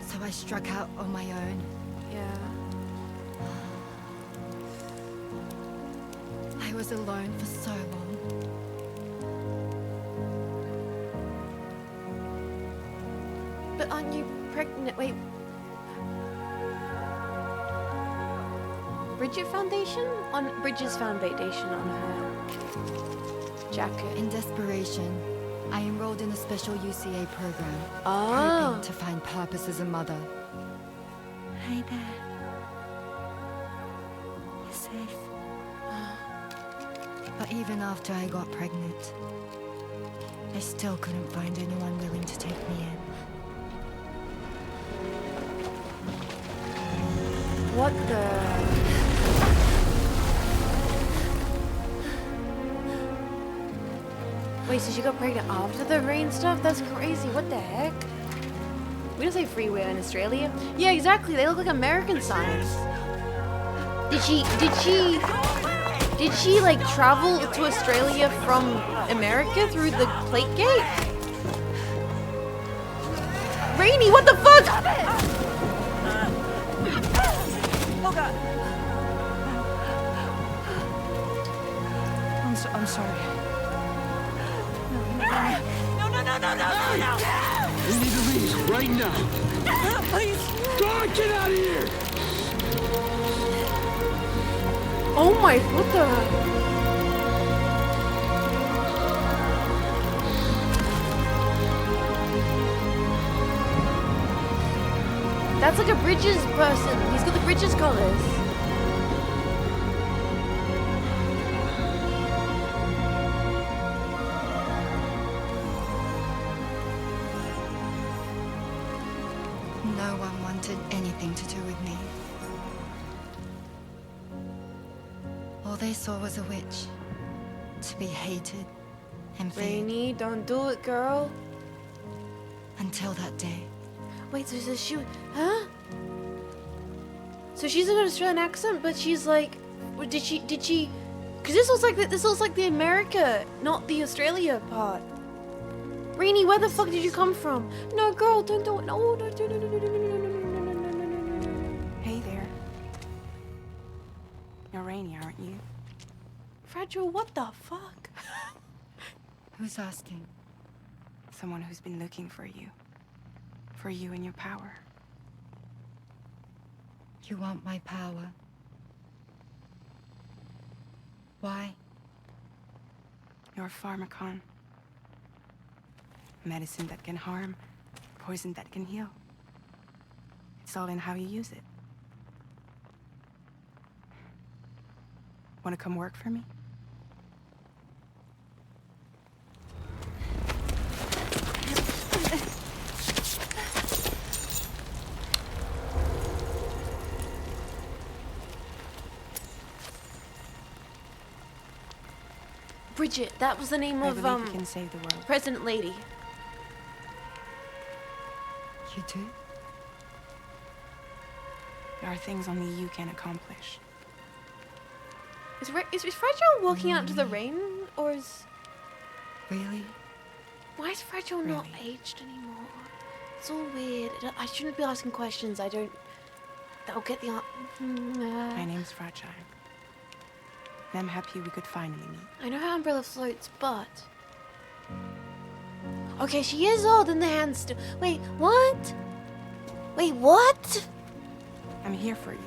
So I struck out on my own. Yeah. I was alone for so long. But aren't you pregnant? Wait. Bridget Foundation? On Bridget's foundation on her jacket. In desperation, I enrolled in a special UCA program. Ah. Hoping to find purpose as a mother. Hi there. You're safe. But even after I got pregnant, I still couldn't find anyone willing to take me in. What the? Wait, so she got pregnant after the rain stuff? That's crazy. What the heck? We don't say freeway in Australia. Yeah, exactly. They look like American signs. Did she like travel to Australia from America through the plate gate? Rainy, what the fuck? Oh god. I'm sorry. No. We need to leave right now. Please. God, get out of here! Oh my, what the? That's like a Bridges person. He's got the Bridges colors. No one wanted anything to do with me. All they saw was a witch. To be hated and feared. Rainy, don't do it, girl. Until that day. Wait, so she, huh? So she's got an Australian accent, but she's like, did she? Because this looks like the America, not the Australia part. Rainy, where the fuck did you come from? No, girl, don't do it. No. Hey there. You're Rainy, aren't you? Fragile, what the fuck? Who's asking? Someone who's been looking for you. For you and your power. You want my power? Why? You're a pharmacon. Medicine that can harm, poison that can heal. It's all in how you use it. Want to come work for me? Bridget, that was the name I of believe you can save the world. President Lady. You do? There are things only you can accomplish. Is Fragile walking out into the rain, or is... Really? Why is Fragile not aged anymore? It's all weird. I shouldn't be asking questions. That'll get the My name's Fragile. And I'm happy we could finally meet. I know how Umbrella floats, but... Okay, she is old in the hands still. Wait, what? Wait, what? I'm here for you.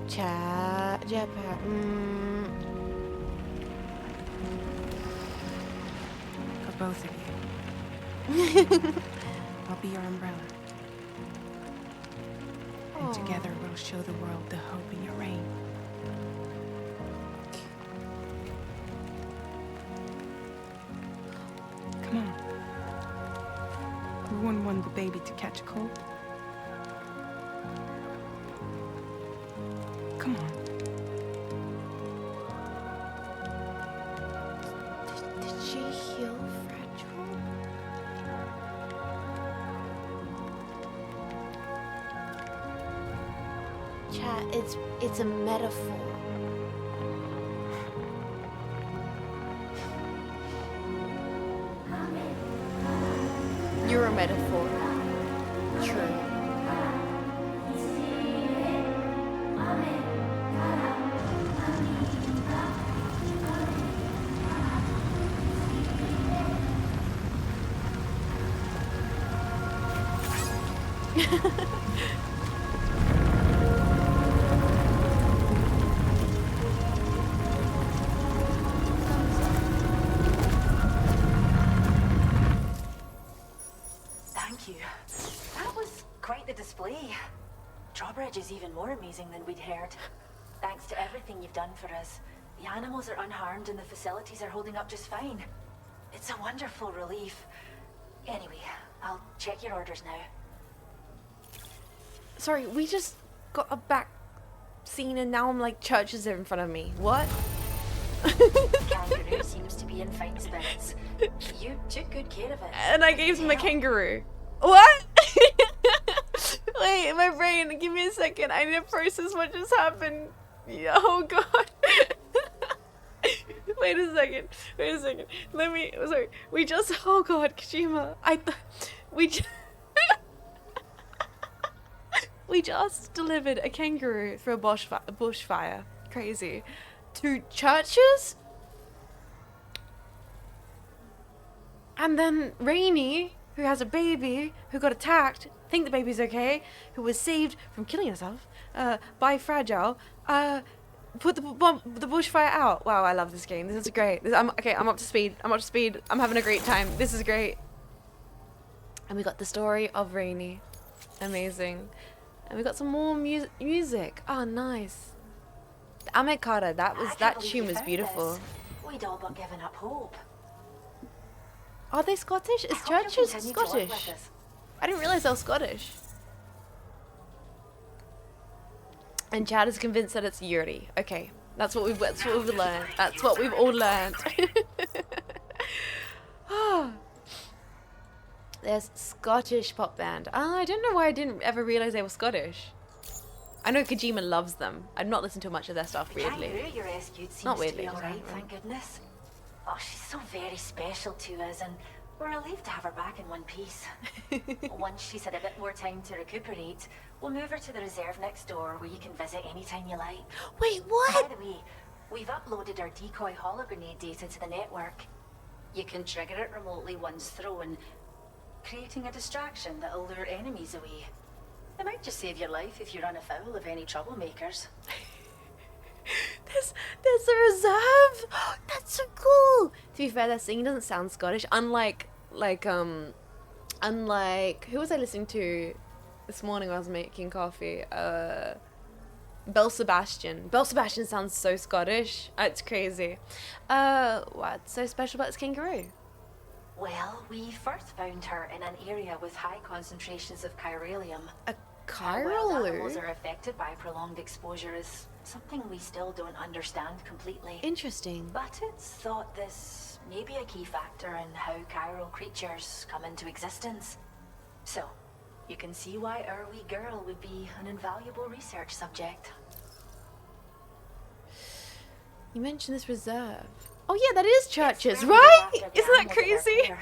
Jetpack. For both of you. I'll be your umbrella. And together we'll show the world the hope in your reign. Come on. We wouldn't want the baby to catch a cold. Come on. Did she heal Fragile? Chat, it's a metaphor. You're a metaphor. True. Thank you. That was quite the display. Drawbridge is even more amazing than we'd heard. Thanks to everything you've done for us. The animals are unharmed and the facilities are holding up just fine. It's a wonderful relief. Anyway, I'll check your orders now. Sorry, we just got a back scene and now I'm like churches are in front of me. What? Kangaroo seems to be in fine spirits. You took good care of it. And I gave him a kangaroo. What? Wait, my brain, give me a second. I need to process what just happened. Yeah, oh god. Wait a second. Let me, sorry. We just, oh god, Kojima. We just delivered a kangaroo through a bushfire. Crazy. To churches? And then Rainy, who has a baby, who got attacked, think the baby's okay, who was saved from killing herself by Fragile, put the bushfire out. Wow, I love this game. This is great. I'm up to speed. I'm having a great time. This is great. And we got the story of Rainy. Amazing. And we got some more music. Oh, nice. The Amekara, that tune was beautiful. We'd all but given up hope. Are they Scottish? Is churches Scottish? I didn't realize they were Scottish. And Chad is convinced that it's Yuri. Okay, that's what we've learned. That's what we've all learned. There's Scottish pop band. I don't know why I didn't ever realize they were Scottish. I know Kojima loves them. I've not listened to much of their stuff, weirdly. The kangaroo you rescued seems Not weirdly, to be alright, thank goodness. Oh, she's so very special to us, and we're relieved to have her back in one piece. Once she's had a bit more time to recuperate, we'll move her to the reserve next door where you can visit anytime you like. Wait, what? By the way, we've uploaded our decoy hologrenade data to the network. You can trigger it remotely once thrown, creating a distraction that'll lure enemies away. It might just save your life if you run afoul of any troublemakers. There's a reserve. That's so cool. To be fair, that singing doesn't sound Scottish. Unlike who was I listening to this morning when I was making coffee? Belle Sebastian. Belle Sebastian sounds so Scottish. It's crazy. What's so special about this kangaroo? Well, we first found her in an area with high concentrations of chiralium. A How wild chiraloo? animals are affected by prolonged exposure is something we still don't understand completely. Interesting. But it's thought this may be a key factor in how chiral creatures come into existence. So, you can see why our wee girl would be an invaluable research subject. You mentioned this reserve. Oh yeah, that is churches, right? Isn't that crazy?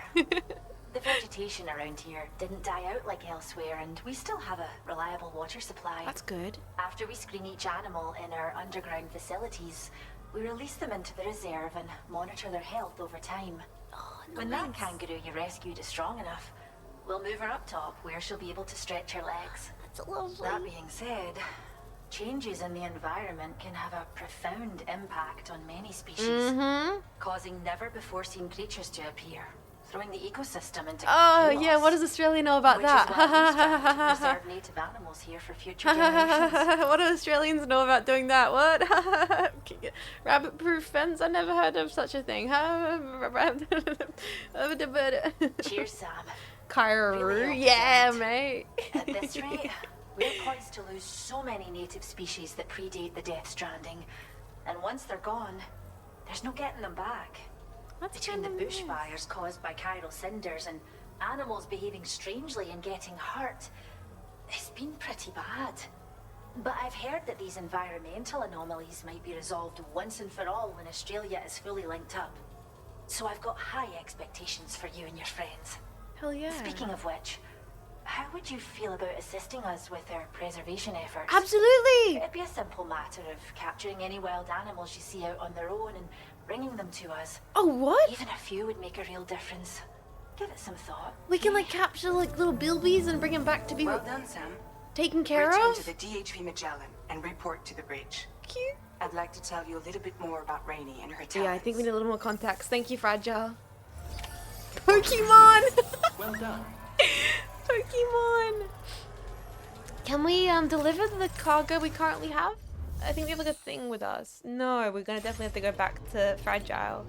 The vegetation around here didn't die out like elsewhere, and we still have a reliable water supply. That's good. After we screen each animal in our underground facilities, we release them into the reserve and monitor their health over time. Oh, nice. When that kangaroo you rescued is strong enough, we'll move her up top where she'll be able to stretch her legs. That's lovely. That being said, changes in the environment can have a profound impact on many species, causing never-before-seen creatures to appear, throwing the ecosystem into Oh chaos. yeah, what does Australia know about Which that? is why we strive to preserve native animals here for future generations. What do Australians know about doing that? What? Rabbit-proof fence? I never heard of such a thing. Cheers, Sam. Kairu, Really yeah, represent. mate. At this rate, we're poised to lose so many native species that predate the Death Stranding, and once they're gone, there's no getting them back. Between the bushfires caused by chiral cinders and animals behaving strangely and getting hurt, it's been pretty bad. But I've heard that these environmental anomalies might be resolved once and for all when Australia is fully linked up. So I've got high expectations for you and your friends. Hell yeah. Speaking of which, how would you feel about assisting us with our preservation efforts? Absolutely! It'd be a simple matter of capturing any wild animals you see out on their own and bringing them to us. Oh, what? Even a few would make a real difference. Give it some thought. We can like capture like little bilbies and bring them back to be Well done, Sam. taken care Return of. to the DHV Magellan and report to the bridge. Cute. I'd like to tell you a little bit more about Rainy and her talents. Yeah, I think we need a little more context. Thank you, Fragile. Pokemon! Well done. Pokemon! Can we deliver the cargo we currently have? I think we have like a thing with us. No, we're gonna definitely have to go back to Fragile.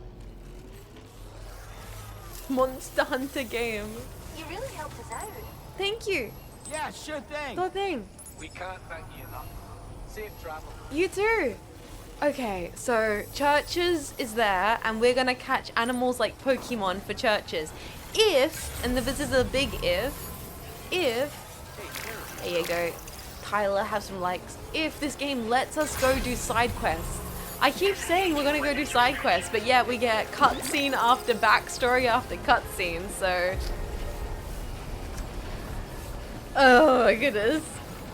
Monster Hunter game. You really helped us out. Thank you. Yeah, sure thing. Sure thing. We can't thank you enough. Safe travel. You too. Okay, so Churches is there, and we're gonna catch animals like Pokemon for Churches. If, and this is a big if, there you go, Tyler, have some likes. If this game lets us go do side quests. I keep saying we're gonna go do side quests, but yeah, we get cutscene after backstory after cutscene, so. Oh my goodness.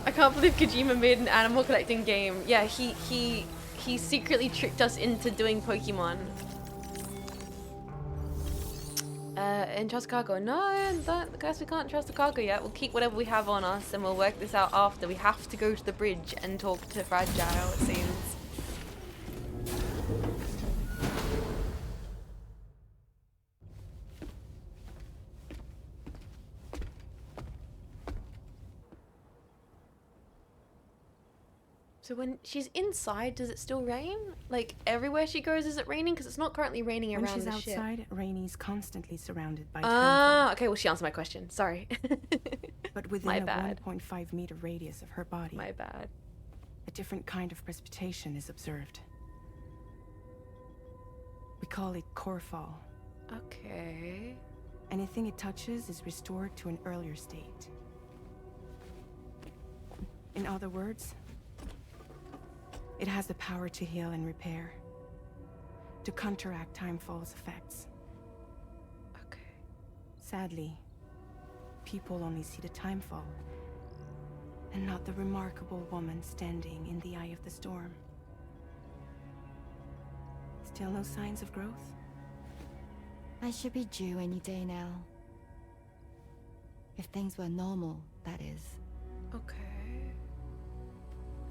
I can't believe Kojima made an animal collecting game. Yeah, he secretly tricked us into doing Pokemon. And trust cargo. No, I guess we can't trust the cargo yet. We'll keep whatever we have on us and we'll work this out after. We have to go to the bridge and talk to Fragile, it seems. So when she's inside, does it still rain? Like everywhere she goes, is it raining? Because it's not currently raining around the ship. When she's outside, Rainey's constantly surrounded by Ah, okay. Well, she answered my question. Sorry. But within My a bad. 1.5 meter radius of her body, My bad. a different kind of precipitation is observed. We call it core fall. Okay. Anything it touches is restored to an earlier state. In other words, it has the power to heal and repair, to counteract Timefall's effects. Okay. Sadly, people only see the Timefall, and not the remarkable woman standing in the eye of the storm. Still no signs of growth? I should be due any day now. If things were normal, that is. Okay.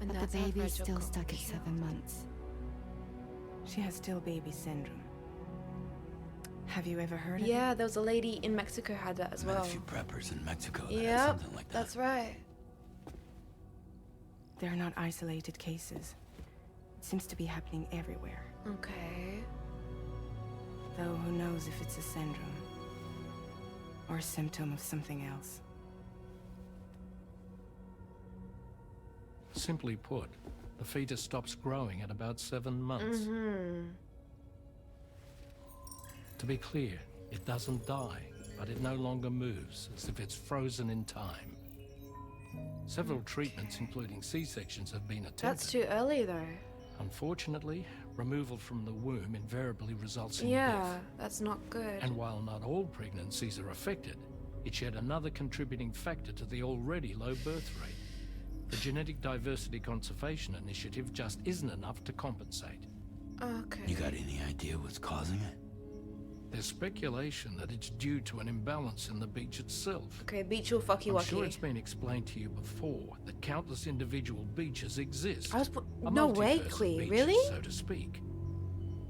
And But that's the how baby's Fragile still got stuck at killed. 7 months. She has still baby syndrome. Have you ever heard of it? Yeah, there was a lady in Mexico had that as I met well. a few preppers in Mexico that had Yep, something like that. that's right. They're not isolated cases. It seems to be happening everywhere. Okay. Though who knows if it's a syndrome or a symptom of something else. Simply put, the fetus stops growing at about 7 months. Mm-hmm. To be clear, it doesn't die, but it no longer moves, as if it's frozen in time. Several treatments, including C-sections, have been attempted. That's too early though. Unfortunately, removal from the womb invariably results in Yeah, death. that's not good. And while not all pregnancies are affected, it's yet another contributing factor to the already low birth rate. The Genetic Diversity Conservation Initiative just isn't enough to compensate. Okay. You got any idea what's causing it? There's speculation that it's due to an imbalance in the beach itself. Okay, beach will fucky I'm wucky. sure it's been explained to you before that countless individual beaches exist. I was A no way, multiverse of Clee, beaches, really? so to speak.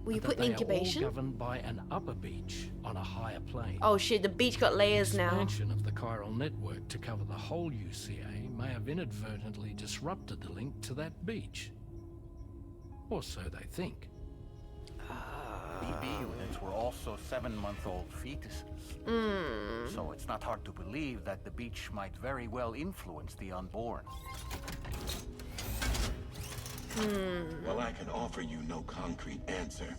Were you But put in they incubation? are all governed by an upper beach on a higher plane. Oh shit, the beach got layers now. Expansion of the chiral network to cover the whole UCA may have inadvertently disrupted the link to that beach. Or so they think. BB units were also 7-month-old fetuses. So it's not hard to believe that the beach might very well influence the unborn. While I can offer you no concrete answer,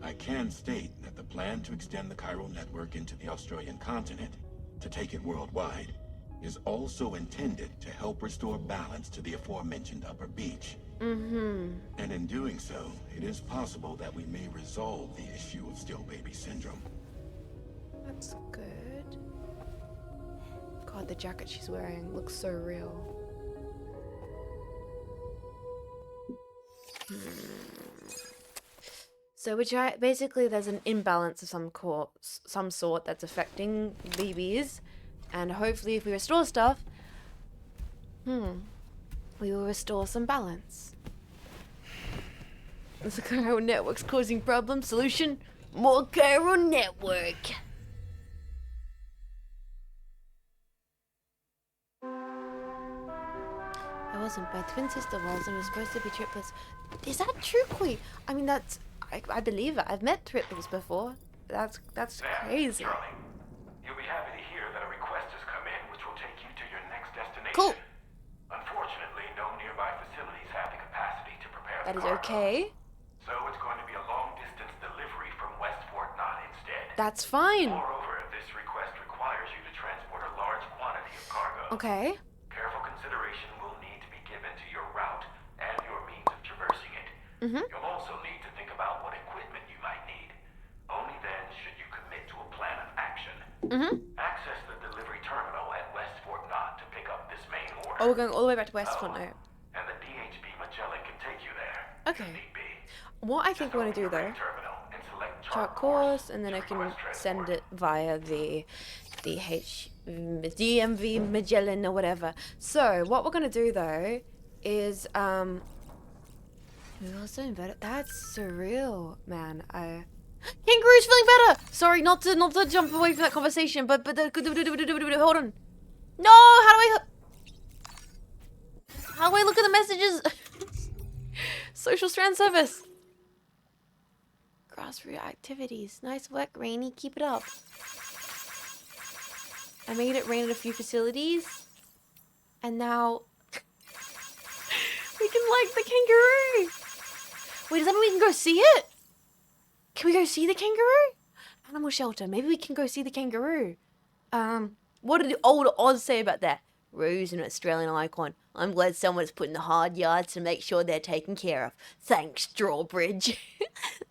I can state that the plan to extend the chiral network into the Australian continent, to take it worldwide, is also intended to help restore balance to the aforementioned upper beach. And in doing so, it is possible that we may resolve the issue of still baby syndrome. That's good. God, the jacket she's wearing looks so real. So basically there's an imbalance of some sort that's affecting babies, and hopefully if we restore stuff, we will restore some balance. The chiral network's causing problems. Solution: more chiral network. I wasn't. My twin sister was, and was supposed to be triplets. Is that true, Koi? I mean, that's. I believe it. I've met triplets before. That's crazy. Charlie, you'll be happy to hear that a request has come in which will take you to your next destination. Cool. Unfortunately, That is okay. So it's going to be a long-distance delivery from West Fort Knott instead. That's fine. Moreover, this request requires you to transport a large quantity of cargo. Okay. Careful consideration will need to be given to your route and your means of traversing it. You'll also need to think about what equipment you might need. Only then should you commit to a plan of action. Access the delivery terminal at West Fort Knott to pick up this main order. Oh, we're going all the way back to West Fort Knott. And the DHB Magellan can take you there. Okay. What I think we want to do though, chart course, and then I can send it via the DMV Magellan or whatever. So what we're gonna do though is we also inverted. That's surreal, man. Kangaroo's feeling better. Sorry, not to jump away from that conversation, but hold on. No, how do I look at the messages? Social strand service. Grassroots activities. Nice work, Rainy. Keep it up. I made it rain at a few facilities. And now we can like the kangaroo. Wait, does that mean we can go see it? Can we go see the kangaroo? Animal shelter. Maybe we can go see the kangaroo. What did the old Oz say about that? Roo's an Australian icon. I'm glad someone's putting the hard yards to make sure they're taken care of. Thanks, Drawbridge.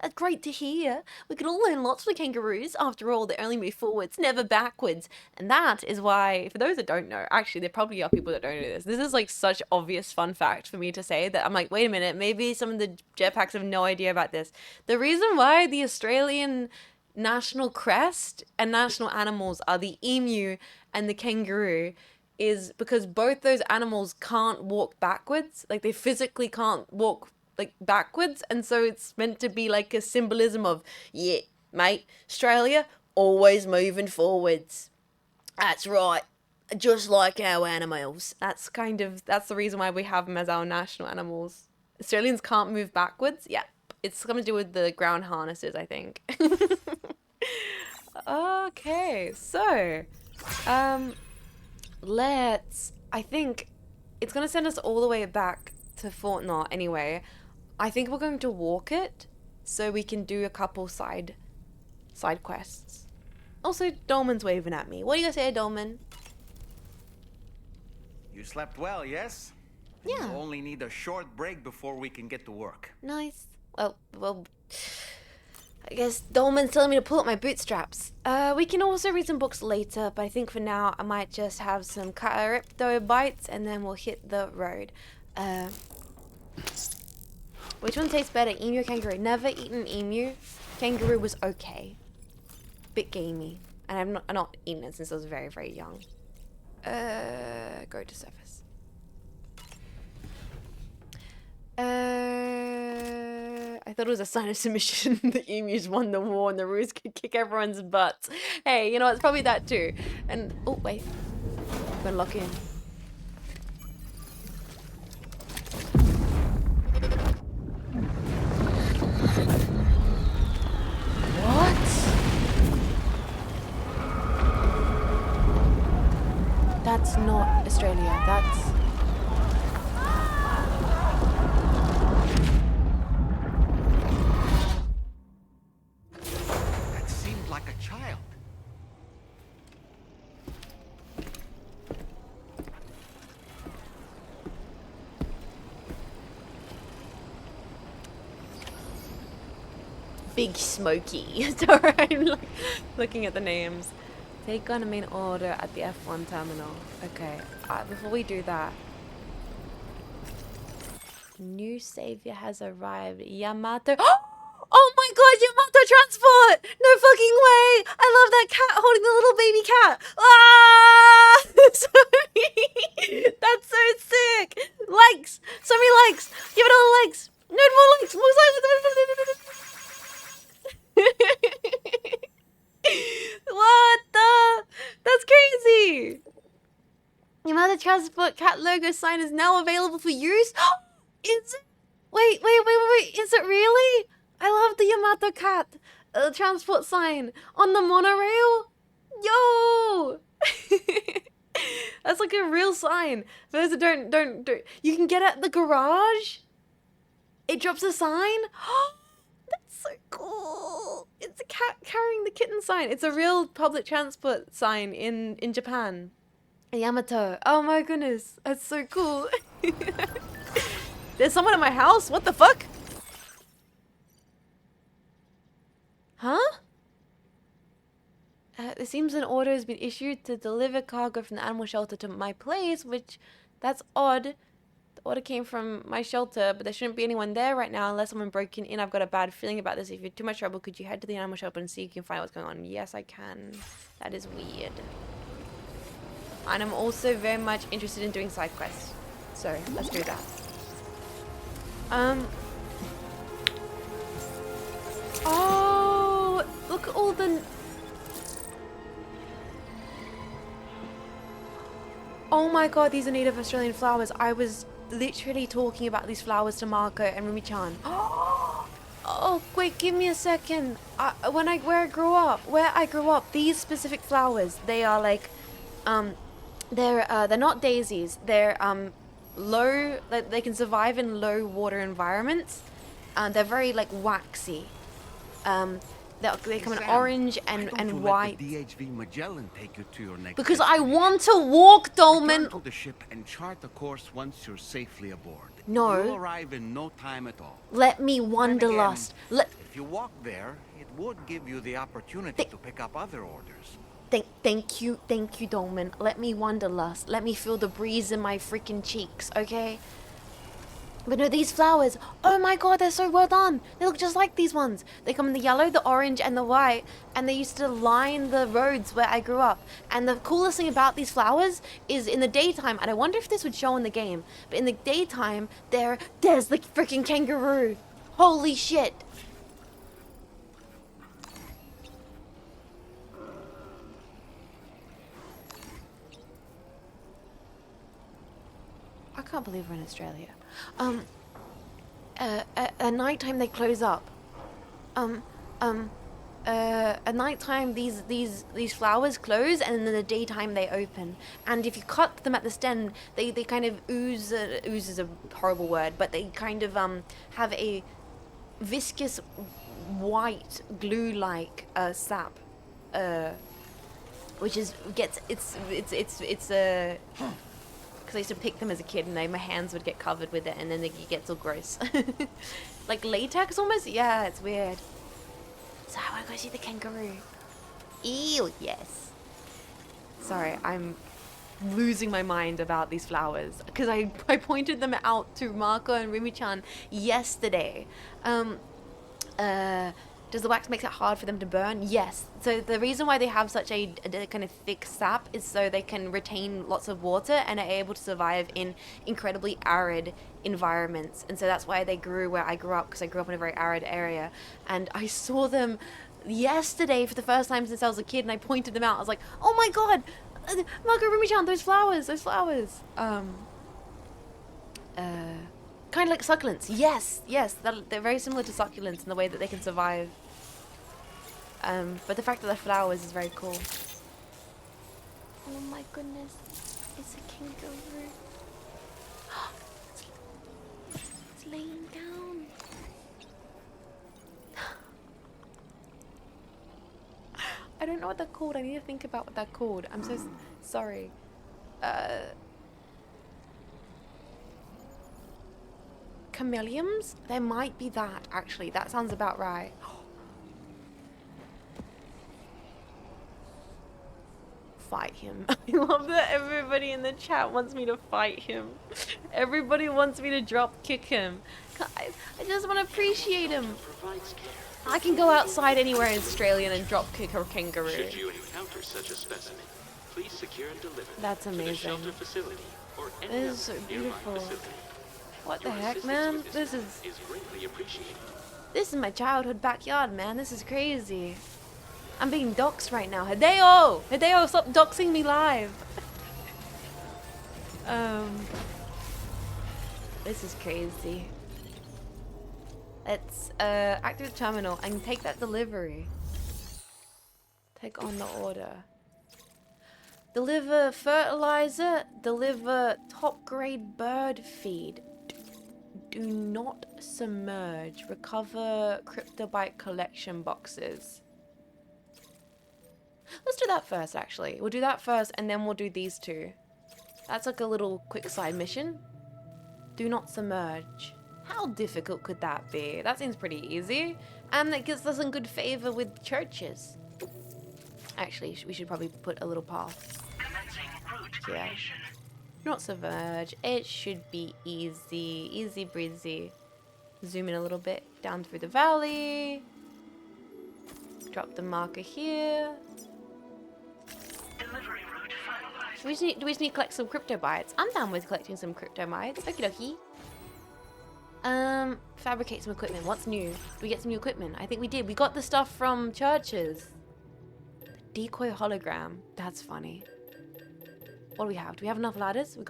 That's great to hear. We can all learn lots from kangaroos. After all, they only move forwards, never backwards. And that is why, for those that don't know, actually, there probably are people that don't know this. This is like such obvious fun fact for me to say that I'm like, wait a minute, maybe some of the jetpacks have no idea about this. The reason why the Australian national crest and national animals are the emu and the kangaroo is because both those animals can't walk backwards. Like, they physically can't walk, like, backwards. And so it's meant to be, like, a symbolism of, yeah, mate, Australia, always moving forwards. That's right. Just like our animals. That's the reason why we have them as our national animals. Australians can't move backwards. Yeah, it's something to do with the ground harnesses, I think. Okay, so, I think it's going to send us all the way back to Fort Knott anyway. I think we're going to walk it so we can do a couple side quests. Also, Dolman's waving at me. What do you guys say, Dolman? You slept well, yes? Yeah. You only need a short break before we can get to work. Nice. Well, I guess Dolman's telling me to pull up my bootstraps. We can also read some books later, but I think for now I might just have some crypto bites and then we'll hit the road. Which one tastes better, emu or kangaroo? Never eaten emu. Kangaroo was okay. Bit gamey. And I've not eaten it since I was very, very young. Go to surface. I thought it was a sign of submission. The emus won the war and the roos could kick everyone's butts. Hey, you know, it's probably that too. And, oh, wait. I'm gonna lock in. What? That's not Australia. That's... That seemed like a child. Big Smoky. Sorry, I'm looking at the names. Take on a main order at the F1 terminal. Okay, before we do that. New savior has arrived. Yamato. Oh my god, Yamato transport! No fucking way! I love that cat holding the little baby cat. Ah! Sorry. That's so sick. Likes. So many likes. Give it all the likes. No more likes. More likes. What the? That's crazy. Yamato transport cat logo sign is now available for use. Is it? Wait. Is it really? I love the Yamato cat transport sign on the monorail. Yo! That's like a real sign. For those that don't. You can get it at the garage. It drops a sign? That's so cool. It's a cat carrying the kitten sign. It's a real public transport sign in Japan. Yamato. Oh my goodness. That's so cool. There's someone at my house? What the fuck? Huh? It seems an order has been issued to deliver cargo from the animal shelter to my place, which, that's odd. The order came from my shelter, but there shouldn't be anyone there right now unless someone broke in. I've got a bad feeling about this. If you're too much trouble, could you head to the animal shelter and see if you can find out what's going on? Yes, I can. That is weird. And I'm also very much interested in doing side quests. So, let's do that. Oh, look at all the... Oh my god, these are native Australian flowers. I was literally talking about these flowers to Marco and Rumi-chan. Oh, wait, give me a second. Where I grew up, these specific flowers, they are like, they're not daisies. They're low. They can survive in low water environments. They're very like waxy. They come in orange and white. The DHV Magellan take you to your next Because I want to walk, Dolman. Return to the ship and chart the course once you're safely aboard. No. You'll arrive in no time at all. Let me wanderlust. If you walk there, it would give you the opportunity to pick up other orders. Thank you, Dolman. Let me wanderlust. Let me feel the breeze in my freaking cheeks, okay? But no, these flowers, oh my god, they're so well done. They look just like these ones. They come in the yellow, the orange, and the white, and they used to line the roads where I grew up. And the coolest thing about these flowers is in the daytime, and I wonder if this would show in the game, but in the daytime, there's the freaking kangaroo. Holy shit. I can't believe we're in Australia. At nighttime they close up. At nighttime these flowers close, and in the daytime they open. And if you cut them at the stem, they kind of ooze. Ooze is a horrible word, but they kind of have a viscous white glue-like sap, which is it's because I used to pick them as a kid, and my hands would get covered with it, and then it gets all gross. Like latex almost? Yeah, it's weird. So I want to go see the kangaroo. Ew, yes. Sorry, I'm losing my mind about these flowers, because I pointed them out to Marco and Rumi-chan yesterday. Does the wax make it hard for them to burn? Yes. So the reason why they have such a kind of thick sap is so they can retain lots of water and are able to survive in incredibly arid environments. And so that's why they grew where I grew up, because I grew up in a very arid area. And I saw them yesterday for the first time since I was a kid, and I pointed them out. I was like, oh my god, Marco, Rumi-chan, those flowers. Kind of like succulents. Yes, they're very similar to succulents in the way that they can survive. But the fact that they're flowers is very cool. Oh my goodness, it's a kangaroo. It's laying down. I don't know what they're called. I need to think about what they're called. I'm so sorry. Chameleons? There might be that, actually. That sounds about right. Fight him. I love that everybody in the chat wants me to fight him. Everybody wants me to drop kick him. I just want to appreciate him. I can go outside anywhere in Australia and drop kick a kangaroo. Should you encounter such a specimen, please secure and deliver That's amazing. to the shelter facility or any This is so other nearby beautiful. facility. What the Your heck, assistance man? with This task is greatly appreciated. is my childhood backyard, man. This is crazy. I'm being doxxed right now. Hideo, stop doxing me live. This is crazy. Let's activate the terminal and take that delivery. Take on the order. Deliver fertilizer. Deliver top grade bird feed. Do not submerge. Recover cryptobite collection boxes. Let's do that first, actually. We'll do that first, and then we'll do these two. That's like a little quick side mission. Do not submerge. How difficult could that be? That seems pretty easy. And that gets us in good favor with churches. Actually, we should probably put a little path here. Not submerge. It should be easy. Easy breezy. Zoom in a little bit. Down through the valley. Drop the marker here. Do we just need to collect some cryptobites? I'm down with collecting some cryptobites. Okie dokie. Fabricate some equipment. What's new? Did we get some new equipment? I think we did. We got the stuff from churches. The decoy hologram. That's funny. What do we have? Do we have enough ladders? We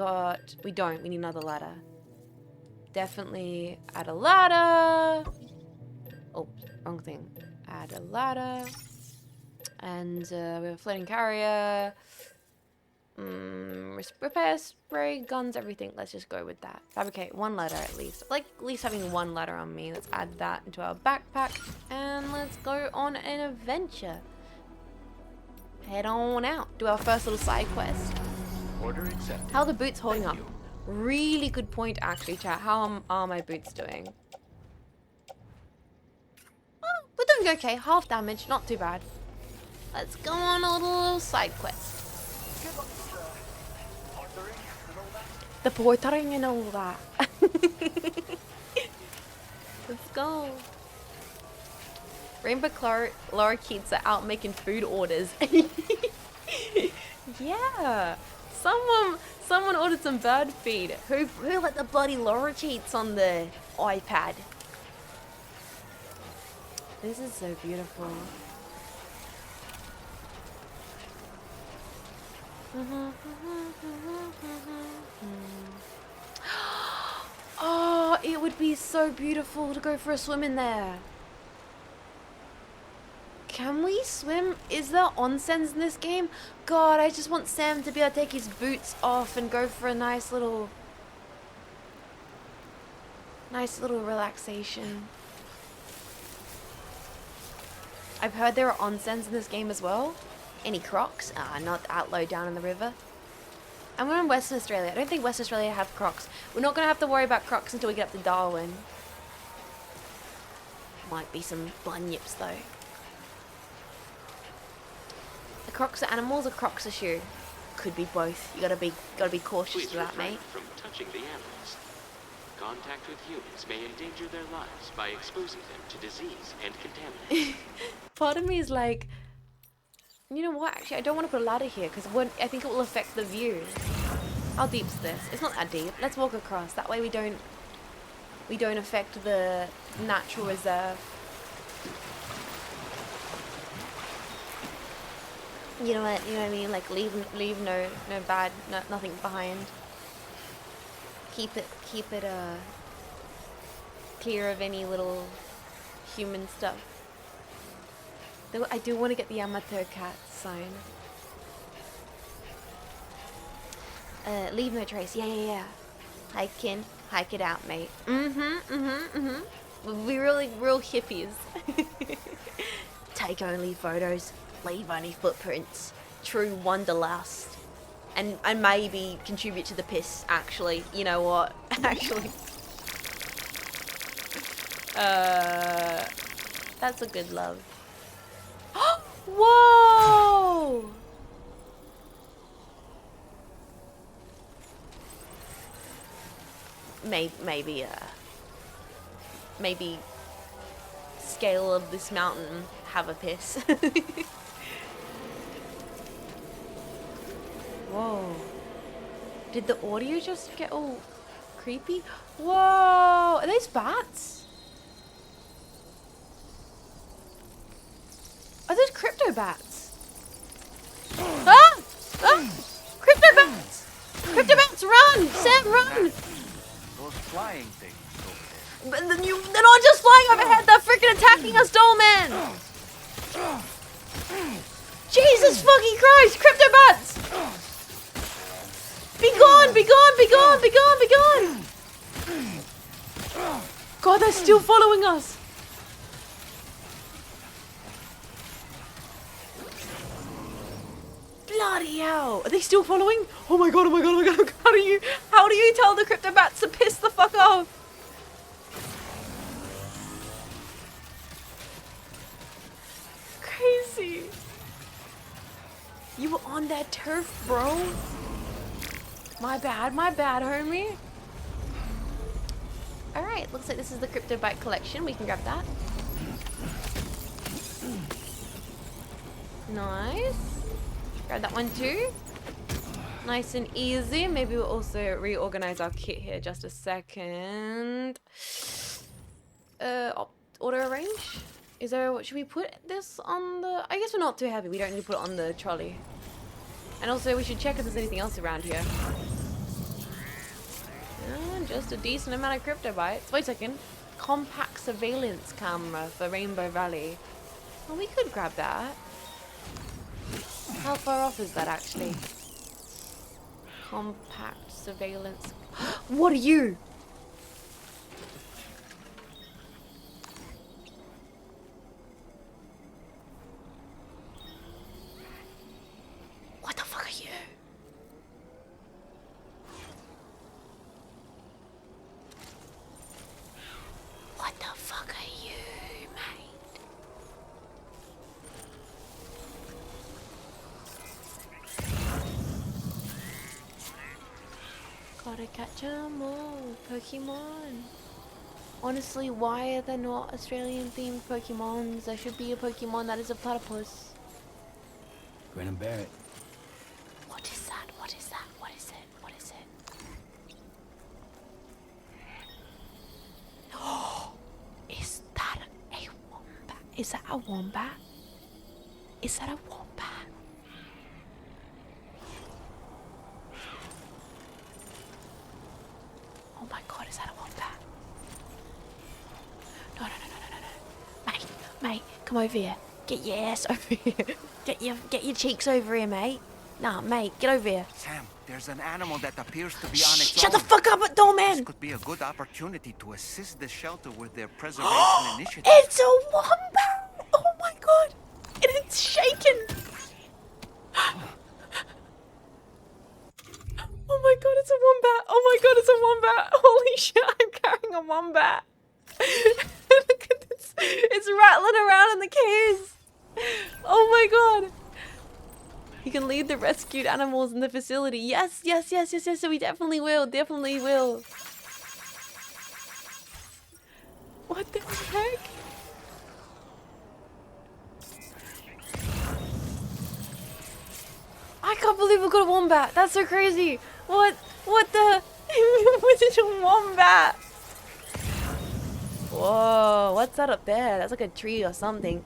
don't. We need another ladder. Definitely add a ladder. Oh, wrong thing. Add a ladder. And we have a floating carrier. Repair, spray, guns, everything. Let's just go with that. Fabricate one ladder at least. I like at least having one ladder on me. Let's add that into our backpack. And let's go on an adventure. Head on out. Do our first little side quest. Order accepted. How are the boots holding up? Really good point, actually, chat. How are my boots doing? Oh, we're doing okay. Half damage. Not too bad. Let's go on a little side quest. The portering and all that. Let's go. Rainbow Laura kids are out making food orders. Yeah. Someone ordered some bird feed. Who let the bloody Laura cheats on the iPad? This is so beautiful. Oh, it would be so beautiful to go for a swim in there. Can we swim? Is there onsens in this game? God, I just want Sam to be able to take his boots off and go for a nice little relaxation. I've heard there are onsens in this game as well. Any crocs? Not that low down in the river. And we're in Western Australia. I don't think Western Australia have crocs. We're not going to have to worry about crocs until we get up to Darwin. Might be some bunyips though. Are crocs are animals or crocs are shoe? Could be both. You gotta be cautious of that, mate. From touching the animals. Contact with humans may endanger their lives by exposing them to disease and contaminants. Part of me is like, you know what? Actually, I don't want to put a ladder here because I think it will affect the view. How deep's this? It's not that deep. Let's walk across. That way we don't affect the natural reserve. You know what? You know what I mean? Like leave no bad, nothing behind. Keep it clear of any little human stuff. Though I do want to get the amateur cat sign. Leave no trace. Yeah. Hike it out, mate. We'll be real hippies. Take only photos. Leave only footprints. True wanderlust. And maybe contribute to the piss, actually. You know what? Actually. That's a good love. Whoa! Maybe scale of this mountain have a piss. Whoa. Did the audio just get all creepy? Whoa! Are those bats? Are those crypto bats? Ah! Crypto bats! Crypto bats, run! Sam, run! Those flying things over there. But they're not just flying overhead, they're freaking attacking us, Dollman! Jesus fucking Christ! Crypto bats! Be gone! Be gone! Be gone! Be gone! Be gone! God, they're still following us. Bloody hell. Are they still following? Oh my god, oh my god, oh my god. How do you tell the crypto bats to piss the fuck off? Crazy. You were on that turf, bro. My bad, homie. Alright, looks like this is the crypto bite collection. We can grab that. Nice. Grab that one too. Nice and easy. Maybe we'll also reorganize our kit here. Just a second. Auto arrange. Is there, what should we put this on the, I guess we're not too heavy. We don't need to put it on the trolley. And also we should check if there's anything else around here. Just a decent amount of crypto bites. Wait a second. Compact surveillance camera for Rainbow Valley. Well, we could grab that. How far off is that actually? Compact surveillance. What are you? What the fuck are you? What the fuck are you, mate? Gotta catch 'em all, Pokemon. Honestly, why are there not Australian themed Pokemons? There should be a Pokemon that is a platypus. Grin and bear it. What is that? What is that? What is it? What is it? Oh, is that a wombat? Is that a wombat? Is that a wombat? Oh my god, is that a wombat? No. Mate, come over here. Get your ass over here. Get your cheeks over here, mate. Nah, mate, get over here. Sam, there's an animal that appears to be on its Shut own. the fuck up, doorman! This could be a good opportunity to assist the shelter with their preservation initiative. It's a wombat! Oh my god! And it's shaking! Oh my god, it's a wombat! Oh my god, it's a wombat! Holy shit, I'm carrying a wombat! Look at this! It's rattling around in the case! Oh my god! You can lead the rescued animals in the facility. Yes, so we definitely will. What the heck? I can't believe we got a wombat. That's so crazy. What the? What is a wombat? Whoa, what's that up there? That's like a tree or something.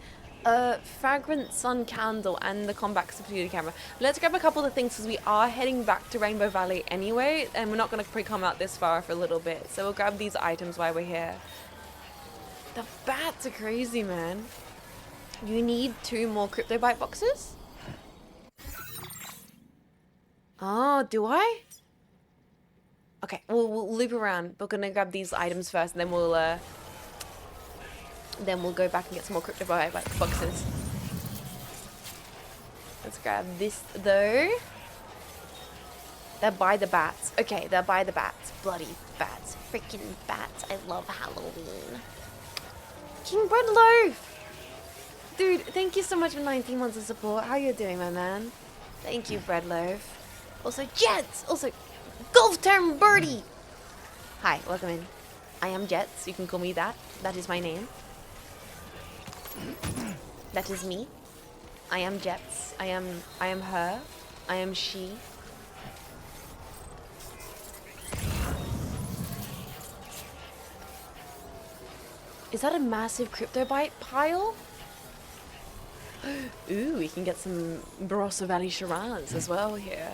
Fragrant sun candle and the combat security camera. Let's grab a couple of things because we are heading back to Rainbow Valley anyway, and we're not going to come out this far for a little bit. So we'll grab these items while we're here. The bats are crazy, man. You need 2 more crypto bite boxes? Oh, do I? Okay, we'll loop around. We're gonna grab these items first, and then we'll go back and get some more crypto bite boxes. Let's grab this though. They're by the bats. Okay, they're by the bats. Bloody bats. Freaking bats. I love Halloween. King Bread Loaf! Dude, thank you so much for 19 months of support. How you doing, my man? Thank you, Bread Loaf. Also, Jets! Also, Golf Term Birdie! Hi, welcome in. I am Jets. You can call me that. That is my name. That is me. I am Jets. I am her. I am she. Is that a massive crypto bite pile? Ooh, we can get some Barossa Valley Shiraz as well here.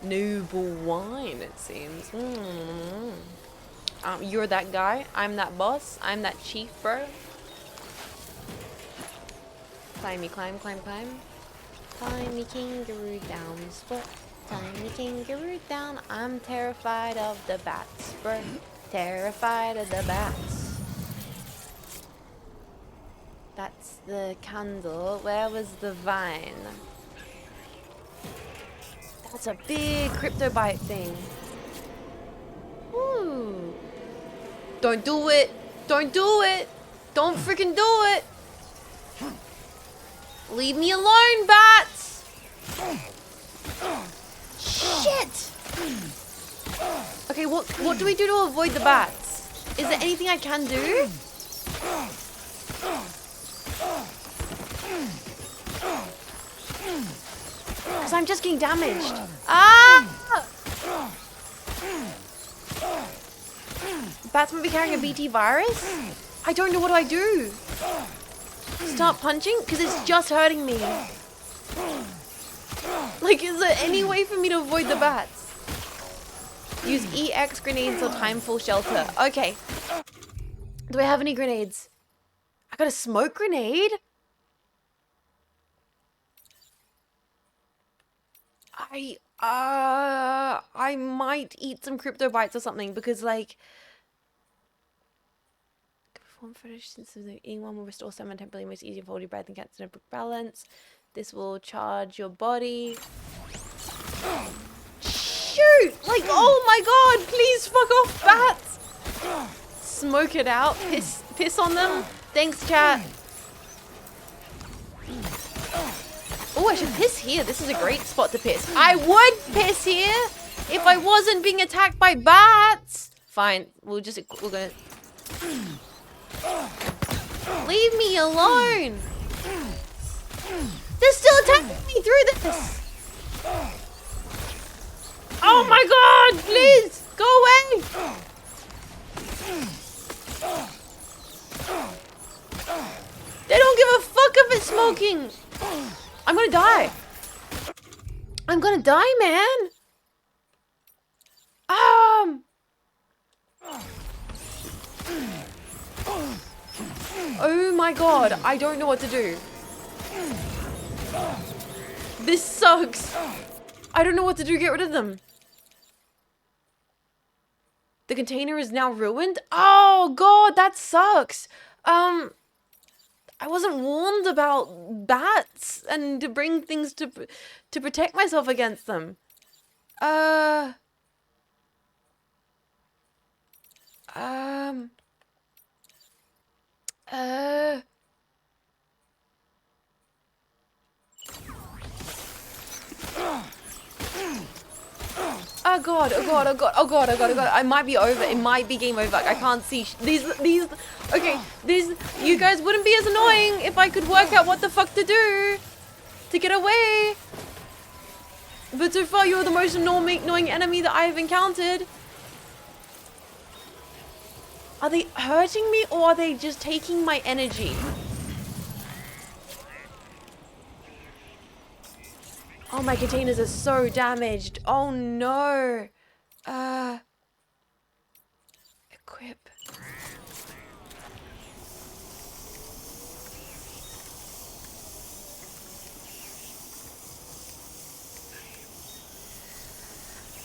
Noble wine, it seems. You're that guy. I'm that boss. I'm that chief, bro. Climb me, climb. Climb me, kangaroo down, split. Climb me, kangaroo down. I'm terrified of the bats, bro. Terrified of the bats. That's the candle. Where was the vine? That's a big crypto bite thing. Ooh. Don't do it. Don't do it. Don't freaking do it. Leave me alone, bats. Shit. Okay, what do we do to avoid the bats? Is there anything I can do? Because I'm just getting damaged. Ah! Bats might be carrying a BT virus? I don't know, what do I do? Start punching? Because it's just hurting me. Like, is there any way for me to avoid the bats? Use EX grenades or time full shelter. Okay. Do I have any grenades? I got a smoke grenade? I might eat some crypto bites or something because, like, perform photosynthesis. Eating one will restore stamina temporarily, most easier for holding breath and cancer balance. This will charge your body. Shoot! Like, oh my god! Please fuck off, bats! Smoke it out. Piss on them. Thanks, chat. Oh, I should piss here. This is a great spot to piss. I would piss here if I wasn't being attacked by bats. Fine. We're gonna... Leave me alone. They're still attacking me through this. Oh my god, please, go away. They don't give a fuck if it's smoking. I'm gonna die. I'm gonna die, man. Oh my god, I don't know what to do. This sucks. I don't know what to do. Get rid of them. The container is now ruined? Oh god, that sucks. I wasn't warned about bats and to bring things to protect myself against them. Oh god, oh god, oh god, oh god, oh god, oh god. I might be over. It might be game over. I can't see. Okay, you guys wouldn't be as annoying if I could work out what the fuck to do to get away. But so far, you're the most annoying enemy that I have encountered. Are they hurting me or are they just taking my energy? Oh, my containers are so damaged. Oh no. Equip.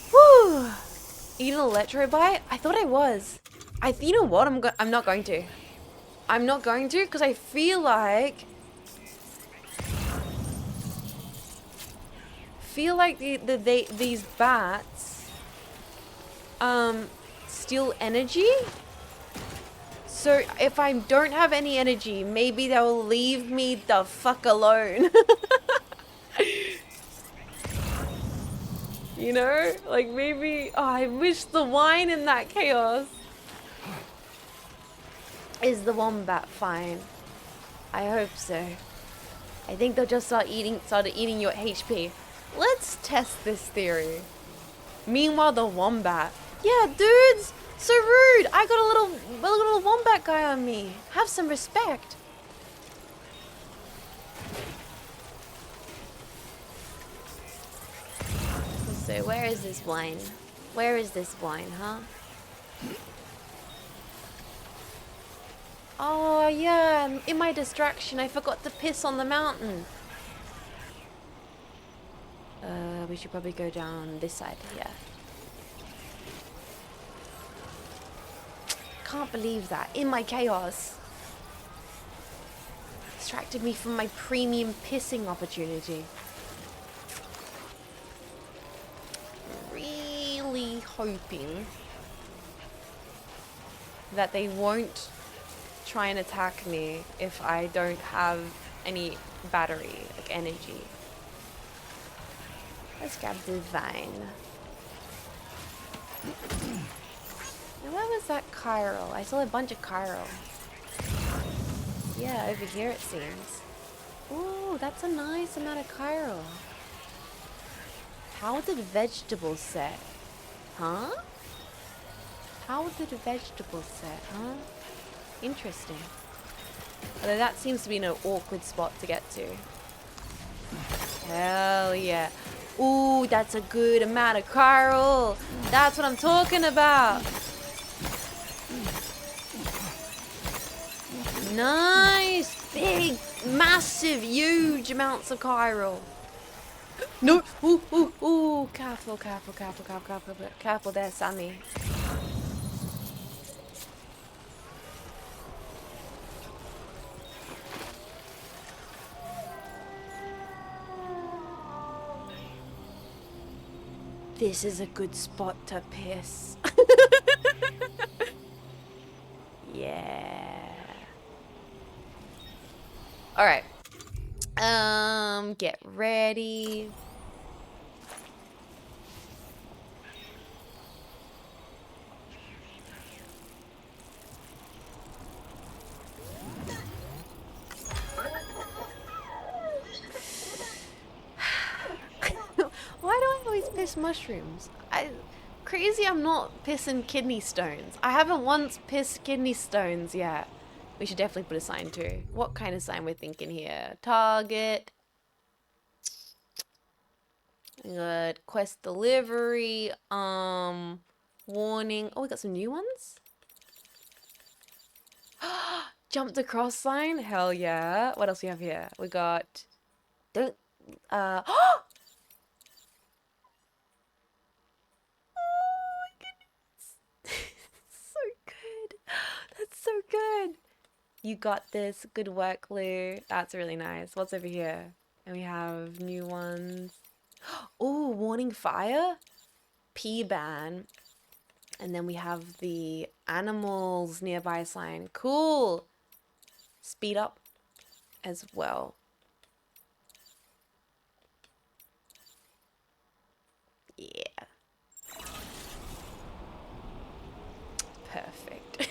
Whew. Eat an electrobite? I thought I was. You know what? I'm not going to. I'm not going to because I feel like these bats steal energy. So if I don't have any energy, maybe they'll leave me the fuck alone. You know, like maybe, oh, I wish the wine in that chaos. Is the wombat fine? I hope so. I think they'll just started eating your HP. Let's test this theory. Meanwhile, the wombat. Yeah, dudes, so rude. I got a little wombat guy on me. Have some respect. So where is this wine? Where is this wine, huh? Oh yeah, in my distraction, I forgot to piss on the mountain. We should probably go down this side, yeah. can't believe that. In my chaos. Distracted me from my premium pissing opportunity. Really hoping that they won't try and attack me if I don't have any battery, like energy. Let's grab the vine. Now where was that chiral? I saw a bunch of chiral. Yeah, over here it seems. Ooh, that's a nice amount of chiral. How did vegetables set? Huh? How did vegetables set, huh? Interesting. Although that seems to be an awkward spot to get to. Hell yeah. Ooh, that's a good amount of chiral. That's what I'm talking about. Nice, big, massive, huge amounts of chiral. No, ooh, careful, careful there, Sammy. This is a good spot to piss. Yeah. All right. Get ready. Why do I always piss mushrooms? Crazy I'm not pissing kidney stones. I haven't once pissed kidney stones yet. We should definitely put a sign too. What kind of sign we're thinking here? Target. Good. Quest delivery. Warning. Oh, we got some new ones? Jump the cross sign? Hell yeah. What else do we have here? We got... Don't... Oh my goodness. So good. That's so good. You got this. Good work, Lou. That's really nice. What's over here? And we have new ones. Oh, warning fire. P-ban. And then we have the animals nearby sign. Cool. Speed up as well. Yeah. Perfect.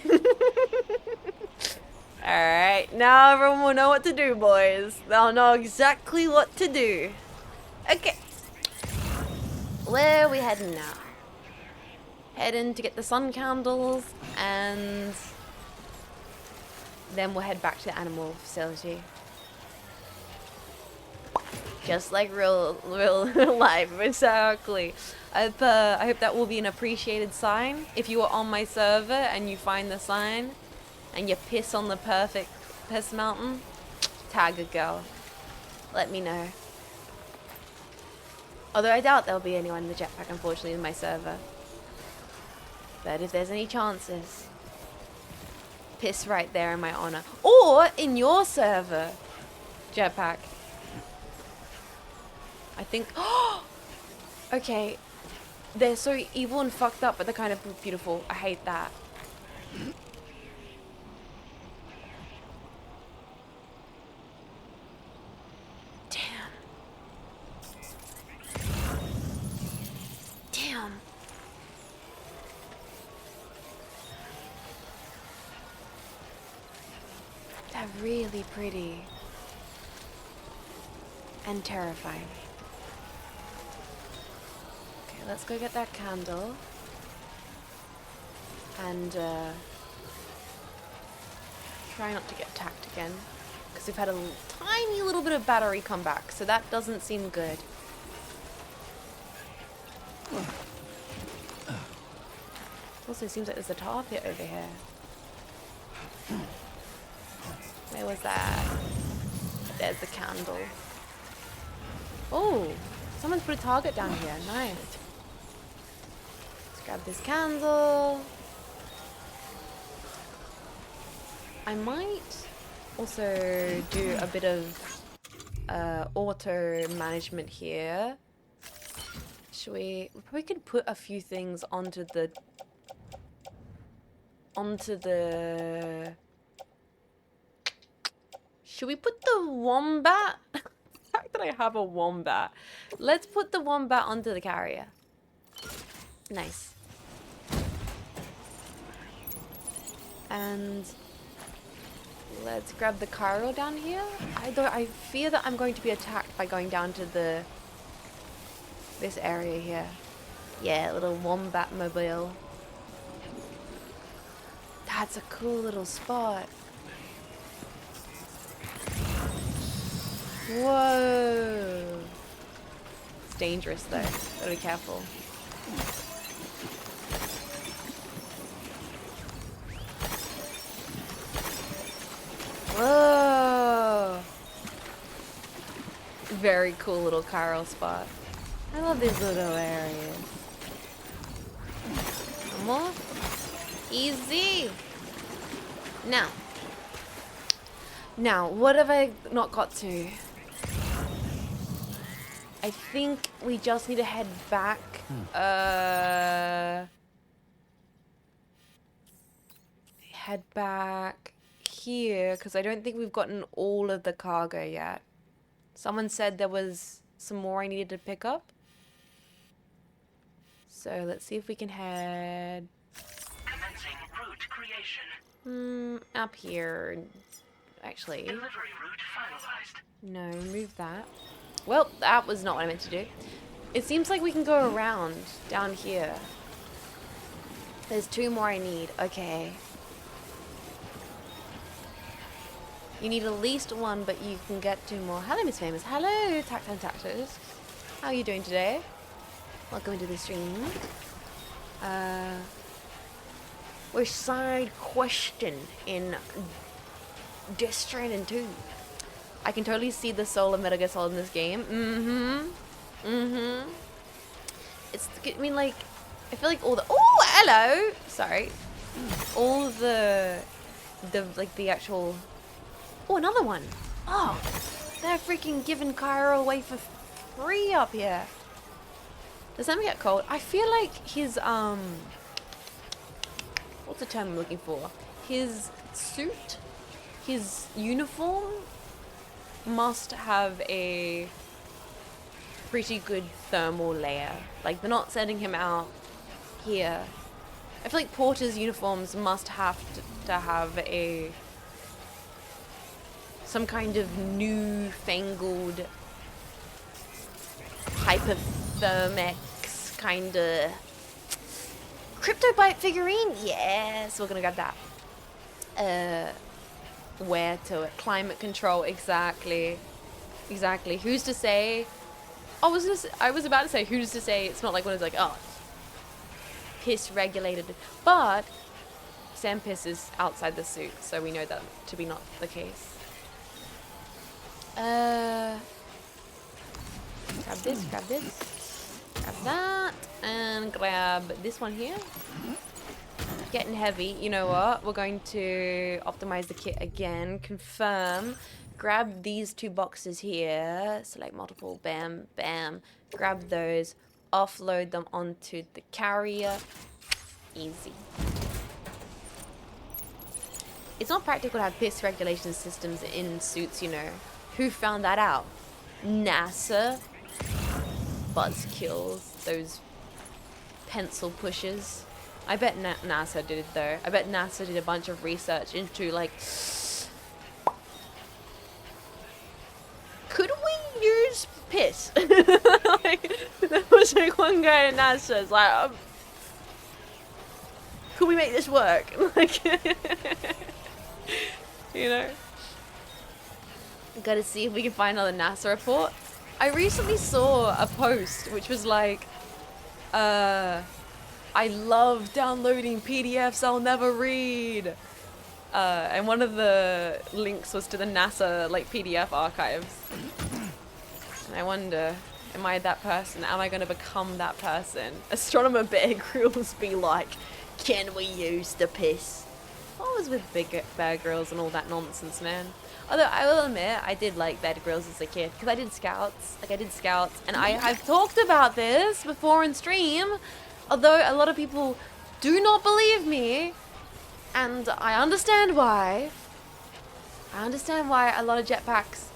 Alright, now everyone will know what to do, boys. They'll know exactly what to do. Okay. Where are we heading now? Heading to get the sun candles, and then we'll head back to the animal facility. Just like real life, exactly. I hope that will be an appreciated sign. If you are on my server and you find the sign, and you piss on the perfect piss mountain, tag a girl. Let me know. Although I doubt there'll be anyone in the jetpack, unfortunately, in my server. But if there's any chances, piss right there in my honor. Or in your server, jetpack. I think... Okay. They're so evil and fucked up, but they're kind of beautiful. I hate that. Damn. They're really pretty. And terrifying. Okay, let's go get that candle. And try not to get attacked again. Because we've had a tiny little bit of battery come back, so that doesn't seem good. Also seems like there's a tar pit over here. Where was that? There's the candle. Oh, someone's put a target down here. Nice. Let's grab this candle. I might also do a bit of auto management here. Should we probably could put a few things onto the should we put the wombat? The fact that I have a wombat. Let's put the wombat onto the carrier. Nice. And let's grab the cargo down here. I fear that I'm going to be attacked by going down to this area here. Yeah, little wombat mobile. That's a cool little spot. Whoa. It's dangerous though. Gotta be careful. Whoa. Very cool little Carol spot. I love these little areas. One more. Easy. Now, what have I not got to? I think we just need to head back. Head back here, because I don't think we've gotten all of the cargo yet. Someone said there was some more I needed to pick up. So let's see if we can head... Commencing route creation. Up here. Actually. Delivery route finalized. No, move that. Well, that was not what I meant to do. It seems like we can go around down here. There's 2 more I need. Okay. You need at least 1, but you can get 2 more. Hello, Miss Faymas. Hello, Tactile Tactors. How are you doing today? Welcome to the stream. We're side question in Death Stranding 2. I can totally see the soul of Metal Gear Solid in this game. It's, I mean, like, I feel like all the... Oh, hello! Sorry. All the like, the actual... Oh, another one. Oh, they're freaking giving Cairo away for free up here. Does that get cold? I feel like his, what's the term I'm looking for? His suit, his uniform must have a pretty good thermal layer. Like, they're not sending him out here. I feel like Porter's uniforms must have to have some kind of newfangled hypothermics kind of cryptobite figurine. Yes, we're gonna grab that. Where to it? Climate control. Exactly. Who's to say? I was about to say who's to say it's not like one of those like, oh, piss regulated, but sand piss is outside the suit, so we know that to be not the case. Grab this, grab that, and grab this one here. Getting heavy. You know what? We're going to optimize the kit again. Confirm. Grab these 2 boxes here. Select multiple. Bam, bam. Grab those. Offload them onto the carrier. Easy. It's not practical to have piss regulation systems in suits, you know. Who found that out? NASA. Buzzkills. Those pencil pushers. I bet NASA did it though. I bet NASA did a bunch of research into like, could we use piss? Like, there was like one guy in NASA's like, could we make this work? Like, you know. Gotta see if we can find another NASA report. I recently saw a post which was like, I love downloading PDFs I'll never read. And one of the links was to the NASA like PDF archives. And I wonder, am I that person? Am I going to become that person? Astronomer Bear Grylls be like, can we use the piss? pause with Bear Grylls and all that nonsense, man. Although I will admit, I did like Bear Grylls as a kid because I did Scouts. Like I did Scouts, and I've talked about this before in stream. Although a lot of people do not believe me, and I understand why. I understand why a lot of jetpacks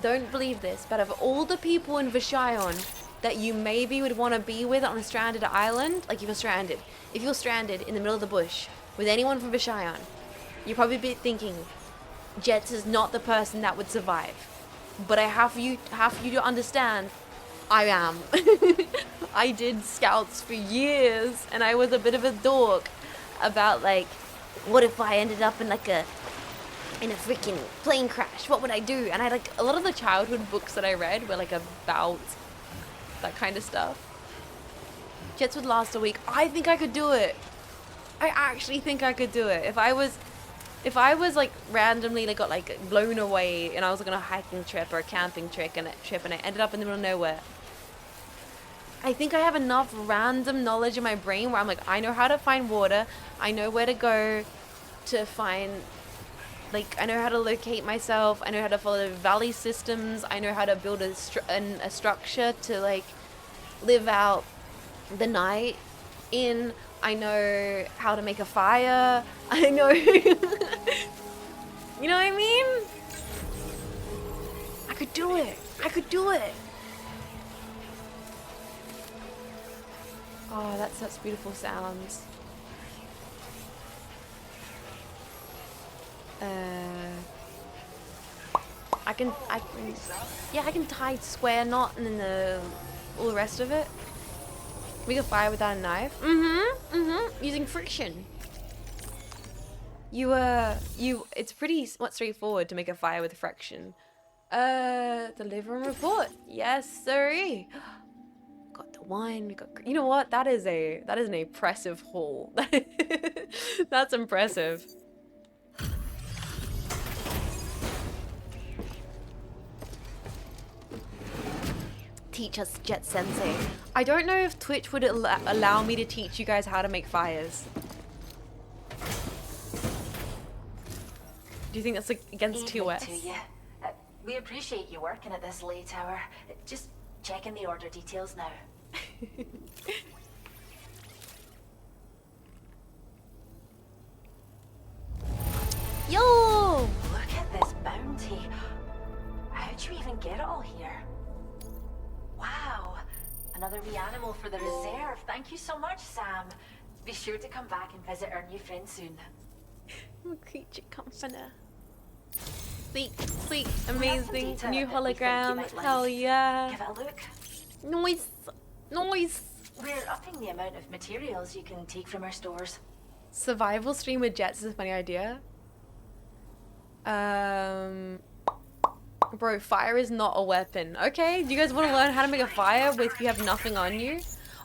don't believe this, but of all the people in Vishayon that you maybe would want to be with on a stranded island, like if you're stranded in the middle of the bush with anyone from Vishayon, you'd probably be thinking, Jets is not the person that would survive. But I have you to understand, I am. I did Scouts for years, and I was a bit of a dork about like, what if I ended up in a freaking plane crash? What would I do? And I like a lot of the childhood books that I read were like about that kind of stuff. Jets would last a week. I think I could do it. I actually think I could do it. If I was like randomly got like blown away and I was like on a hiking trip or a camping trip and I ended up in the middle of nowhere, I think I have enough random knowledge in my brain where I'm like, I know how to find water, I know where to go to find, like, I know how to locate myself, I know how to follow valley systems, I know how to build a structure to like live out the night in, I know how to make a fire, I know you know what I mean? I could do it. I could do it. Oh, that's such beautiful sounds. I can tie square knot and then all the rest of it. Make a fire without a knife. Using friction. It's pretty straightforward to make a fire with friction. Deliver and report. Yes, sir. Got the wine. We got. You know what? That is an impressive haul. That's impressive. Teach us, Jet Sensei. I don't know if Twitch would allow me to teach you guys how to make fires. Do you think that's like against TOS? We appreciate you working at this late hour. Just checking the order details now. Yo! Look at this bounty. How'd you even get it all here? Wow. Another wee animal for the reserve. Thank you so much, Sam. Be sure to come back and visit our new friend soon. Creature comforter. Sweet, amazing, new hologram, hell yeah. Give it a look. Noise. We're upping the amount of materials you can take from our stores. Survival stream with Jets is a funny idea. Bro, fire is not a weapon. Okay, do you guys want to learn how to make a fire if you have nothing on you?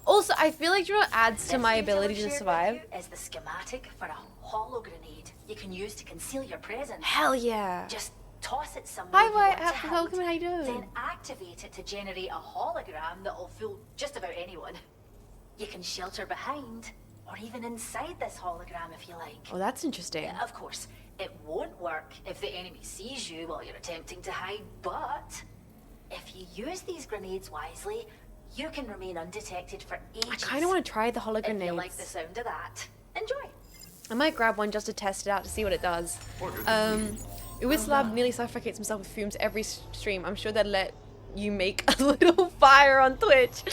Also, I feel like it adds to my ability to survive. Is the schematic for a holo grenade you can use to conceal your presence. Hell yeah. Just toss it somewhere. Hi, welcome, how you doing? Then activate it to generate a hologram that'll fool just about anyone. You can shelter behind, or even inside this hologram if you like. Oh, that's interesting. Of course, it won't work if the enemy sees you while you're attempting to hide, but if you use these grenades wisely, you can remain undetected for ages. I kind of want to try the holo grenades. If you like the sound of that, enjoy. I might grab one just to test it out to see what it does. Uwislab nearly suffocates himself with fumes every stream. I'm sure they'd let you make a little fire on Twitch.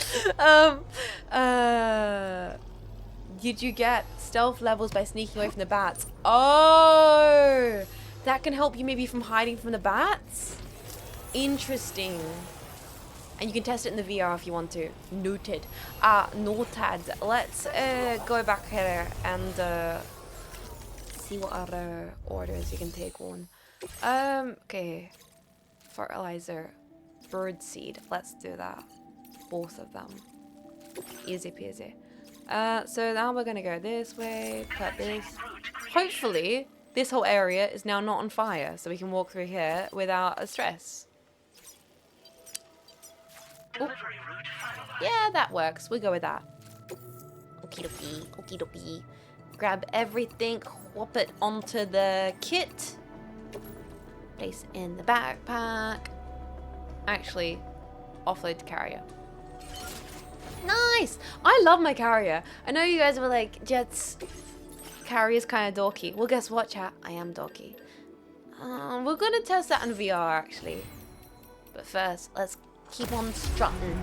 Did you get stealth levels by sneaking away from the bats? Oh, that can help you maybe from hiding from the bats? Interesting. And you can test it in the VR if you want to. Noted. Noted. Let's go back here and see what other orders you can take on. Okay. Fertilizer. Birdseed. Let's do that. Both of them. Easy peasy. So now we're gonna go this way, cut this. Hopefully, this whole area is now not on fire, so we can walk through here without a stress. Oop. Yeah, that works. We'll go with that. Okie dokie, okie dokie. Grab everything, whop it onto the kit. Place in the backpack. Actually, offload the carrier. Nice! I love my carrier. I know you guys were like, Jet's carrier's kind of dorky. Well, guess what, chat? I am dorky. We're gonna test that in VR, actually. But first, let's keep on strutting.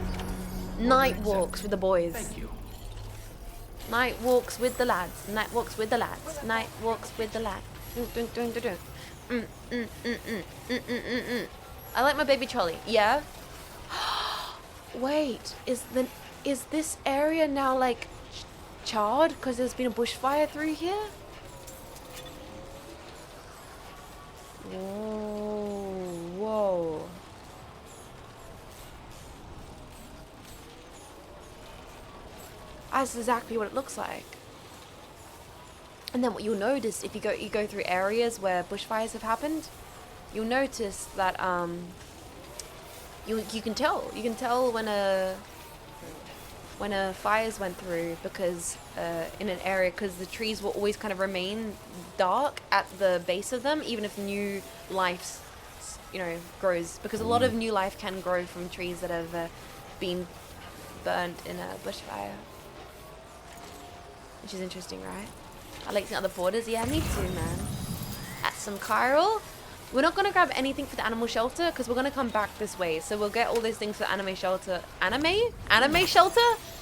Night walks with the boys. Thank you. Night walks with the lads. Night walks with the lads. Night walks with the lads. I like my baby trolley. Yeah. Wait, is this area now like charred because there's been a bushfire through here? Whoa, whoa. That's exactly what it looks like. And then what you'll notice if you go through areas where bushfires have happened, you'll notice that you can tell when a fires went through because in an area, because the trees will always kind of remain dark at the base of them, even if new life grows, because a lot of new life can grow from trees that have been burnt in a bushfire, which is interesting, right? I like seeing other borders. Yeah, me too, man. At some chiral. We're not going to grab anything for the animal shelter because we're going to come back this way. So we'll get all those things for the anime shelter. Anime shelter?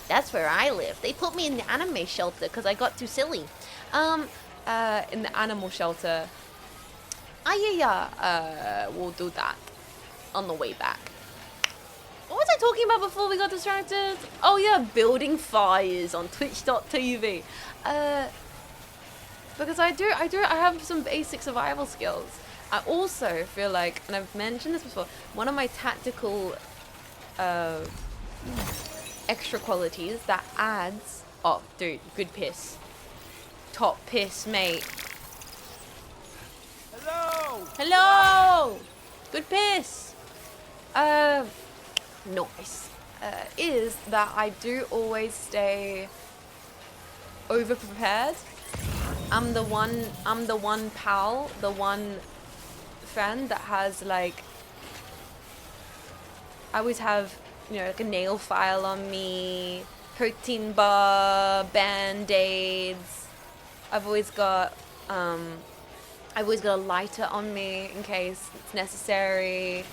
That's where I live. They put me in the anime shelter because I got too silly. In the animal shelter. We'll do that on the way back. What was I talking about before we got distracted? Oh yeah, building fires on twitch.tv. Because I have some basic survival skills. I also feel like, and I've mentioned this before, one of my tactical extra qualities that adds... Oh, dude, good piss. Top piss, mate. Hello! Hello! Good piss. Nice. Is that I do always stay over-prepared. I'm the one pal, the one friend that has like, I always have, like a nail file on me, protein bar, band-aids. I've always got a lighter on me in case it's necessary.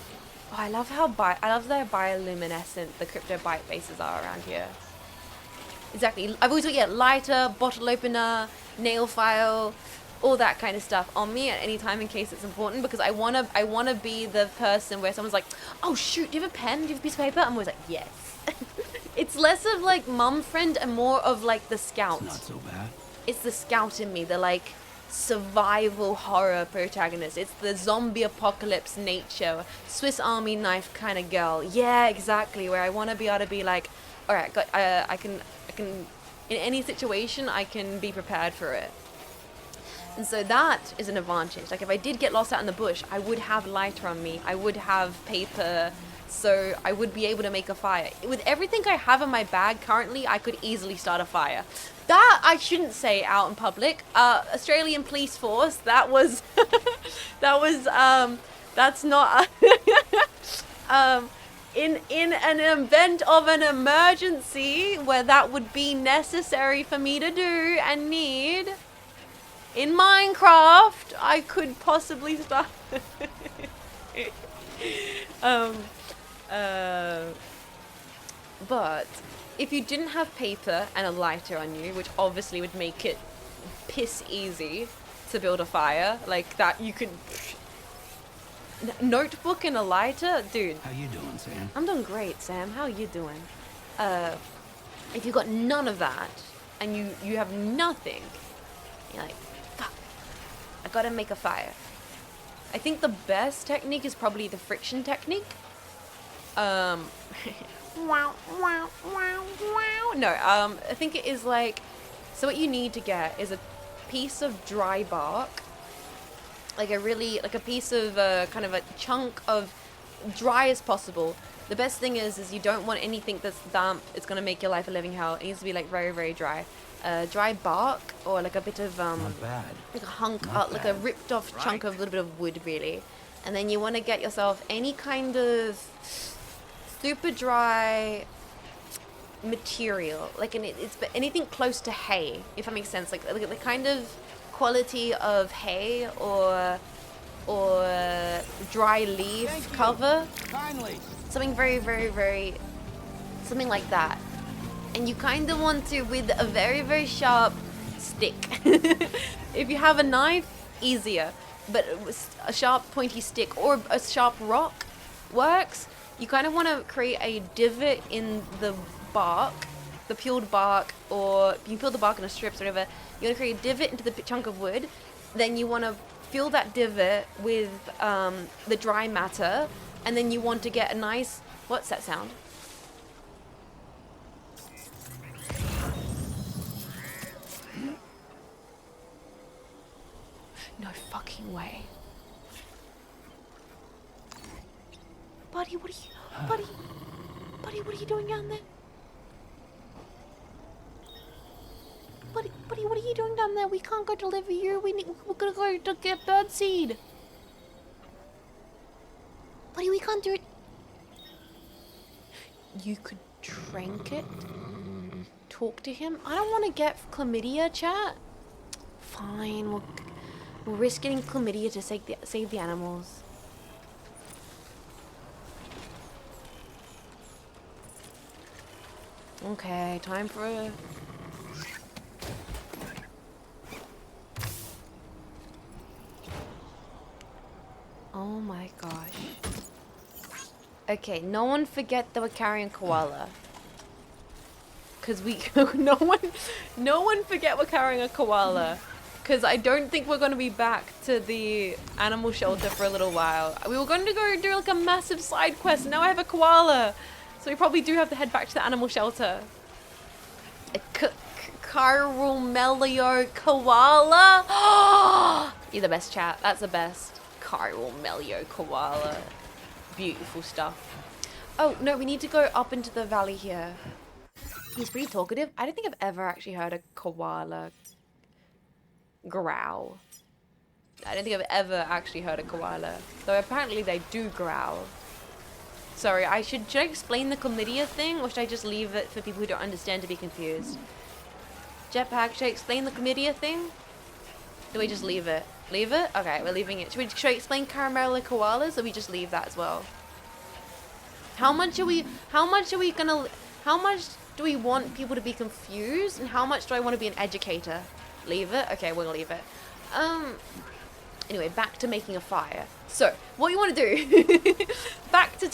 Oh, I love how their bioluminescent the crypto bite bases are around here. Exactly. I've always got lighter, bottle opener, nail file, all that kind of stuff on me at any time in case it's important, because I wanna be the person where someone's like, oh shoot, do you have a pen? Do you have a piece of paper? I'm always like, yes. It's less of like mum friend and more of like the scout. It's not so bad. It's the scout in me, the like survival horror protagonist. It's the zombie apocalypse nature, Swiss Army knife kind of girl. Yeah, exactly. Where I want to be able to be like, all right, I can in any situation I can be prepared for it. And so that is an advantage. Like if I did get lost out in the bush, I would have lighter on me. I would have paper, so I would be able to make a fire. With everything I have in my bag currently, I could easily start a fire. That I shouldn't say out in public. Australian Police Force, that was, that's not, in an event of an emergency where that would be necessary for me to do and need, in Minecraft, I could possibly start, but if you didn't have paper and a lighter on you, which obviously would make it piss easy to build a fire, like that you could... Notebook and a lighter? Dude. How you doing, Sam? I'm doing great, Sam. How are you doing? If you got none of that, and you have nothing, you're like, fuck, I gotta make a fire. I think the best technique is probably the friction technique. No, I think it is like, so what you need to get is a piece of dry bark, like a piece of kind of a chunk of dry as possible, The best thing is you don't want anything that's damp. It's gonna make your life a living hell. It needs to be like very, very dry. Dry bark or like a bit of Not bad. like a hunk, Not like a bad. ripped off chunk of a little bit of wood, really. And then you want to get yourself any kind of super dry material, like it's anything close to hay, if that makes sense. Like the kind of quality of hay or dry leaf cover. Kindly. Something very, very, very, something like that. And you kind of want to with a very, very sharp stick. If you have a knife, easier. But a sharp pointy stick or a sharp rock works. You kind of want to create a divot in the bark, the peeled bark, or you peel the bark into strips or whatever. You want to create a divot into the chunk of wood. Then you want to fill that divot with the dry matter. And then you want to get a nice, what's that sound? No fucking way. Buddy, what are you... Buddy, what are you doing down there? Buddy, what are you doing down there? We can't go deliver you. We're gonna go to get birdseed. Buddy, we can't do it. You could drink it. Talk to him. I don't want to get chlamydia, chat. Fine, we'll risk getting chlamydia to save the animals. Okay, time for a... Oh my gosh. Okay, no one forget that we're carrying koala. Cause we no one forget we're carrying a koala. Cause I don't think we're gonna be back to the animal shelter for a little while. We were going to go do like a massive side quest. Now I have a koala. So we probably do have to head back to the animal shelter. A Caramelio koala. You're the best, chat. That's the best. Caramelio koala. Beautiful stuff. Oh, no, we need to go up into the valley here. He's pretty talkative. I don't think I've ever actually heard a koala growl. I don't think I've ever actually heard a koala. Though apparently they do growl. Sorry, should I explain the chlamydia thing, or should I just leave it for people who don't understand to be confused? Jetpack, should I explain the chlamydia thing? Do we just leave it? Leave it? Okay, we're leaving it. Should I explain caramel koalas, or we just leave that as well? How much do we want people to be confused, and how much do I want to be an educator? Leave it? Okay, we're gonna leave it. Anyway, back to making a fire. So, what you want to do, back to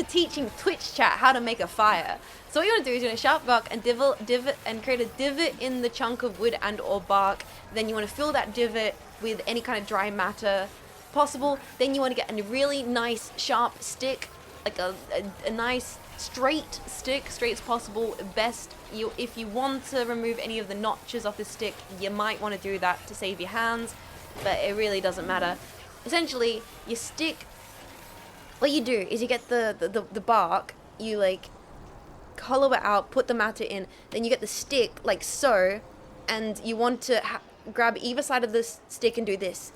teaching Twitch chat how to make a fire. So what you want to do is you're going to sharp bark and divot and create a divot in the chunk of wood and or bark. Then you want to fill that divot with any kind of dry matter possible. Then you want to get a really nice sharp stick, like a nice straight stick, straight as possible. Best, if you want to remove any of the notches off the stick, you might want to do that to save your hands. But it really doesn't matter. Essentially, you stick... What you do is you get the bark, you like hollow it out, put the matter in, then you get the stick like so, and you want to grab either side of the stick and do this.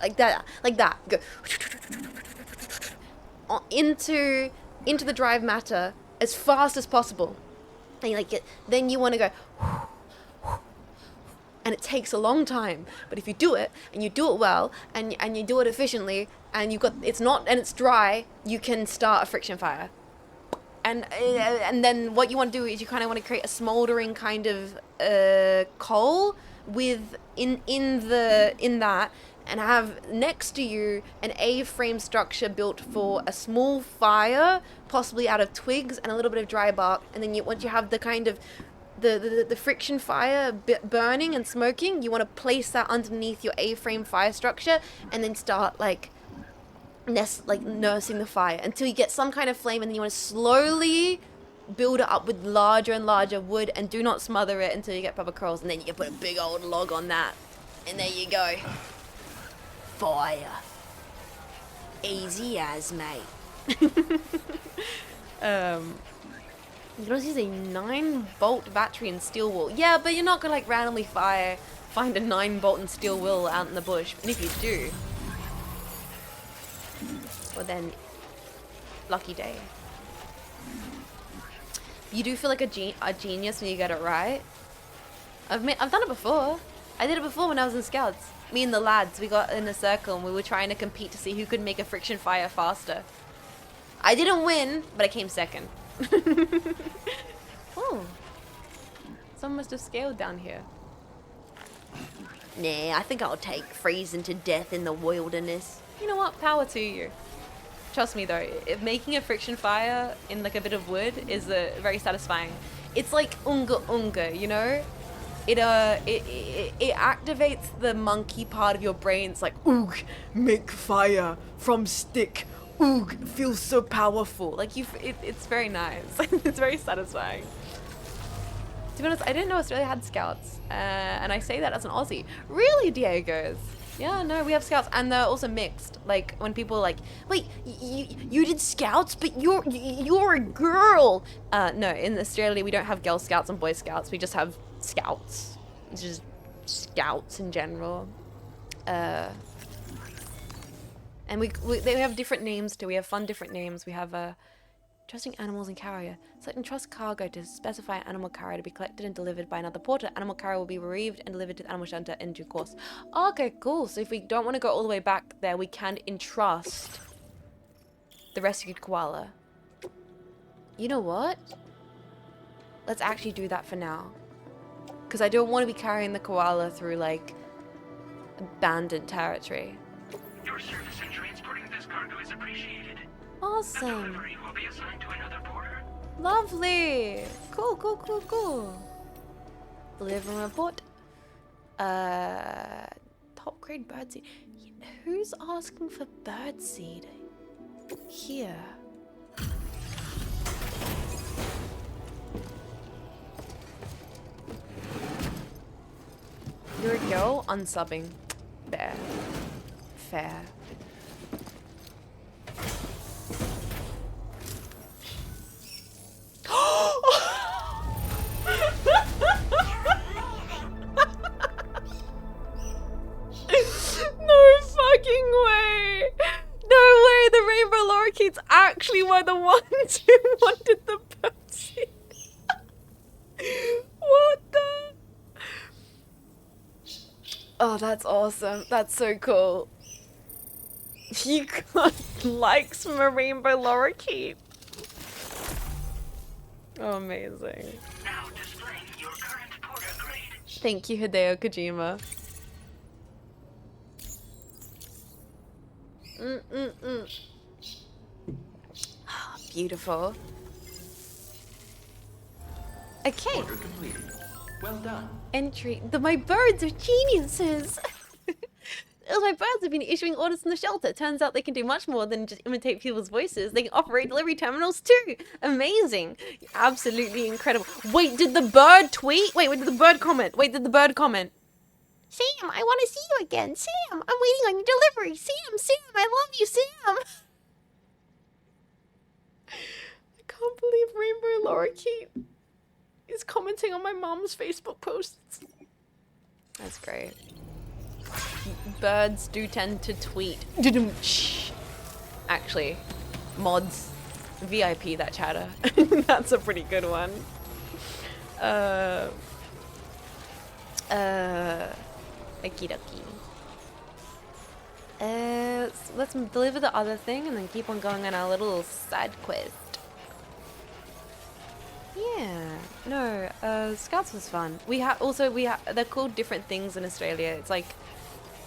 Like that. Go into the dry matter as fast as possible. And then you want to go... And it takes a long time, but if you do it and you do it well and you do it efficiently and it's dry, you can start a friction fire. And then what you want to do is you kind of want to create a smoldering kind of coal with in that, and have next to you an A-frame structure built for a small fire, possibly out of twigs and a little bit of dry bark. And then once you have the kind of the friction fire burning and smoking, you want to place that underneath your A-frame fire structure and then start nursing the fire until you get some kind of flame, and then you want to slowly build it up with larger and larger wood, and do not smother it until you get proper coals, and then you can put a big old log on that, and there you go. Fire. Easy as, mate. You can also use a 9-bolt battery and steel wool. Yeah, but you're not gonna like randomly find a 9-bolt and steel wool out in the bush. And if you do, well then, lucky day. You do feel like a genius when you get it right. I've done it before. I did it before when I was in Scouts. Me and the lads, we got in a circle and we were trying to compete to see who could make a friction fire faster. I didn't win, but I came second. Oh, someone must have scaled down here. Nah, I think I'll take freezing to death in the wilderness. You know what? Power to you. Trust me though, making a friction fire in like a bit of wood is very satisfying. It's like unga, you know? It activates the monkey part of your brain. It's like, oog, make fire from stick. Oog, feels so powerful. Like it's very nice. It's very satisfying. To be honest, I didn't know Australia had Scouts, and I say that as an Aussie. Really, Diego's? Yeah, no, we have Scouts, and they're also mixed. Like when people are like, wait, you did Scouts, but you're a girl. No, in Australia we don't have Girl Scouts and Boy Scouts. We just have Scouts. It's just Scouts in general. And they have different names too. We have fun different names. We have trusting animals and carrier. Select and trust cargo to specify an animal carrier to be collected and delivered by another porter. Animal carrier will be retrieved and delivered to the animal shelter in due course. Okay, cool. So if we don't want to go all the way back there, we can entrust the rescued koala. You know what? Let's actually do that for now. Because I don't want to be carrying the koala through like abandoned territory. Your service in transporting this cargo is appreciated. Awesome. The delivery will be assigned to another porter. Lovely. Cool. Deliver report. Top grade birdseed. Who's asking for birdseed? Here. You're a girl? Unsubbing. There. Fair. No fucking way! No way! The rainbow lorikeets actually were the ones who wanted the birdseed. What the? Oh, that's awesome. That's so cool. You got likes from a rainbow lorikeet. Oh, amazing. Now displaying your current porter grade. Thank you, Hideo Kojima. Oh, beautiful. Okay. Order completed. Well done. Entry. My birds are geniuses. My birds have been issuing orders from the shelter. Turns out they can do much more than just imitate people's voices. They can operate delivery terminals too. Amazing. Absolutely incredible. Wait, did the bird tweet? Wait, did the bird comment? Sam, I want to see you again. Sam, I'm waiting on your delivery. Sam, I love you, Sam. I can't believe Rainbow Lorikeet is commenting on my mom's Facebook posts. That's great. Birds do tend to tweet. Actually, mods, VIP that chatter. That's a pretty good one. Okie dokie. Let's deliver the other thing and then keep on going on our little side quest. Yeah, no, Scouts was fun. They're called different things in Australia. It's like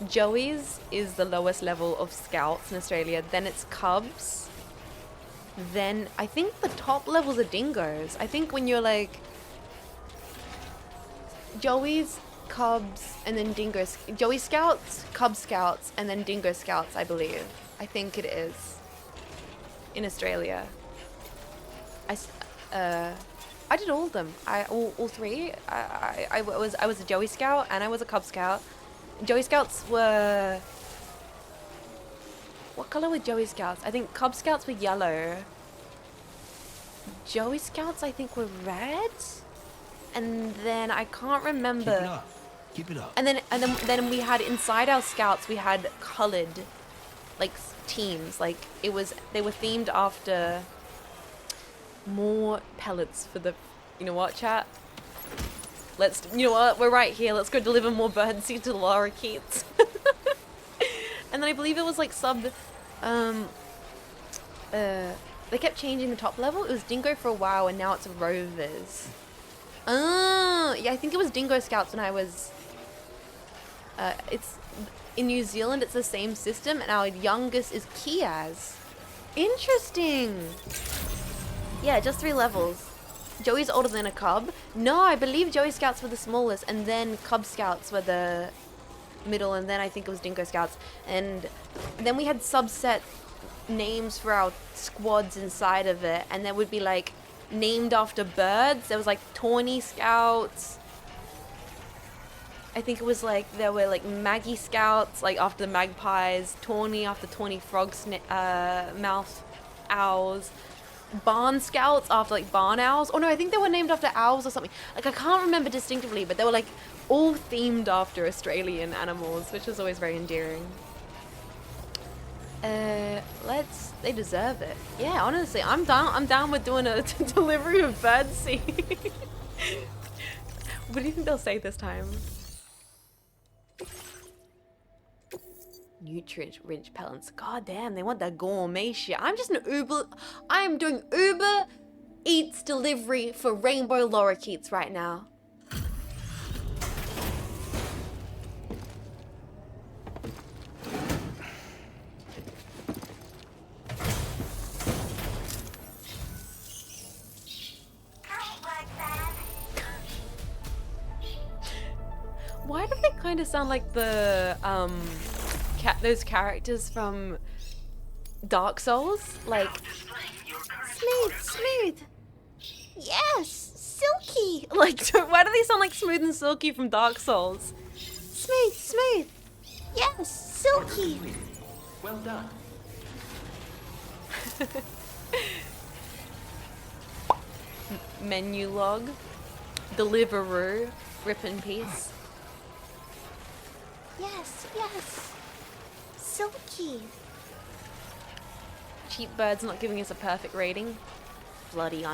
Joey's is the lowest level of Scouts in Australia. Then it's Cubs. Then I think the top levels are Dingoes. I think when you're like Joey's, Cubs, and then Dingoes. Joey Scouts, Cub Scouts, and then Dingo Scouts, I believe. I think it is in Australia. I did all of them. All three. I was a Joey Scout and I was a Cub Scout. Joey Scouts were What color were Joey Scouts? I think Cub Scouts were yellow. Joey Scouts, I think, were red. And then I can't remember. Keep it up. Keep it up. And then we had inside our scouts, we had colored, like, teams. Like, they were themed after more pellets for the, you know what, chat? You know what, we're right here. Let's go deliver more birdseed to Laura Keats. And then I believe it was like they kept changing the top level. It was Dingo for a while, and now it's Rovers. Yeah, I think it was Dingo Scouts when I was... it's... In New Zealand, it's the same system, and our youngest is Kiaz. Interesting! Yeah, just 3 levels. Joey's older than a Cub. No, I believe Joey Scouts were the smallest, and then Cub Scouts were the middle, and then I think it was Dingo Scouts. And then we had subset names for our squads inside of it, and there would be like named after birds. There was like Tawny Scouts. I think it was like there were like Maggie Scouts, like after the magpies. Tawny after Tawny frogs, mouth owls. Barn Scouts after like barn owls. Oh no, I think they were named after owls or something. Like I can't remember distinctively, but they were like all themed after Australian animals, which was always very endearing. They deserve it. Yeah, honestly, I'm down with doing a delivery of birdseed. What do you think they'll say this time? Nutrient-rich pellets. God damn, they want that gourmet shit. I'm doing Uber Eats delivery for Rainbow Lorikeets right now. Why do they kind of sound like the those characters from Dark Souls? Like smooth. Yes, silky. Like why do they sound like Smooth and Silky from Dark Souls? Smooth. Yes, silky. Well done. Menu log. Deliveroo. Rip in peace. Yes. Silky. Cheap Bird's not giving us a perfect rating. Bloody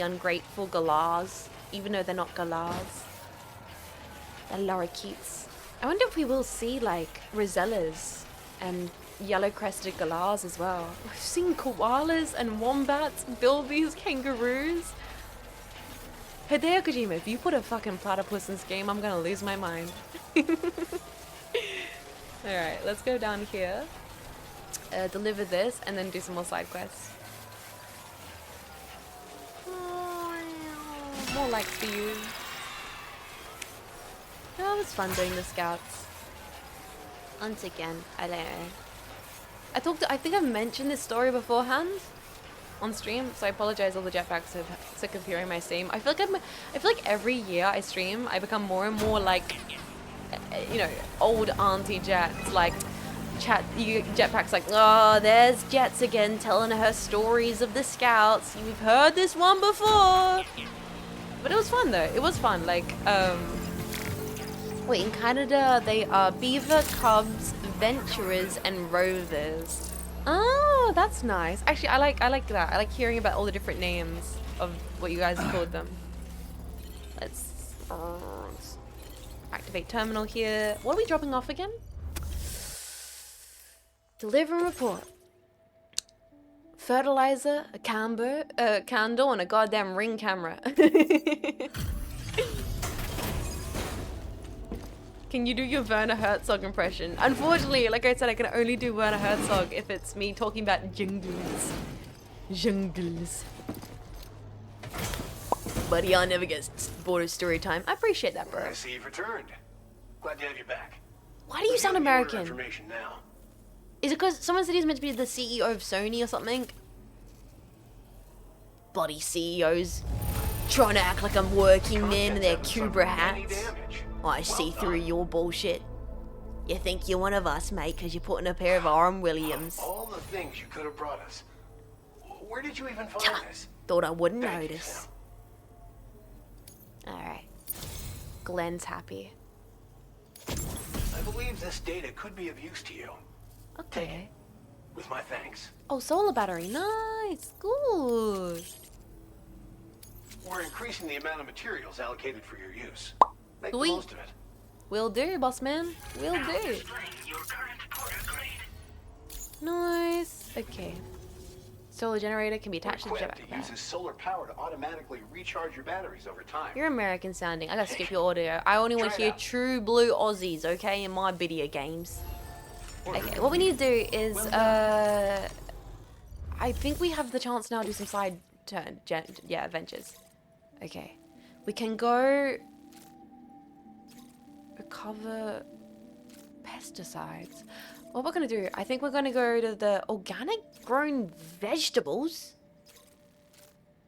ungrateful galahs. Even though they're not galahs. They're lorikeets. I wonder if we will see like rosellas and yellow-crested galahs as well. We've seen koalas and wombats, bilbies, kangaroos. Hideo Kojima, if you put a fucking platypus in this game, I'm gonna lose my mind. Alright, let's go down here. Deliver this, and then do some more side quests. More likes for you. Oh, it was fun doing the scouts. Once again, I think I've mentioned this story beforehand on stream, so I apologize. All the jetpacks are sick of hearing my stream. I feel like every year I stream, I become more and more like, you know, old auntie Jets. Like, jetpacks like, oh, there's Jets again telling her stories of the scouts. You've heard this one before. But it was fun though. It was fun. Like, wait, in Canada they are beaver, cubs, venturers, and rovers. Oh, that's nice. Actually, I like that. I like hearing about all the different names of what you guys called them. Let's activate terminal here. What are we dropping off again? Deliver and report. Fertilizer, a candle, and a goddamn ring camera. Can you do your Werner Herzog impression? Unfortunately, like I said, I can only do Werner Herzog if it's me talking about jungles. Buddy, I'll never get bored of story time. I appreciate that, bro. I see you've returned. Glad to have you back. Why do you sound American? Information now. Is it because someone said he's meant to be the CEO of Sony or something? Bloody CEOs trying to act like I'm working men in their Cobra hats. I see through your bullshit. You think you're one of us, mate, because you're putting a pair of arm Williams. All the things you could have brought us. Where did you even find this? Thought I wouldn't notice. Alright. Glenn's happy. I believe this data could be of use to you. Okay. With my thanks. Oh, solar battery. Nice. Good. We're increasing the amount of materials allocated for your use. Make Sweet. the most of it. Will do, boss man. Will do. Nice. Okay. Solar generator can be attached to the jetpack. It uses solar power to automatically recharge your batteries over time. You're American sounding. I gotta skip your audio. I only want to hear true blue Aussies, okay, in my video games. Okay, what we need to do is, I think we have the chance now to do some side adventures. Okay. We can go recover pesticides. What we're gonna do, I think we're gonna go to the organic grown vegetables.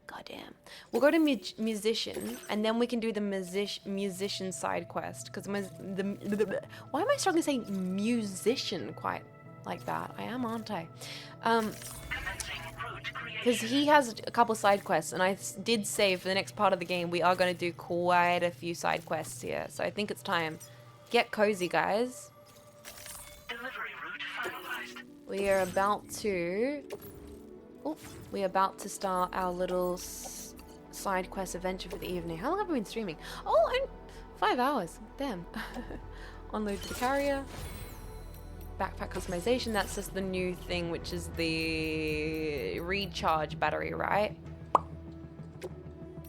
Goddamn. We'll go to musician, and then we can do the musician side quest. Because why am I struggling to say musician quite like that? I am, aren't I? Because he has a couple side quests, and I did say for the next part of the game we are going to do quite a few side quests here. So I think it's time. Get cozy, guys. We are about to... Oh, we're about to start our little side quest adventure for the evening. How long have we been streaming? Oh, 5 hours. Damn. Unload to the carrier. Backpack customization. That's just the new thing, which is the recharge battery, right?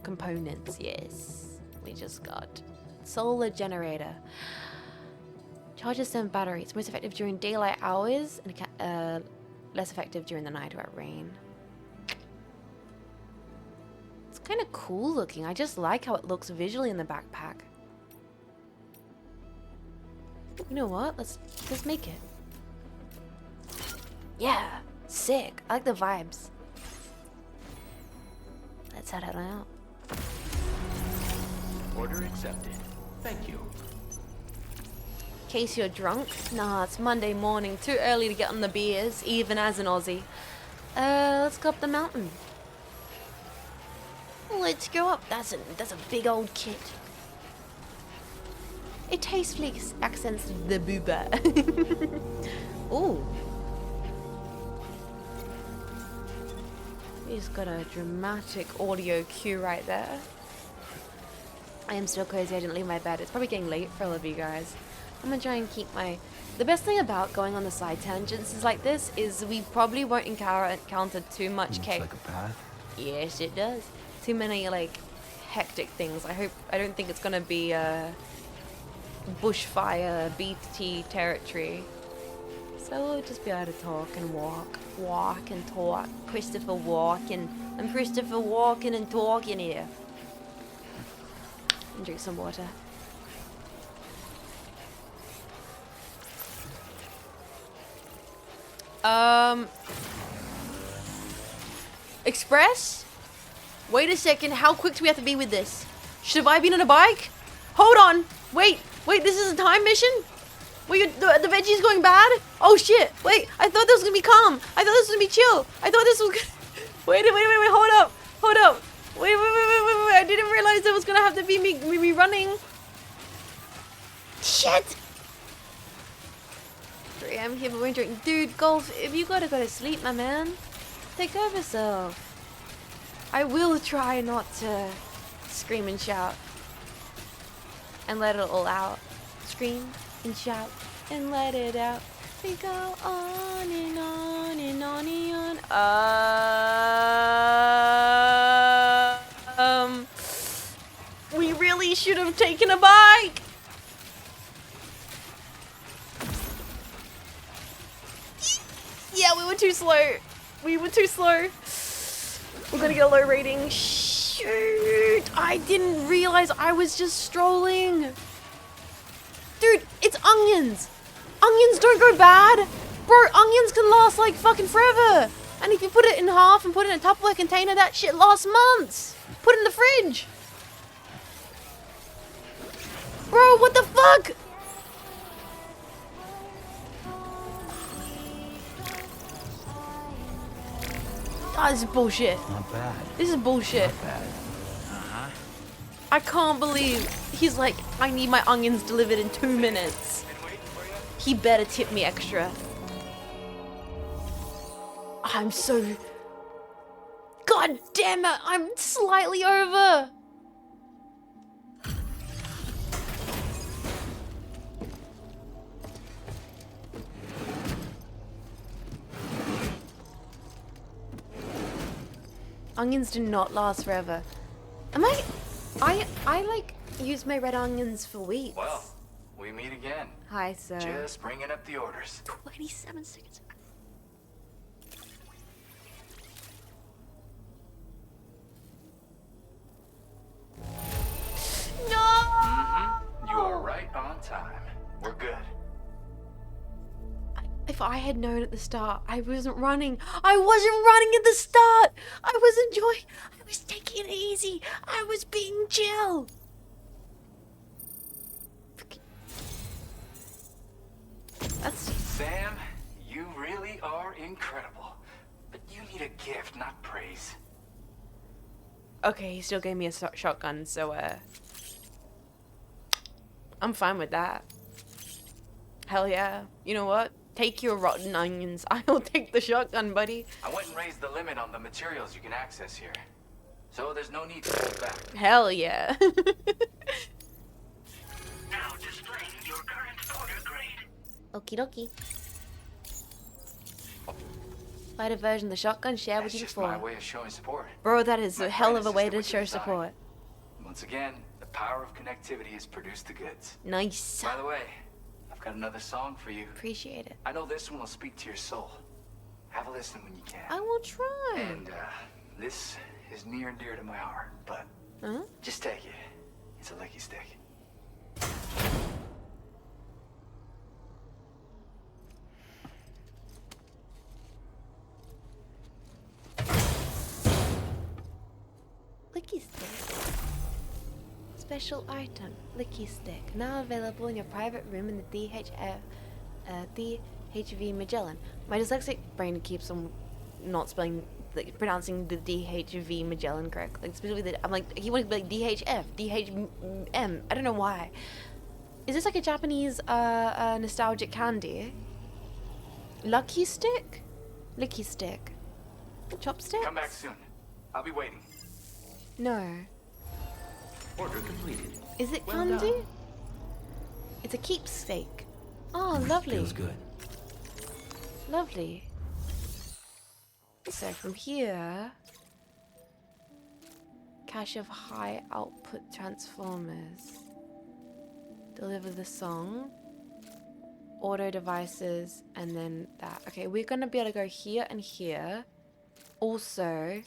Components, yes. We just got solar generator. Charges 7 batteries. Most effective during daylight hours and less effective during the night or at rain. It's kind of cool looking. I just like how it looks visually in the backpack. You know what? Let's make it. Yeah, sick. I like the vibes. Let's head out. Order accepted. Thank you. In case you're drunk. Nah, it's Monday morning. Too early to get on the beers, even as an Aussie. Let's go up the mountain. Let's go up. That's a big old kit. It tastefully accents the booba. Ooh. We just got a dramatic audio cue right there. I am still cozy. I didn't leave my bed. It's probably getting late for all of you guys. I'm gonna try and keep my... The best thing about going on the side tangents is like this is we probably won't encounter too much chaos. Like a path? Yes, it does. Too many like hectic things. I don't think it's gonna be bushfire BT territory. So we'll just be able to talk and walk and talk. Christopher Walken. I'm Christopher Walken and talking here. And drink some water. Express? Wait a second, how quick do we have to be with this? Should I been on a bike? Hold on! Wait, this is a time mission? Wait, the veggie's going bad? Oh shit, wait, I thought this was gonna be calm. I thought this was gonna be chill. I thought this was gonna... Wait, hold up. Wait, I didn't realize it was gonna have to be me running. Shit! 3 AM here, but we're drinking. Dude, Golf, if you gotta go to sleep, my man, take care of yourself. I will try not to scream and shout. And let it all out. Scream and shout and let it out. We go on and on and on and on. We really should have taken a bike. Yeah, we were too slow. We're gonna get a low rating. Shoot! I didn't realize I was just strolling. Dude, it's onions. Onions don't go bad. Bro, onions can last like fucking forever. And if you put it in half and put it in a Tupperware container, that shit lasts months. Put it in the fridge. Bro, what the fuck? Oh, this is bullshit. Not bad. This is bullshit. Not bad. Uh-huh. I can't believe he's like, I need my onions delivered in 2 minutes. He better tip me extra. I'm so... God damn it, I'm slightly over. Onions do not last forever. I like use my red onions for weeks. Well, we meet again. Hi, sir. Just bringing up the orders. 27 seconds. No! Mm-hmm. You are right on time. We're good. If I had known at the start, I wasn't running. I wasn't running at the start. I was enjoying. I was taking it easy. I was being chill. That's Sam, you really are incredible. But you need a gift, not praise. okay. He still gave me a shotgun, so I'm fine with that. Hell yeah. You know what? Take your rotten onions. I'll take the shotgun, buddy. I went and raised the limit on the materials you can access here. So there's no need to hold back. Hell yeah. Now displaying your current order grade. Okie dokie. Lighter version of the shotgun shared with you That's just before. my way of showing support. Bro, that is My a hell of a friend way is to just a show wicked support. Once again, the power of connectivity has produced the goods. Nice. By the way, I've got another song for you. Appreciate it. I know this one will speak to your soul. Have a listen when you can. I will try. And this is near and dear to my heart, but just take it. It's a licky stick. Licky stick. Special item, licky stick. Now available in your private room in the DHV Magellan. My dyslexic brain keeps on not spelling, like, pronouncing the DHV Magellan correct. Like, specifically, I'm like, he wanted to be like DHF, DHM. I don't know why. Is this like a Japanese nostalgic candy? Lucky stick? Licky stick. Chopsticks? Come back soon. I'll be waiting. No. Order completed. Is it Well candy? done. It's a keepsake. Oh, lovely. Feels good. Lovely. So from here, cache of high output transformers. Deliver the song. Auto devices, and then that. Okay, we're gonna be able to go here and here. Also,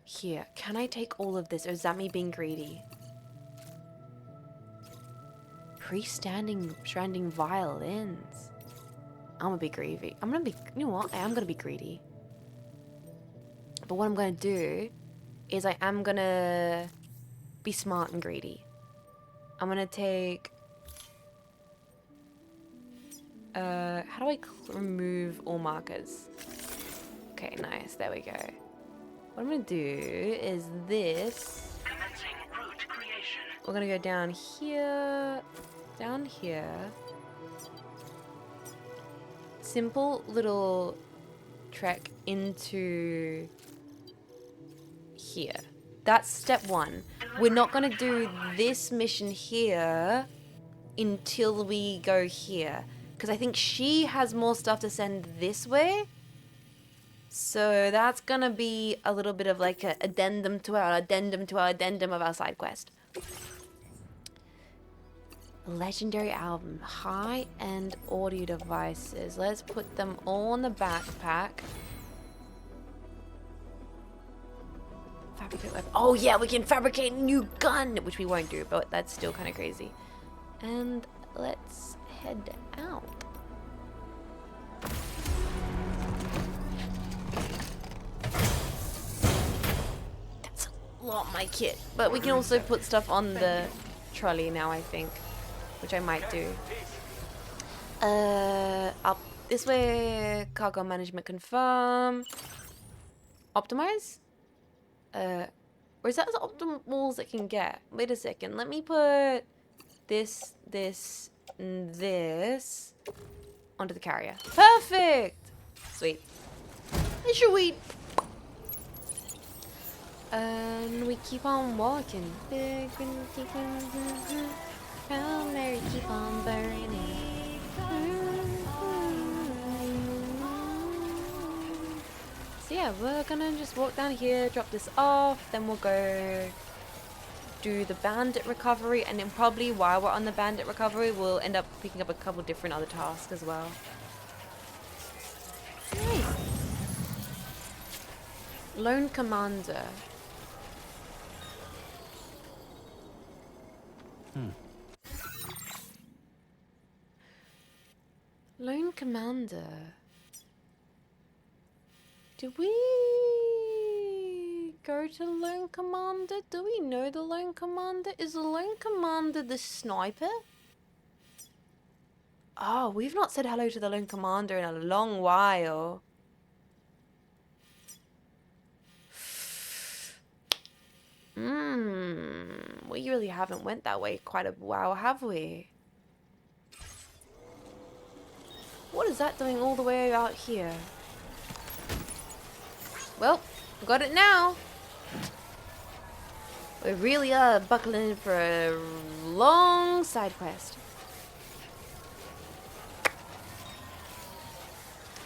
here. Can I take all of this, or is that me being greedy? Stranding violins. I'm gonna be greedy. I'm gonna be, you know what? I am gonna be greedy. But what I'm gonna do is I am gonna be smart and greedy. I'm gonna take, how do I remove all markers? Okay, nice, there we go. What I'm gonna do is this. Commencing route creation. We're gonna go down here, simple little trek into here. That's step one. We're not gonna do this mission here until we go here, because I think she has more stuff to send this way. So that's gonna be a little bit of like an addendum to our addendum of our side quest. Legendary album, high-end audio devices. Let's put them all in the backpack. Fabricate weapon. Oh yeah, we can fabricate a new gun, which we won't do, but that's still kind of crazy. And let's head out. That's a lot, my kit. But we can also put stuff on the trolley now, I think, which I might do. Up this way, cargo management confirm. Optimize? Or is that as optimal as it can get? Wait a second. Let me put this, this, and this onto the carrier. Perfect! Sweet. Sweet. And we keep on walking. Big and keep on there, keep on burning. So yeah, we're gonna just walk down here, drop this off, then we'll go do the bandit recovery, and then probably while we're on the bandit recovery, we'll end up picking up a couple different other tasks as well. Nice. Lone Commander. Lone Commander. Did we go to Lone Commander? Do we know the Lone Commander? Is the Lone Commander the sniper? Oh, we've not said hello to the Lone Commander in a long while. We really haven't went that way quite a while, have we? What is that doing all the way out here? Well, got it now. We really are buckling in for a long side quest.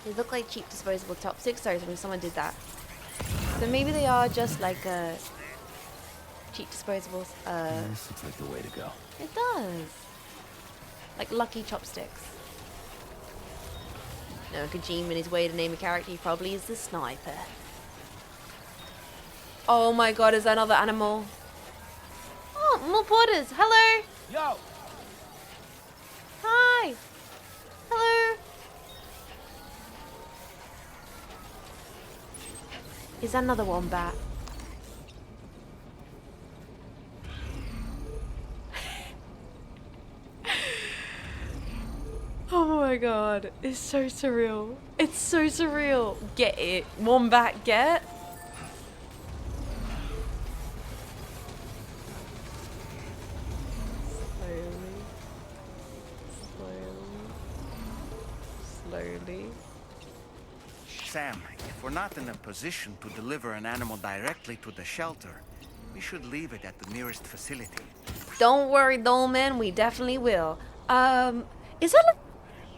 They look like cheap disposable top 6 stars. I mean, someone did that. So maybe they are just like cheap disposables. This looks like the way to go. It does. Like lucky chopsticks. No, Kojima in his way to name a character, he probably is the sniper. Oh my god, is that another animal? Oh, more porters. Hello. Yo. Hi. Hello. Is that another wombat? Oh my god, it's so surreal. It's so surreal. Get it. Wombat, get. Slowly. Sam, if we're not in a position to deliver an animal directly to the shelter, we should leave it at the nearest facility. Don't worry, Dolman, we definitely will. Is that like...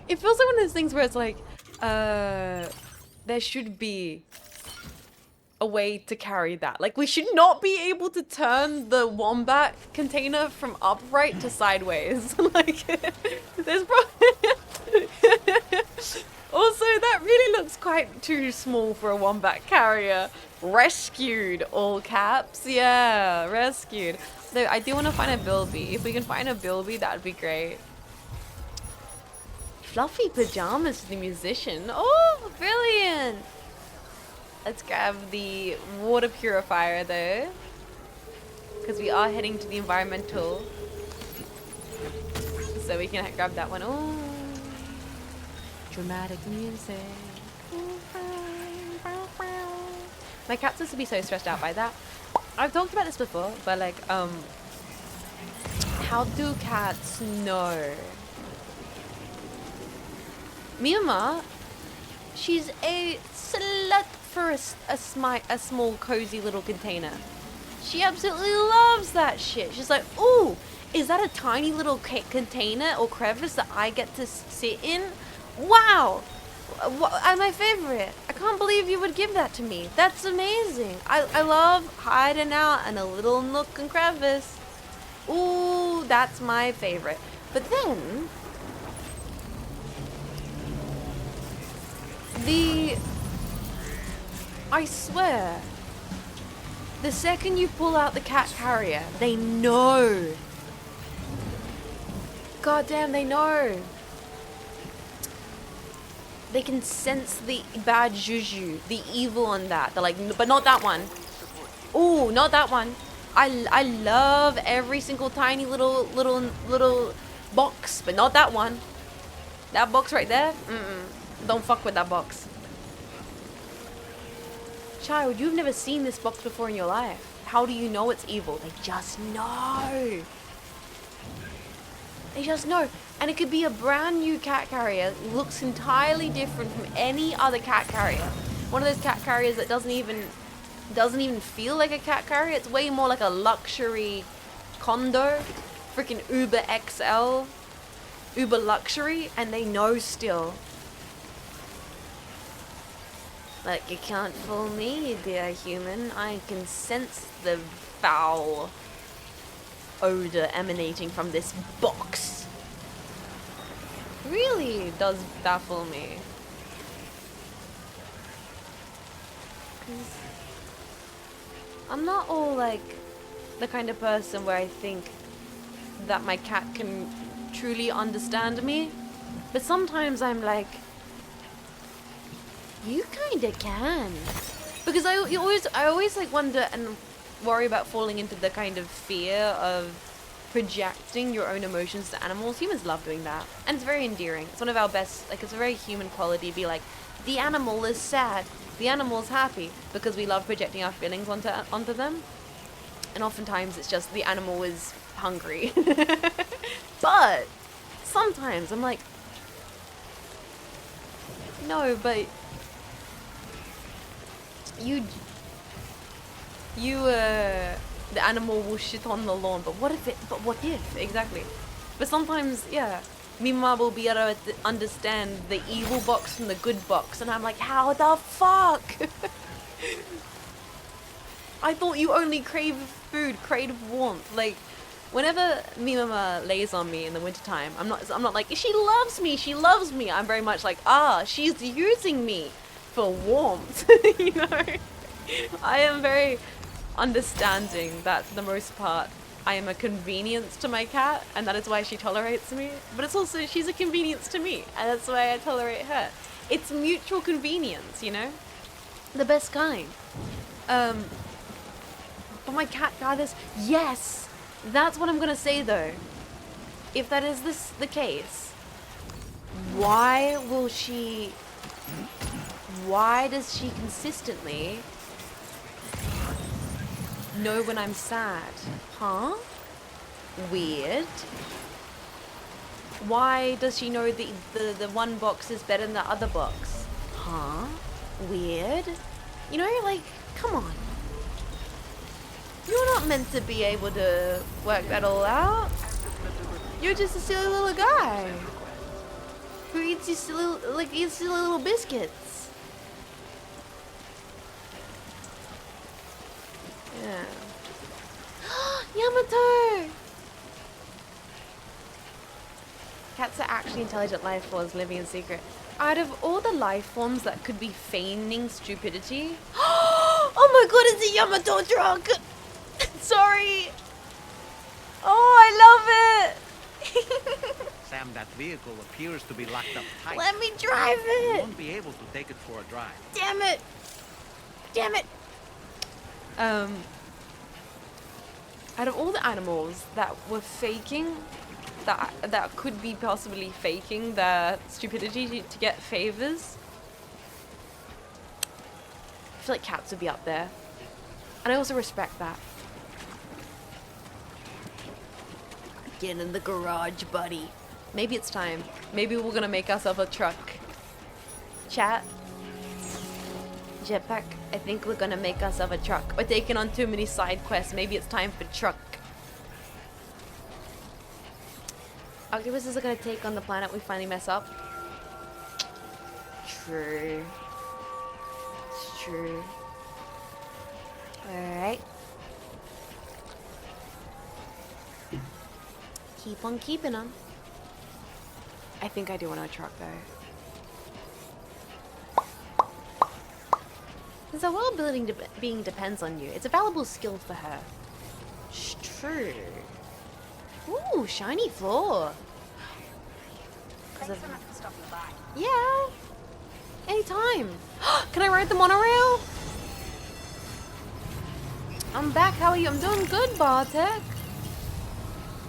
It feels like one of those things where it's like, there should be a way to carry that. Like, we should not be able to turn the wombat container from upright to sideways. Like, there's probably... Also, that really looks quite too small for a wombat carrier. Rescued, all caps. Yeah, rescued. Though I do want to find a bilby. If we can find a bilby, that would be great. Fluffy pajamas for the musician. Oh, brilliant. Let's grab the water purifier though, because we are heading to the environmental. So we can grab that one. Oh, dramatic music. My cats used to be so stressed out by that. I've talked about this before, but like, how do cats know? Miyama, she's a slut for a small cozy little container. She absolutely loves that shit. She's like, ooh, is that a tiny little container or crevice that I get to sit in? Wow, my favorite. I can't believe you would give that to me. That's amazing. I love hiding out in a little nook and crevice. Ooh, that's my favorite. But then I swear, the second you pull out the cat carrier, they know. Goddamn, they know. They can sense the bad juju, the evil on that. They're like, but not that one. Ooh, not that one. I love every single tiny little box, but not that one. That box right there, don't fuck with that box. child, you've never seen this box before in your life. How do you know it's evil? They just know. They just know. And it could be a brand new cat carrier. Looks entirely different from any other cat carrier. One of those cat carriers that doesn't even feel like a cat carrier. It's way more like a luxury condo. Freaking Uber XL. Uber luxury. And they know still. Like, you can't fool me, dear human. I can sense the foul odor emanating from this box. Really does baffle me. 'Cause I'm not all like the kind of person where I think that my cat can truly understand me, but sometimes I'm like, you kinda can, because I always like wonder and worry about falling into the kind of fear of projecting your own emotions to animals. Humans love doing that, and it's very endearing. It's one of our best, like, it's a very human quality. Be like, the animal is sad, the animal's happy, because we love projecting our feelings onto them. And oftentimes it's just the animal is hungry. But sometimes I'm like, no, but the animal will shit on the lawn, but what if, exactly. But sometimes, yeah, Mima will be able to understand the evil box from the good box, and I'm like, how the fuck? I thought you only crave food, crave warmth. Like, whenever Mima lays on me in the wintertime, I'm not like, she loves me. I'm very much like, she's using me for warmth. You know? I am very understanding that for the most part I am a convenience to my cat, and that is why she tolerates me, but it's also she's a convenience to me, and that's why I tolerate her. It's mutual convenience, you know, the best kind. But my cat goddess, yes, that's what I'm gonna say though. If that is the case, why does she consistently know when I'm sad? Huh? Weird. Why does she know the one box is better than the other box? Huh? Weird. You know, like, come on. You're not meant to be able to work that all out. You're just a silly little guy who eats these silly little biscuits. Yeah. Yamato! Cats are actually intelligent life forms living in secret. Out of all the life forms that could be feigning stupidity... Oh my god, it's a Yamato truck! Sorry! Oh, I love it! Sam, that vehicle appears to be locked up tight. Let me drive it! You won't be able to take it for a drive. Damn it! Damn it! Out of all the animals that were faking, that could be possibly faking their stupidity to get favors, I feel like cats would be up there. And I also respect that. Get in the garage, buddy. Maybe it's time. Maybe we're gonna make ourselves a truck. Chat. Jetpack, I think we're gonna make ourselves a truck. We're taking on too many side quests. Maybe it's time for truck. Octopuses are gonna take on the planet we finally mess up. True. It's true. Alright. Keep on keeping them. I think I do want a truck though. Because the world building being depends on you. It's a valuable skill for her. It's true. Ooh, shiny floor. Thanks so much for stopping by. Yeah. Anytime. Can I ride the monorail? I'm back. How are you? I'm doing good, Bartek.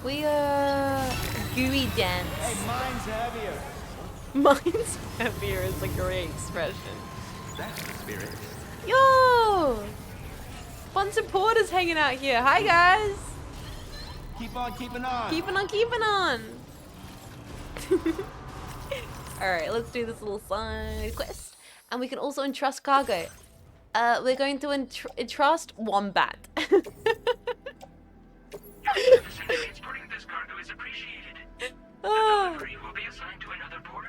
We gooey dance. Hey, mine's heavier. Mine's heavier is a great expression. That's the spirit. Yo! Fun supporters hanging out here. Hi, guys. Keep on keeping on. Keeping on, keeping on. Alright, let's do this little side quest. And we can also entrust cargo. We're going to entrust Wombat. Transporting this cargo is appreciated. The delivery will be assigned to another porter.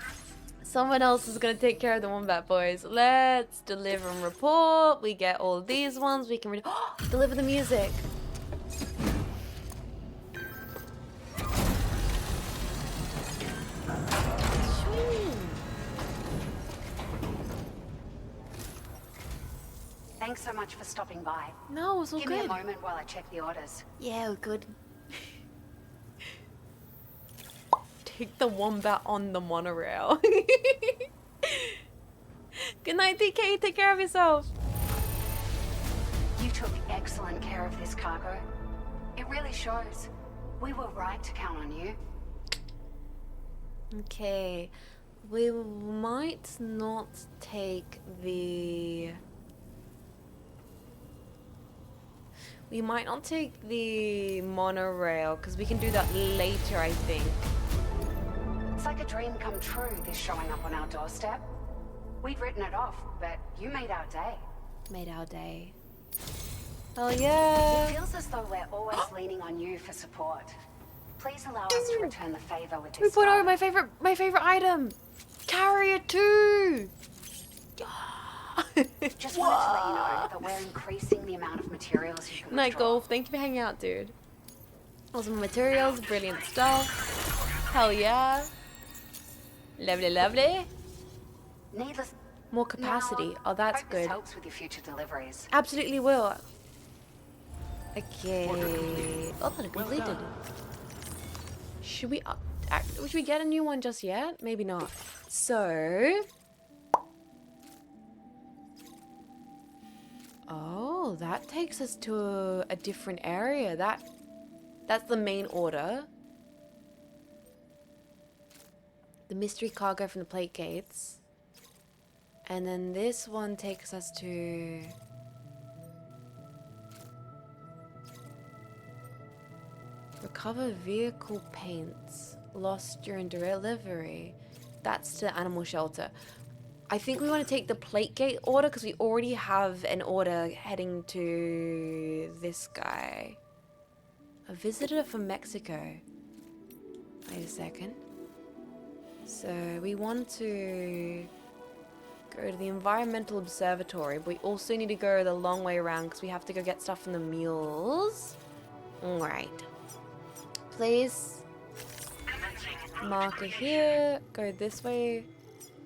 Someone else is going to take care of the Wombat, boys. Let's deliver and report. We get all these ones. We can deliver the music. Thanks so much for stopping by. No, it's all Give good. me a moment while I check the orders. Yeah, good. Take the Wombat on the monorail. Good night, DK. Take care of yourself. You took excellent care of this cargo. It really shows. We were right to count on you. Okay. We might not take the... We might not take the monorail, because we can do that later, I think. It's like a dream come true, this showing up on our doorstep. We'd written it off, but you made our day. Made our day. Oh yeah! It feels as though we're always leaning on you for support. Please allow us to return the favor with this 3.0, my favorite item! Carrier 2! Just wanted to let you know that we're increasing the amount of materials you can Night withdraw. Golf, thank you for hanging out, dude. Awesome materials, brilliant stuff. Hell yeah. Lovely, lovely. Needless. More capacity. Oh, that's Hope this good. helps with your future deliveries. Absolutely will. Okay. Oh, that completed. Should we get a new one just yet? Maybe not. So. Oh, that takes us to a different area. That's the main order. The mystery cargo from the plate gates. And then this one takes us to... Recover vehicle paints lost during delivery. That's to the animal shelter. I think we want to take the plate gate order because we already have an order heading to this guy. A visitor from Mexico. Wait a second. So we want to go to the environmental observatory, but we also need to go the long way around because we have to go get stuff from the mules. Alright. Please. Marker here. Go this way.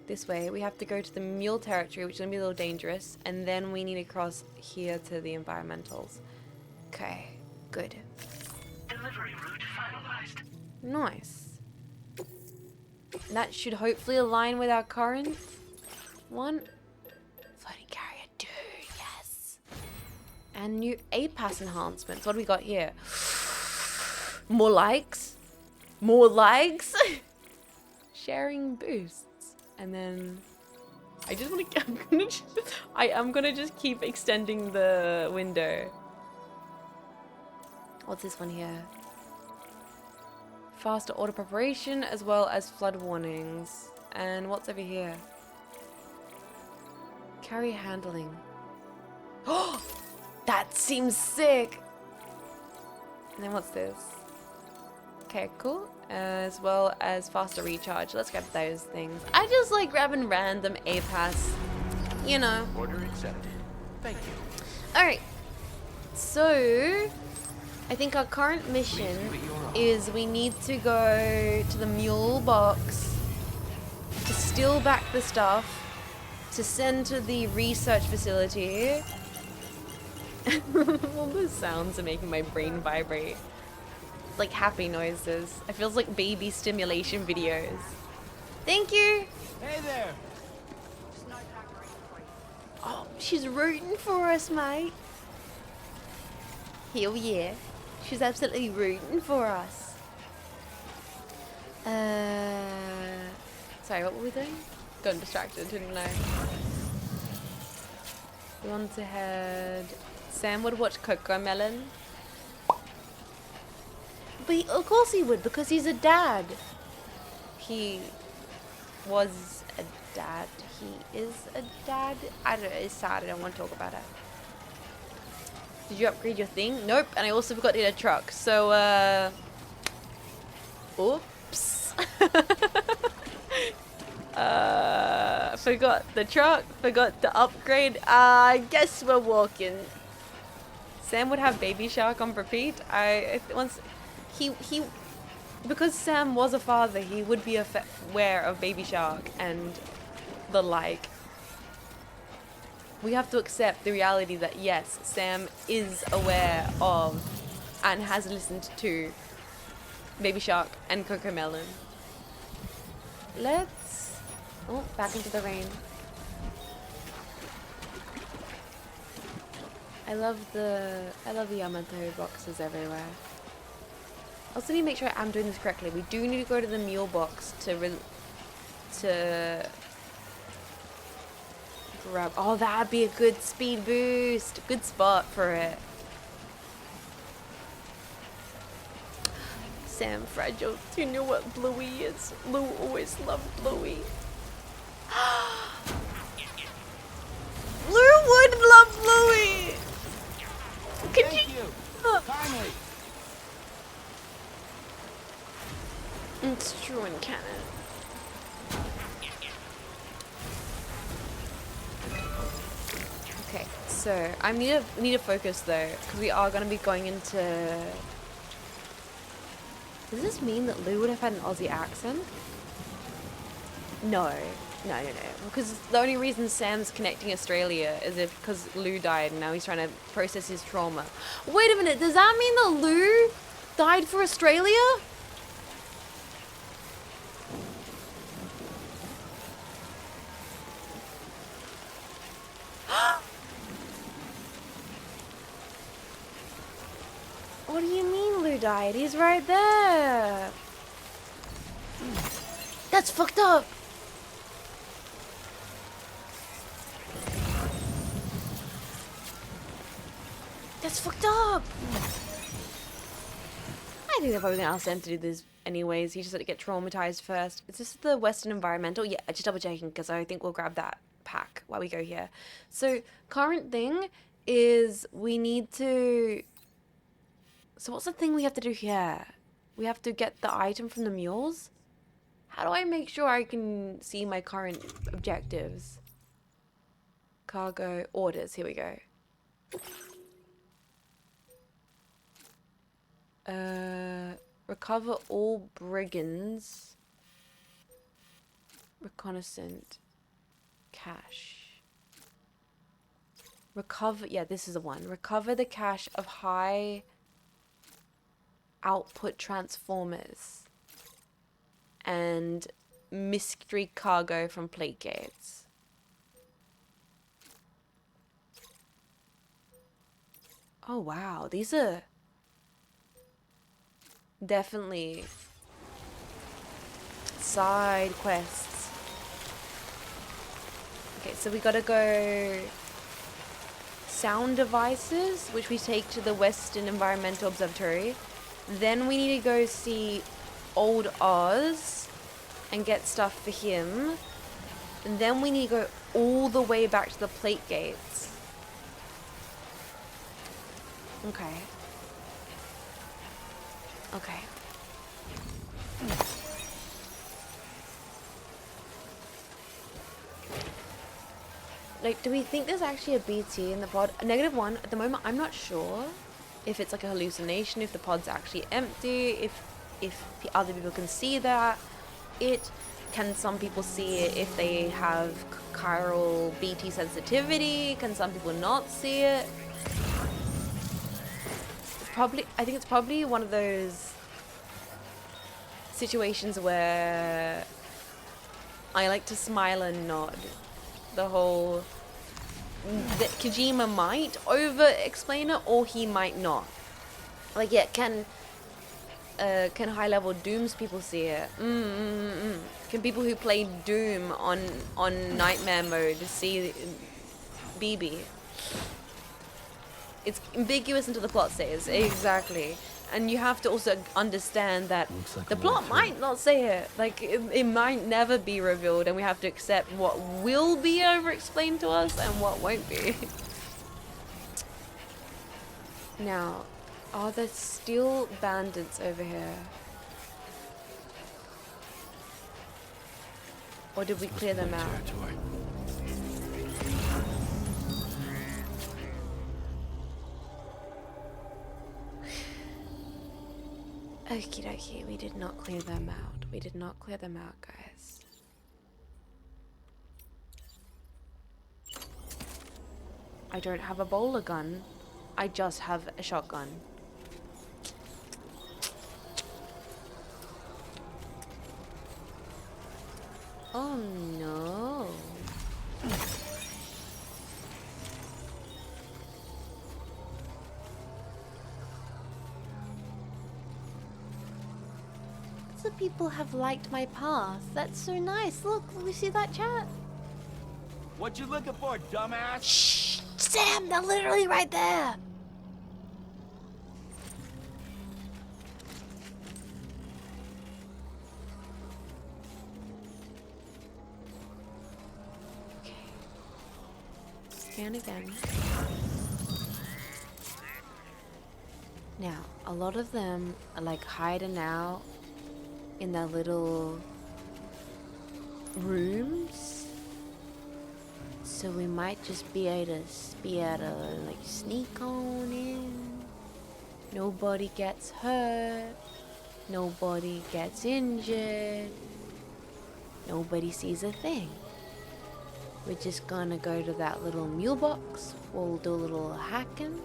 This way. We have to go to the mule territory, which is going to be a little dangerous. And then we need to cross here to the environmentals. Okay. Good. Delivery route finalized. Nice. That should hopefully align with our current one. Floating carrier 2, yes. And new APAS enhancements. What do we got here? More likes. More likes. Sharing boosts. And then I just want to I'm gonna just keep extending the window. What's this one here? Faster order preparation as well as flood warnings. And what's over here? Carrier handling. Oh, that seems sick. And then what's this? Okay, cool. As well as faster recharge. Let's grab those things. I just like grabbing random APAS. You know. Order accepted. Thank you. Alright. So, I think our current mission is we need to go to the mule box to steal back the stuff to send to the research facility. All those sounds are making my brain vibrate. Like happy noises. It feels like baby stimulation videos. Thank you. Hey there. Oh, she's rooting for us, mate. Hell yeah. She's absolutely rooting for us. Sorry, what were we doing? Got distracted, didn't know. We want to head... Sam would watch Coco Melon. But of course he would, because he's a dad. He was a dad. He is a dad. I don't know, it's sad, I don't want to talk about it. Did you upgrade your thing? Nope, and I also forgot to get a truck, so oops. Forgot the truck, forgot the upgrade. I guess we're walking. Sam would have Baby Shark on repeat. Because Sam was a father, he would be aware of Baby Shark and the like. We have to accept the reality that yes, Sam is aware of and has listened to Baby Shark and Coco Melon. Let's... Oh, back into the rain. I love the Yamato boxes everywhere. Also need to make sure I'm doing this correctly. We do need to go to the mule box to grab... Oh, that'd be a good speed boost. Good spot for it. Sam Fragile, do you know what Bluey is? Lou always loved Bluey. Lou would love Bluey! Thank you. Finally. It's true in canon. Okay, so I need to focus though, because we are going to be going into... Does this mean that Lou would have had an Aussie accent? No. Because the only reason Sam's connecting Australia is because Lou died and now he's trying to process his trauma. Wait a minute, does that mean that Lou died for Australia? What do you mean Lou died? He's right there. That's fucked up. That's fucked up. I think they're probably gonna ask Sam to do this anyways. He just had to get traumatized first. Is this the Western Environmental? Yeah, just double checking because I think we'll grab that pack while we go here. So current thing is we need to... So what's the thing we have to do here? We have to get the item from the mules? How do I make sure I can see my current objectives? Cargo orders, here we go. Recover all brigands. Reconnaissance. Cache. Recover, yeah, this is the one. Recover the cache of high output transformers and mystery cargo from plate gates. Oh wow, these are definitely side quests. Okay, so we gotta go sound devices, which we take to the Western Environmental Observatory. Then we need to go see Old Oz and get stuff for him. And then we need to go all the way back to the plate gates. Okay. Okay. Like, do we think there's actually a BT in the pod? A -1 at the moment. I'm not sure if it's like a hallucination, if the pod's actually empty, if other people can see that. Can some people see it if they have chiral BT sensitivity? Can some people not see it? I think it's probably one of those situations where I like to smile and nod. The whole that Kojima might over-explain it, or he might not. Like, yeah, can high-level Dooms people see it? Can people who play Doom on Nightmare mode see BB? It's ambiguous until the plot says. Exactly. And you have to also understand that like the plot might not say it. Like, it might never be revealed, and we have to accept what will be over-explained to us and what won't be. Now, are there still bandits over here? Or did we clear them out? Okie dokie, we did not clear them out. We did not clear them out, guys. I don't have a bowler gun. I just have a shotgun. Oh no. Lots of people have liked my path. That's so nice. Look, we see that chat? What you looking for, dumbass? Shh! Sam, they're literally right there! Okay. Scan again. Now, a lot of them are like hiding out in their little rooms. So we might just be able to like sneak on in. Nobody gets hurt. Nobody gets injured. Nobody sees a thing. We're just gonna go to that little mule box. We'll do a little hacking. And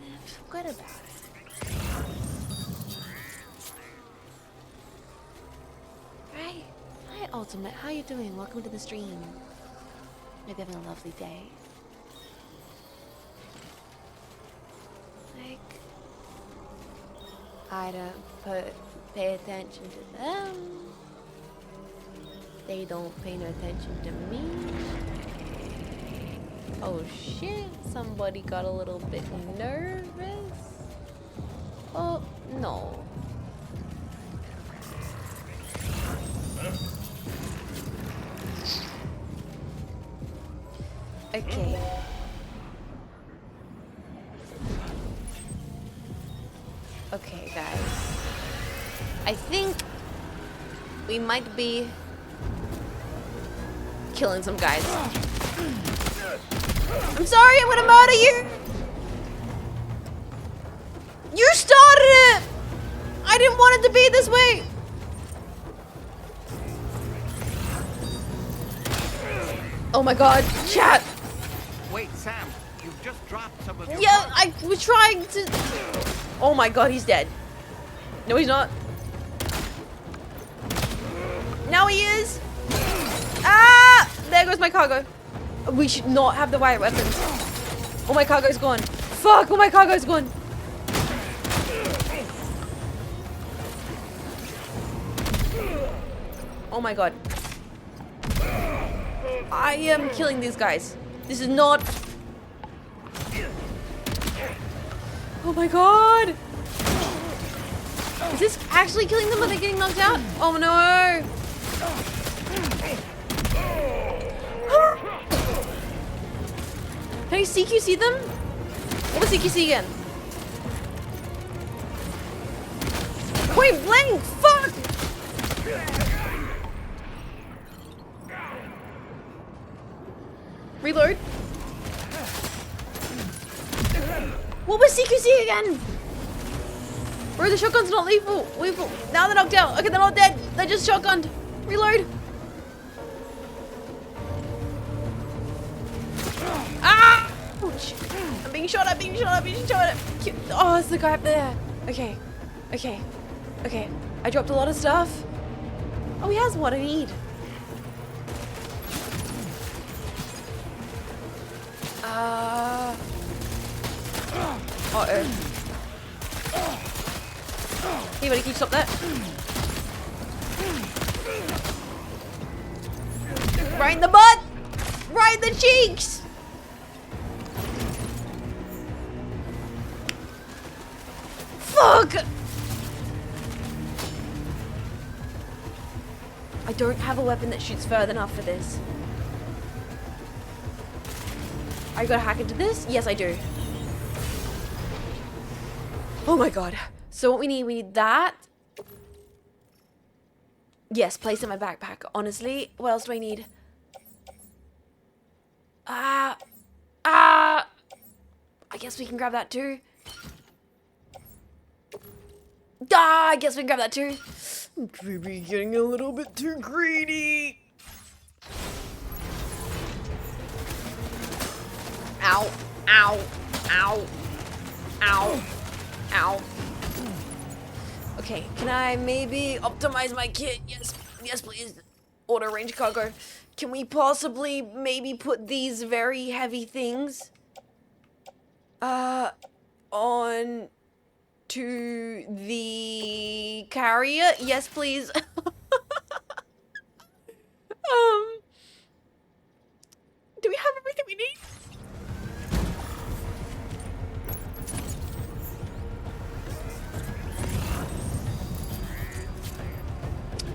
then forget about it. Right? Hi, Ultimate. How you doing? Welcome to the stream. Hope you're having a lovely day. Like, I don't pay attention to them. They don't pay no attention to me. Oh shit, somebody got a little bit nervous. Oh, no. Okay. Okay, guys. I think we might be killing some guys. I'm sorry, I'm gonna murder you! You started it! I didn't want it to be this way! Oh my god, chat! Wait, Sam, you just dropped some of your Yeah, I was trying to... Oh my god, he's dead. No, he's not. Now he is! Ah! There goes my cargo. We should not have the riot weapons. Oh, my cargo's gone. Fuck, oh my cargo's gone. Oh my god. I am killing these guys. This is not... Oh my god! Is this actually killing them? Are they getting knocked out? Oh no! Can I CQC them? What was CQC again? Point blank! Fuck! Reload. What was CQC again? Bro, the shotgun's not lethal. Lethal. Now they're knocked out. Okay, they're not dead. They're just shotgunned. Reload. Ah! Ouch. I'm being shot at, being shot at, being shot at. Oh, it's the guy up there. Okay. Okay. Okay. I dropped a lot of stuff. Oh, he has what I need. Uh-oh. Hey, buddy, can you stop that? Right in the butt! right in the cheeks. Fuck. I don't have a weapon that shoots further enough for this. I gotta hack into this? Yes, I do. Oh my god. So what we need that. Yes, place in my backpack. Honestly, what else do I need? I guess we can grab that too. I guess we can grab that too. Maybe getting a little bit too greedy. Ow, ow, ow, ow, ow. Okay, can I maybe optimize my kit? Yes, yes please. Auto range cargo. Can we possibly maybe put these very heavy things on to the carrier? Yes, please. Do we have everything we need?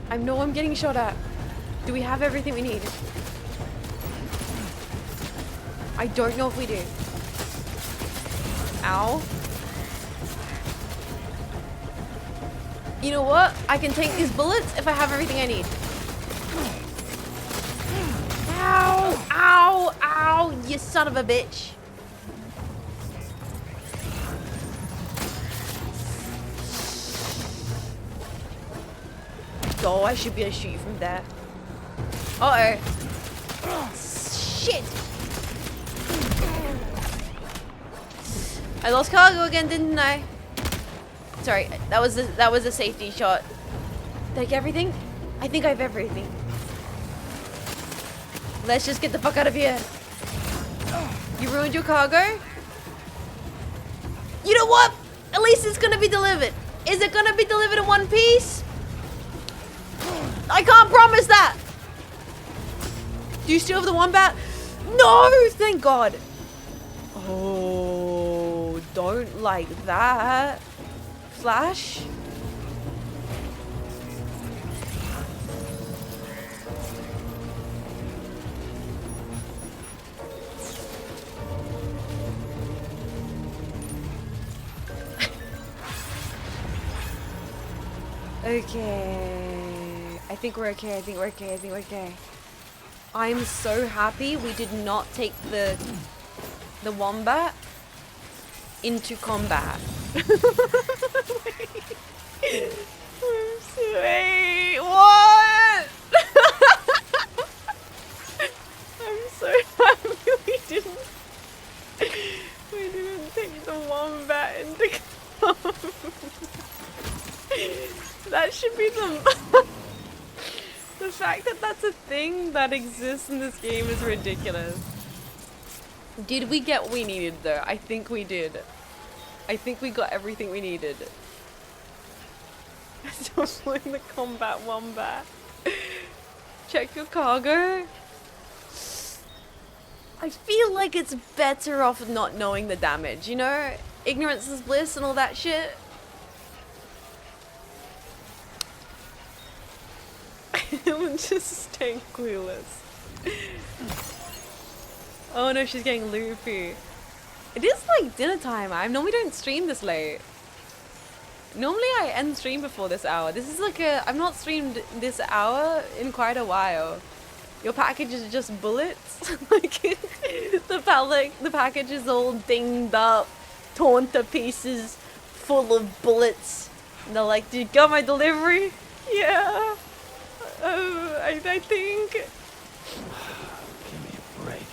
I know I'm getting shot at. Do we have everything we need? I don't know if we do. Ow. You know what? I can take these bullets if I have everything I need. Ow! Ow! Ow! You son of a bitch. Oh, I should be able to shoot you from there. Uh-oh. Shit! I lost cargo again, didn't I? Sorry, that was a safety shot. Did I get everything? I think I have everything. Let's just get the fuck out of here. You ruined your cargo? You know what? At least it's gonna be delivered. Is it gonna be delivered in one piece? I can't promise that. Do you still have the wombat? No, thank God. Oh, don't like that. Flash. Okay. I think we're okay. I think we're okay. I think we're okay. I'm so happy we did not take the wombat into combat. Wait, what? I'm so happy we didn't take the wombat into combat. That should be the fact that that's a thing that exists in this game is ridiculous. Did we get what we needed though? I think we did. I think we got everything we needed. Stop playing the combat wombat. Check your cargo. I feel like it's better off not knowing the damage, you know? Ignorance is bliss and all that shit. I'm just staying clueless. Oh no, she's getting loopy. It is like dinner time. I normally don't stream this late. Normally I end stream before this hour. This is like I've not streamed this hour in quite a while. Your package is just bullets. Like the package is all dinged up, torn to pieces, full of bullets. And they're like, "Did you got my delivery?" Yeah. I think. Give me a break.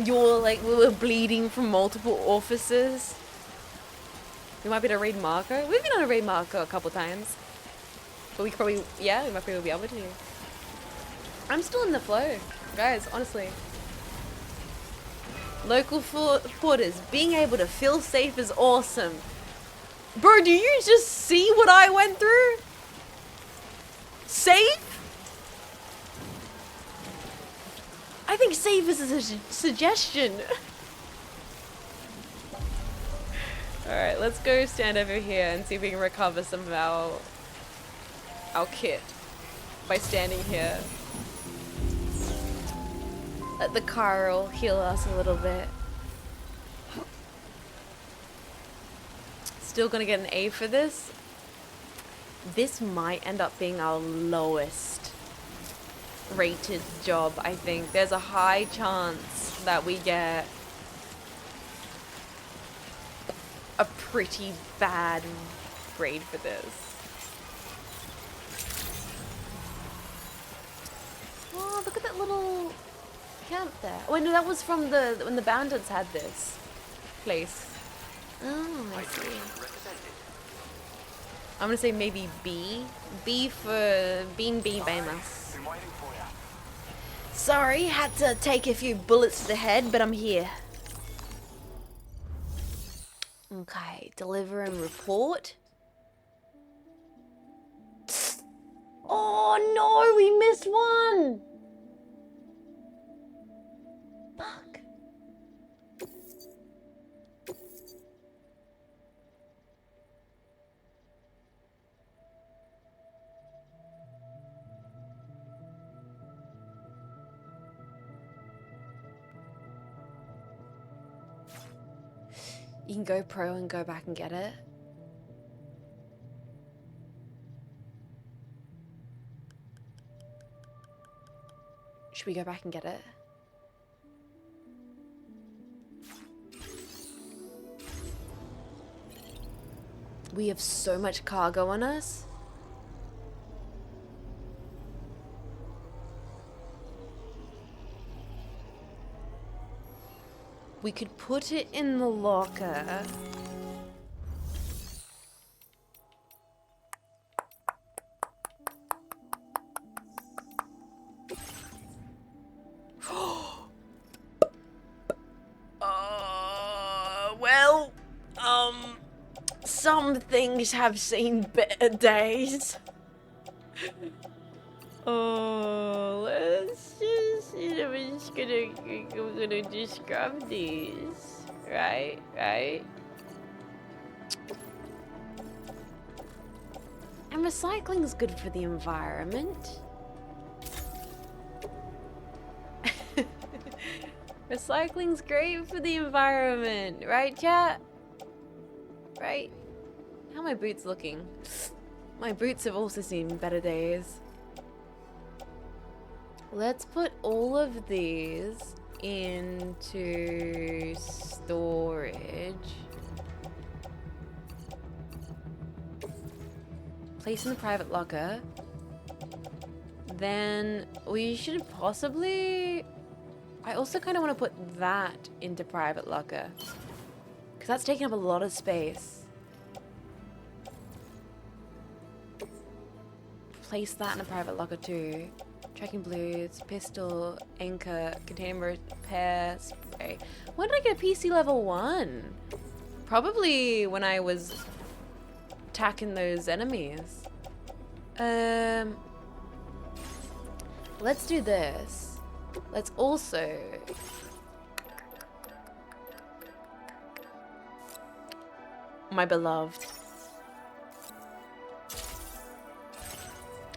You're like, we were bleeding from multiple orifices. We might be able to raid Marco. We've been on a raid Marco a couple times. But we could probably, yeah, we might probably be able to. I'm still in the flow, guys, honestly. Local quarters, being able to feel safe is awesome. Bro, do you just see what I went through? Safe? I think save is a suggestion. Alright, let's go stand over here and see if we can recover some of our kit by standing here. The car will heal us a little bit. Still gonna get an A for this. This might end up being our lowest rated job, I think. There's a high chance that we get a pretty bad grade for this. Oh, look at that little camp there. Oh, no, that was from when the bandits had this place. Oh, I see. I'm gonna say maybe B. B for Jean Faymas. Sorry, had to take a few bullets to the head, but I'm here. Okay, deliver and report. Oh no, we missed one! Fuck. You can go pro and go back and get it. Should we go back and get it? We have so much cargo on us. We could put it in the locker. Well, some things have seen better days. Oh, let's just, we're gonna just grab these, right? And recycling is good for the environment. Recycling's great for the environment, right, chat? Right? How are my boots looking? My boots have also seen better days. Let's put all of these into storage. Place in the private locker. Then we should possibly... I also kind of want to put that into private locker, because that's taking up a lot of space. Place that in a private locker too. Tracking blues, pistol, anchor, container repair, spray. When did I get a PC level 1? Probably when I was attacking those enemies. Let's do this. Let's also... My beloved.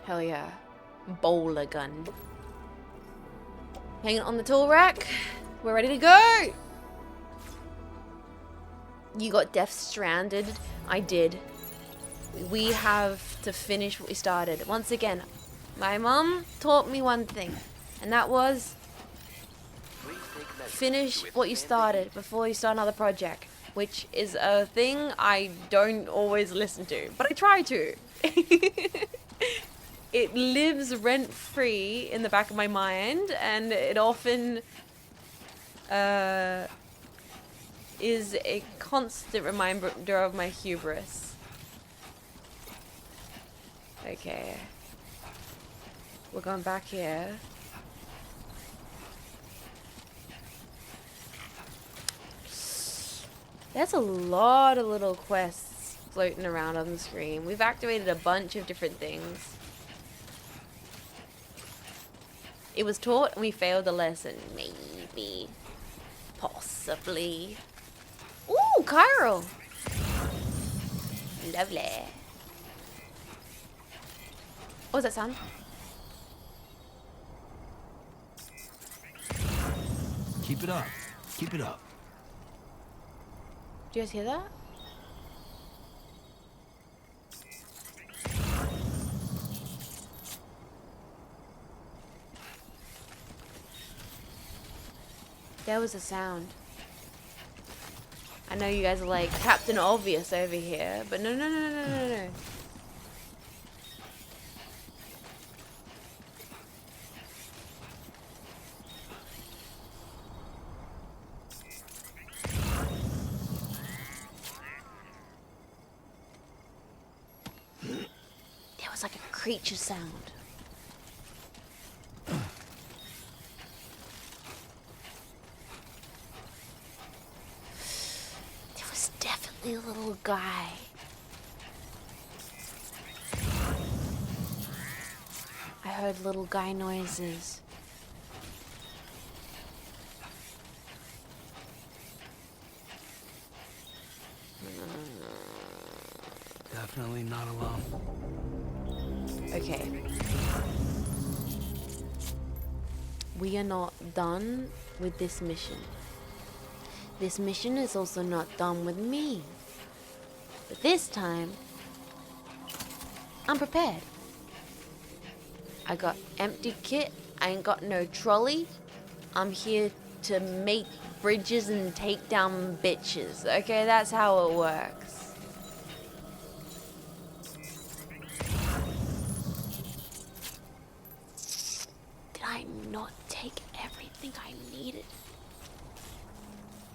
Hell yeah. Bowler gun. Hang it on the tool rack. We're ready to go! You got Death Stranded. I did. We have to finish what we started. Once again, my mom taught me one thing. And that was, finish what you started before you start another project, which is a thing I don't always listen to, but I try to. It lives rent-free in the back of my mind, and it often is a constant reminder of my hubris. Okay. We're going back here. There's a lot of little quests floating around on the screen. We've activated a bunch of different things. It was taught and we failed the lesson. Maybe. Possibly. Ooh, Cairo. Lovely. What was that sound? Keep it up. Keep it up. Do you guys hear that? There was a sound. I know you guys are like Captain Obvious over here, but no. There was like a creature sound. Definitely a little guy. I heard little guy noises. Definitely not alone. Okay. We are not done with this mission. This mission is also not done with me. But this time, I'm prepared. I got empty kit, I ain't got no trolley. I'm here to make bridges and take down bitches. Okay, that's how it works. Did I not take everything I needed?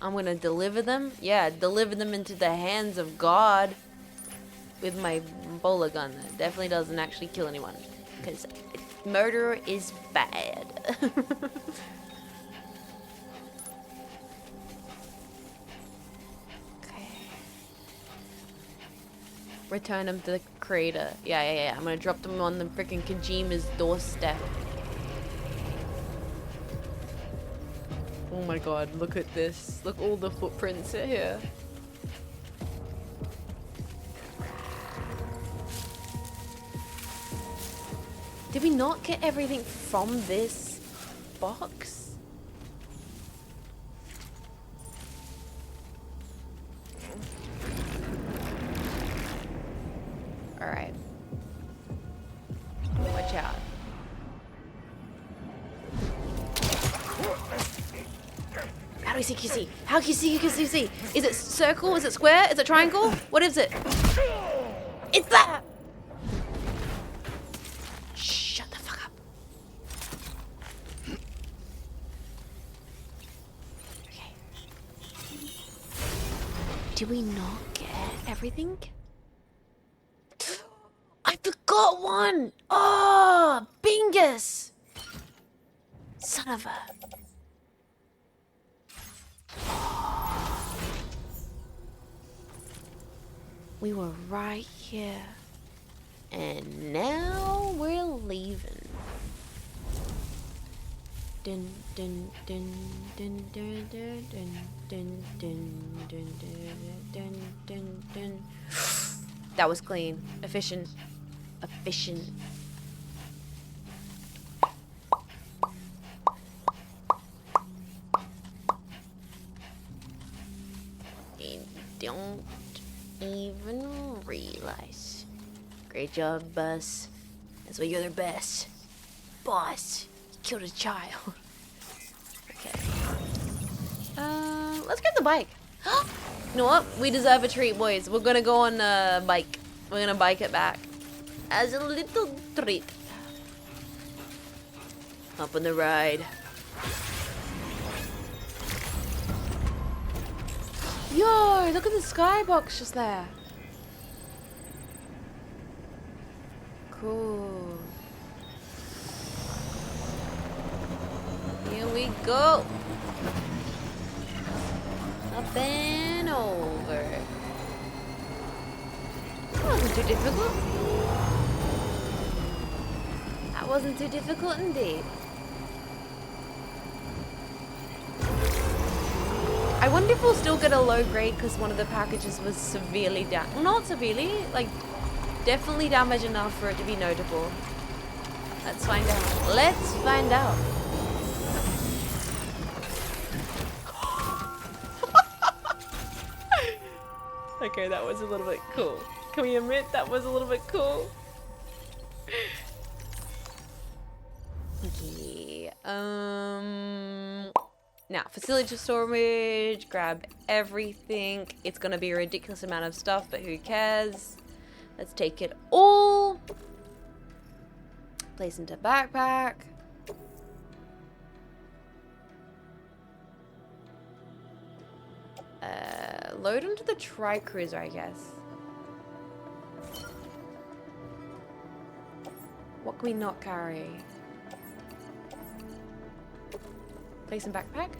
I'm gonna deliver them. Yeah, deliver them into the hands of God with my bowler gun. That definitely doesn't actually kill anyone, because murder is bad. Okay. Return them to the crater. Yeah. I'm gonna drop them on the freaking Kojima's doorstep. Oh my god, look at this. Look, all the footprints are here. Did we not get everything from this box? Alright. Watch out. How do we see QC? How QC? Is it circle? Is it square? Is it triangle? What is it? It's that! Shut the fuck up. Okay. Did we not get everything? I forgot one! Oh, Bingus! Son of a... We were right here, and now we're leaving. Dun dun dun dun dun dun dun dun dun dun dun dun. That was clean, efficient. And don't even realize. Great job, boss. That's why you're the best. Boss, you killed a child. Okay. Let's grab the bike. You know what? We deserve a treat, boys. We're gonna go on a bike. We're gonna bike it back. As a little treat. Up on the ride. Yo, look at the skybox just there. Cool. Here we go. Up and over. That wasn't too difficult. That wasn't too difficult indeed. I wonder if we'll still get a low grade because one of the packages was severely damaged. Well, not severely, like definitely damaged enough for it to be notable. Let's find out. Let's find out. Okay, that was a little bit cool. Can we admit that was a little bit cool? Okay. Now, facility storage, grab everything. It's gonna be a ridiculous amount of stuff, but who cares? Let's take it all. Place into backpack. Load onto the tri-cruiser, I guess. What can we not carry? Place in backpack?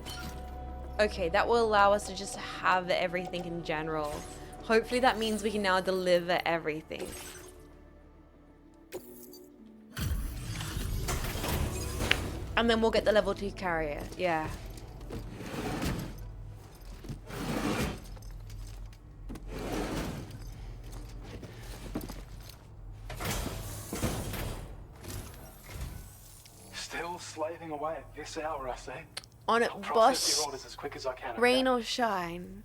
Okay, that will allow us to just have everything in general. Hopefully that means we can now deliver everything. And then we'll get the level 2 carrier. Yeah. Still slaving away at this hour, I say. On it, I'll boss. process your orders as quick as I can, Rain okay? or shine.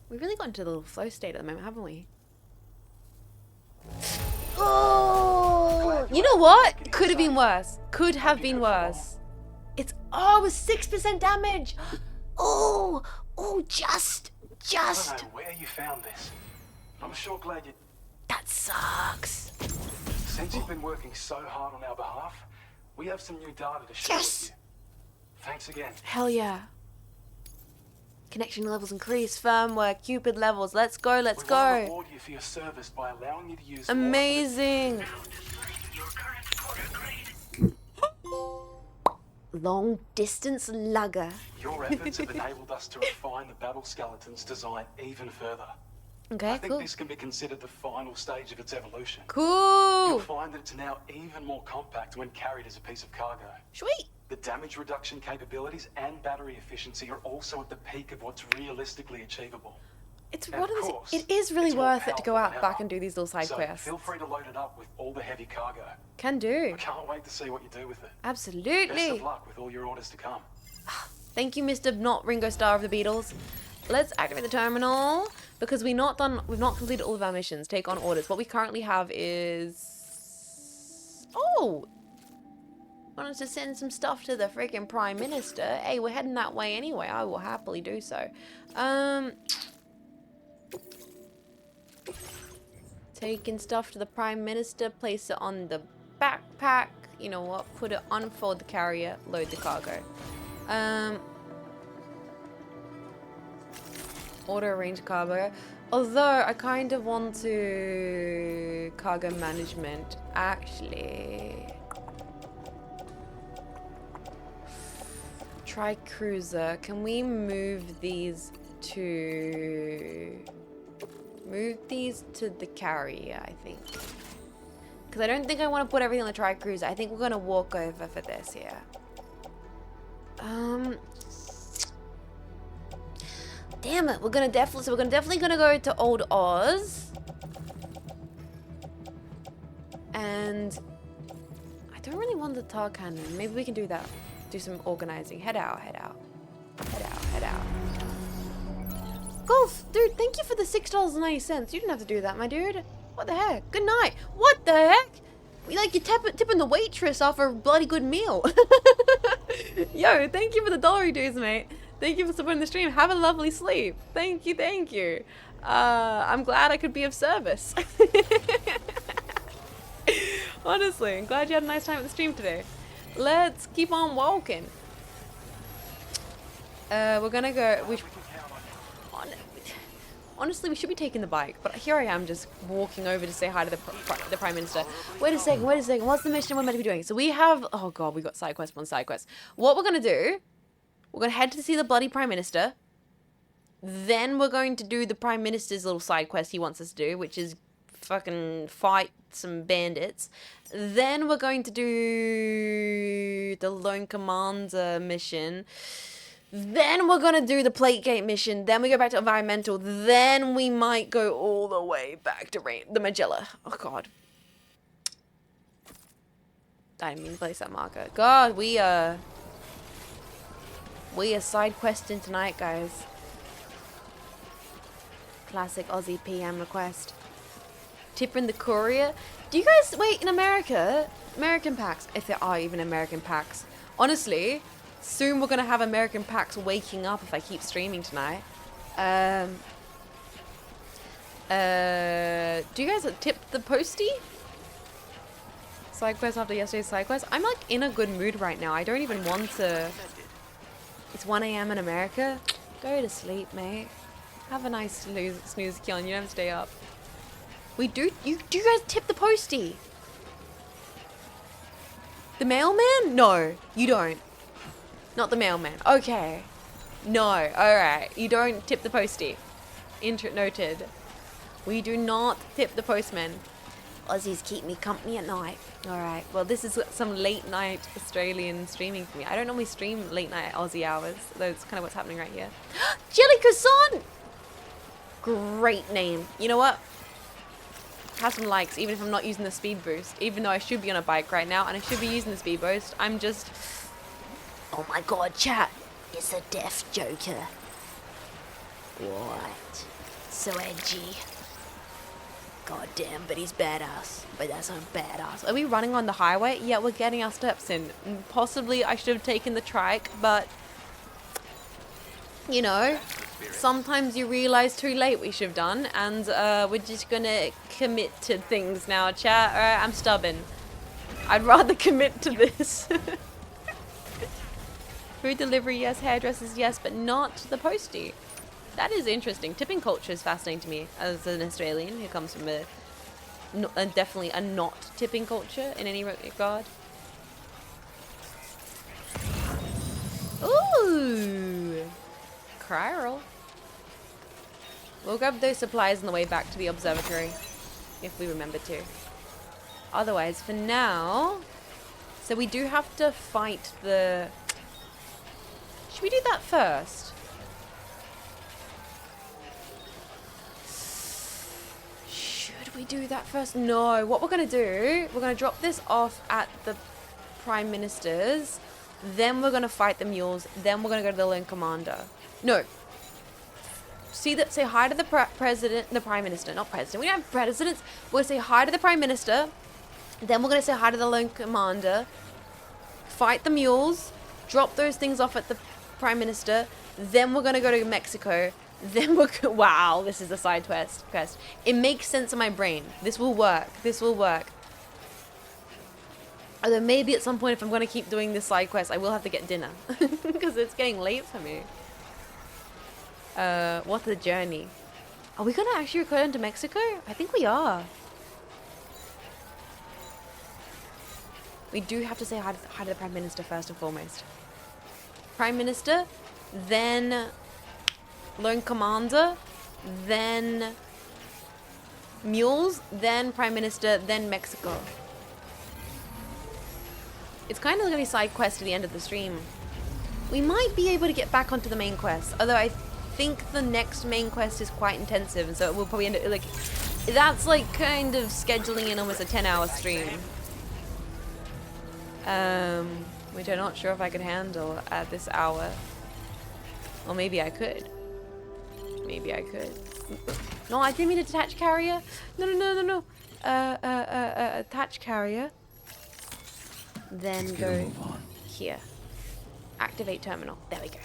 We've really got into the little flow state at the moment, haven't we? Oh, you know what? Could have been worse. Could have been worse. It's, oh, it was 6% damage. Oh, just. I don't know where you found this. I'm sure glad you... That sucks. Since you've been working so hard on our behalf, we have some new data to share with you. Thanks again. Hell yeah. Connection levels increase, firmware, Cupid levels. Let's go, let's We want to go. reward you for your service by allowing you to use Amazing. Long distance lugger. Your efforts have enabled us to refine the battle skeleton's design even further. Okay, I think cool. this can be considered the final stage of its evolution. Cool. You'll find that it's now even more compact when carried as a piece of cargo. Sweet. The damage reduction capabilities and battery efficiency are also at the peak of what's realistically achievable. It's And what of is course, it is really it's more worth it to go powerful out than back ever. and do these little side So quests. feel free to load it up with all the heavy cargo. Can do. I can't wait to see what you do with it. Absolutely. Best of luck with all your orders to come. Thank you, Mr. Not Ringo Starr of the Beatles. Let's activate the terminal because we've not completed all of our missions. Take on orders. What we currently have is, oh, want us to send some stuff to the freaking Prime Minister. Hey, we're heading that way anyway. I will happily do so. Taking stuff to the Prime Minister, place it on the backpack. You know what? Put it, unfold the carrier, load the cargo. Auto arrange cargo. Although I kind of want to cargo management. Actually, try cruiser. Can we move these to the carrier? I think. Because I don't think I want to put everything on the tri-cruiser. I think we're going to walk over for this here. Damn it. We're definitely going to go to Old Oz. And I don't really want the tar cannon. Maybe we can do that. Do some organizing. Head out, head out. Head out, head out. Golf, dude, thank you for the $6.90. You didn't have to do that, my dude. What the heck? Good night. What the heck? Like you're tipping the waitress off a bloody good meal. Yo, thank you for the $1 dues, mate. Thank you for supporting the stream. Have a lovely sleep. Thank you, thank you. I'm glad I could be of service. Honestly, I'm glad you had a nice time at the stream today. Let's keep on walking. We're gonna go. Honestly, we should be taking the bike, but here I am just walking over to say hi to the Prime Minister. Wait a second, what's the mission we're meant to be doing? So we have, oh god, we got side quest upon side quest. What we're gonna do, we're gonna head to see the bloody Prime Minister. Then we're going to do the Prime Minister's little side quest he wants us to do, which is fucking fight some bandits. Then we're going to do the Lone Commander mission. Then we're going to do the Plategate mission. Then we go back to environmental. Then we might go all the way back to the Magella. Oh, God. I didn't mean to place that marker. God, we are side questing tonight, guys. Classic Aussie PM request. Tipper in the courier. Do you guys wait in America? American packs, if there are even American packs. Honestly, soon we're gonna have American packs waking up if I keep streaming tonight. Do you guys tip the postie? Side quest after yesterday's side quest. I'm like in a good mood right now. I don't even want to. It's 1 AM in America. Go to sleep, mate. Have a nice snooze, Keon. You don't have to stay up. We do. Do you guys tip the postie? The mailman? No, you don't. Not the mailman. Okay. No. All right. You don't tip the postie. Noted. We do not tip the postman. Aussies keep me company at night. Alright, well this is some late night Australian streaming for me. I don't normally stream late night Aussie hours, though it's kind of what's happening right here. Jelly Croissant! Great name. You know what? Have some likes, even if I'm not using the speed boost. Even though I should be on a bike right now, and I should be using the speed boost. I'm just... Oh my god, chat. It's a deaf Joker. What? So edgy. God damn, but he's badass. But that's not badass. Are we running on the highway? Yeah, we're getting our steps in. Possibly I should have taken the trike, but... You know, sometimes you realize too late what you should have done, and we're just gonna commit to things now, chat. Alright, I'm stubborn. I'd rather commit to this. Food delivery, yes. Hairdressers, yes, but not the postie. That is interesting. Tipping culture is fascinating to me as an Australian who comes from definitely a not tipping culture in any regard. Ooh, Cryrl. We'll grab those supplies on the way back to the observatory if we remember to. Otherwise, for now, so we do have to fight the. Should we do that first? We do that first? No, what we're gonna do, we're gonna drop this off at the Prime Minister's, then we're gonna fight the mules, then we're gonna go to the Lone Commander. No. Say hi to the Prime Minister, not President. We don't have presidents. We're gonna say hi to the Prime Minister, then we're gonna say hi to the Lone Commander, fight the mules, drop those things off at the Prime Minister, then we're gonna go to Mexico. Then we're wow, this is the side quest. It makes sense in my brain. This will work. This will work. Although maybe at some point, if I'm going to keep doing this side quest, I will have to get dinner because it's getting late for me. What's the journey? Are we going to actually return to Mexico? I think we are. We do have to say hi to the Prime Minister first and foremost. Prime Minister, then Lone Commander, then mules, then Prime Minister, then Mexico. It's kind of going to be side quest at the end of the stream. We might be able to get back onto the main quest, although I think the next main quest is quite intensive, and so it will probably end up like that's like kind of scheduling in almost a 10-hour stream. Which I'm not sure if I could handle at this hour. Or maybe I could. Maybe I could. No, I didn't mean a detach carrier. No. Attach carrier. Then go here. Activate terminal. There we go.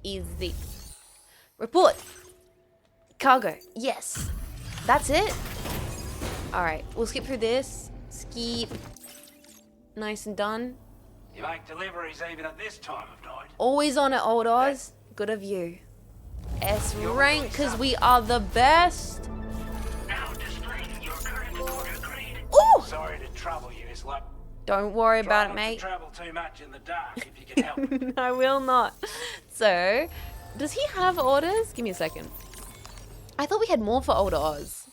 Easy. Report. Cargo. Yes. That's it. Alright, we'll skip through this. Skip. Nice and done. You make deliveries even at this time of night. Always on it, old Oz. Good of you. S rank, because we are the best. Now displaying your current order grade. Ooh! Sorry to trouble you, Miss Luck. Don't worry about it, mate. Travel too much in the dark if you can help it. I will not. So, does he have orders? Give me a second. I thought we had more for old Oz.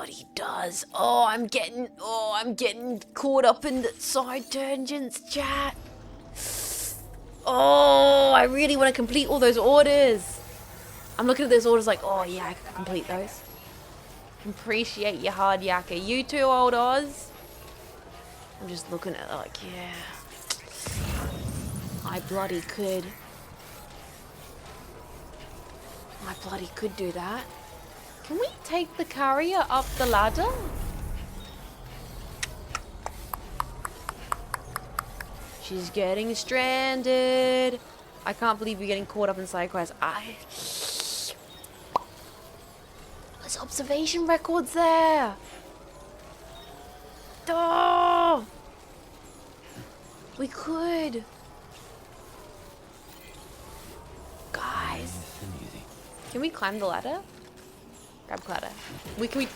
God, he does. Oh, I'm getting caught up in the side tangents, chat. Oh, I really want to complete all those orders. I'm looking at those orders like, oh yeah, I can complete those. Appreciate your hard yakka. You too, old Oz. I'm just looking at it like, yeah. I bloody could. I bloody could do that. Can we take the carrier up the ladder? She's getting stranded. I can't believe you're getting caught up in side quests. There's observation records there. Oh! We could. Guys. Can we climb the ladder? Grab ladder. Can we...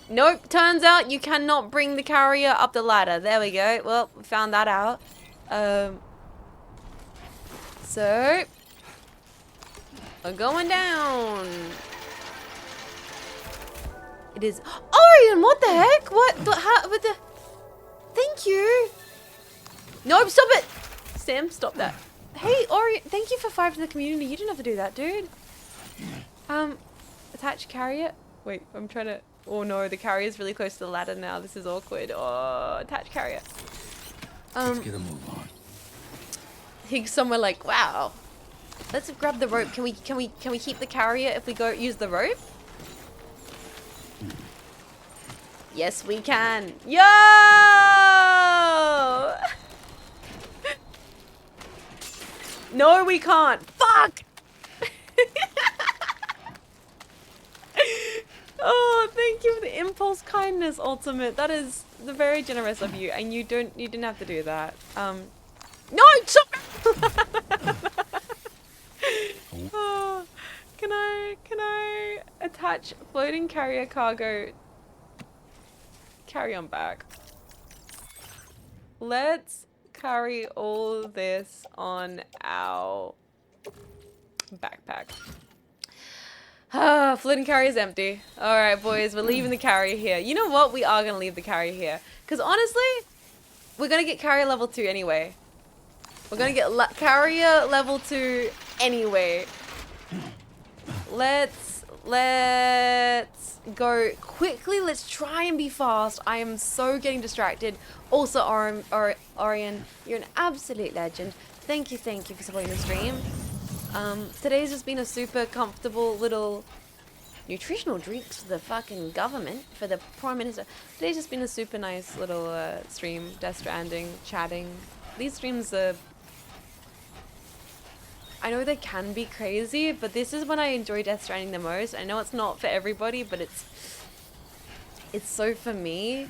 Nope, turns out you cannot bring the carrier up the ladder. There we go. Well, we found that out. So... we're going down. It is... Orion, what the heck? What the... Thank you. Nope, stop it. Sam, stop that. Hey, Orion, thank you for 5 to the community. You didn't have to do that, dude. Attach carrier. Wait, I'm trying to... Oh no, the carrier's really close to the ladder now. This is awkward. Oh, attach carrier. Let's get a move on. Higgs somewhere like, wow. Let's grab the rope. Can we keep the carrier if we go use the rope? Yes, we can. Yo! No, we can't. Fuck! Oh, thank you for the impulse kindness, Ultimate. That is very generous of you, and you didn't have to do that. No, stop! Oh, can I attach floating carrier cargo? Carry on back. Let's carry all this on our backpack. Floating carrier is empty. Alright, boys, we're leaving the carrier here. You know what? We are going to leave the carrier here. Because honestly, we're going to get carrier level 2 anyway. We're going to get carrier level 2 anyway. Let's go quickly. Let's try and be fast. I am so getting distracted. Also, Orion, you're an absolute legend. Thank you for supporting the stream. Today's just been a super comfortable little nutritional drinks for the fucking government, for the Prime Minister. Today's just been a super nice little stream, Death Stranding, chatting. These streams are... I know they can be crazy, but this is when I enjoy Death Stranding the most. I know it's not for everybody, but it's so for me.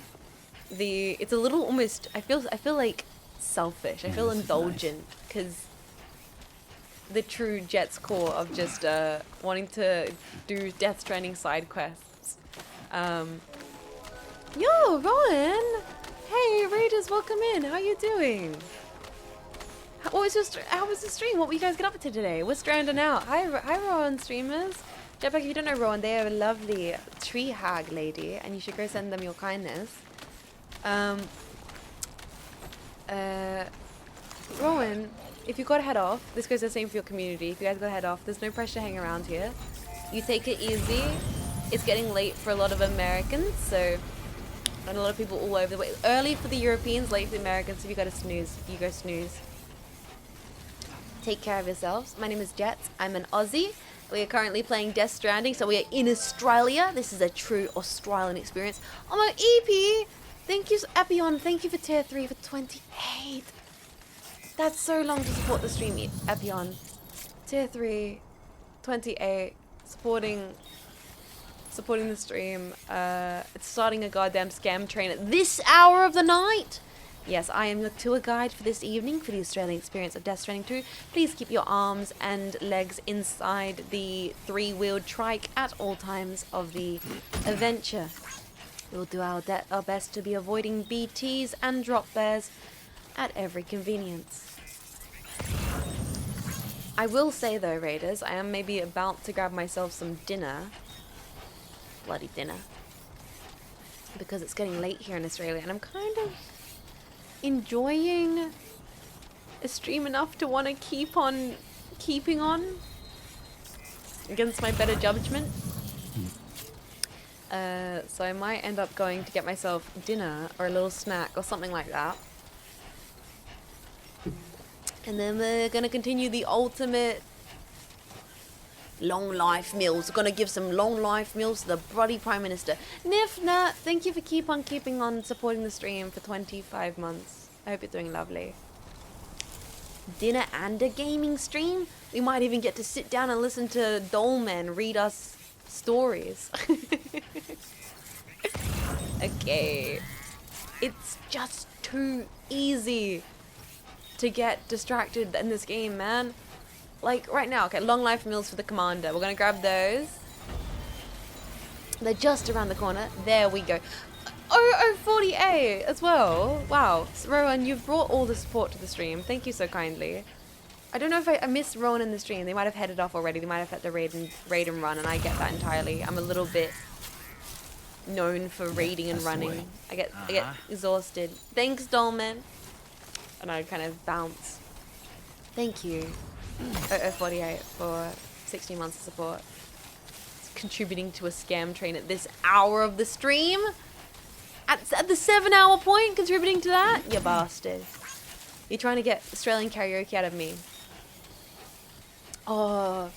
It's a little almost... I feel like selfish. I feel indulgent because... the true Jet's core of just wanting to do Death Stranding side quests. Yo, Rowan! Hey, Raiders, welcome in. How you doing? How was the stream? What were you guys get up to today? We're stranding out. Hi, Rowan streamers. Jetpack, if you don't know Rowan, they are a lovely tree hag lady, and you should go send them your kindness. Rowan, if you gotta head off, this goes the same for your community. If you guys gotta head off, there's no pressure to hang around here. You take it easy. It's getting late for a lot of Americans, so... and a lot of people all over the way. Early for the Europeans, late for the Americans. If you gotta snooze, you go snooze. Take care of yourselves. My name is Jets. I'm an Aussie. We are currently playing Death Stranding, so we are in Australia. This is a true Australian experience. Oh my EP! Thank you, Epion. Thank you for tier 3 for 28. That's so long to support the stream, Epion. Tier 3, 28, supporting the stream. It's starting a goddamn scam train at this hour of the night. Yes, I am your tour guide for this evening for the Australian experience of Death Stranding 2. Please keep your arms and legs inside the 3-wheeled trike at all times of the adventure. We'll do our best to be avoiding BTs and drop bears at every convenience. I will say though, Raiders, I am maybe about to grab myself some dinner. Bloody dinner. Because it's getting late here in Australia and I'm kind of enjoying a stream enough to want to keep on keeping on against my better judgment. So I might end up going to get myself dinner or a little snack or something like that. And then we're going to continue the ultimate long life meals. We're going to give some long life meals to the bloody Prime Minister. Nifna, thank you for keeping on supporting the stream for 25 months. I hope you're doing lovely. Dinner and a gaming stream? We might even get to sit down and listen to Dolman read us stories. Okay. It's just too easy to get distracted in this game, man. Like right now, okay, long life meals for the commander. We're gonna grab those. They're just around the corner. There we go. 0048 as well. Wow. So, Rowan, you've brought all the support to the stream. Thank you so kindly. I don't know if I missed Rowan in the stream. They might have headed off already. They might have had the raid and run, and I get that entirely. I'm a little bit known for raiding and running. I get exhausted. Thanks, Dolman. And I kind of bounce. Thank you, 0048, for 16 months of support. It's contributing to a scam train at this hour of the stream. At the 7-hour point, contributing to that? You bastard. You're trying to get Australian karaoke out of me. Oh,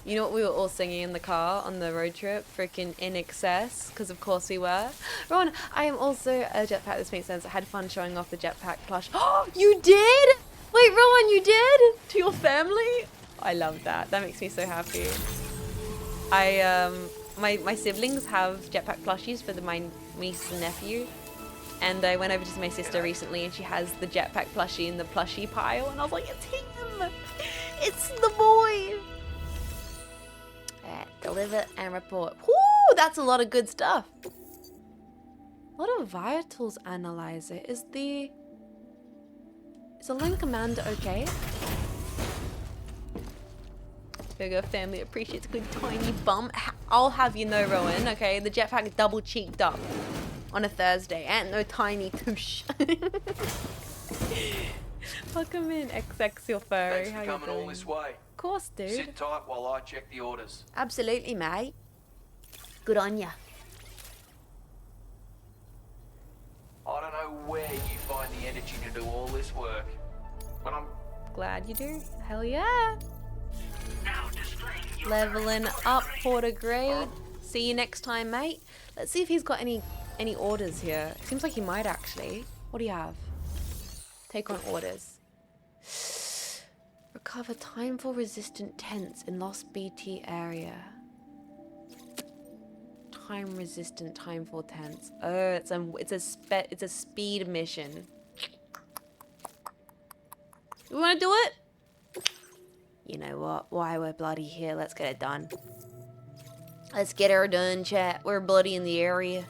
you know what we were all singing in the car on the road trip? Freaking In Excess, because of course we were. Ron, I am also a jetpack. This makes sense. I had fun showing off the jetpack plush. Oh, you did? Wait, Rowan, you did? To your family? I love that. That makes me so happy. My siblings have jetpack plushies for my niece and nephew. And I went over to see my sister recently and she has the jetpack plushie in the plushie pile. And I was like, it's him! It's the boy! Deliver and report. Whoo! That's a lot of good stuff. A lot of vitals analyzer. Is a lone commander okay? There you go, family appreciates a good tiny bump. I'll have you know, Rowan, okay? The jetpack double cheeked up on a Thursday. Ain't no tiny touche. Welcome in, XX your furry. Thanks for coming all this way. Of course, dude. Sit tight while I check the orders. Absolutely, mate. Good on ya. I don't know where you find the energy to do all this work, but I'm glad you do. Hell yeah. Leveling up, Porter grade. See you next time, mate. Let's see if he's got any orders here. Seems like he might actually. What do you have? Take on orders. Recover time for resistant tents in lost BT area. Time resistant time for tents. Oh, it's a speed mission. You want to do it? You know what? Why we're bloody here? Let's get it done. Let's get her done, chat. We're bloody in the area.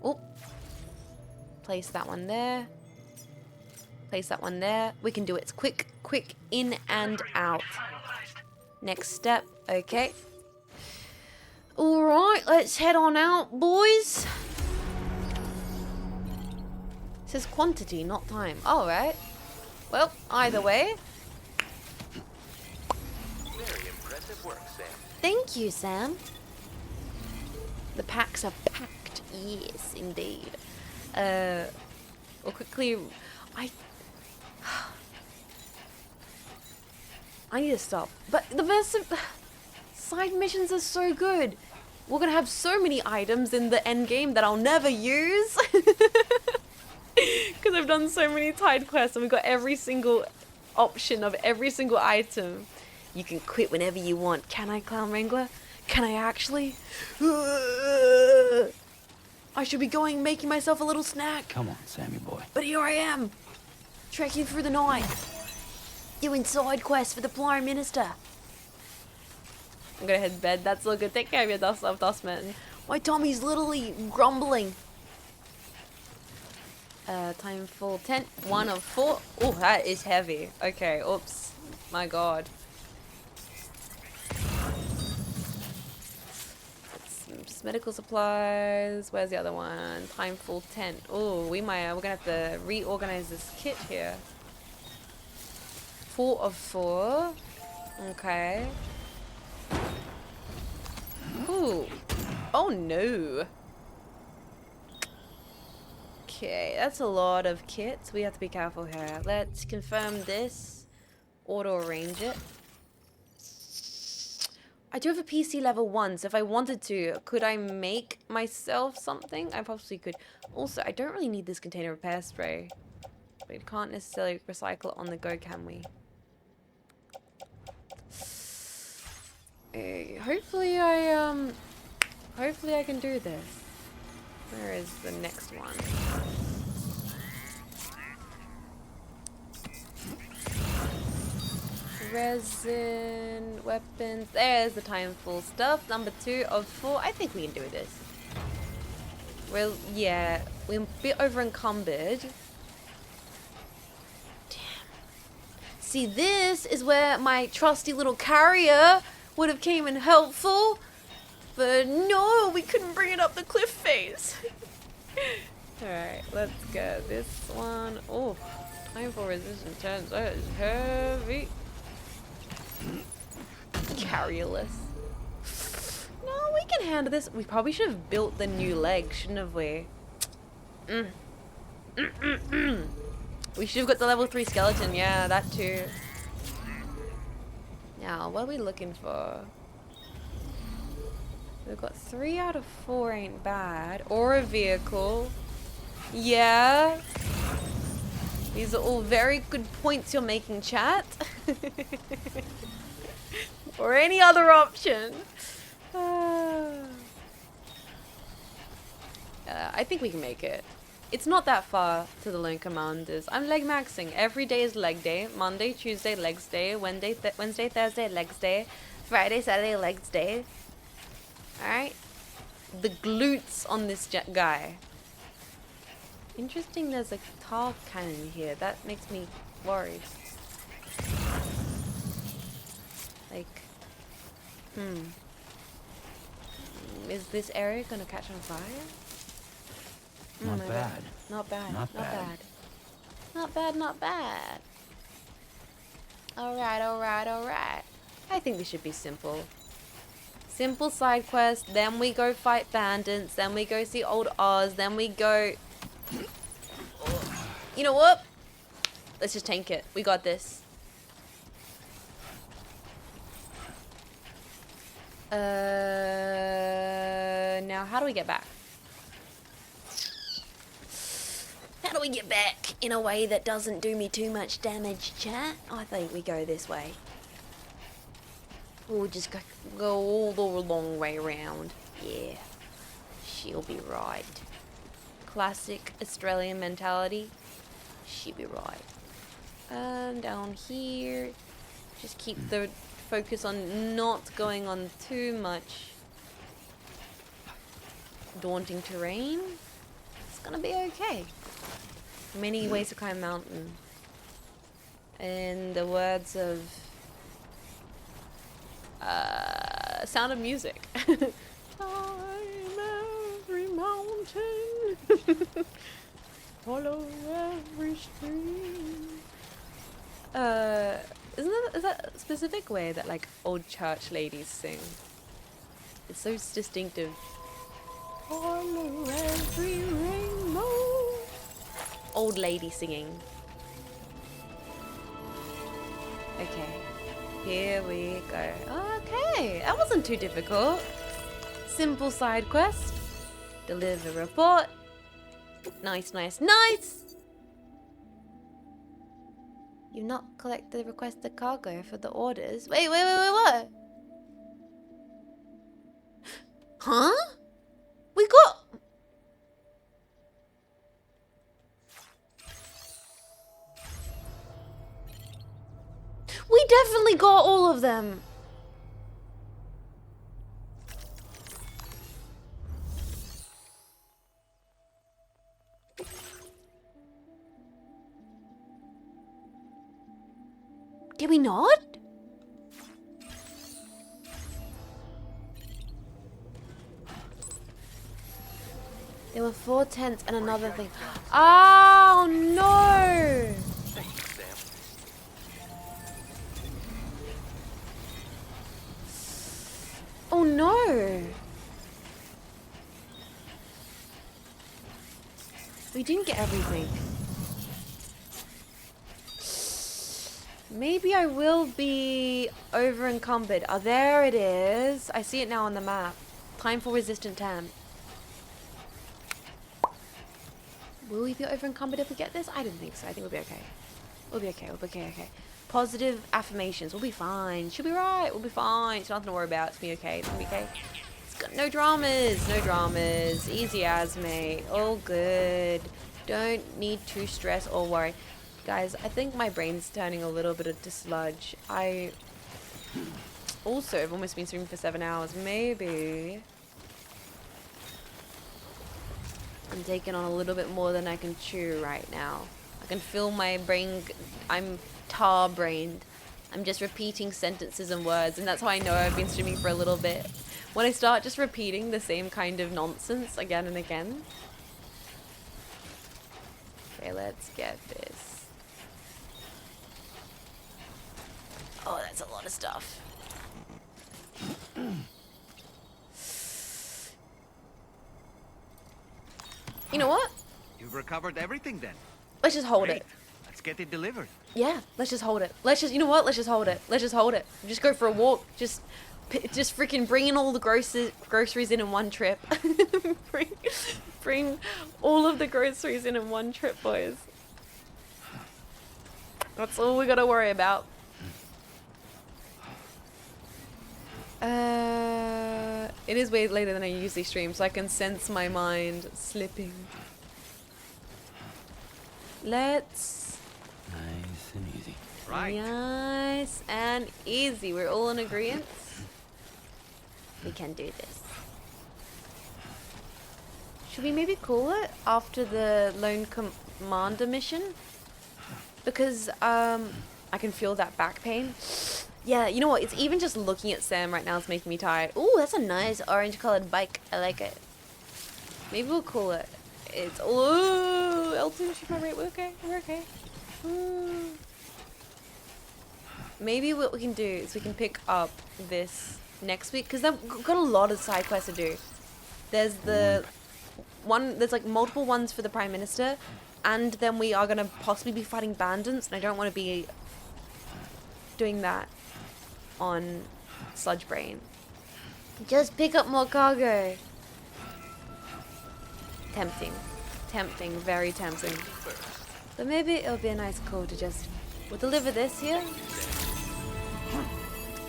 Oh. Place that one there. Place that one there. We can do it. It's quick, in and out. Next step. Okay. Alright, let's head on out, boys. It says quantity, not time. Alright. Well, either way. Very impressive work, Sam. Thank you, Sam. The packs are packed. Yes, indeed. Well, quickly, I need to stop. But the best side missions are so good. We're gonna have so many items in the end game that I'll never use. Because I've done so many side quests and we've got every single option of every single item. You can quit whenever you want. Can I, Clown Wrangler? Can I actually? I should be going making myself a little snack. Come on, Sammy boy. But here I am, trekking through the night, doing side quests for the Prime Minister. I'm gonna head to bed. That's all good. Take care of your Dustman. My tummy's literally grumbling. Time full 10. 1 of 4. Oh, that is heavy. Okay, oops. My god. Some medical supplies. Where's the other one? Time full 10. Oh, we're gonna have to reorganize this kit here. 4 of 4. Okay. Ooh. Oh no. Okay, that's a lot of kits. We have to be careful here. Let's confirm this. Auto arrange it. I do have a PC level 1, so if I wanted to, could I make myself something? I possibly could. Also, I don't really need this container repair spray. We can't necessarily recycle it on the go, can we? Hopefully I can do this. Where is the next one? Resin, weapons. There's the time full stuff. Number 2 of 4. I think we can do this. Well, yeah, we're a bit over encumbered. Damn. See, this is where my trusty little carrier would have came in helpful. But no, we couldn't bring it up the cliff face. Alright, let's go. This one. Oh, time for resistance turns. That is heavy. Carrierless. No, we can handle this. We probably should have built the new leg, shouldn't we? We should have got the level 3 skeleton. Yeah, that too. Now, what are we looking for? We've got 3 out of 4 ain't bad. Or a vehicle. Yeah. These are all very good points you're making, chat. Or any other option. I think we can make it. It's not that far to the Lone Commanders. I'm leg maxing. Every day is leg day. Monday, Tuesday, legs day. Wednesday, Thursday, legs day. Friday, Saturday, legs day. Alright. The glutes on this guy. Interesting, there's a tar cannon here. That makes me worried. Like, is this area gonna catch on fire? Not bad. Not bad. Not bad. Not bad, not bad. Alright, alright, alright. I think this should be simple. Simple side quest, then we go fight bandits, then we go see old Oz, then we go... You know what? Let's just tank it. We got this. Now how do we get back? How do we get back in a way that doesn't do me too much damage, chat? I think we go this way. We'll just go all the long way around. Yeah, she'll be right. Classic Australian mentality. She'll be right. Down here, just keep the focus on not going on too much daunting terrain. It's gonna be okay. Many ways to climb a mountain. In the words of Sound of Music. Climb every mountain. Follow every stream. Is that a specific way that like old church ladies sing? It's so distinctive. Follow every rainbow. Old lady singing. Okay, here we go. Okay, that wasn't too difficult. Simple side quest. Deliver report. Nice, nice, nice. You've not collected the requested cargo for the orders. Wait, what? Huh? We got... We definitely got all of them. we not? There were 4 tents and another thing. Oh no! Oh no! We didn't get everything. Maybe I will be over encumbered. Oh, there it is. I see it now on the map. Time for resistant tent. Will we be over encumbered if we get this? I don't think so. I think we'll be okay. We'll be okay. We'll be okay. Okay. Positive affirmations. We'll be fine. Should be right. We'll be fine. It's nothing to worry about. It's gonna be okay. It's gonna be okay. It's got no dramas. No dramas. Easy as, mate. All good. Don't need to stress or worry. Guys, I think my brain's turning a little bit into sludge. I also have almost been streaming for 7 hours. Maybe I'm taking on a little bit more than I can chew right now. I can feel my brain. I'm tar-brained. I'm just repeating sentences and words, and that's how I know I've been streaming for a little bit. When I start just repeating the same kind of nonsense again and again. Okay, let's get this. Oh, that's a lot of stuff. You know what? You've recovered everything then. Let's just hold it. Let's get it delivered. Yeah, let's just hold it. Let's just, you know what? Let's just hold it. Let's just hold it. Just go for a walk. Just freaking bring in all the groceries in one trip. bring all of the groceries in one trip, boys. That's all we gotta worry about. It is way later than I usually stream, so I can sense my mind slipping. Let's... Nice and easy. Right. Nice and easy. We're all in agreement. We can do this. Should we maybe call it after the Lone Commander mission? Because, I can feel that back pain. Yeah, you know what? It's even just looking at Sam right now is making me tired. Ooh, that's a nice orange-colored bike. I like it. Maybe we'll call it. It's... Ooh, L2, shoot my rate. We're okay. We're okay. Ooh. Maybe what we can do is we can pick up this next week. Because they've got a lot of side quests to do. There's the... There's like multiple ones for the Prime Minister. And then we are going to possibly be fighting bandits. And I don't want to be doing that on Sludge Brain. Just pick up more cargo. Tempting. Tempting. Very tempting. But maybe it'll be a nice call to just... We'll deliver this here.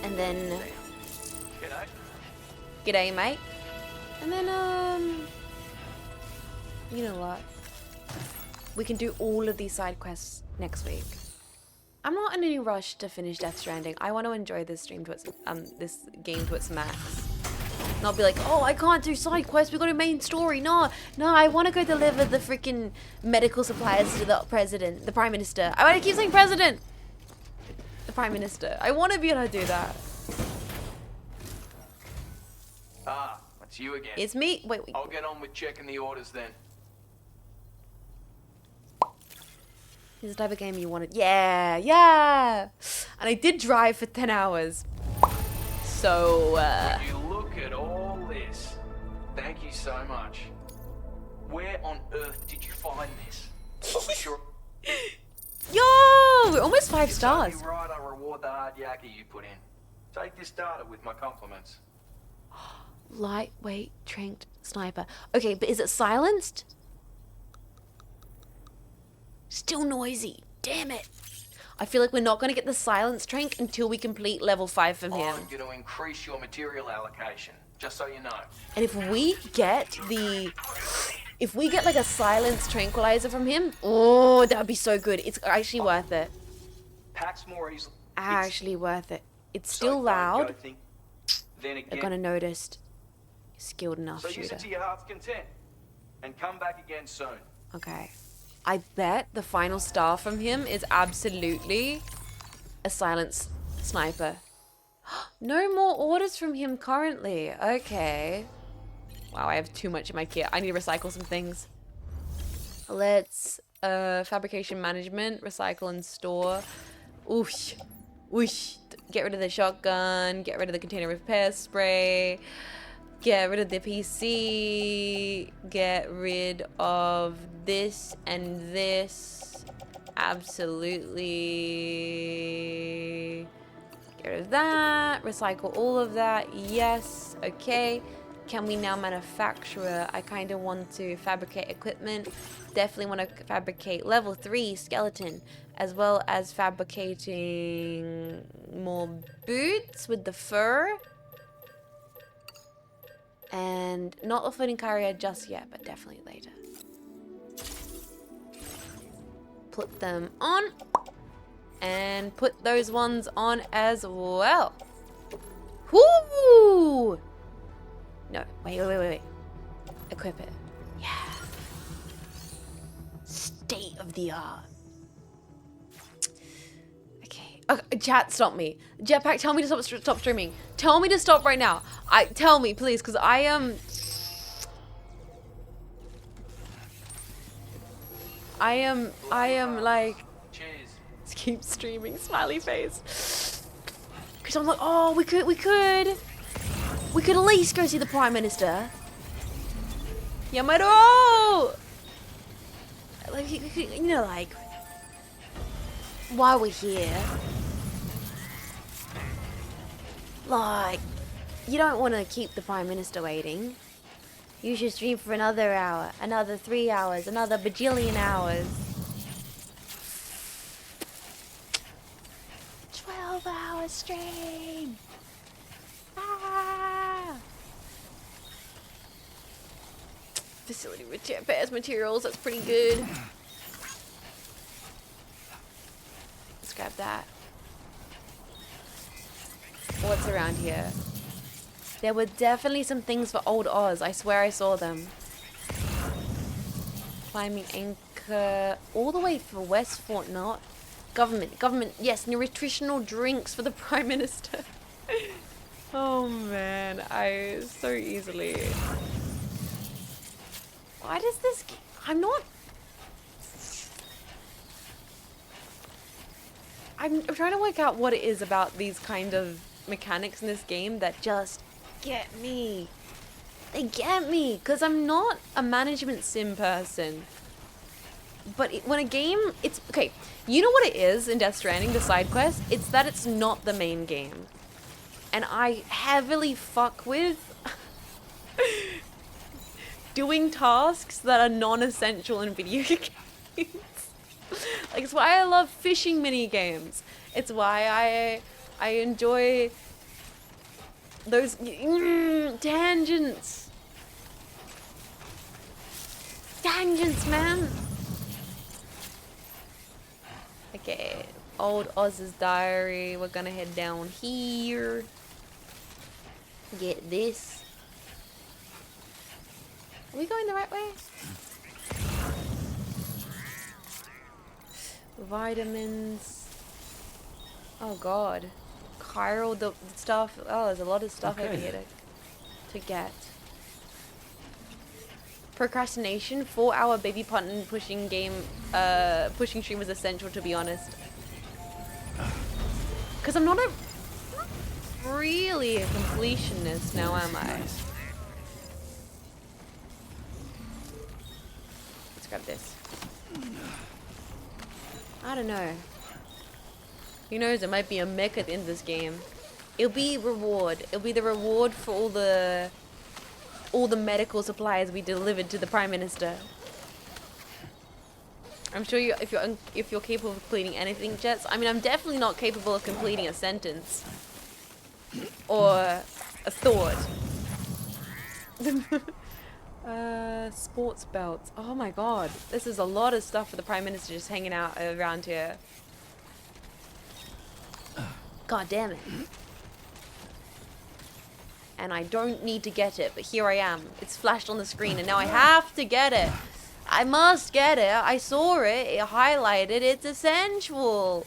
And then... G'day, mate. And then, you know what? We can do all of these side quests next week. I'm not in any rush to finish Death Stranding. I want to enjoy this stream to its this game to its max. Not be like, oh, I can't do side quests. We got a main story. No, I want to go deliver the freaking medical supplies to the president, the Prime Minister. I keep saying president. The Prime Minister. I want to be able to do that. Ah, it's you again. It's me. Wait. I'll get on with checking the orders then. This is the type of game you wanted. Yeah. And I did drive for 10 hours. So, Would you look at all this? Thank you so much. Where on earth did you find this? I'll be sure. Yo! We're almost 5 stars. You're right, I reward the hard yakka you put in. Take this data with my compliments. Lightweight tranked sniper. Okay, but is it silenced? Still noisy. Damn it. I feel like we're not going to get the silence trank until we complete level 5 from him. I'm going to increase your material allocation, just so you know. And if we get like a silence tranquilizer from him, oh, that would be so good. It's actually worth it. Packs more easily. Actually worth it. It's still loud. Then again, They're going to notice. Skilled enough so shooter. use it to your heart's content, and come back again soon. Okay. I bet the final star from him is absolutely a silenced sniper. No more orders from him currently. Okay. Wow, I have too much in my kit. I need to recycle some things. Let's fabrication management, recycle and store. Oosh. Oosh. Get rid of the shotgun, get rid of the container repair spray, get rid of the PC, get rid of this and this. Absolutely. Get rid of that, recycle all of that. Yes, okay. Can we now manufacture? I kind of want to fabricate equipment. Definitely want to fabricate level 3 skeleton, as well as fabricating more boots with the fur. And not a floating carrier just yet, but definitely later. Put them on. And put those ones on as well. Whoo! No, wait. Equip it. Yeah. State of the art. Okay. Okay, chat, stop me. Jetpack, tell me to stop streaming. Tell me to stop right now. Tell me, please, because I am like, cheers. Keep streaming, smiley face. Because I'm like, oh, we could at least go see the Prime Minister. Yamaro! Like, you know, like, while we're here, like, you don't want to keep the Prime Minister waiting. You should stream for another hour, another 3 hours, another bajillion hours. 12-hour stream. Ah. Facility with repairs materials, that's pretty good. Let's grab that. What's around here? There were definitely some things for old Oz. I swear I saw them. Climbing anchor all the way for West Fort Knot. Government, yes, nutritional drinks for the Prime Minister. Oh man, I so easily. Why does this? I'm trying to work out what it is about these kind of mechanics in this game that just get me. They get me, because I'm not a management sim person. But when a game, it's okay. You know what it is in Death Stranding, the side quest? It's that it's not the main game. And I heavily fuck with doing tasks that are non-essential in video games. Like, it's why I love fishing mini games. It's why I enjoy those tangents. Tangents, man. Okay, old Oz's diary. We're gonna head down here. Get this. Are we going the right way? Vitamins. Oh god. Chiral, the stuff. Oh, there's a lot of stuff over here to get. Procrastination, 4-hour baby button pushing game, pushing stream is essential, to be honest. Because I'm not really a completionist now, am I? Let's grab this. I don't know. Who knows, there might be a mech at the end of this game. It'll be reward. It'll be the reward for all the medical supplies we delivered to the Prime Minister. I'm sure if you're capable of completing anything, Jets. I mean, I'm definitely not capable of completing a sentence or a thought. Sports belts. Oh my god, this is a lot of stuff for the Prime Minister just hanging out around here. God damn it. And I don't need to get it, but here I am. It's flashed on the screen, and now I have to get it. I must get it. I saw it. It highlighted. It's essential.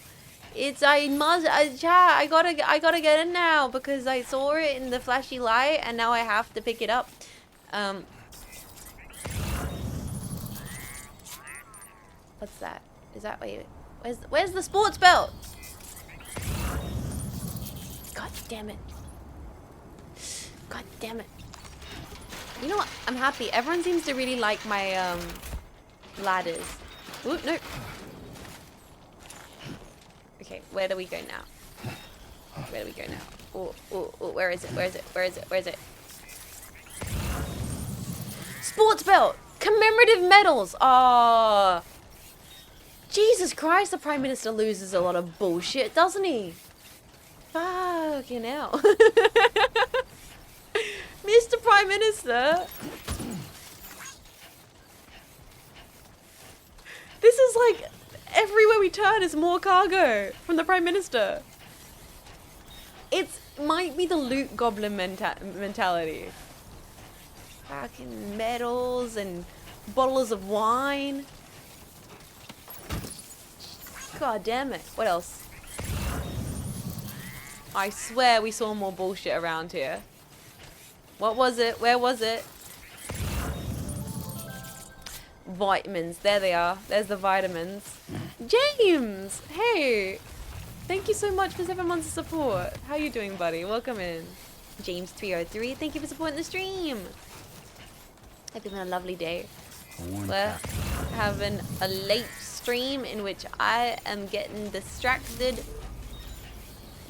I gotta get in now because I saw it in the flashy light and now I have to pick it up. What's that? Is that where's the sports belt? God damn it. God damn it. You know what? I'm happy. Everyone seems to really like my ladders. Oop, nope. Okay, where do we go now? Where do we go now? Oh, where is it? Where is it? Where is it? Where is it? Sports belt! Commemorative medals! Oh, Jesus Christ, the Prime Minister loses a lot of bullshit, doesn't he? Fucking hell. Mr. Prime Minister! This is like, everywhere we turn is more cargo from the Prime Minister. It might be the loot goblin mentality. Fucking medals and bottles of wine. God damn it. What else? I swear we saw more bullshit around here. What was it? Where was it? Vitamins. There they are. There's the vitamins. James! Hey! Thank you so much for 7 months of support. How you doing, buddy? Welcome in. James303, thank you for supporting the stream. Hope you're having a lovely day. We're having a late stream in which I am getting distracted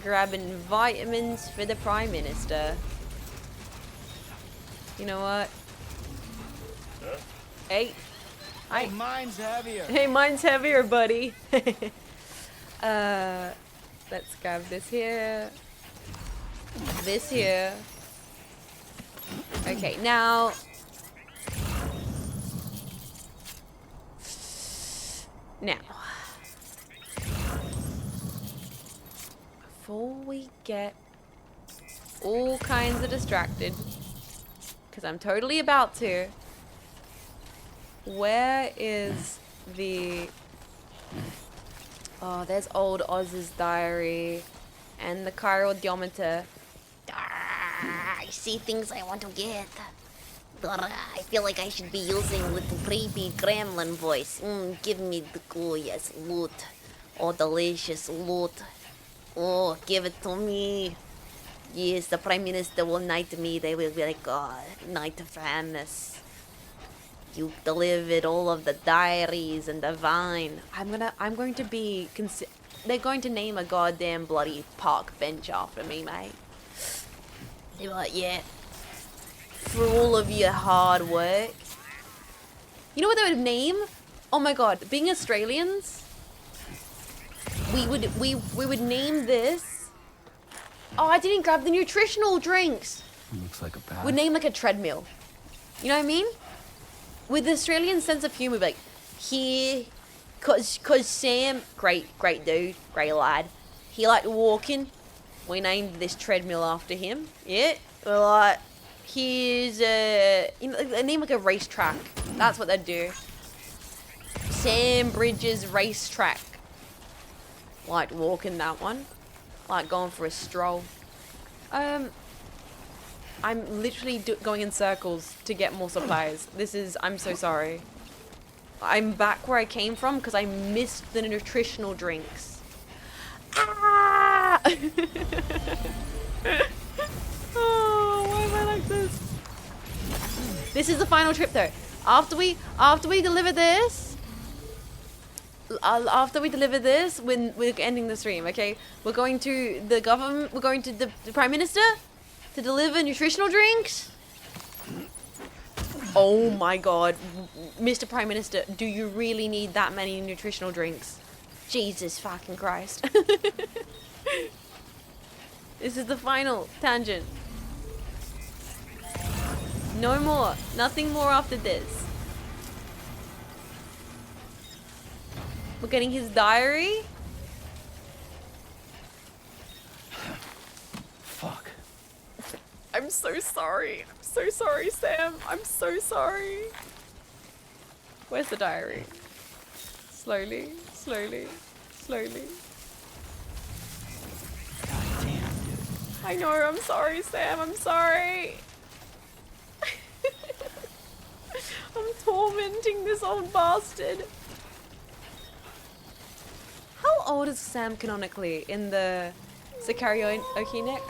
grabbing vitamins for the Prime Minister. You know what? Hey. Hi. Oh, mine's heavier. Hey, mine's heavier, buddy. Let's grab this here. This here. Okay, now. Now. Before we get all kinds of distracted, because I'm totally about to, where is the... Oh, there's old Oz's diary and the chiraldometer. I see things I want to get. I feel like I should be using little creepy gremlin voice. Give me the glorious loot. Oh, delicious loot. Oh, give it to me. Yes, the Prime Minister will knight me. They will be like, oh, Knight Famous. You delivered all of the diaries and the wine. I'm going to be... They're going to name a goddamn bloody park bench after me, mate. They were like, yeah. For all of your hard work. You know what they would name? Oh my god, being Australians, we would name this. Oh, I didn't grab the nutritional drinks. Looks like a path. We'd name like a treadmill. You know what I mean? With the Australian sense of humor, we'd be like, here, cause Sam, great dude, great lad. He liked walking. We named this treadmill after him. Yeah, we're like, here's a, you know, they name like a racetrack. That's what they'd do. Sam Bridges racetrack. Like walking that one. Like going for a stroll. I'm literally going in circles to get more supplies. I'm so sorry. I'm back where I came from because I missed the nutritional drinks. Ah! Oh, why am I like this? This is the final trip though. After we deliver this, when we're ending the stream, okay? We're going to the government, we're going to the Prime Minister to deliver nutritional drinks. Oh my god. Mr. Prime Minister, do you really need that many nutritional drinks? Jesus fucking Christ. This is the final tangent. No more. Nothing more after this. We're getting his diary. Fuck. I'm so sorry. I'm so sorry, Sam. I'm so sorry. Where's the diary? Slowly, slowly, slowly. I know, I'm sorry, Sam, I'm sorry. I'm tormenting this old bastard. How old is Sam canonically in the Sicario Okinex?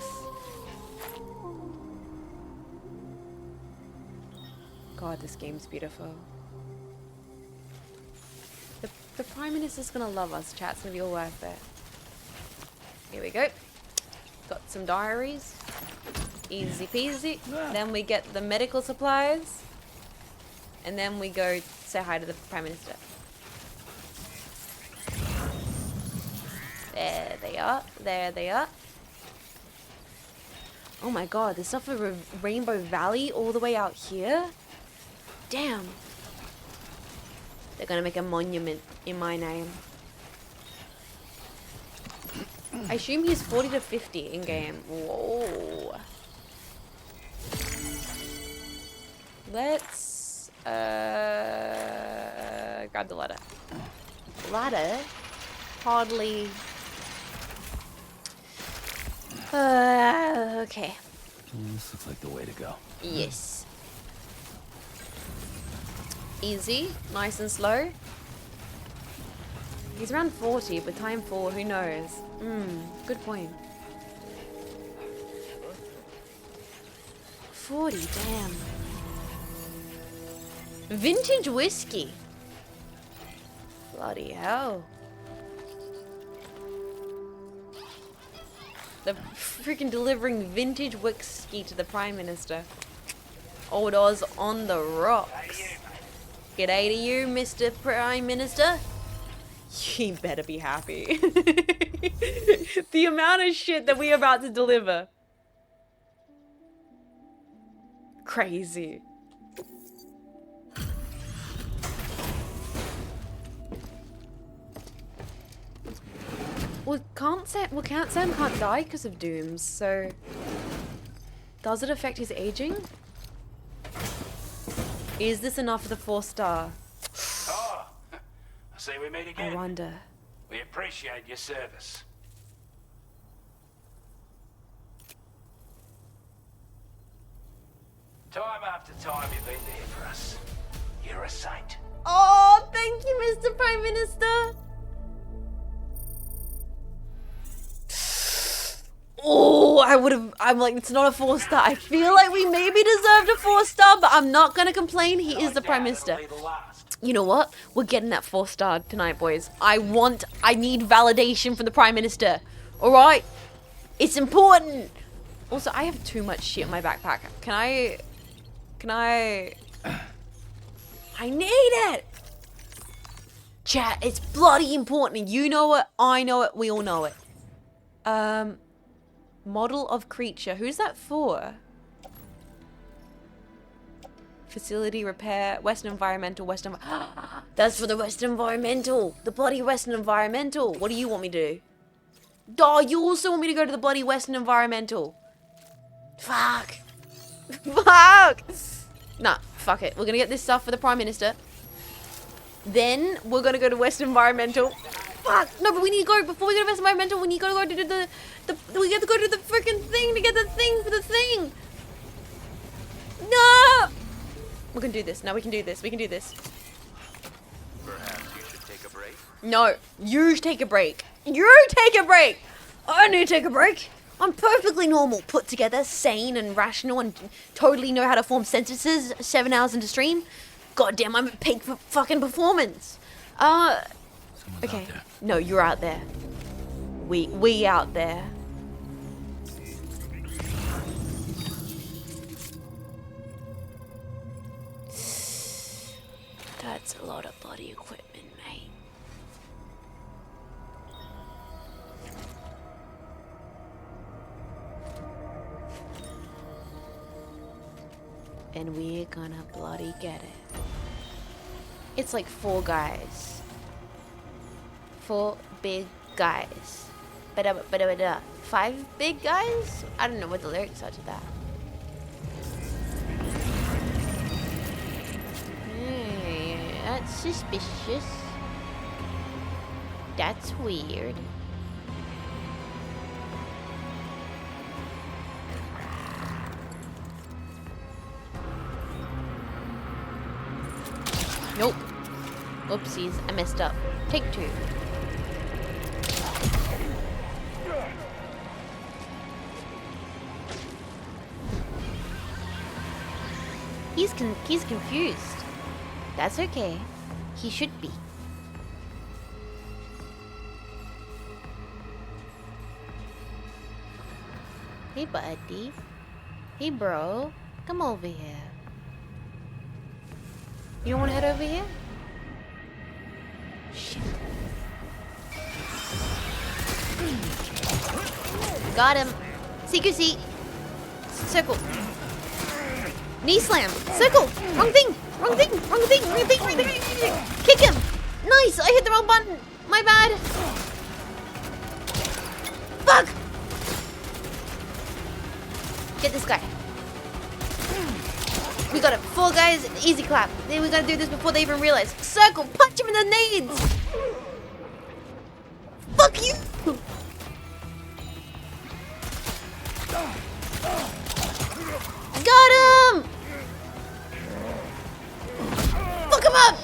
God, this game's beautiful. The Prime Minister's gonna love us, chat. It's gonna be all worth it. Here we go. Got some diaries. Easy peasy. Then we get the medical supplies. And then we go say hi to the Prime Minister. There they are. There they are. Oh my god, there's stuff for Rainbow Valley all the way out here? Damn. They're gonna make a monument in my name. I assume he's 40 to 50 in game. Whoa. Let's grab the ladder. Ladder? Hardly. Okay. This looks like the way to go. Yes. Easy, nice and slow. He's around 40, but time 4, who knows? Good point. 40, damn. Vintage whiskey. Bloody hell. They're freaking delivering vintage whiskey to the Prime Minister. Old Oz on the rocks. G'day to you, Mr. Prime Minister. You better be happy. The amount of shit that we're about to deliver. Crazy. Well, Sam can't die because of dooms, so does it affect his aging? Is this enough for the 4-star? Oh, I see we meet again. I wonder. We appreciate your service. Time after time you've been there for us. You're a saint. Oh, thank you, Mr. Prime Minister. Oh, I'm like, it's not a 4-star. I feel like we maybe deserved a 4-star, but I'm not gonna complain. He is the Prime Minister. You know what? We're getting that 4-star tonight, boys. I need validation from the Prime Minister. All right? It's important. Also, I have too much shit in my backpack. Can I need it. Chat, it's bloody important. You know it. I know it. We all know it. Model of creature. Who's that for? Facility repair. Western environmental. That's for the Western environmental. The bloody Western environmental. What do you want me to do? Oh, you also want me to go to the bloody Western environmental. Fuck. Fuck. Nah, fuck it. We're gonna get this stuff for the Prime Minister. Then we're gonna go to Western environmental. Fuck. No, but we need to go before we go to Western environmental. We need to go to the we have to go to the freaking thing to get the thing for the thing. No. We're gonna do this. No, we can do this. We can do this. Perhaps you should take a break. No, you take a break. You take a break. I need to take a break. I'm perfectly normal, put together, sane and rational, and totally know how to form sentences 7 hours into stream. Goddamn, I'm at peak fucking performance. Okay. No, you're out there. We out there. That's a lot of bloody equipment, mate. And we're gonna bloody get it. It's like 4 guys. 4 big guys. 5 big guys? I don't know what the lyrics are to that. Hey, that's suspicious. That's weird. Nope. Oopsies, I messed up. Take 2. He's confused. That's okay. He should be. Hey, buddy. Hey, bro. Come over here. You don't want to head over here? Shit. Got him. Secret seat. Circle. Knee slam. Circle. Wrong thing. Wrong thing. Wrong thing. Wrong thing. Wrong thing. Kick him. Nice. I hit the wrong button. My bad. Fuck. Get this guy. We got it. 4 guys. Easy clap. Then we gotta do this before they even realize. Circle. Punch him in the nades. Fuck you. Got him. Fuck him up.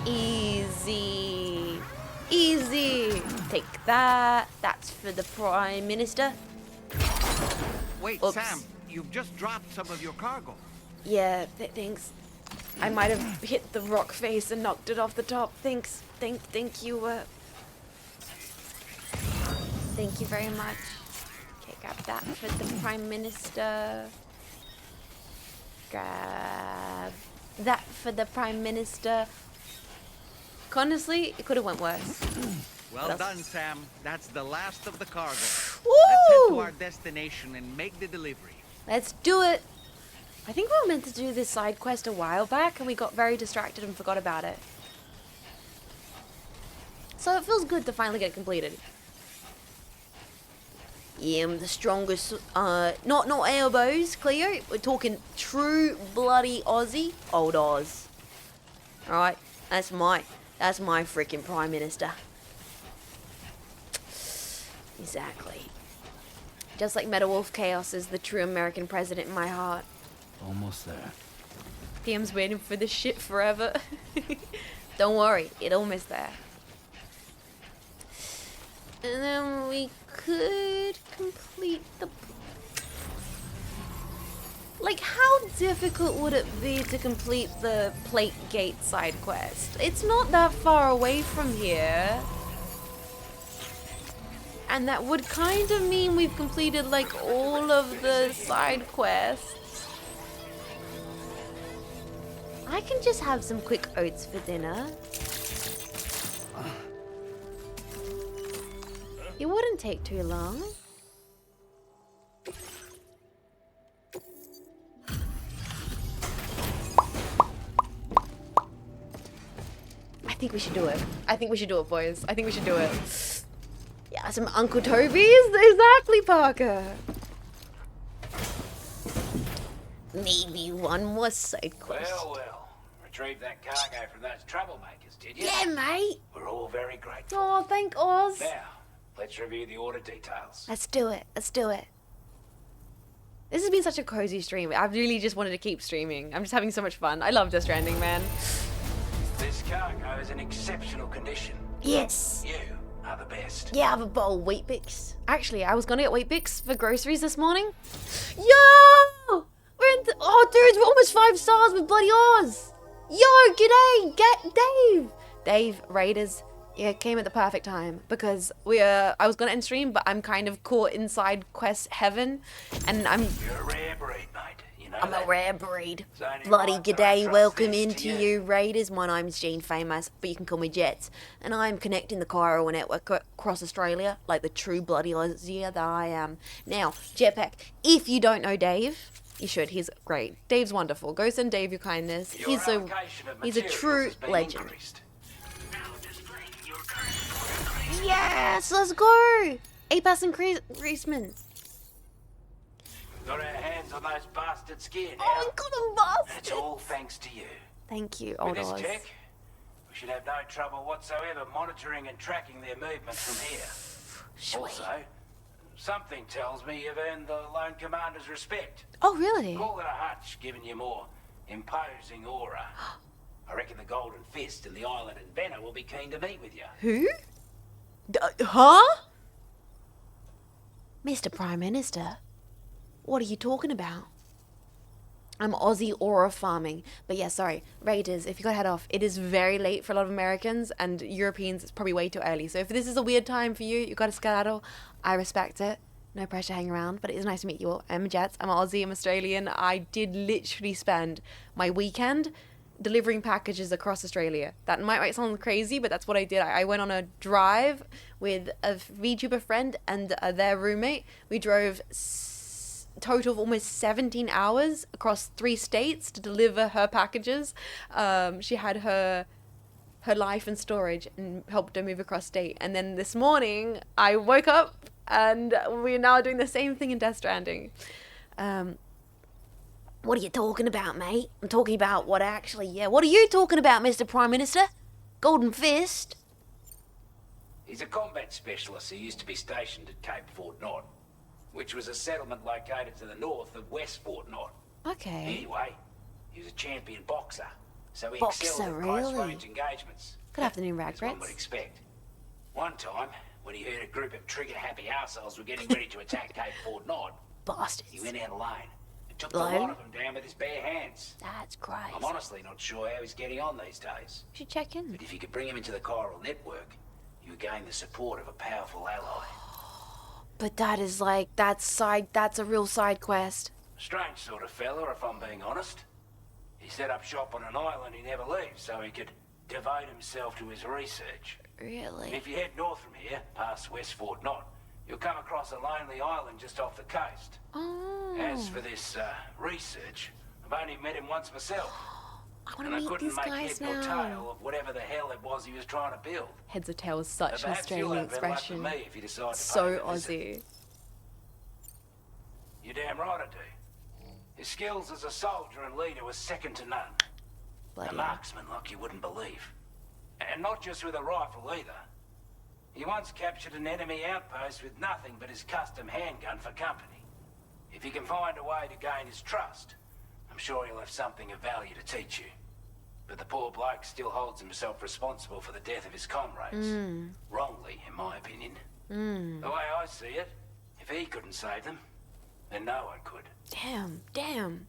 Easy. Easy. Take that. That's for the Prime Minister. Wait, Oops. Sam, you've just dropped some of your cargo. Yeah, thanks. I might have hit the rock face and knocked it off the top. Thanks. Thank you. Thank you very much. Okay, grab that for the Prime Minister. Grab that for the Prime Minister. Honestly, it could have went worse. Well done, Sam. That's the last of the cargo. Woo! Let's head to our destination and make the delivery. Let's do it. I think we were meant to do this side quest a while back and we got very distracted and forgot about it. So it feels good to finally get it completed. Yeah, I'm the strongest, not elbows, Cleo. We're talking true bloody Aussie. Old Oz. Alright, that's my freaking Prime Minister. Exactly. Just like Meta Wolf Chaos is the true American president in my heart. Almost there. PM's waiting for this shit forever. Don't worry, it's almost there. And then we could complete the... Like, how difficult would it be to complete the Plate Gate side quest? It's not that far away from here. And that would kind of mean we've completed, like, all of the side quests. I can just have some quick oats for dinner. It wouldn't take too long. I think we should do it. I think we should do it, boys. I think we should do it. Yeah, some Uncle Toby's? Exactly, Parker. Maybe one more side quest. Well. Retrieved that cargo from those troublemakers, did you? Yeah, mate. We're all very grateful. Oh, thank Oz. Now, let's review the order details. Let's do it. Let's do it. This has been such a cozy stream. I've really just wanted to keep streaming. I'm just having so much fun. I love the Stranding, man. This cargo is in exceptional condition. Yes. You are the best. Yeah, I have a bowl of Weet-Bix. Actually, I was gonna get Weet-Bix for groceries this morning. Yo! We're in oh, dudes, we're almost 5 stars with bloody Oz. Yo, g'day, get Dave. Dave, Raiders, yeah, came at the perfect time because I was gonna end stream, but I'm kind of caught inside quest heaven, and You're a rare breed, mate. You know I'm that? a rare breed. It's only Bloody right that I g'day, trust welcome this into to you Raiders. My name's Jean Faymas, but you can call me Jets. And I'm connecting the Chiral network across Australia like the true bloody Aussie that I am. Now, Jetpack, if you don't know Dave, you should. He's great. Dave's wonderful. Go send Dave your kindness. He's a true legend. Yes, let's go. APAS increasement. Got our hands on those bastards gear now. Oh, we got them bastards. That's all thanks to you. Thank you, With old this Oz. tech, we should have no trouble whatsoever monitoring and tracking their movements from here. Sweet. Also, something tells me you've earned the Lone Commander's respect. Oh, really? Call it a hunch, giving you more imposing aura. I reckon the Golden Fist and the Island Inventor will be keen to meet with you. Who? Huh? Mr. Prime Minister, what are you talking about? I'm Aussie aura farming. But yeah, sorry. Raiders, if you gotta head off, it is very late for a lot of Americans, and Europeans, it's probably way too early. So if this is a weird time for you, you gotta skedaddle. I respect it. No pressure, hang around. But it is nice to meet you all. I'm Jets. I'm Aussie. I'm Australian. I did literally spend my weekend delivering packages across Australia. That might sound crazy, but that's what I did. I went on a drive with a VTuber friend and their roommate. We drove total of almost 17 hours across 3 states to deliver her packages. She had her life in storage and helped her move across state. And then this morning I woke up and we're now doing the same thing in Death Stranding. What are you talking about, mate? I'm talking about what are you talking about, Mr. Prime Minister? Golden Fist? He's a combat specialist who used to be stationed at Cape Fort Knot, which was a settlement located to the north of West Fort Knot. Okay. Anyway, he was a champion boxer, so he Boxer, excelled at close-range engagements. Good afternoon, As one would Ragrets. expect. One time, when he heard a group of trigger-happy arseholes were getting ready to attack Cape Fort Knot, Bastards. he went out alone and took the Alone? lot of them down with his bare hands. That's crazy. I'm honestly not sure how he's getting on these days. You should check in. But if you could bring him into the chiral network, you would gain the support of a powerful ally. But that is like, that's a real side quest. Strange sort of fella, if I'm being honest. He set up shop on an island he never leaves, so he could devote himself to his research. Really? And if you head north from here, past West Fort Knot, you'll come across a lonely island just off the coast. Oh. As for this research, I've only met him once myself. wanna and I meet couldn't these make guys head nor now. tail of whatever the hell it was he was trying to build. Heads or tails, such an Perhaps you'll Australian have better luck than expression. me if you decide to So pay him a visit. Aussie. You're damn right I do. His skills as a soldier and leader was second to none. Bloody a marksman like you wouldn't believe. And not just with a rifle either. He once captured an enemy outpost with nothing but his custom handgun for company. If you can find a way to gain his trust, I'm sure he'll have something of value to teach you. But the poor bloke still holds himself responsible for the death of his comrades. Mm. Wrongly, in my opinion. Mm. The way I see it, if he couldn't save them, then no one could. Damn.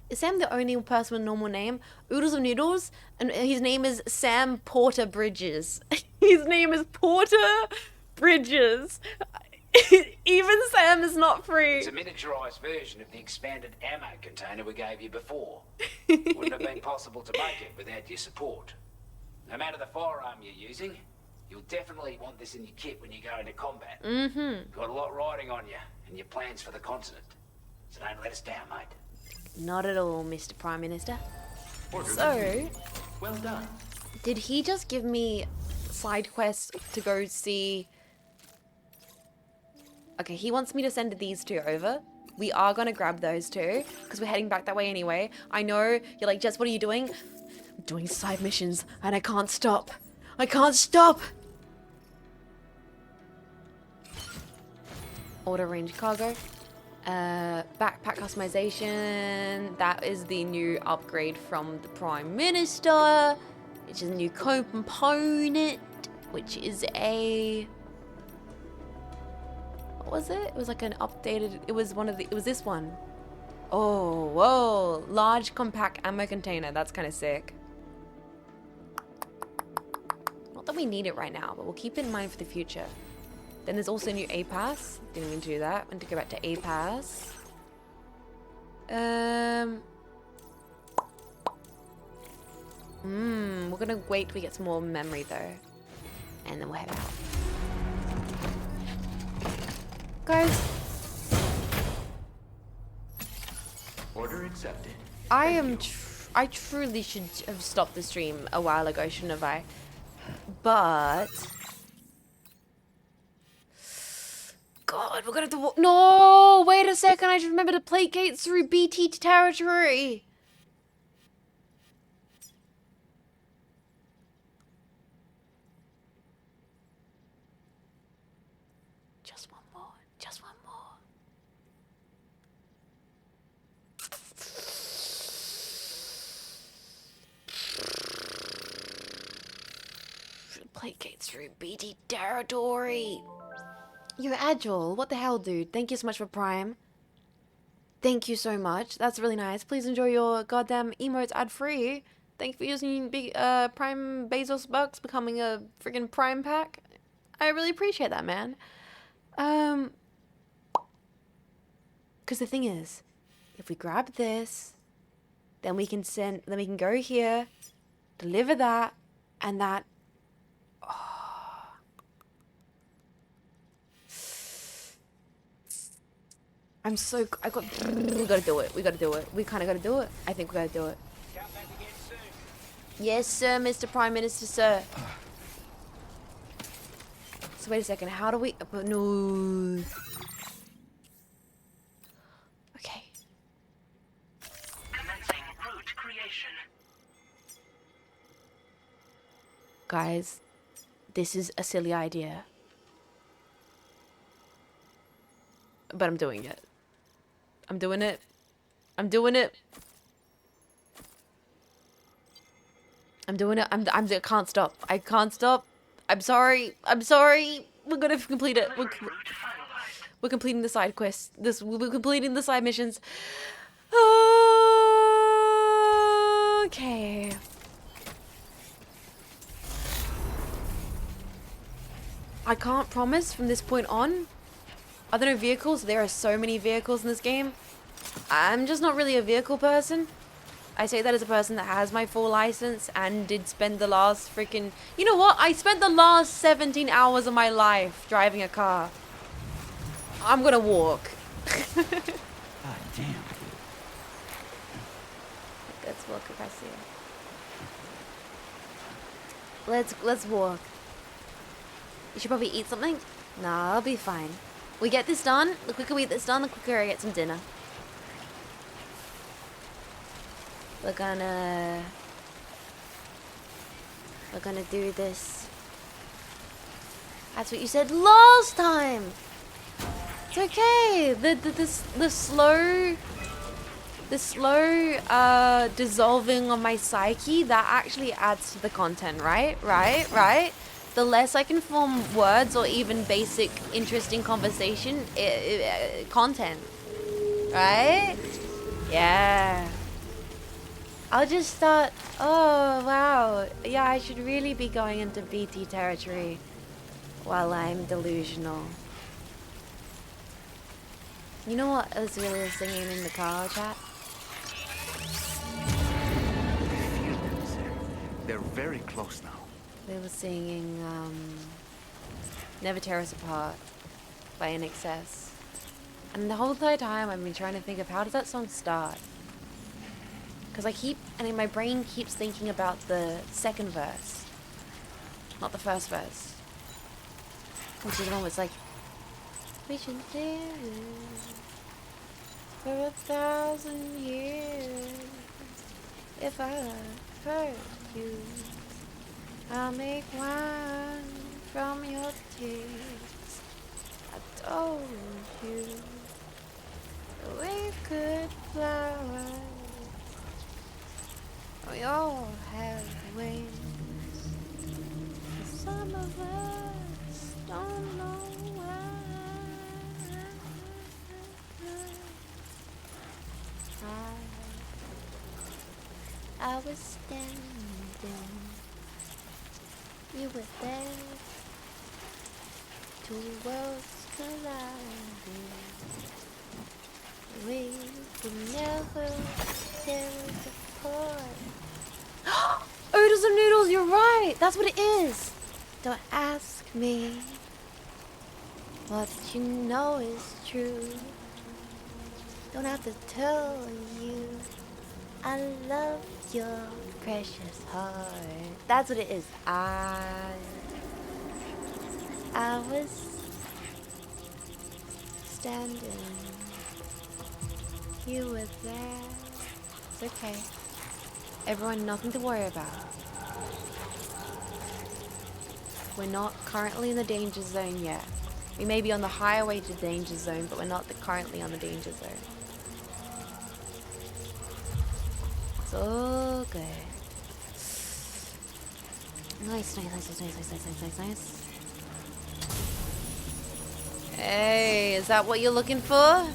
Is Sam the only person with a normal name? Oodles of Noodles, and his name is Sam Porter Bridges. His name is Porter Bridges. Even Sam is not free. It's a miniaturized version of the expanded ammo container we gave you before. Wouldn't have been possible to make it without your support. No matter the firearm you're using, you'll definitely want this in your kit when you go into combat. Mm-hmm. Got a lot riding on you and your plans for the continent. So don't let us down, mate. Not at all, Mr. Prime Minister. Order So, well done. did he just give me side quests to go see? Okay, he wants me to send these two over. We are gonna grab those two because we're heading back that way anyway. I know you're like, Jess, what are you doing? I'm doing side missions and I can't stop. I can't stop. Order range cargo. Backpack customization. That is the new upgrade from the Prime Minister, which is a new component, which is a, what was it? It was like an updated, it was this one. Oh, whoa. Large compact ammo container. That's kind of sick. Not that we need it right now, but we'll keep it in mind for the future. Then there's also a new A-Pass. Didn't mean to do that. Meant to go back to A-Pass. We're gonna wait till we get some more memory though. And then we'll head out. Guys, Order accepted. I truly should have stopped the stream a while ago, shouldn't have I? But God, we're gonna have to walk. No, wait a second. I just remember to placate through BT territory. Just one more. Just one more. complete gates through BT territory. You're agile. What the hell, dude? Thank you so much for Prime. Thank you so much. That's really nice. Please enjoy your goddamn emotes ad-free. Thank you for using big Prime Bezos bucks, becoming a freaking Prime pack. I really appreciate that, man. Because the thing is, if we grab this, then we can go here, deliver that, and that. Oh. We gotta do it. We gotta do it. We kind of gotta do it. I think we gotta do it. Yes, sir, Mr. Prime Minister, sir. So wait a second. How do we? No. Okay. Commencing route creation. Guys, this is a silly idea, but I'm doing it. I'm doing it. I'm doing it. I'm doing it. I can't stop. I can't stop. I'm sorry. I'm sorry. We're gonna complete it. We're completing the side quests. We're completing the side missions. Okay. I can't promise from this point on. I don't know vehicles. There are so many vehicles in this game. I'm just not really a vehicle person. I say that as a person that has my full license and did spend the last freaking... You know what? I spent the last 17 hours of my life driving a car. I'm gonna walk. God damn. Let's walk across here. Let's walk. You should probably eat something. Nah, I'll be fine. We get this done. The quicker we get this done, the quicker I get some dinner. We're gonna do this. That's what you said last time. It's okay. The slow dissolving of my psyche, that actually adds to the content, right? Right? The less I can form words or even basic interesting conversation, content, right? Yeah. I'll just start. Oh, wow. Yeah, I should really be going into BT territory while I'm delusional. You know what is really singing in the car chat? They're very close now. They were singing Never Tear Us Apart by NXS. And the whole entire time I've been trying to think of how does that song start? Because my brain keeps thinking about the second verse, not the first verse. Which is the one where it's like, we should live for 1,000 years. If I hurt you, I'll make wine from your tears. I told you we could fly. We all have wings. Some of us don't know why. I was standing. You were there. Two worlds colliding. We could never tear us apart. Oodles of noodles, you're right. That's what it is. Don't ask me what you know is true. Don't have to tell you I love your precious heart. That's what it is. I was standing. You were there. It's okay. Everyone, nothing to worry about. We're not currently in the danger zone yet. We may be on the highway to danger zone, but we're not currently on the danger zone. It's all good. Nice, nice, nice, nice, nice, nice, nice, nice, nice. Hey, is that what you're looking for?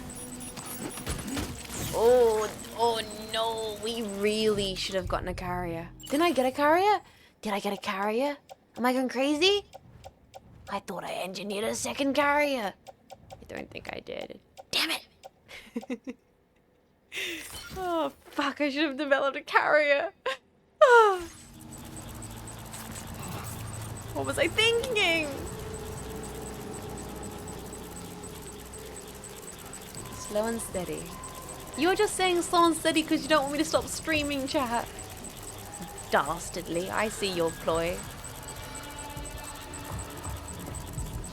Oh, oh no, we really should have gotten a carrier. Didn't I get a carrier? Did I get a carrier? Am I going crazy? I thought I engineered a second carrier. I don't think I did. Damn it! Oh, fuck, I should have developed a carrier. Oh. What was I thinking? Slow and steady. You're just saying slow and steady because you don't want me to stop streaming, chat. Dastardly, I see your ploy.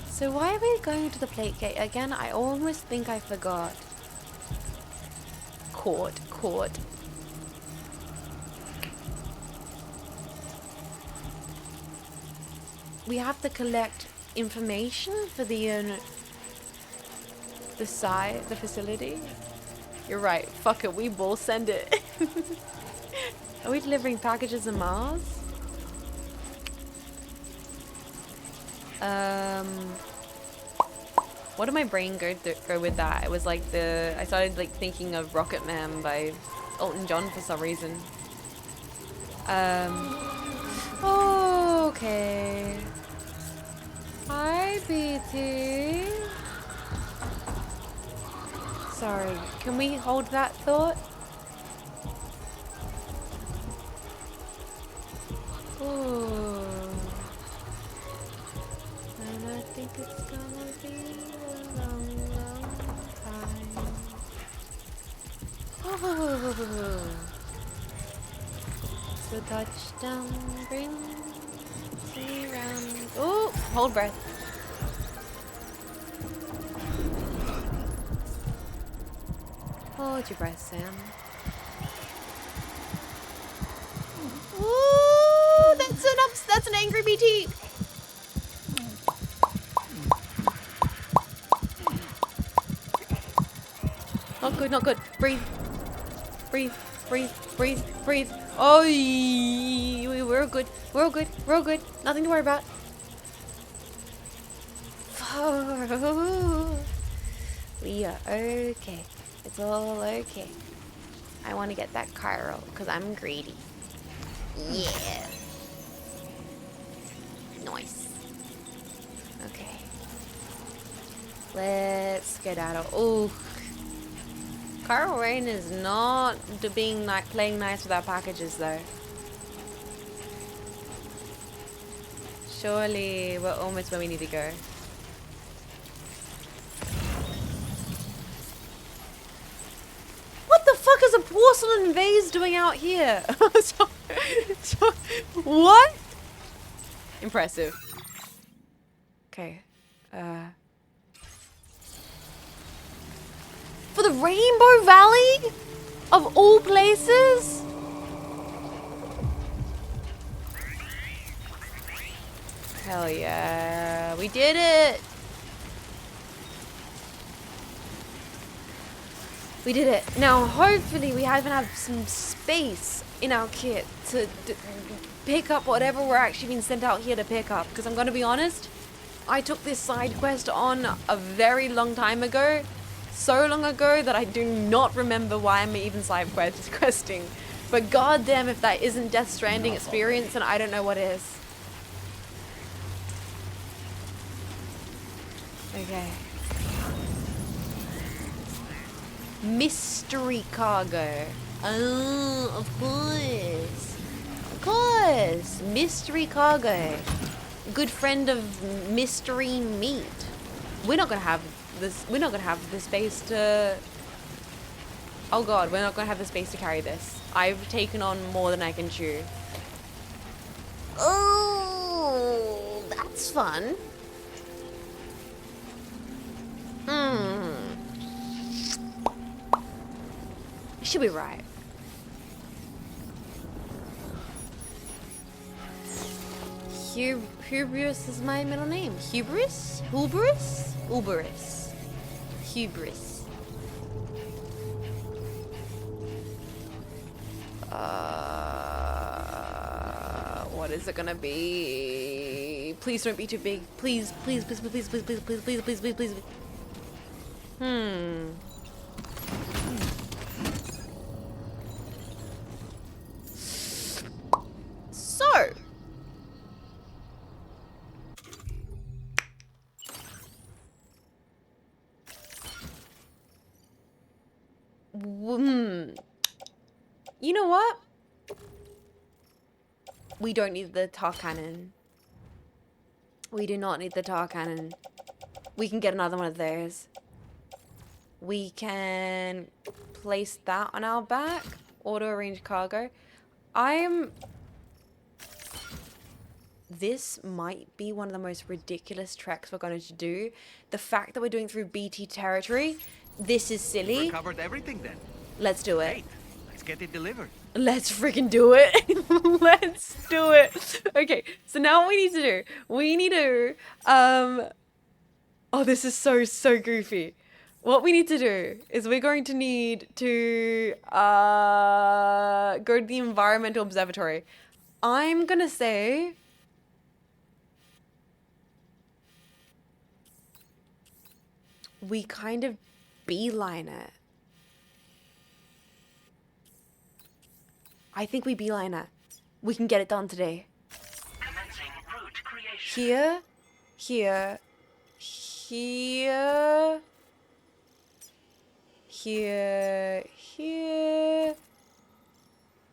So why are we going to the plate gate again? I almost think I forgot. Court. We have to collect information for the facility. You're right. Fuck it. We will send it. Are we delivering packages to Mars? What did my brain go with that? It was like I started like thinking of Rocket Man by Elton John for some reason. Okay. Hi, BT. Sorry, can we hold that thought? Ooh. And I think it's gonna be a long, long time. Ooh. So touchdown brings me round. Ooh, hold breath. Hold your breath, Sam. Ooh, that's an angry BT. Not good, not good. Breathe. Breathe, breathe, breathe, breathe. Oh, we're good. We're all good. We're all good. Nothing to worry about. We are okay. It's all okay. I want to get that Cairo because I'm greedy. Yeah. Nice. Okay. Let's get out of. Oh. Cairo Rain is not playing nice with our packages though. Surely we're almost where we need to go. What the fuck is a porcelain vase doing out here? What? Impressive. Okay. For the Rainbow Valley? Of all places? Hell yeah. We did it. We did it. Now, hopefully we even have some space in our kit to pick up whatever we're actually being sent out here to pick up. Because I'm going to be honest, I took this side quest on a very long time ago. So long ago that I do not remember why I'm even side questing. But goddamn, if that isn't Death Stranding experience, then I don't know what is. Okay. Mystery cargo. Oh, of course. Of course. Mystery cargo. Good friend of mystery meat. We're not gonna have the space to. Oh god, we're not gonna have the space to carry this. I've taken on more than I can chew. Oh, that's fun. Should be right. Hubris is my middle name. Hubris? Hubris? Uberus. Hubris. What is it gonna be? Please don't be too big. Please, please, please, please, please, please, please, please, please, please, please. So. You know what? We don't need the tar cannon. We do not need the tar cannon. We can get another one of those. We can place that on our back. Auto arrange cargo. This might be one of the most ridiculous treks we're going to do. The fact that we're doing through BT territory, this is silly. We covered everything then. Let's do it. Great. Let's get it delivered. Let's freaking do it. Let's do it. Okay, so now what we need to do, we need to, oh, this is so goofy. What we need to do is we're going to need to go to the environmental observatory. I'm gonna say we kind of beeline it. I think we beeline it. We can get it done today. Here, here, here, here, here,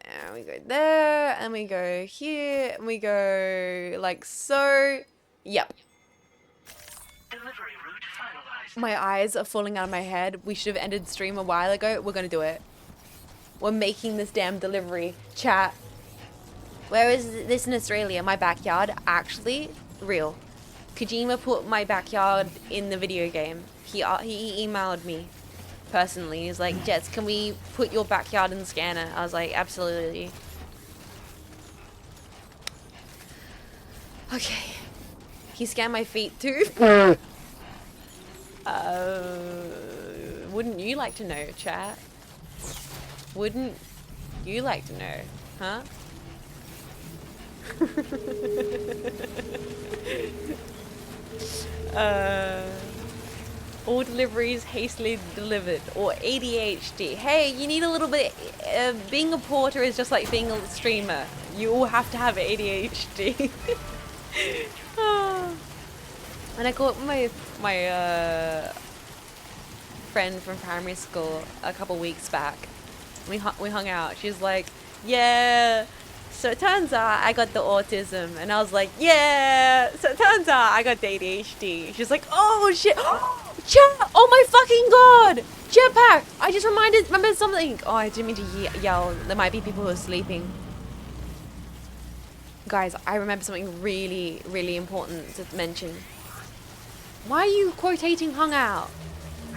and we go there, and we go here, and we go like so. Yep. My eyes are falling out of my head. We should have ended stream a while ago. We're gonna do it. We're making this damn delivery. Chat. Where is this in Australia? My backyard? Actually, real. Kojima put my backyard in the video game. He emailed me personally. He was like, Jets, can we put your backyard in the scanner? I was like, absolutely. Okay. He scanned my feet too. Wouldn't you like to know, chat? Wouldn't you like to know, huh? All deliveries hastily delivered, or ADHD. Hey, you need a little bit. Being a porter is just like being a streamer. You all have to have ADHD. And I caught my friend from primary school a couple weeks back. We hung out. She's like, yeah, so it turns out I got the autism. And I was like, yeah, so it turns out I got the ADHD. She's like, oh shit, oh my fucking god, jetpack. I just remembered something. Oh, I didn't mean to yell. There might be people who are sleeping. Guys, I remember something really, really important to mention. Why are you quotating hung out?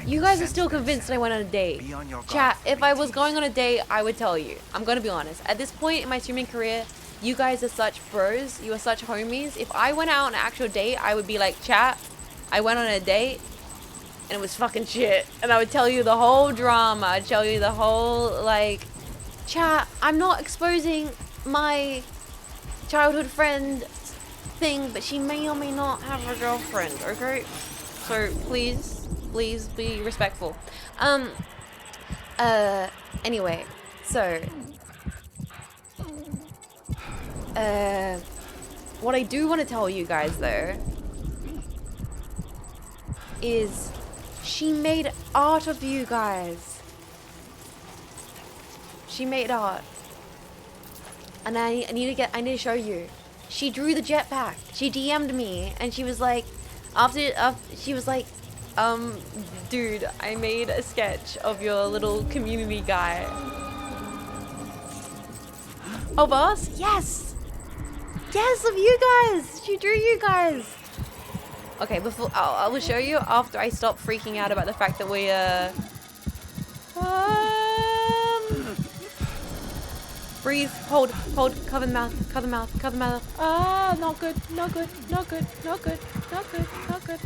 You guys are still convinced that I went on a date. Chat, if I was going on a date, I would tell you. I'm gonna be honest. At this point in my streaming career, you guys are such bros. You are such homies. If I went out on an actual date, I would be like, chat, I went on a date and it was fucking shit. And I would tell you the whole drama. I'd tell you the whole, like, chat, I'm not exposing my childhood friend thing, but she may or may not have a girlfriend, okay? So please be respectful. Anyway, so what I do want to tell you guys though is she made art of you guys. She made art. And I need to show you. She drew the jetpack. She DM'd me and she was like, she was like, dude, I made a sketch of your little community guy. Oh, boss? Yes! Yes, of you guys! She drew you guys! Okay, before I will show you after I stop freaking out about the fact that we, breathe, hold, cover the mouth, cover the mouth, cover the mouth. Ah, not good, not good, not good, not good, not good, not good.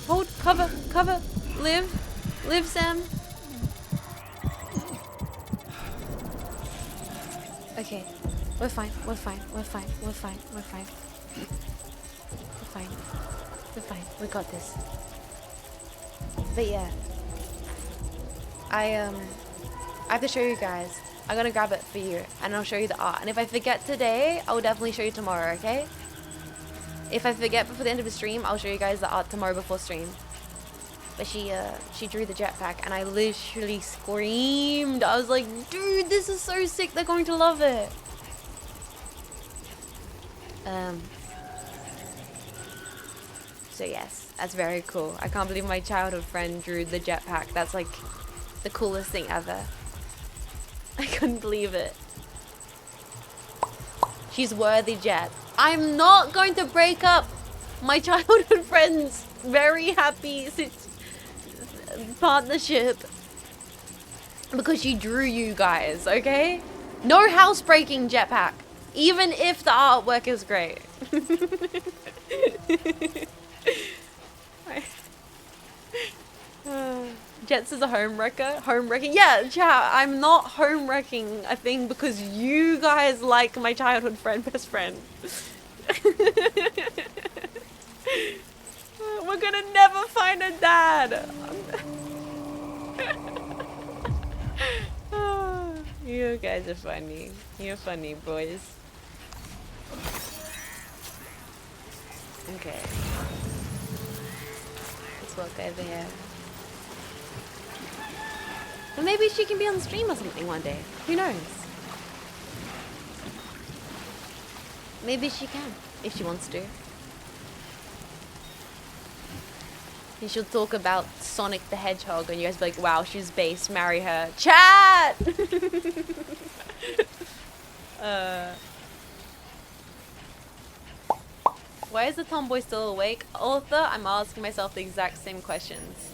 Hold, cover, live, Sam. Okay, We're fine. We're fine. We're fine. We're fine. We're fine. We're fine. We're fine. We got this. But yeah. I have to show you guys. I'm gonna grab it for you and I'll show you the art. And if I forget today, I'll definitely show you tomorrow, okay? If I forget before the end of the stream, I'll show you guys the art tomorrow before stream. But she drew the jetpack and I literally screamed. I was like, dude, this is so sick. They're going to love it. So yes, that's very cool. I can't believe my childhood friend drew the jetpack. That's like the coolest thing ever. I couldn't believe it. She's worthy, Jet. I'm not going to break up my childhood friend's very happy partnership because she drew you guys, okay? No housebreaking, Jetpack. Even if the artwork is great. Jets is a home wrecker. Home wrecking. Yeah, chat. I'm not home wrecking a thing because you guys like my childhood friend, best friend. We're gonna never find a dad. You guys are funny. You're funny, boys. Okay. Let's walk over here. Well, maybe she can be on the stream or something one day. Who knows? Maybe she can, if she wants to. And she'll talk about Sonic the Hedgehog and you guys be like, wow, she's based, marry her. Chat! Why is the tomboy still awake? Author, I'm asking myself the exact same questions.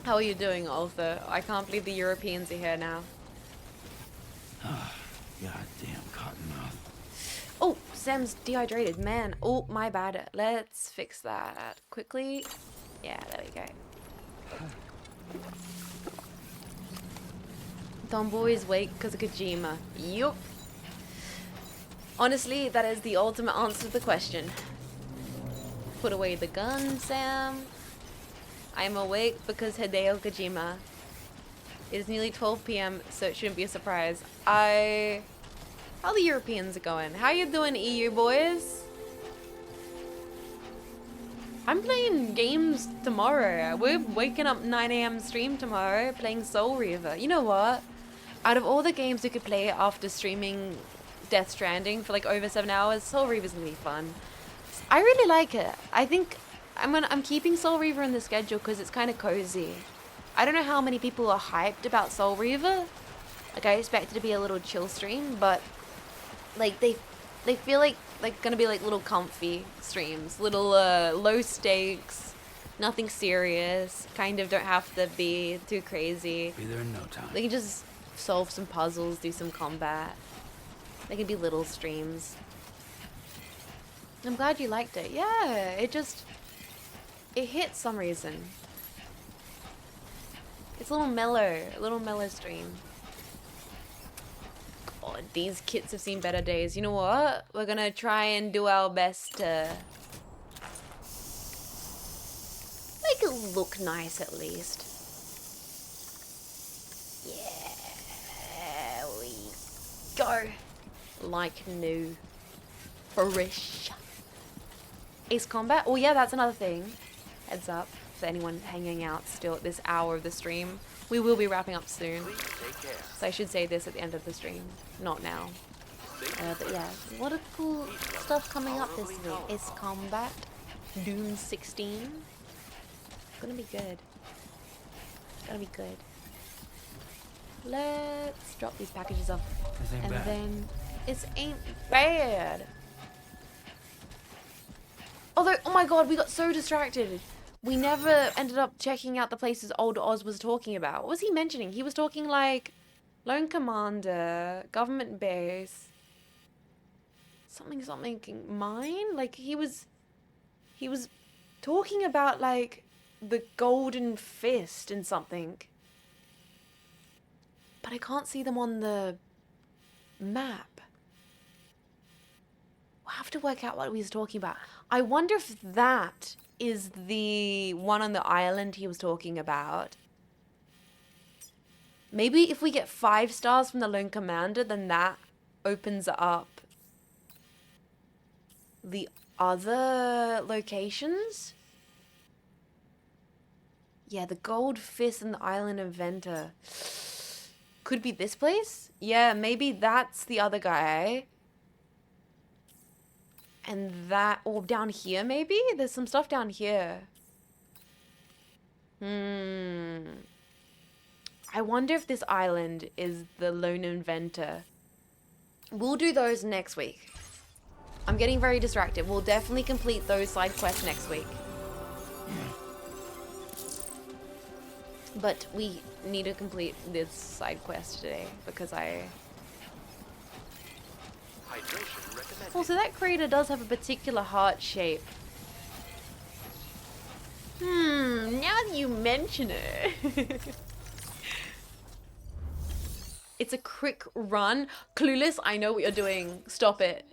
How are you doing, Arthur? I can't believe the Europeans are here now. Goddamn cottonmouth. Oh, Sam's dehydrated, man. Oh, my bad. Let's fix that quickly. Yeah, there we go. Tomboy is awake because of Kojima. Yup. Honestly, that is the ultimate answer to the question. Put away the gun, Sam. I'm awake because Hideo Kojima. It's nearly 12 PM, so it shouldn't be a surprise. How the Europeans are going? How you doing, EU boys? I'm playing games tomorrow. We're waking up 9 AM stream tomorrow, playing Soul Reaver. You know what? Out of all the games we could play after streaming Death Stranding for like over 7 hours, Soul Reaver's gonna be fun. I really like it. I think I'm keeping Soul Reaver in the schedule because it's kind of cozy. I don't know how many people are hyped about Soul Reaver. Like I expect it to be a little chill stream, but like they feel like gonna be like little comfy streams, little low stakes, nothing serious. Kind of don't have to be too crazy. Be there in no time. They can just solve some puzzles, do some combat. They can be little streams. I'm glad you liked it. Yeah, it hit some reason. It's a little mellow stream. God, these kits have seen better days. You know what? We're gonna try and do our best to make it look nice at least. Yeah, we go. Like new. Fresh. Ace Combat? Oh yeah, that's another thing. Heads up for anyone hanging out still at this hour of the stream. We will be wrapping up soon. So I should say this at the end of the stream. Not now. But yeah, what a cool stuff coming up this week. Ace Combat. Doom 16. Gonna be good. Gonna be good. Let's drop these packages off. And then it ain't bad. Although, oh my god, we got so distracted. We never ended up checking out the places old Oz was talking about. What was he mentioning? He was talking like Lone Commander, government base, something mine? Like he was talking about like the Golden Fist and something. But I can't see them on the Map. We'll have to work out what he was talking about. I wonder if that is the one on the island he was talking about. Maybe if we get 5 stars from the Lone Commander, then that opens up the other locations? Yeah, the Gold Fist and the Island Inventor. Could be this place? Yeah, maybe that's the other guy. And that, or down here maybe? There's some stuff down here. I wonder if this island is the Lone Inventor. We'll do those next week. I'm getting very distracted. We'll definitely complete those side quests next week. But we need to complete this side quest today because Also, that crater does have a particular heart shape. Now that you mention it. It's a quick run. Clueless, I know what you're doing. Stop it.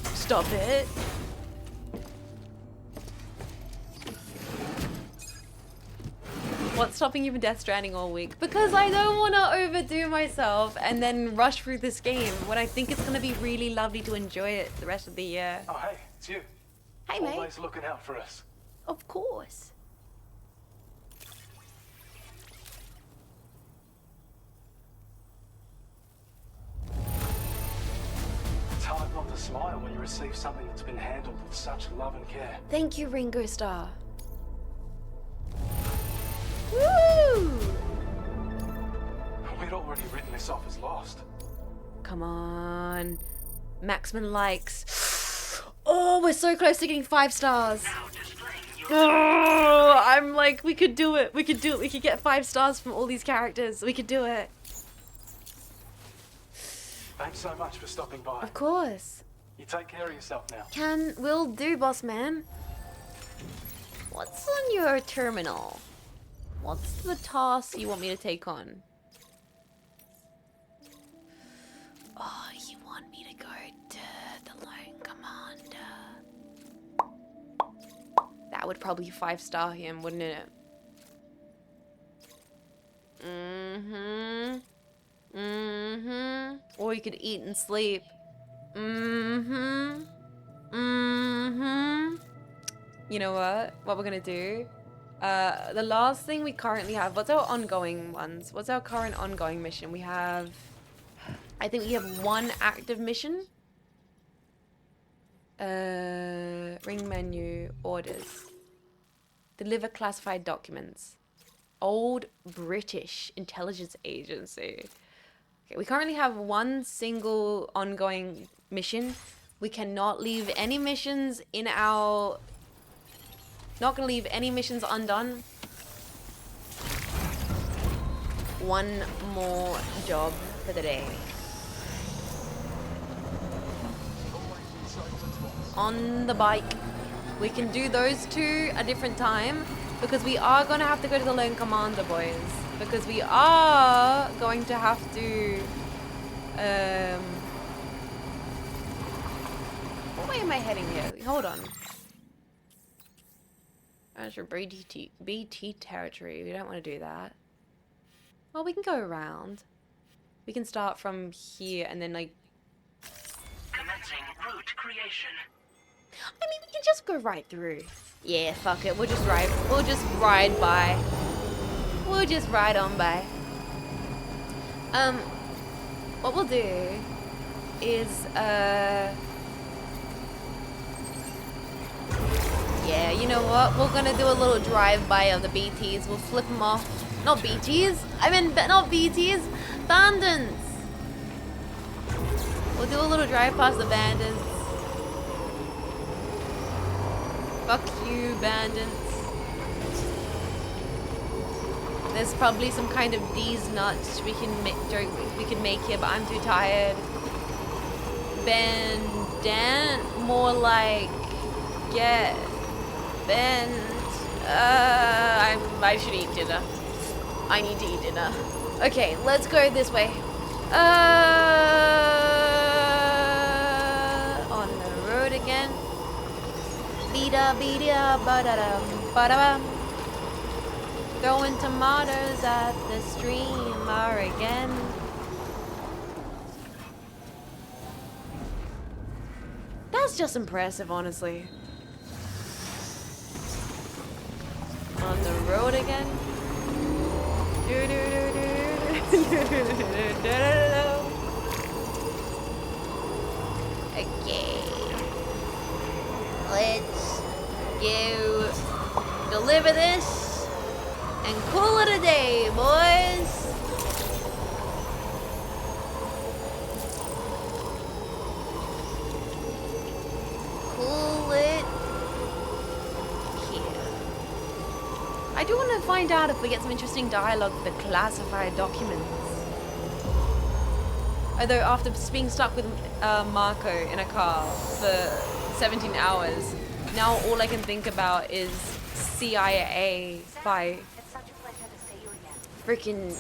Stop it. What's stopping you from Death Stranding all week? Because I don't want to overdo myself and then rush through this game when I think it's going to be really lovely to enjoy it the rest of the year. Oh, hey, it's you. Hey, mate. Always looking out for us. Of course. It's hard not to smile when you receive something that's been handled with such love and care. Thank you, Ringo Starr. Woo! We'd already written this off as lost. Come on. Maximum likes. Oh, we're so close to getting 5 stars. Oh, I'm like, we could do it. We could do it. We could get 5 stars from all these characters. We could do it. Thanks so much for stopping by. Of course. You take care of yourself now. Will do, boss man. What's on your terminal? What's the task you want me to take on? Oh, you want me to go to the Lone Commander. That would probably 5-star him, wouldn't it? Or you could eat and sleep. You know what? What we're gonna do? The last thing we currently have, what's our ongoing ones? What's our current ongoing mission? We have, I think we have 1 active mission. Ring menu, orders. Deliver classified documents. Old British Intelligence Agency. Okay, we currently have 1 single ongoing mission. We cannot leave any missions in our... Not gonna leave any missions undone. 1 more job for the day. On the bike. We can do those 2 a different time because we are gonna have to go to the Lone Commander, boys. Because we are going to have to what way am I heading here? Hold on. As your BT territory, we don't want to do that. Well, we can go around. We can start from here and then like... Commencing route creation. I mean, we can just go right through. Yeah, fuck it. We'll just ride by. We'll just ride on by. What we'll do is, yeah, you know what? We're gonna do a little drive-by of the BTs. We'll flip them off. Not BTs. I mean, not BTs. Bandits. We'll do a little drive past the bandits. Fuck you, bandits. There's probably some kind of D's nuts we can make here, but I'm too tired. Bandant, more like get bent. I should eat dinner. I need to eat dinner. Okay, let's go this way. On the road again. Bida bida ba-da-dum, ba-da-bum. Throwing tomatoes at the streamer again. That's just impressive, honestly. On the road again. Okay. Let's go deliver this and call it a day, boys. Cool it here. I do want to find out if we get some interesting dialogue for the classified documents. Although after being stuck with Marco in a car for 17 hours, now all I can think about is CIA by freaking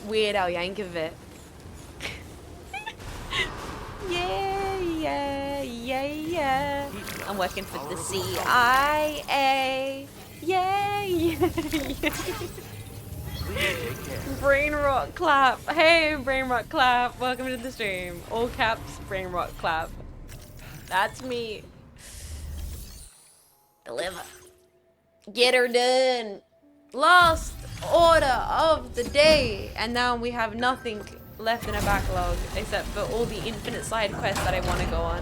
Weird Al Yankovic. Yeah. I'm working for the CIA. Yeah. Brain rot clap. Hey, brain rot clap. Welcome to the stream. All caps, brain rot clap. That's me. Deliver. Get her done. Last order of the day. And now we have nothing left in a backlog except for all the infinite side quests that I want to go on.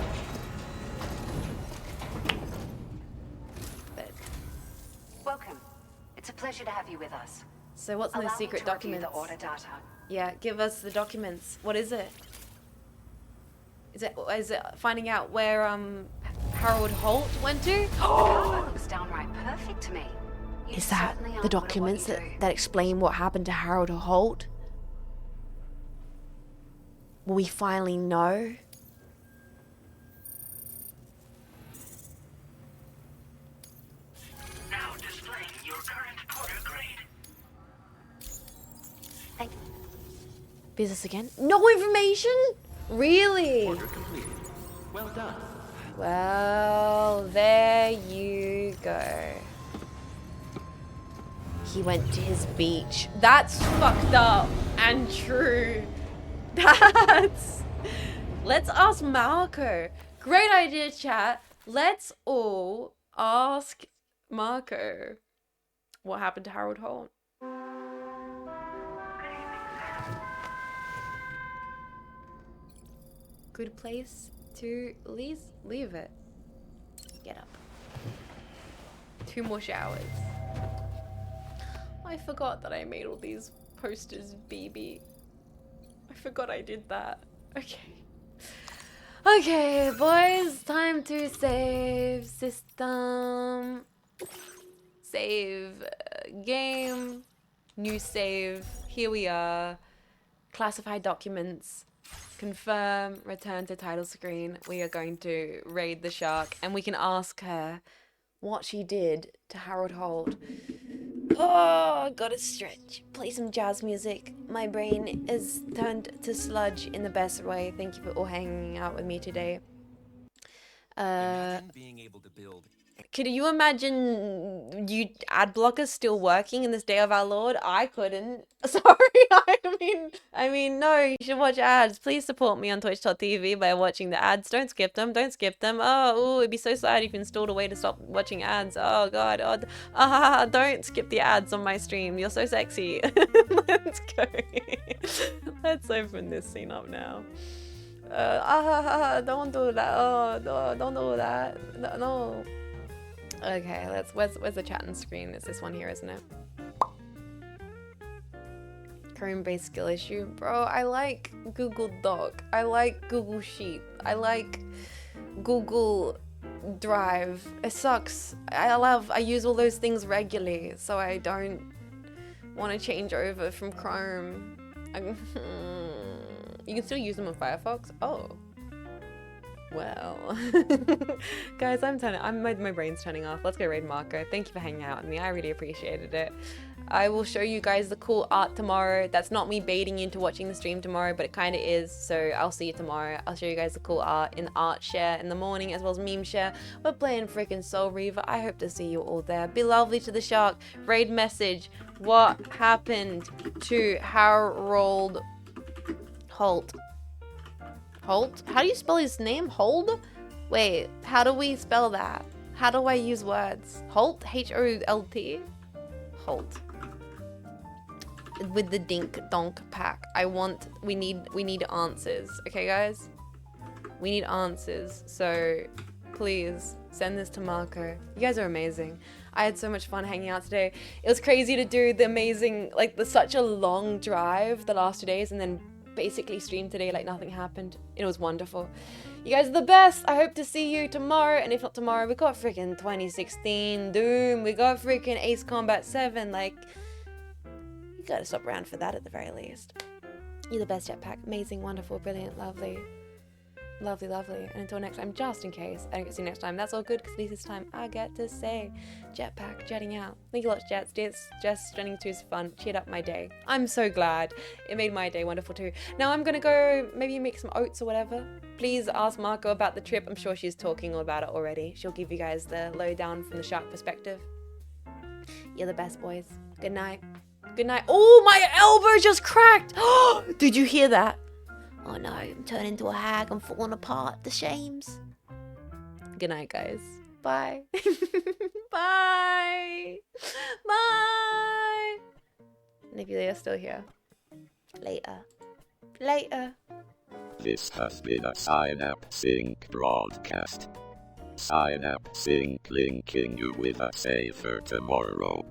Welcome. It's a pleasure to have you with us. So what's in the secret documents? The order data. Yeah, give us the documents. What is it? Is it finding out where Harold Holt went to? Oh, looks downright perfect to me. Is that the documents that explain what happened to Harold Holt? Will we finally know? Now displaying your current porter grade. Business again? No information? Really? Order completed. Well done. Well, there you go. He went to his beach. That's fucked up and true. Let's ask Marco. Great idea, chat. Let's all ask Marco what happened to Harold Holt. Good place to leave it. Get up. 2 more showers. I forgot that I made all these posters, BB. I forgot I did that. Okay, boys, time to save system. Save game. New save. Here we are. Classified documents. Confirm. Return to title screen. We are going to raid the shark and we can ask her what she did to Harold Holt. Oh, gotta stretch. Play some jazz music. My brain is turned to sludge in the best way. Thank you for all hanging out with me today. Being able to build. Could you imagine you ad blockers still working in this day of our Lord? I couldn't. Sorry, I mean, no, you should watch ads. Please support me on twitch.tv by watching the ads. Don't skip them. Don't skip them. Oh, it'd be so sad if you installed a way to stop watching ads. Oh, God. Don't skip the ads on my stream. You're so sexy. Let's go. Let's open this scene up now. Don't do that. Oh, no, don't do that. No. Okay, where's the chatting screen? It's this one here, isn't it? Chrome-based skill issue. Bro, I like Google Doc. I like Google Sheet. I like Google Drive. It sucks. I use all those things regularly, so I don't want to change over from Chrome. You can still use them on Firefox? Oh. Well. Guys, my brain's turning off. Let's go raid Marco. Thank you for hanging out with me. I really appreciated it. I will show you guys the cool art tomorrow. That's not me baiting you into watching the stream tomorrow, but it kind of is. So I'll see you tomorrow. I'll show you guys the cool art in the art share in the morning, as well as meme share. We're playing freaking Soul Reaver. I hope to see you all there. Be lovely to the shark. Raid message. What happened to Harold Holt? Holt? How do you spell his name? Hold? Wait, how do we spell that? How do I use words? Holt? H-O-L-T? Holt. With the dink donk pack. We need answers. Okay, guys? We need answers. So please send this to Marco. You guys are amazing. I had so much fun hanging out today. It was crazy to do the amazing, like such a long drive the last 2 days and then basically stream today like nothing happened. It was wonderful. You guys are the best. I hope to see you tomorrow, and if not tomorrow, we got freaking 2016 Doom, we got freaking Ace Combat 7. Like, you gotta stop around for that at the very least. You're the best, Jetpack. Amazing, wonderful, brilliant, lovely. Lovely, lovely. And until next time, just in case I don't get to see you next time, that's all good, because at least this time I get to say Jetpack, jetting out. Thank you lots, Jets. Just Stranding 2 is fun. Cheered up my day. I'm so glad. It made my day wonderful too. Now I'm gonna go maybe make some oats or whatever. Please ask Marco about the trip. I'm sure she's talking all about it already. She'll give you guys the lowdown from the shark perspective. You're the best, boys. Good night. Good night. Oh, my elbow just cracked. Did you hear that? Oh no, I'm turning into a hag. I'm falling apart. The shames. Good night, guys. Bye. Bye. Bye. Nebula still here. Later. Later. This has been a Cynapse Inc. broadcast. Cynapse Inc. linking you with a safer tomorrow.